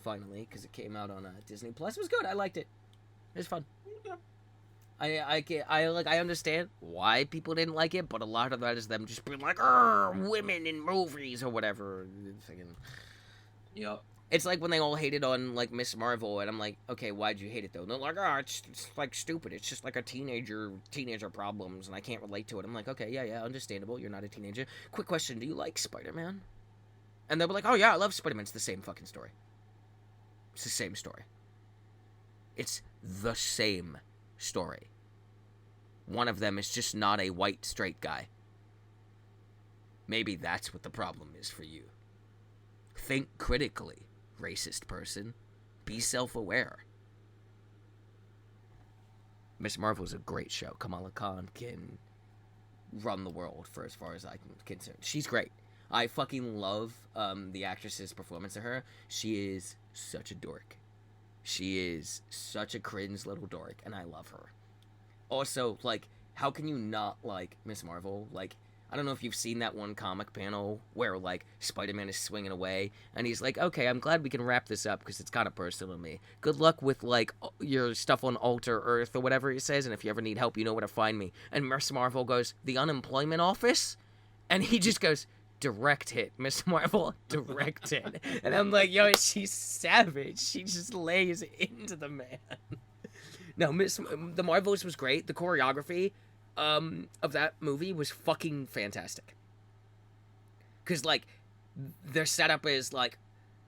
finally, because it came out on Disney Plus. It was good, I liked it. It was fun. I understand why people didn't like it, but a lot of that is them just being like, women in movies or whatever. Yep. It's like when they all hated on, like, Miss Marvel, and I'm like, okay, why'd you hate it, though? And they're like, it's like, stupid. It's just, like, a teenager problems, and I can't relate to it. I'm like, okay, yeah, understandable. You're not a teenager. Quick question, do you like Spider-Man? And they'll be like, oh, yeah, I love Spider-Man. It's the same fucking story. It's the same story. It's the same story. One of them is just not a white, straight guy. Maybe that's what the problem is for you. Think critically. Racist person. Be self-aware. Miss Marvel's a great show. Kamala Khan can run the world for as far as I'm concerned. She's great. I fucking love the actress's performance of her. She is such a dork. She is such a cringe little dork, and I love her. Also, like, how can you not like Miss Marvel? Like, I don't know if you've seen that one comic panel where, like, Spider-Man is swinging away, and he's like, okay, I'm glad we can wrap this up because it's kind of personal to me. Good luck with, like, your stuff on Alter Earth or whatever he says, and if you ever need help, you know where to find me. And Miss Marvel goes, the unemployment office? And he just goes, direct hit, Miss Marvel, direct hit. And I'm like, yo, she's savage. She just lays into the man. No, The Marvels was great. The choreography of that movie was fucking fantastic. Because, like, their setup is, like,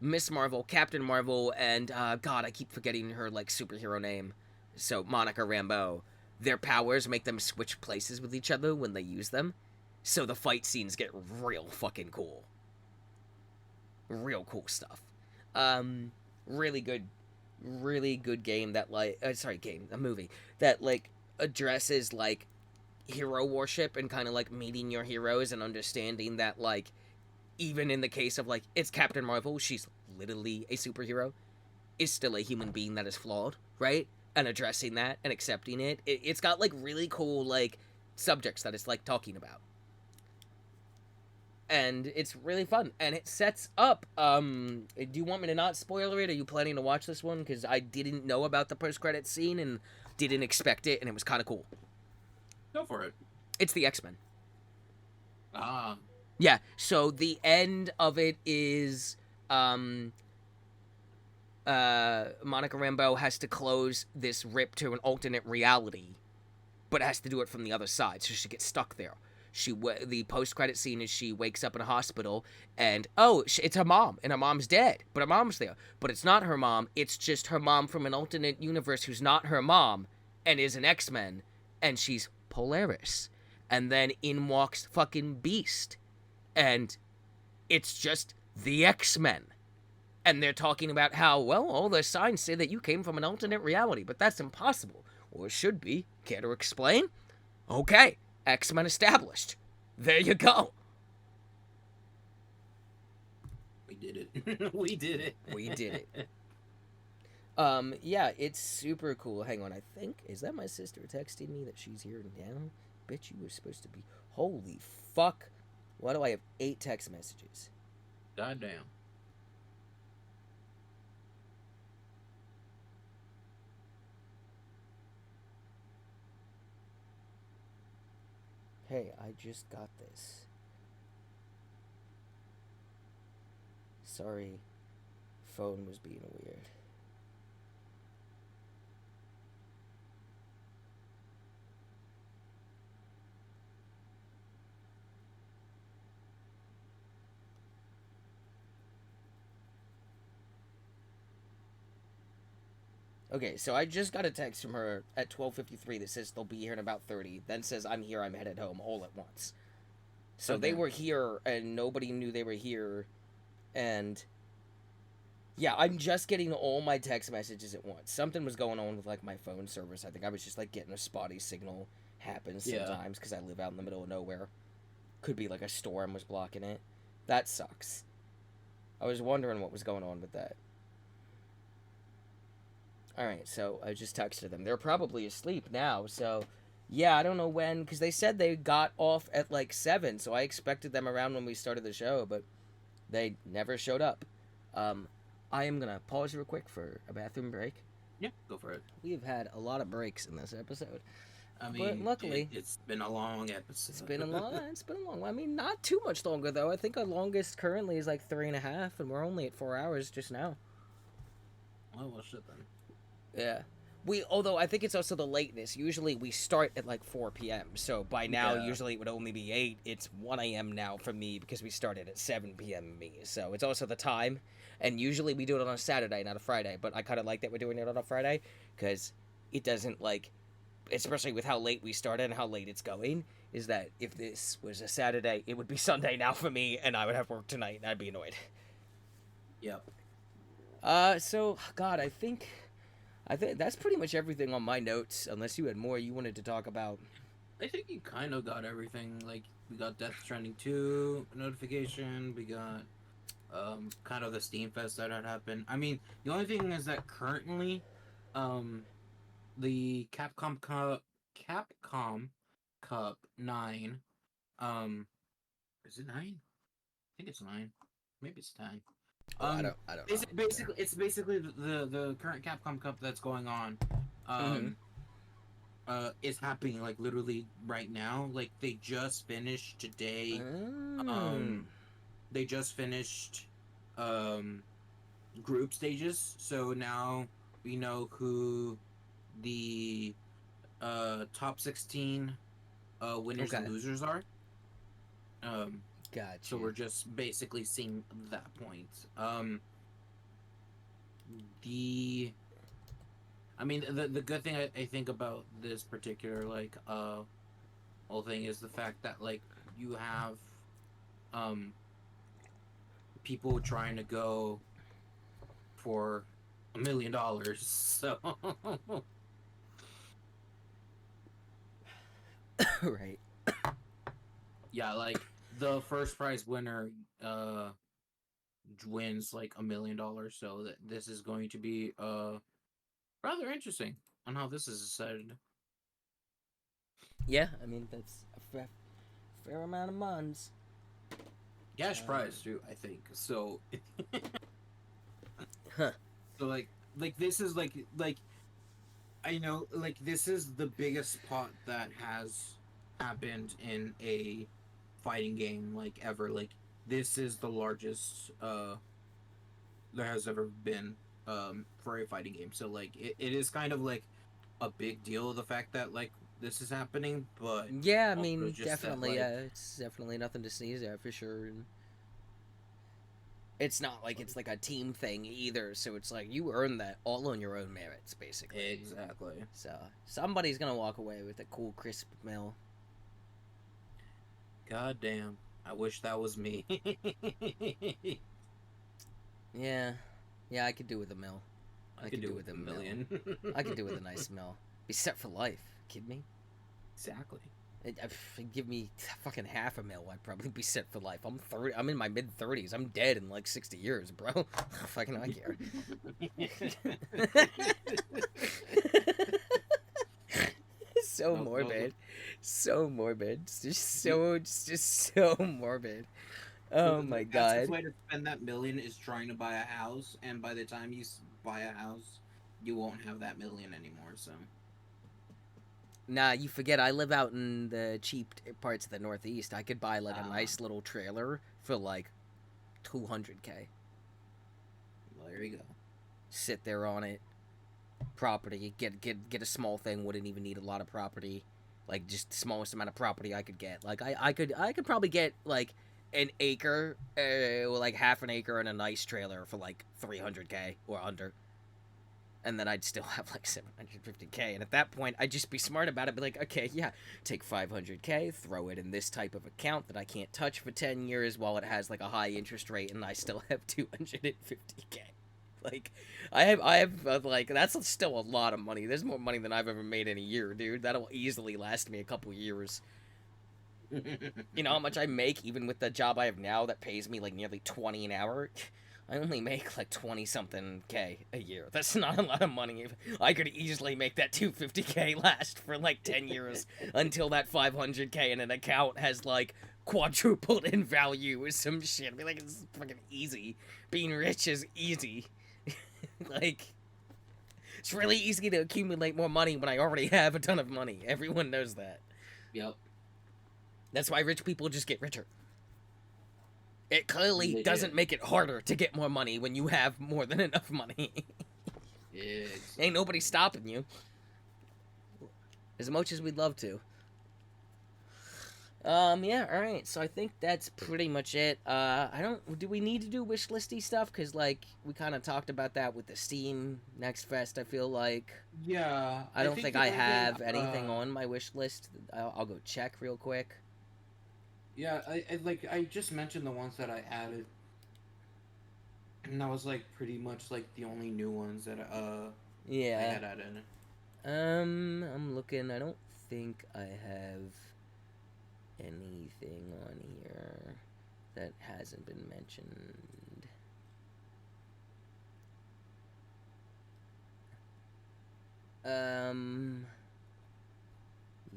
Miss Marvel, Captain Marvel, and, God, I keep forgetting her, like, superhero name. So, Monica Rambeau. Their powers make them switch places with each other when they use them. So the fight scenes get real fucking cool. Real cool stuff. Really good game that, like, a movie that, like, addresses, like, hero worship and kind of, like, meeting your heroes and understanding that, like, even in the case of, like, it's Captain Marvel, she's literally a superhero, is still a human being that is flawed, right? And addressing that and accepting it. It's got, like, really cool, like, subjects that it's, like, talking about. And it's really fun. And it sets up, do you want me to not spoiler it? Are you planning to watch this one? Because I didn't know about the post-credit scene and didn't expect it, and it was kind of cool. Go for it. It's the X-Men. Ah. Yeah, so the end of it is, Monica Rambeau has to close this rip to an alternate reality, but has to do it from the other side, so she gets stuck there. The post-credit scene is she wakes up in a hospital, and, it's her mom, and her mom's dead, but her mom's there. But it's not her mom, it's just her mom from an alternate universe who's not her mom, and is an X-Men, and she's Polaris. And then in walks fucking Beast, and it's just the X-Men. And they're talking about how, well, all the signs say that you came from an alternate reality, but that's impossible. Or it should be. Care to explain? Okay. X-Men established. There you go. We did it. We did it. We did it. Yeah, it's super cool. Hang on, I think, is that my sister texting me that she's here now? Bitch, you were supposed to be. Holy fuck. Why do I have 8 text messages? Goddamn. Hey, I just got this. Sorry, phone was being weird. Okay, so I just got a text from her at 12:53 that says they'll be here in about 30, then says I'm here, I'm headed home, all at once. So they Okay. were here, and nobody knew they were here, and yeah, I'm just getting all my text messages at once. Something was going on with like my phone service. I think I was just like getting a spotty signal. Happens Yeah. sometimes because I live out in the middle of nowhere. Could be like a storm was blocking it. That sucks. I was wondering what was going on with that. Alright, so I just texted them. They're probably asleep now, so yeah, I don't know when, because they said they got off at like 7, so I expected them around when we started the show, but they never showed up. I am gonna pause real quick for a bathroom break. Yeah, go for it. We have had a lot of breaks in this episode. I mean, luckily- it's been a long episode. It's been a long. It's been a long. I mean, not too much longer though. I think our longest currently is like 3.5, and we're only at 4 hours just now. Well, shit then. Yeah. Although I think it's also the lateness. Usually we start at like 4 p.m. So by now, Yeah. usually it would only be 8. It's 1 a.m. now for me because we started at 7 p.m. me. So it's also the time. And usually we do it on a Saturday, not a Friday. But I kind of like that we're doing it on a Friday because it doesn't like, especially with how late we started and how late it's going, is that if this was a Saturday, it would be Sunday now for me and I would have work tonight and I'd be annoyed. Yep. So, God, I think that's pretty much everything on my notes, unless you had more you wanted to talk about. I think you kind of got everything. Like, we got Death Stranding 2 notification. We got kind of the Steam Fest that had happened. I mean, the only thing is that currently, the Capcom Cup 9, is it 9? I think it's 9. Maybe it's 10. I don't know. It's basically the current Capcom Cup that's going on. Is happening like literally right now. Like they just finished today. They just finished group stages, so now we know who the top 16 winners and Okay. losers are. Gotcha. So we're just basically seeing that point. The good thing I think about this particular like whole thing is the fact that like you have people trying to go for $1 million. So right. yeah, like the first prize winner wins like $1 million. So that this is going to be rather interesting on how this is decided. Yeah, I mean that's a fair amount of months. Cash prize too, I think. So Huh. so like this is like I know like this is the biggest pot that has happened in a fighting game like ever. Like this is the largest there has ever been for a fighting game. So like it is kind of like a big deal, the fact that like this is happening, but Yeah, I also mean just that, definitely. like- It's definitely nothing to sneeze at for sure. And it's not like it's like a team thing either. So it's like you earn that all on your own merits, basically. Exactly. So somebody's gonna walk away with a cool crisp meal. God damn. I wish that was me. Yeah, I could do with a mill. I could do with a a mill. million. I could do with a nice mill. Be set for life. Kid me? Exactly. Give me fucking half a mil, I'd probably be set for life. I'm 30. I'm in my mid 30s. I'm dead in like 60 years, bro. Fucking I care. So Nope, morbid, so morbid. It's just so morbid. Oh my The god. fastest way to spend that million is trying to buy a house, and by the time you buy a house, you won't have that million anymore. So Nah, you forget I live out in the cheap parts of the Northeast. I could buy like a Ah. nice little trailer for like 200K. well, there you go. Sit there on it. Property. Get a small thing. Wouldn't even need a lot of property. Like just the smallest amount of property I could get. Like I could probably get like an acre, or like half an acre and a nice trailer for like 300K or under. and then I'd still have like 750k. And at that point, I'd just be smart about it. Be like, okay, yeah, take 500k, throw it in this type of account that I can't touch for 10 years while it has like a high interest rate, and I still have 250k. Like, I have like, that's still a lot of money. There's more money than I've ever made in a year, dude. That'll easily last me a couple years. You know how much I make even with the job I have now that pays me like nearly 20 an hour? I only make like 20 something K a year. That's not a lot of money. I could easily make that 250k last for like 10 years until that 500k in an account has like quadrupled in value or some shit. I'd be like, it's fucking easy. Being rich is easy. Like, it's really easy to accumulate more money when I already have a ton of money. Everyone knows that. Yep. That's why rich people just get richer. It clearly They doesn't do. make it harder to get more money when you have more than enough money. Ain't nobody stopping you. As much as we'd love to. Yeah, alright, so I think that's pretty much it. Do we need to do wish listy stuff? Because, like, we kind of talked about that with the Steam Next Fest, I feel like. Yeah. I don't think the I only have thing, anything on my wish list. I'll go check real quick. Yeah, I just mentioned the ones that I added. And that was like pretty much like the only new ones that I Yeah. had added. I'm looking. I don't think I have anything on here that hasn't been mentioned.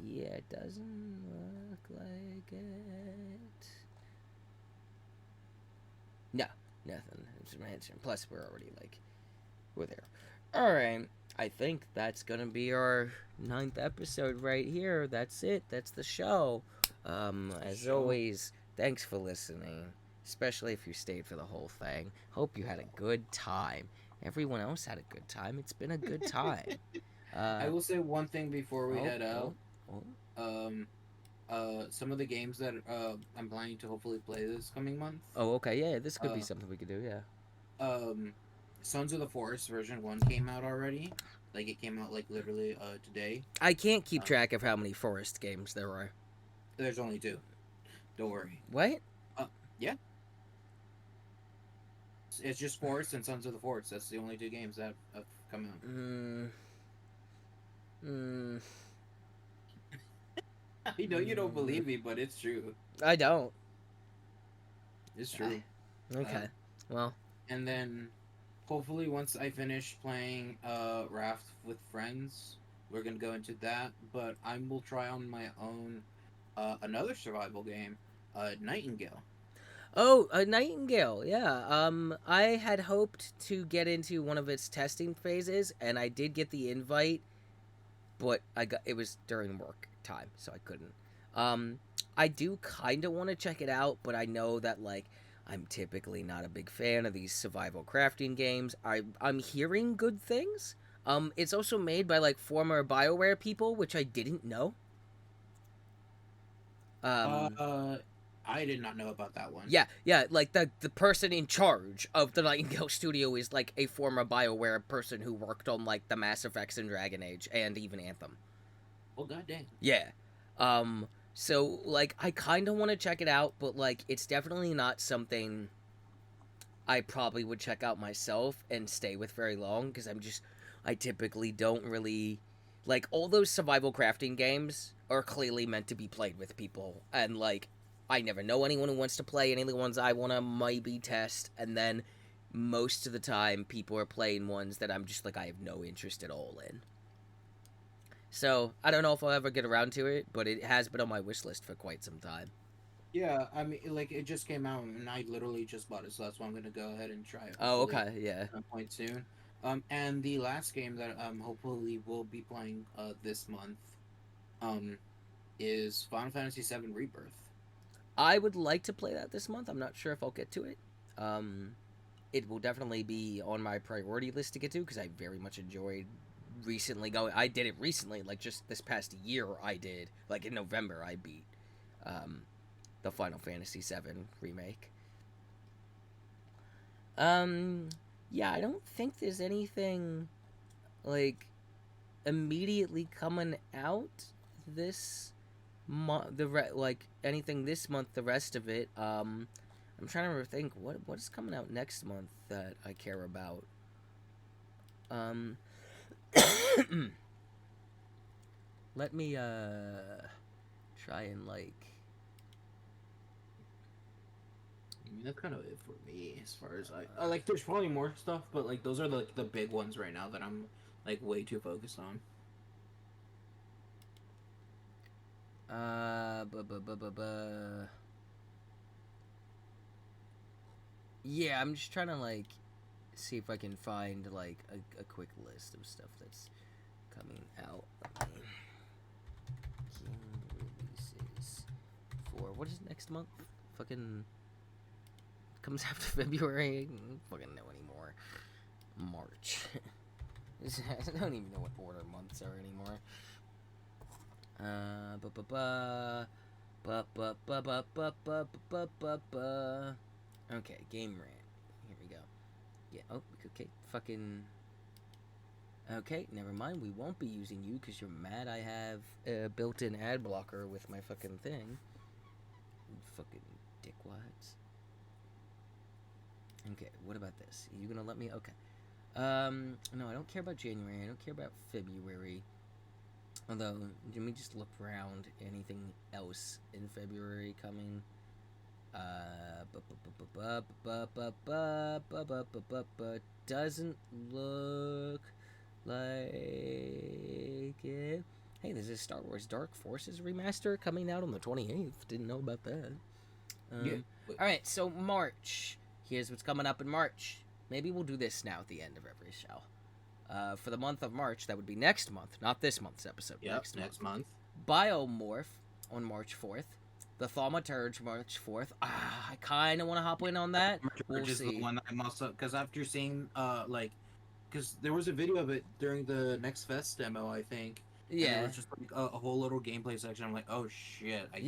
Yeah, it doesn't look like it. No, nothing. It's mentioned. Plus, we're already like, we're there. All right. I think that's gonna be our 9th episode right here. That's it. That's the show. As always, thanks for listening, especially if you stayed for the whole thing. Hope you had a good time. Everyone else had a good time. It's been a good time. I will say one thing before we head out. Oh. Some of the games that I'm planning to hopefully play this coming month. Oh, okay. Yeah, this could be something we could do. Yeah. Sons of the Forest version 1 came out already. Like it came out like literally today. I can't keep track of how many Forest games there are. There's only 2. Don't worry. What? Yeah. It's just Forest and Sons of the Forest. That's the only 2 games that have come out. I know you don't believe me, but it's true. I don't. It's true. Okay. Well. And then, hopefully, once I finish playing Raft with friends, we're gonna go into that. But I will try on my own another survival game, Nightingale. Oh, a Nightingale, yeah. I had hoped to get into one of its testing phases, and I did get the invite, but it was during work time, so I couldn't. I do kind of want to check it out, but I know that like I'm typically not a big fan of these survival crafting games. I'm hearing good things. It's also made by like former BioWare people, which I didn't know. I did not know about that one. Yeah, like the person in charge of the Nightingale studio is like a former BioWare person who worked on like the Mass Effects and Dragon Age and even Anthem. Well, goddamn. Yeah. So like I kind of want to check it out, but like it's definitely not something I probably would check out myself and stay with very long because I typically don't really like all those survival crafting games are clearly meant to be played with people, and like I never know anyone who wants to play any of the ones I want to maybe test, and then most of the time people are playing ones that I'm just like I have no interest at all in. So I don't know if I'll ever get around to it, but it has been on my wish list for quite some time. Yeah, I mean, like it just came out and I literally just bought it, so that's why I'm gonna go ahead and try it. Oh, okay, yeah. At some point soon. And the last game that hopefully will be playing this month, is Final Fantasy VII Rebirth. I would like to play that this month. I'm not sure if I'll get to it. It will definitely be on my priority list to get to because I very much enjoyed recently going. I did it recently, like just this past year. I did like in November. I beat the Final Fantasy VII remake. Yeah, I don't think there's anything like immediately coming out this month. Like anything this month, the rest of it. I'm trying to think what is coming out next month that I care about. Um, let me try and like. I mean, that's kind of it for me as far as I like. There's probably more stuff, but like those are like the big ones right now that I'm like way too focused on. Yeah, I'm just trying to like see if I can find like a quick list of stuff that's coming out. Game releases for what is next month? Fucking comes after February. I don't fucking know anymore. March. I don't even know what order months are anymore. Okay, game rant. Here we go. Yeah. Oh, okay. Fucking. Okay, never mind. We won't be using you because you're mad. I have a built-in ad blocker with my fucking thing. Fucking dickwads. Okay, what about this? Are you gonna let me? Okay. No, I don't care about January. I don't care about February. Although, let me just look around. Anything else in February coming? Doesn't look like it. Hey, there's a Star Wars Dark Forces remaster coming out on the 28th. Didn't know about that. Yeah. Alright, so March. Here's what's coming up in March. Maybe we'll do this now at the end of every show. For the month of March, that would be next month, not this month's episode. Yep, next month. Biomorph on March 4th. The Thaumaturge March 4th. I kind of want to hop in on that. We'll Just see. the one that I'm also because after seeing because there was a video of it during the Next Fest demo, I think. Yeah. And it was just like a whole little gameplay section. I'm like, oh shit. I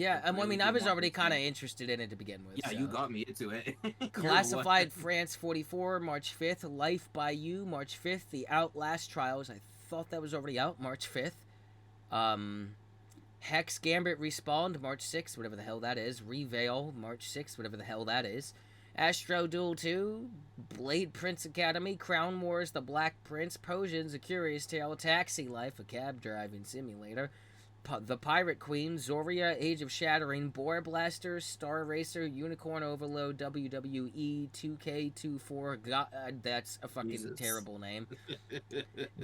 mean, I was already kind of interested in it to begin with. Yeah, so. you got me into it. Classified France 44, March 5th. Life by You, March 5th. The Outlast Trials, I thought that was already out, March 5th. Hex Gambit Respawned, March 6th, whatever the hell that is. Reveal, March 6th, whatever the hell that is. Astro Duel 2, Blade Prince Academy, Crown Wars, The Black Prince, Potions, A Curious Tale, Taxi Life, a cab driving simulator, The Pirate Queen, Zoria, Age of Shattering, Boar Blaster, Star Racer, Unicorn Overload, WWE 2K24, God, that's a fucking terrible name.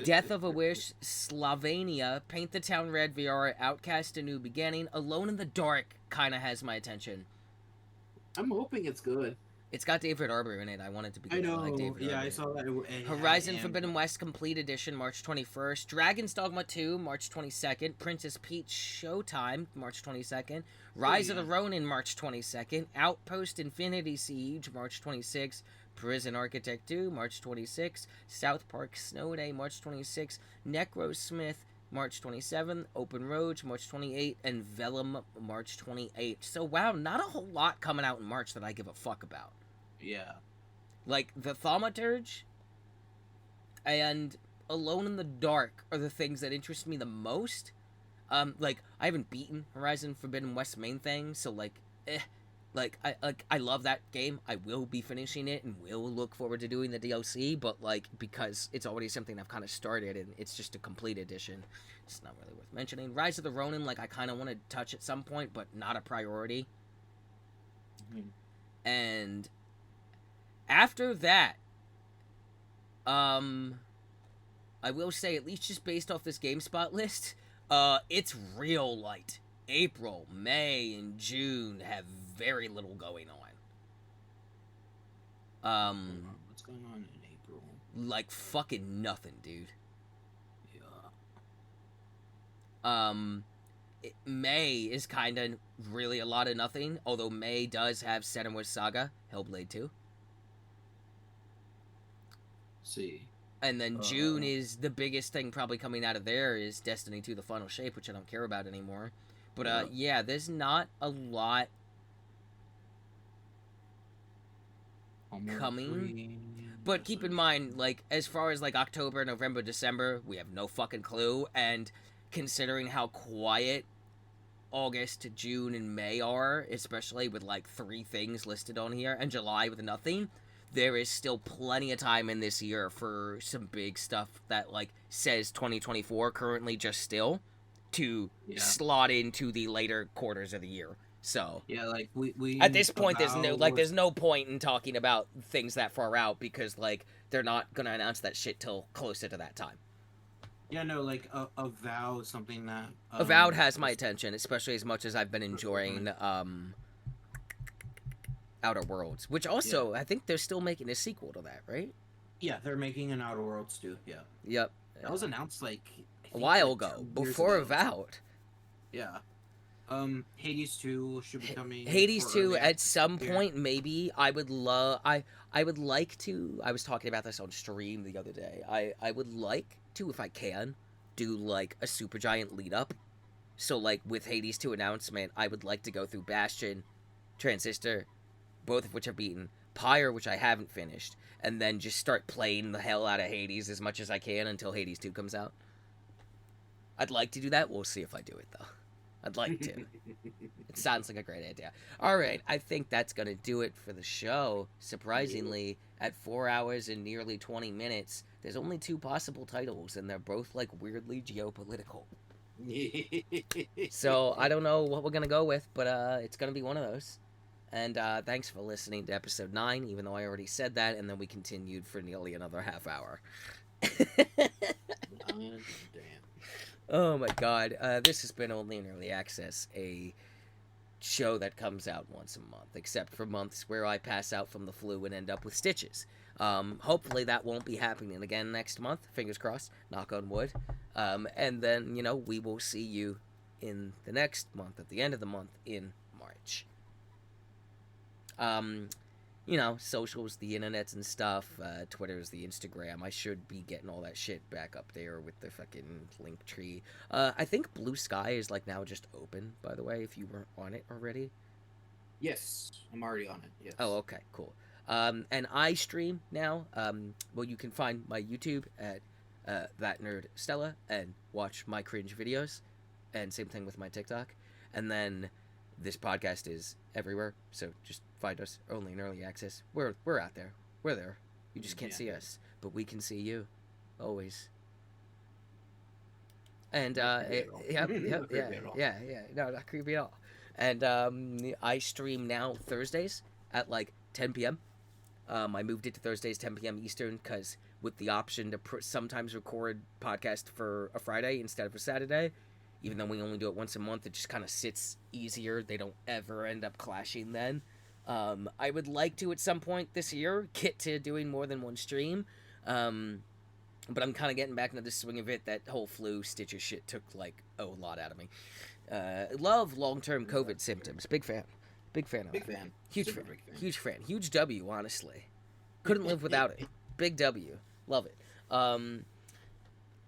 Death of a Wish, Slovenia, Paint the Town Red VR, Outcast A New Beginning, Alone in the Dark kind of has my attention. I'm hoping it's good. It's got David Arbor in it. I want it to be good. I know. Like David Arbor. I saw that. Horizon Forbidden West Complete Edition, March 21st. Dragon's Dogma 2, March 22nd. Princess Peach Showtime, March 22nd. Rise of the Ronin, March 22nd. Outpost Infinity Siege, March 26th. Prison Architect 2, March 26th. South Park Snow Day, March 26th. Necrosmith, March 27th, Open Road, March 28th, and Vellum, March 28th. So, wow, not a whole lot coming out in March that I give a fuck about. Yeah. Like, the Thaumaturge and Alone in the Dark are the things that interest me the most. Like, I haven't beaten Horizon Forbidden West main thing, so, like, I love that game. I will be finishing it and will look forward to doing the DLC, but like because it's already something I've kind of started and it's just a complete edition, it's not really worth mentioning. Rise of the Ronin, like I kind of want to touch at some point, but not a priority. Mm-hmm. And after that, I will say at least just based off this GameSpot list, it's real light. April, May, and June have very little going on. What's going on in April? Like fucking nothing, dude. Yeah. May is kind of really a lot of nothing, although May does have Senua's Saga, Hellblade 2. See. And then June is the biggest thing probably coming out of there is Destiny 2 The Final Shape, which I don't care about anymore. But yeah, there's not a lot coming. But keep in mind, like, as far as, like, October, November, December, we have no fucking clue. And considering how quiet August to June and May are, especially with, like, 3 things listed on here, and July with nothing, there is still plenty of time in this year for some big stuff that, like, says 2024 currently just still to slot into the later quarters of the year. So yeah, like we at this point, there's no point in talking about things that far out because like they're not gonna announce that shit till closer to that time. Yeah, no, like Avowed something that Avowed has my attention, especially as much as I've been enjoying Outer Worlds, which also I think they're still making a sequel to that, right? Yeah, they're making an Outer Worlds too. Yeah. Yep. That was announced like a while ago, before Avowed. Yeah. Hades 2 should be coming. Hades 2 at some point, maybe. I would like to. I was talking about this on stream the other day. I would like to, if I can, do like a Supergiant lead up. So like with Hades 2 announcement, I would like to go through Bastion, Transistor, both of which are beaten, Pyre, which I haven't finished, and then just start playing the hell out of Hades as much as I can until Hades 2 comes out. I'd like to do that. We'll see if I do it though. I'd like to. It sounds like a great idea. All right, I think that's going to do it for the show. Surprisingly, at 4 hours and nearly 20 minutes, there's only 2 possible titles, and they're both, like, weirdly geopolitical. So, I don't know what we're going to go with, but it's going to be one of those. And thanks for listening to episode 9, even though I already said that, and then we continued for nearly another half hour. Damn. Oh my god, this has been Only in Early Access, a show that comes out once a month, except for months where I pass out from the flu and end up with stitches. Hopefully that won't be happening again next month, fingers crossed, knock on wood. And then, you know, we will see you in the next month, at the end of the month, in March. You know, socials, the internets and stuff, Twitter's the Instagram. I should be getting all that shit back up there with the fucking link tree. I think Blue Sky is, like, now just open, by the way, if you weren't on it already. Yes, I'm already on it, yes. Oh, okay, cool. And I stream now. Well, you can find my YouTube at That Nerd Stella and watch my cringe videos. And same thing with my TikTok. And then this podcast is everywhere, so just find us Only in Early Access. We're out there. We're there. You just can't see us, but we can see you, always. And yeah, no, not creepy at all. And I stream now Thursdays at like 10 p.m. I moved it to Thursdays 10 p.m. Eastern because with the option to sometimes record podcast for a Friday instead of a Saturday. Even though we only do it once a month, it just kind of sits easier. They don't ever end up clashing then. I would like to, at some point this year, get to doing more than one stream. But I'm kind of getting back into the swing of it. That whole flu stitches shit took, like, a lot out of me. Love long-term COVID symptoms. Big fan. Big fan of it. Huge fan. Huge fan. Huge W, honestly. Couldn't live without it. Big W. Love it.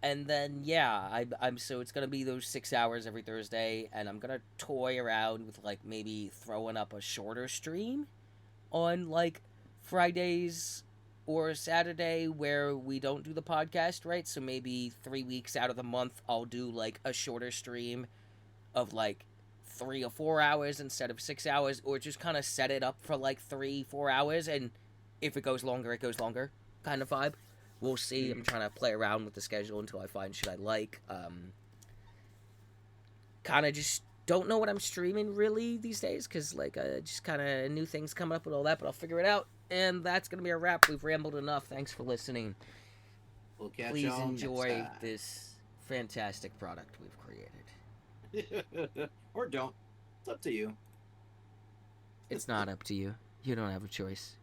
And then, yeah, I'm so it's going to be those 6 hours every Thursday, and I'm going to toy around with, like, maybe throwing up a shorter stream on, like, Fridays or Saturday where we don't do the podcast, right? So maybe 3 weeks out of the month, I'll do, like, a shorter stream of, like, 3 or 4 hours instead of 6 hours, or just kind of set it up for, like, 3-4 hours, and if it goes longer, it goes longer kind of vibe. We'll see. I'm trying to play around with the schedule until I find shit I like. Kind of just don't know what I'm streaming really these days because, like, just kind of new things coming up and all that, but I'll figure it out. And that's going to be a wrap. We've rambled enough. Thanks for listening. We'll catch Please y'all enjoy next time. this fantastic product we've created. Or don't. It's up to you. It's not up to you. You don't have a choice.